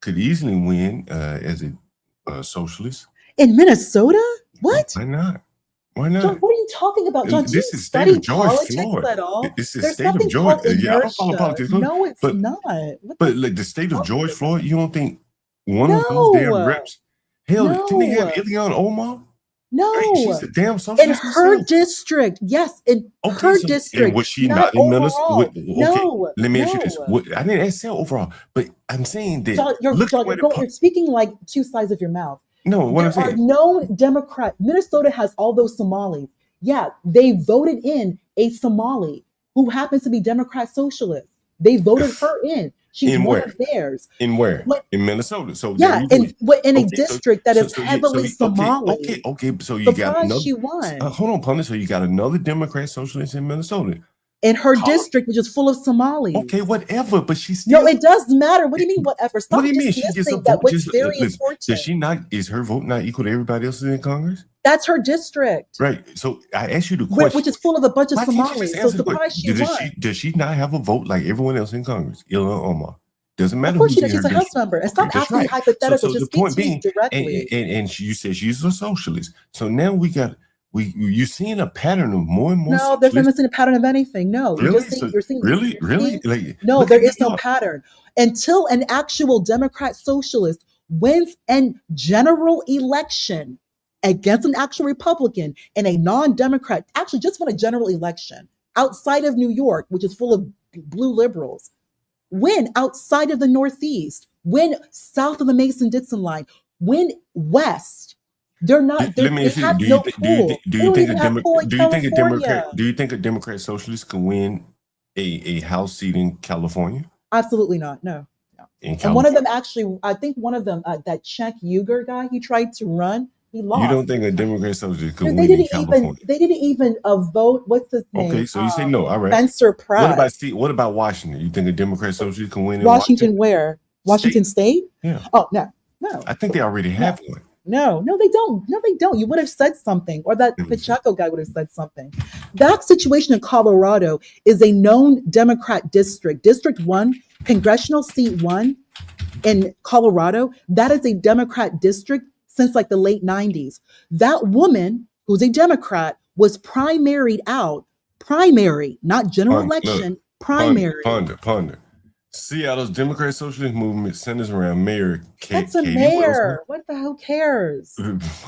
could easily win as a socialist. In Minnesota? What? Why not? Why not? John, what are you talking about, John? This is study state of Georgia, politics Florida. at all? This is There's state of something Georgia. called Yeah, I don't follow inertia. politics. No, it's but, not. But like the state of Georgia, Florida, you don't think one of those damn reps? Hell, didn't they have Ilhan Omar? No, right, she's a damn in socialist her district. Yes, in her district. And was she not in Minnesota? Okay, no, let me ask you this. I didn't ask that overall, but I'm saying that. John, you're speaking like two sides of your mouth. No, what I'm saying. There are no Democrat. Minnesota has all those Somalis. Yeah, they voted in a Somali who happens to be Democrat socialist. They voted her in. She's In one where? of theirs. In where? In Minnesota. So yeah, in a district that is heavily Somali. Okay. So you got Surprised another. she won. Hold on, pundit. So you got another Democrat socialist in Minnesota. In her district, which is full of Somalis. Okay, whatever. But she's still. No, it does matter. What do you mean, whatever? Stop What do you mean? She gets a dismissing vote. that. What's Just, very listen, important. does she not? Is her vote not equal to everybody else's in Congress? That's her district. Right. So I asked you the question. Which is full of a bunch of Why can't you Somalis. just So answer the surprised she question? won. Does she not have a vote like everyone else in Congress? Ilhan Omar. Doesn't matter. Of course who's she does. in She's a her House district. member. And stop That's asking right. hypotheticals. So the Just point speak to me being, directly. and you said she's a socialist. So now you're seeing a pattern of more and more. No, there's no missing a pattern of anything. No, Really? you're seeing Really? Like, no, look there at is New no York. pattern until an actual Democrat socialist wins a general election against an actual Republican and a non-Democrat. Actually, just won a general election outside of New York, which is full of blue liberals. Win outside of the Northeast. Win south of the Mason-Dixon line. Win west. They're not. Let me They ask you: have Do no you pool. think a California. Democrat socialist can win a House seat in California? Absolutely not. No. In And one of them actually, I think one of them, that Czech Uyghur guy, he tried to run. He lost. You don't think a Democrat socialist could They win in didn't California? even. They didn't even vote. What's his name? Okay, so you say no. All right. Spencer Pratt. What about Washington? You think a Democrat socialist can win in Washington? Where? Washington State? Yeah. Oh no. I think they already have one. No, they don't. No, they don't. You would have said something, or that Pacheco guy would have said something. That situation in Colorado is a known Democrat district. District 1, congressional seat 1 in Colorado, that is a Democrat district since like the late 90s. That woman, who's a Democrat, was primaried out. Primary, not general election, primary. Ponder. Seattle's Democrat Socialist movement centers around Mayor That's a mayor. What the hell cares?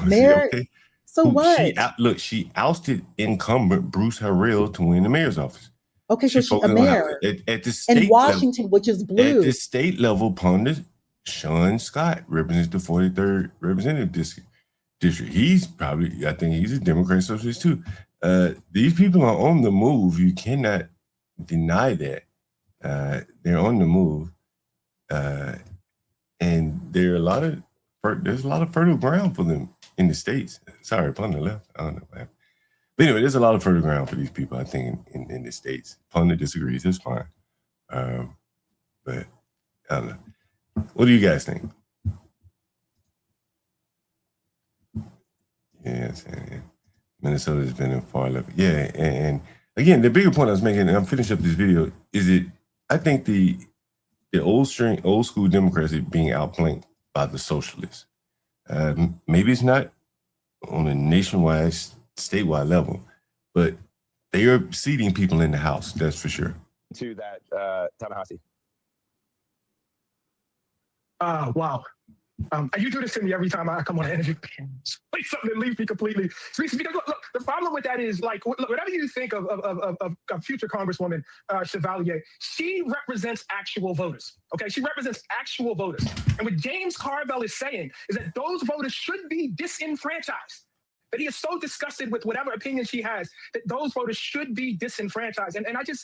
Mayor. Okay. So what? She ousted incumbent Bruce Harrell to win the mayor's office. Okay, so she's a focused on mayor at the state in Washington, which is blue. At the state level, pundits, Sean Scott represents the 43rd representative district. He's probably, I think he's a Democrat socialist too. These people are on the move. You cannot deny that. They're on the move. And there's a lot of fertile ground for them in the States. Sorry, upon the left. I don't know what happened. But anyway, there's a lot of fertile ground for these people, I think, in the States. Pundit disagrees, that's fine. But I don't know. What do you guys think? Yes, Minnesota's been in far left. Yeah, and again, the bigger point I was making, and I'm finishing up this video, is that I think the old school Democrats are being outflanked by the socialists. Maybe it's not on a nationwide, statewide level, but they are seating people in the House, that's for sure. To that, Ta-Nehisi. Wow. You do this to me every time I come on an interview. Play something and leave me completely. Because look, the problem with that is, like, whatever you think of future Congresswoman Chevalier, she represents actual voters. Okay, she represents actual voters. And what James Carville is saying is that those voters should be disenfranchised. That he is so disgusted with whatever opinion she has that those voters should be disenfranchised. And I don't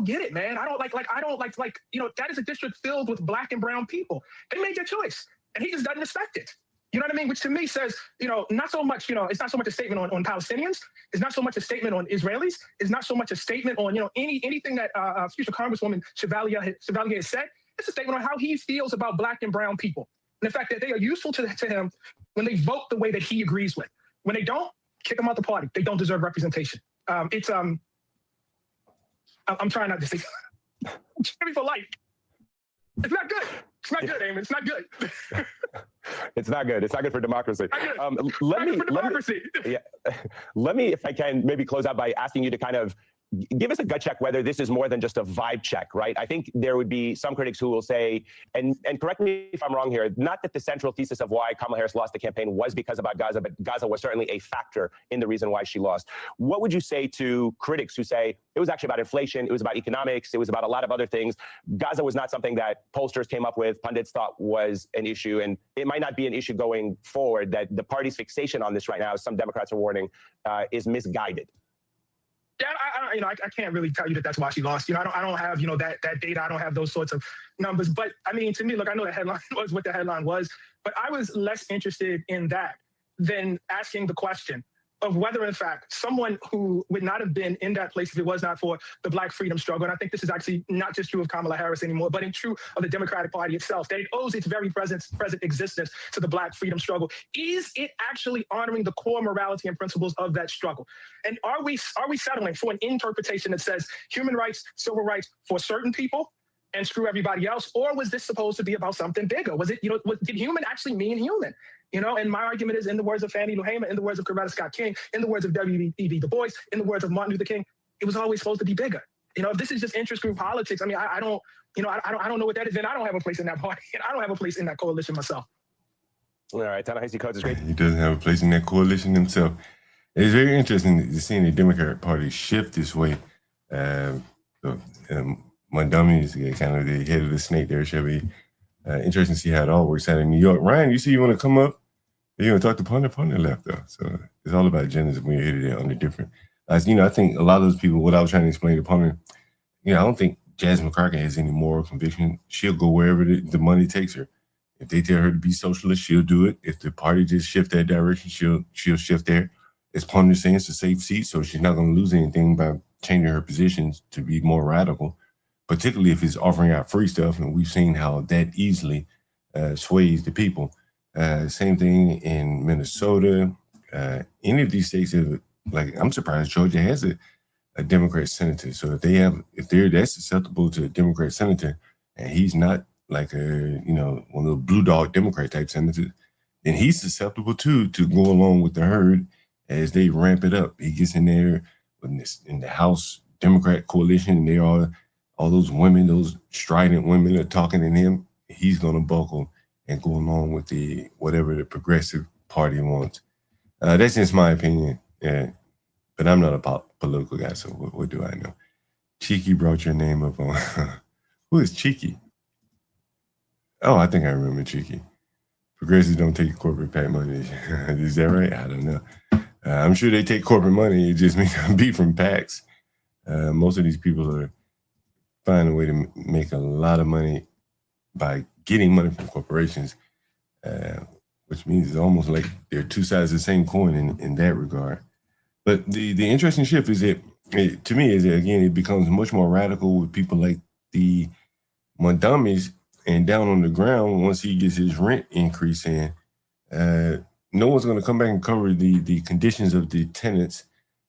get it, man. I don't like, that is a district filled with Black and brown people. They made their choice, and he just doesn't respect it. You know what I mean? Which to me says, not so much, it's not so much a statement on Palestinians. It's not so much a statement on Israelis. It's not so much a statement on, anything that future Congresswoman Chevalier has said. It's a statement on how he feels about Black and brown people. And the fact that they are useful to him when they vote the way that he agrees with. When they don't, kick them out the party. They don't deserve representation. I'm trying not to say Jimmy for life. It's not good. It's not good, Eamon. It's not good. It's not good. It's not good for democracy. Let me, if I can, maybe close out by asking you to kind of give us a gut check whether this is more than just a vibe check, right? I think there would be some critics who will say, and correct me if I'm wrong here, not that the central thesis of why Kamala Harris lost the campaign was because about Gaza, but Gaza was certainly a factor in the reason why she lost. What would you say to critics who say it was actually about inflation, it was about economics, it was about a lot of other things? Gaza was not something that pollsters came up with, pundits thought was an issue, and it might not be an issue going forward, that the party's fixation on this right now, as some Democrats are warning, is misguided. Yeah, I can't really tell you that that's why she lost. I don't have, that data. I don't have those sorts of numbers. But I mean, to me, look, I know the headline was what the headline was, but I was less interested in that than asking the question of whether, in fact, someone who would not have been in that place if it was not for the Black freedom struggle, and I think this is actually not just true of Kamala Harris anymore, but in true of the Democratic Party itself, that it owes its very present existence to the Black freedom struggle. Is it actually honoring the core morality and principles of that struggle? And are we settling for an interpretation that says human rights, civil rights for certain people and screw everybody else? Or was this supposed to be about something bigger? Was it, did human actually mean human? And my argument is, in the words of Fannie Lou Hamer, in the words of Coretta Scott King, in the words of W.E.B. Du Bois, in the words of Martin Luther King, it was always supposed to be bigger. If this is just interest group politics, I mean, I don't know what that is. And I don't have a place in that party. And I don't have a place in that coalition myself. All right, Ta-Nehisi Coates is great. He doesn't have a place in that coalition himself. It's very interesting to see the Democratic Party shift this way. Montgomery is kind of the head of the snake there. Shall be interesting to see how it all works out in New York. Ryan, you see you want to come up? You're going to talk to Pundit left, though. So it's all about agendas when you're here today on the different. I think a lot of those people, what I was trying to explain to Pundit, I don't think Jasmine Crockett has any moral conviction. She'll go wherever the money takes her. If they tell her to be socialist, she'll do it. If the party just shift that direction, she'll shift there. As Pundit saying, it's a safe seat, so she's not going to lose anything by changing her positions to be more radical, particularly if it's offering out free stuff. And we've seen how that easily sways the people. Same thing in Minnesota. Any of these states, I'm surprised Georgia has a Democrat senator. So if they're that susceptible to a Democrat senator, and he's not like one of the blue dog Democrat type senators, then he's susceptible too to go along with the herd as they ramp it up. He gets in there in the House Democrat coalition, and they are all those women, those strident women are talking to him. He's going to buckle and go along with whatever the progressive party wants. That's just my opinion. Yeah, but I'm not a political guy, so what do I know? Cheeky brought your name up on. Who is Cheeky? Oh, I think I remember Cheeky. Progressives don't take corporate PAC money. Is that right? I don't know. I'm sure they take corporate money. It just may not be from PACs. Most of these people are finding a way to make a lot of money by getting money from corporations, which means it's almost like they're two sides of the same coin in that regard. But the interesting shift is that, to me, is that, again, it becomes much more radical with people like the Mondamis, and down on the ground, once he gets his rent increase in, no one's going to come back and cover the conditions of the tenants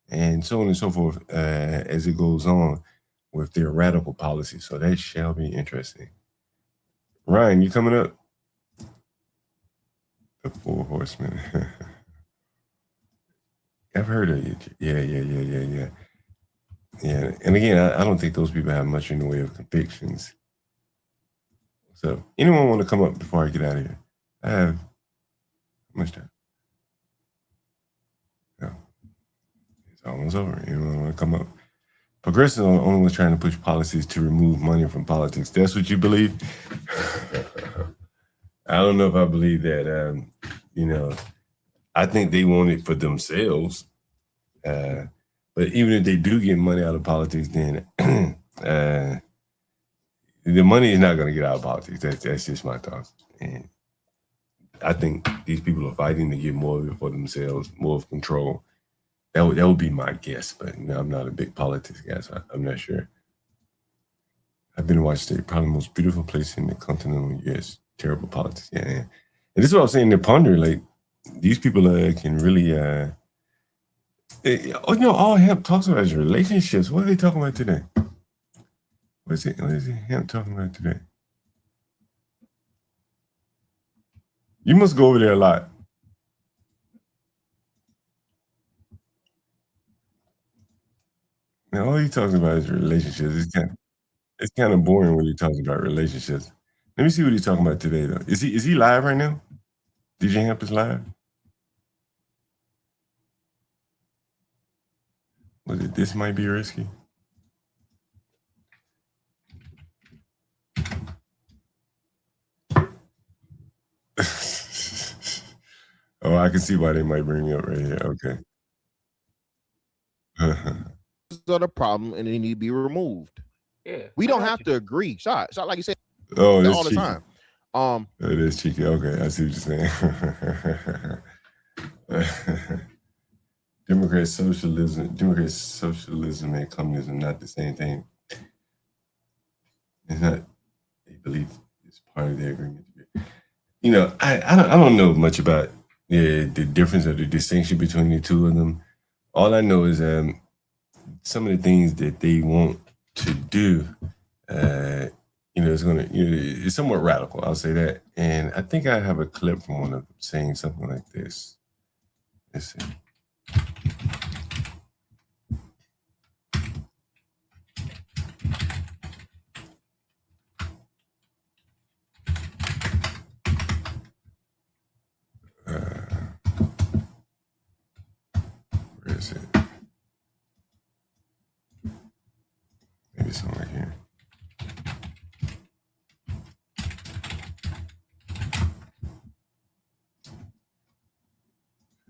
and so on and so forth as it goes on with their radical policy. So that shall be interesting. Ryan, you coming up? The Four Horsemen. I've heard of it. Yeah. And again, I don't think those people have much in the way of convictions. So, anyone want to come up before I get out of here? I have how much time? No, it's almost over. Anyone want to come up? Progressives are the only ones trying to push policies to remove money from politics. That's what you believe? I don't know if I believe that. I think they want it for themselves. But even if they do get money out of politics, then the money is not going to get out of politics. That's just my thoughts. And I think these people are fighting to get more of it for themselves, more of control. That would be my guess, but I'm not a big politics guy, so I'm not sure. I've been to Washington State, probably the most beautiful place in the continental U.S. Terrible politics, yeah. And this is what I was saying to ponder, like, these people can really, all hemp talks about is relationships. What are they talking about today? What is it hemp talking about today? You must go over there a lot. Man, all he talks about is relationships. It's kind of boring when he talks about relationships. Let me see what he's talking about today, though. Is he live right now? DJ Hemp is live? Was it This Might Be Risky? Oh, I can see why they might bring me up right here. Okay. Are the problem and they need to be removed. Yeah. We don't have to agree. Shot like you said. Oh, that's all the cheeky. time. It is cheeky. Okay, I see what you're saying. Democrat socialism and communism not the same thing. It's not. They believe it's part of the agreement. I don't know much about the difference or the distinction between the two of them. All I know is some of the things that they want to do. It's somewhat radical. I'll say that. And I think I have a clip from one of them saying something like this. Let's see. Where is it? Maybe somewhere here.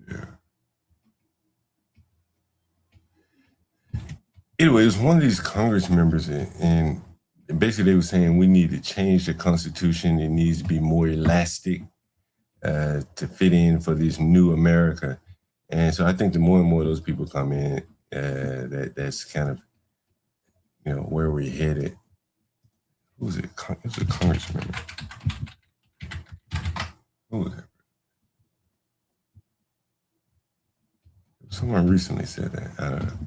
Yeah. Anyway, it was one of these Congress members, and basically they were saying we need to change the Constitution. It needs to be more elastic to fit in for this new America. And so I think the more and more those people come in, that's kind of, where we're headed. Who was it? It was a Congress member. Who was it? Someone recently said that. I don't know.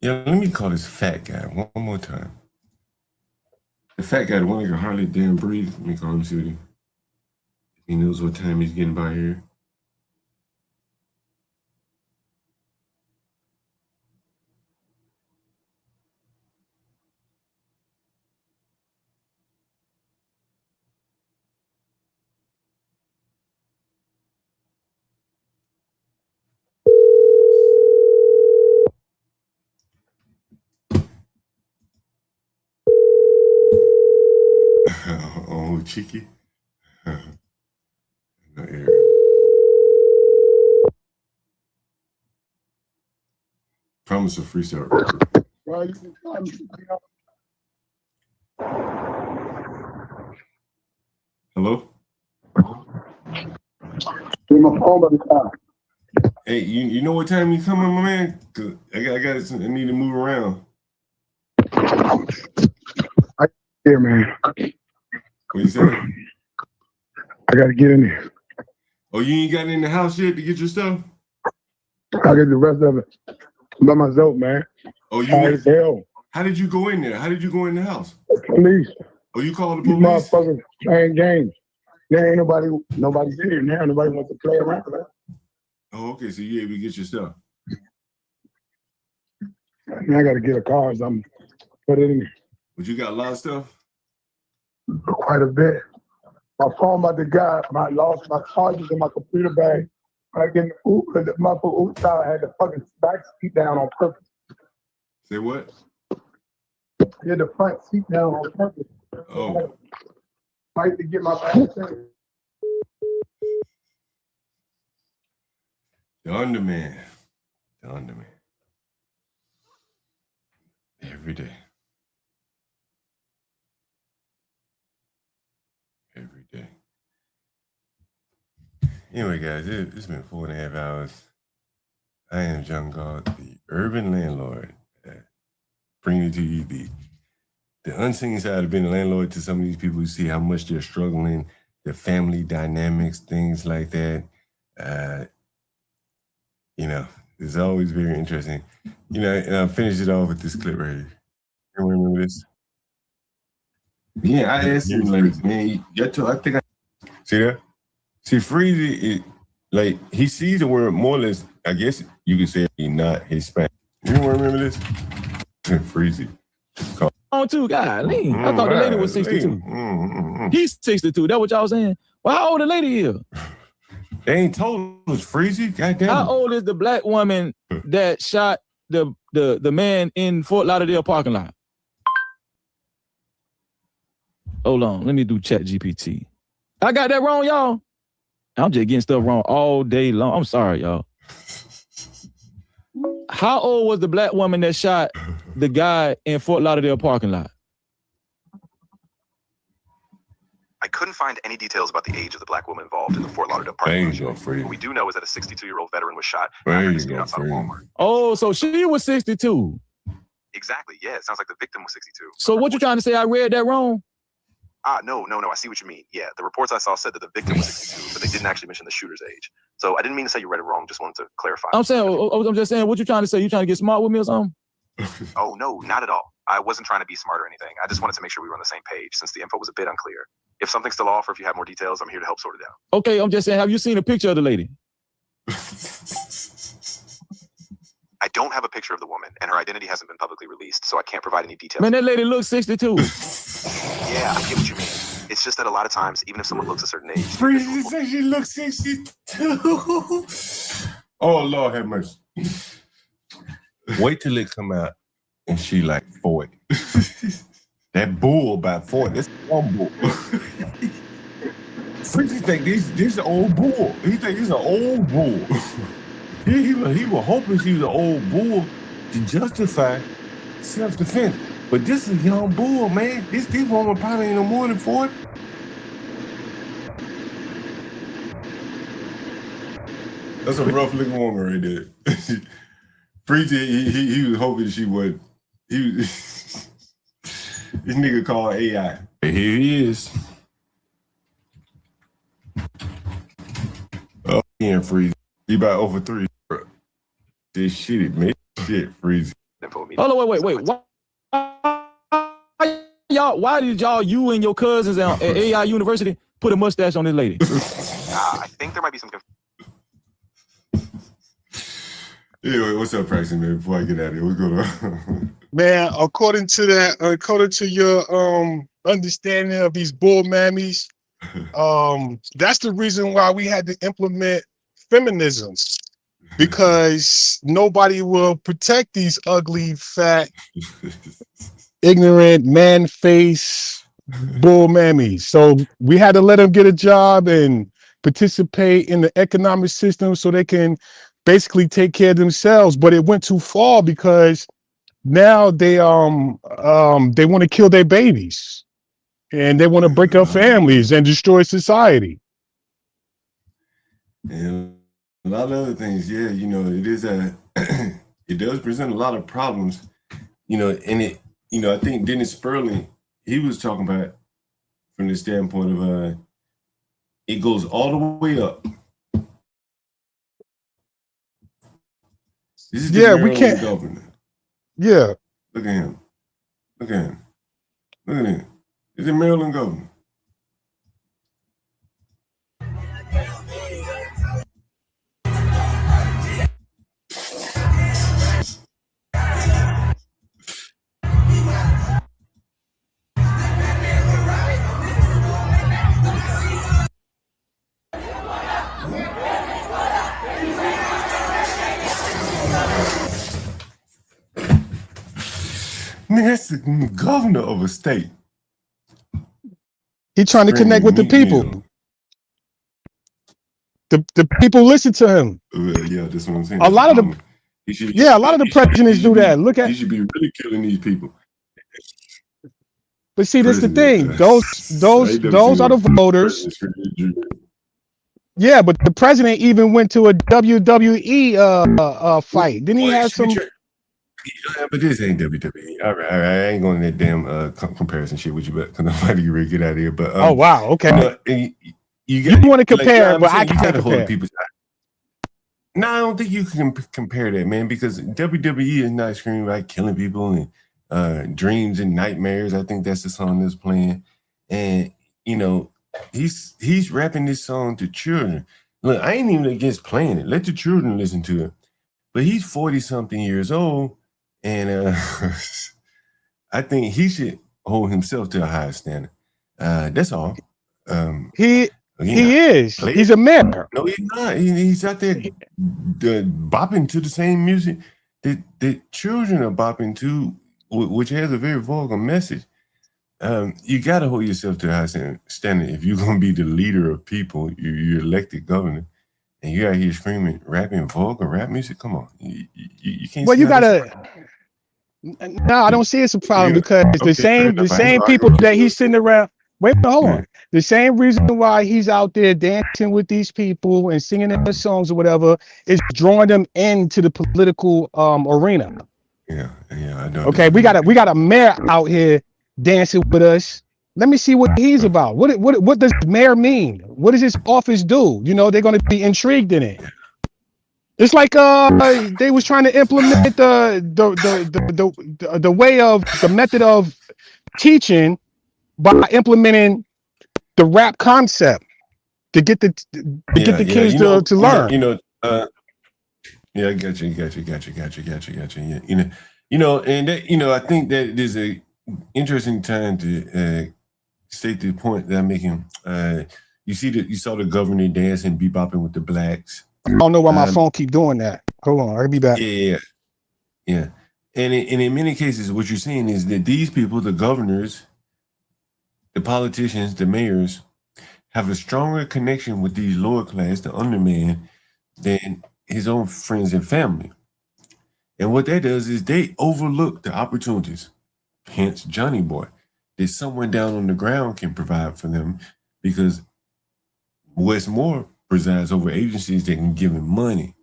Yeah, let me call this fat guy one more time. The fat guy, the one that can hardly damn breathe. Let me call him, see what he knows what time he's getting by here. cheeky. No area. Promise a freestyle. Hello? Hey, you know what time you coming, my man? 'Cause I need to move around. Here, man. What you say? I gotta get in there. Oh, you ain't gotten in the house yet to get your stuff? I get the rest of it by myself, man. Oh, you Tired as hell. How did you go in there? How did you go in the house? Police. Oh, you called the These police? motherfuckers playing games. There ain't nobody's in here now. Nobody wants to play around, man. Oh, okay, so you able to get your stuff. And I gotta get a car, so I'm put it in there. But you got a lot of stuff? Quite a bit. My phone about the guy, I lost my chargers in my computer bag. When I get in the Uber, my Uber driver had the fucking back seat down on purpose. Say what? He had the front seat down on purpose. Oh. Fight to get my back seat. The underman. The underman. Every day. Every day. Anyway, guys, it's been 4.5 hours. I am John God, the urban landlord, bringing to you the unseen side of being a landlord to some of these people who see how much they're struggling, their family dynamics, things like that. You know, it's always very interesting. You know, and I'll finish it off with this clip right here. You remember this? Yeah, I asked him, like, man, I think I see that? See, Freezy, like, he sees the word more or less, I guess you could say he's not Hispanic. You remember this? Freezy. On too, God, I thought the lady was 62. He's 62. That what y'all saying? Well, how old the lady is? They ain't told us, Freezy. Goddamn. How old is the black woman that shot the man in Fort Lauderdale parking lot? Hold on, let me do Chat GPT. I got that wrong, y'all. I'm just getting stuff wrong all day long. I'm sorry, y'all. How old was the black woman that shot the guy in Fort Lauderdale parking lot? I couldn't find any details about the age of the black woman involved in the Fort Lauderdale parking lot. What we do know is that a 62-year-old veteran was shot outside of Walmart. Oh, so she was 62. Exactly. Yeah, it sounds like the victim was 62. So what you trying to say? I read that wrong? No. I see what you mean. Yeah, the reports I saw said that the victim was 62, but they didn't actually mention the shooter's age. So I didn't mean to say you read it wrong. Just wanted to clarify. I'm just saying, what you trying to say? You trying to get smart with me or something? Oh, no, not at all. I wasn't trying to be smart or anything. I just wanted to make sure we were on the same page since the info was a bit unclear. If something's still off or if you have more details, I'm here to help sort it out. Okay, I'm just saying, have you seen a picture of the lady? I don't have a picture of the woman, and her identity hasn't been publicly released, so I can't provide any details. Man, that lady looks 62. Yeah, I get what you mean. It's just that a lot of times, even if someone looks a certain age... Freezy says she looks 62. Oh, Lord have mercy. Wait till it come out and she like 40. That bull about 40. That's one bull. Freezy think this an old bull. He think he's an old bull. He was hoping she was an old bull to justify self-defense. But this is a young bull, man. This woman probably ain't no more than 40. That's a rough looking woman right there. Freezy, he was hoping she would. This nigga called AI. Here he is. Oh, he and Freezy. He about over 3. This shit, man. Shit, Freezy. Hold on, wait. Why did you and your cousins at AI University put a mustache on this lady? I think there might be some confusion. Anyway, what's up, Praxton, man? Before I get out of here, what's going on? Man, according to your understanding of these bull mammies, that's the reason why we had to implement feminism, because nobody will protect these ugly, fat, ignorant, man-face, bull mammies. So we had to let them get a job and participate in the economic system so they can basically take care of themselves. But it went too far because now they want to kill their babies and they want to break up families and destroy society. And a lot of other things, yeah, you know, it is it does present a lot of problems, you know, and it, you know, I think DennisSpurling, he was talking about from the standpoint of it goes all the way up. This is the Maryland governor. Yeah. Look at him. Look at him. Look at him. This is the Maryland governor. Man, that's the governor of a state. He's trying to connect with the people. The people listen to him. Yeah, that's what I'm saying. A lot of the presidents do that. Look at. He should be really killing these people. But see, that's the thing. Those are the voters. Yeah, but the president even went to a WWE fight. Didn't he have some? Yeah, but this ain't WWE. All right. I ain't going to that damn comparison shit with you, but because I'm about to get out of here. But oh wow, okay. You want to compare, but I can't compare. No, I don't think you can compare that, man, because WWE is not screaming about killing people and dreams and nightmares. I think that's the song that's playing, and you know, he's rapping this song to children. Look, I ain't even against playing it. Let the children listen to it. But he's 40-something years old. And I think he should hold himself to a higher standard. That's all. He is. He's a mayor. No, he's not. He's out there bopping to the same music that children are bopping to, which has a very vulgar message. You got to hold yourself to a high standard. If you're going to be the leader of people, you're elected governor, and you're out here screaming, rapping vulgar rap music. Come on, you can't. Well, you gotta. No, I don't see it's a problem because the same people that he's sitting around. Wait, hold on. The same reason why he's out there dancing with these people and singing their songs or whatever is drawing them into the political arena. Yeah, I know. Okay, we got a mayor out here dancing with us. Let me see what he's about. What does mayor mean? What does his office do? You know, they're going to be intrigued in it. It's like they was trying to implement the way of the method of teaching by implementing the rap concept to get the kids to learn. Yeah, I got you. Yeah, and that, I think that there's a interesting time to state the point that I'm making. You saw the governor dancing, bebopping with the blacks. I don't know why my phone keep doing that. Hold on, I'll be back. Yeah. And in many cases, what you're seeing is that these people, the governors, the politicians, the mayors, have a stronger connection with these lower class, the underman, than his own friends and family. And what that does is they overlook the opportunities, hence Johnny Boy, that someone down on the ground can provide for them, because Westmore presides over agencies that can give him money,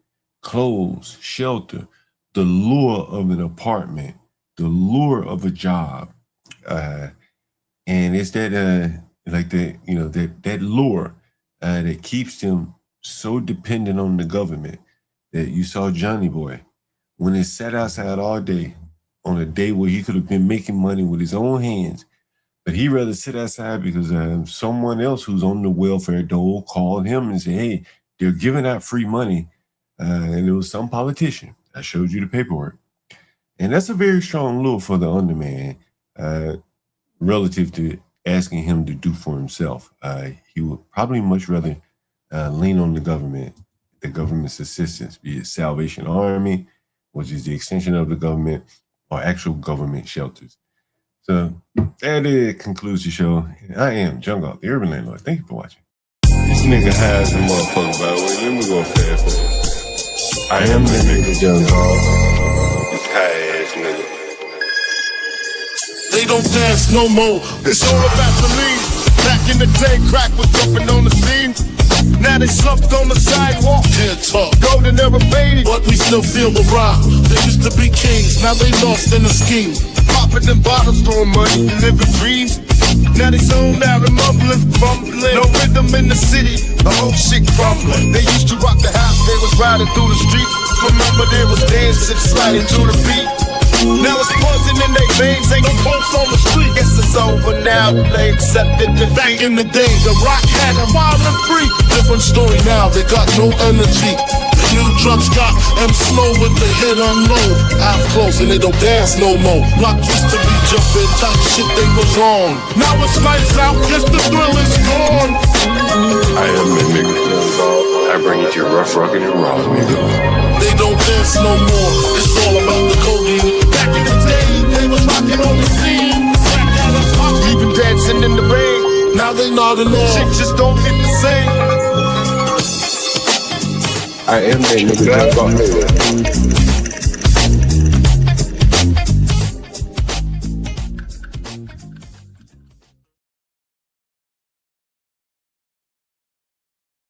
clothes, shelter, the lure of an apartment, the lure of a job. And it's that that lure that keeps them so dependent on the government that you saw Johnny Boy when he sat outside all day on a day where he could have been making money with his own hands, but he'd rather sit outside because someone else who's on the welfare dole called him and said, hey, they're giving out free money. And it was some politician. I showed you the paperwork. And that's a very strong lure for the underman relative to asking him to do for himself. He would probably much rather lean on the government's assistance, be it Salvation Army, which is the extension of the government, or actual government shelters. So that concludes the show. I am Jungle, the Urban Landlord. Thank you for watching. This nigga has a motherfucker, by the way. Let me go fast. I am the nigga Jungle. This high ass nigga. They don't dance no more. It's all about the lean. Back in the day, crack was jumping on the scene. Now they slumped on the sidewalk. Can't talk. Golden era faded, but we still feel the rock. They used to be kings, now they lost in the scheme. Popping them bottles, throwing money, living dreams. Now they zoned out and mumbling, fumbling. No rhythm in the city, the whole shit crumbling. They used to rock the house, they was riding through the street. Remember there was dancing, sliding to the beat. Now it's poison in their veins, ain't no pulse on the street. Guess it's over now, they accepted defeat. Back in the day, the rock had them wild and free. Different story now, they got no energy. The new drugs got them slow with the hit unload. Eyes closed and they don't dance no more. Block used to be jumping, type shit they was on. Now it's lights out, guess the thrill is gone. I am the nigga. I bring it to your rough, rugged, and raw, nigga. They don't dance no more, it's all about the codeine. Back in the day, they was rocking on the scene. Even dancing in the rain. Now they nodding off. Shit just don't hit the same. I am that nigga.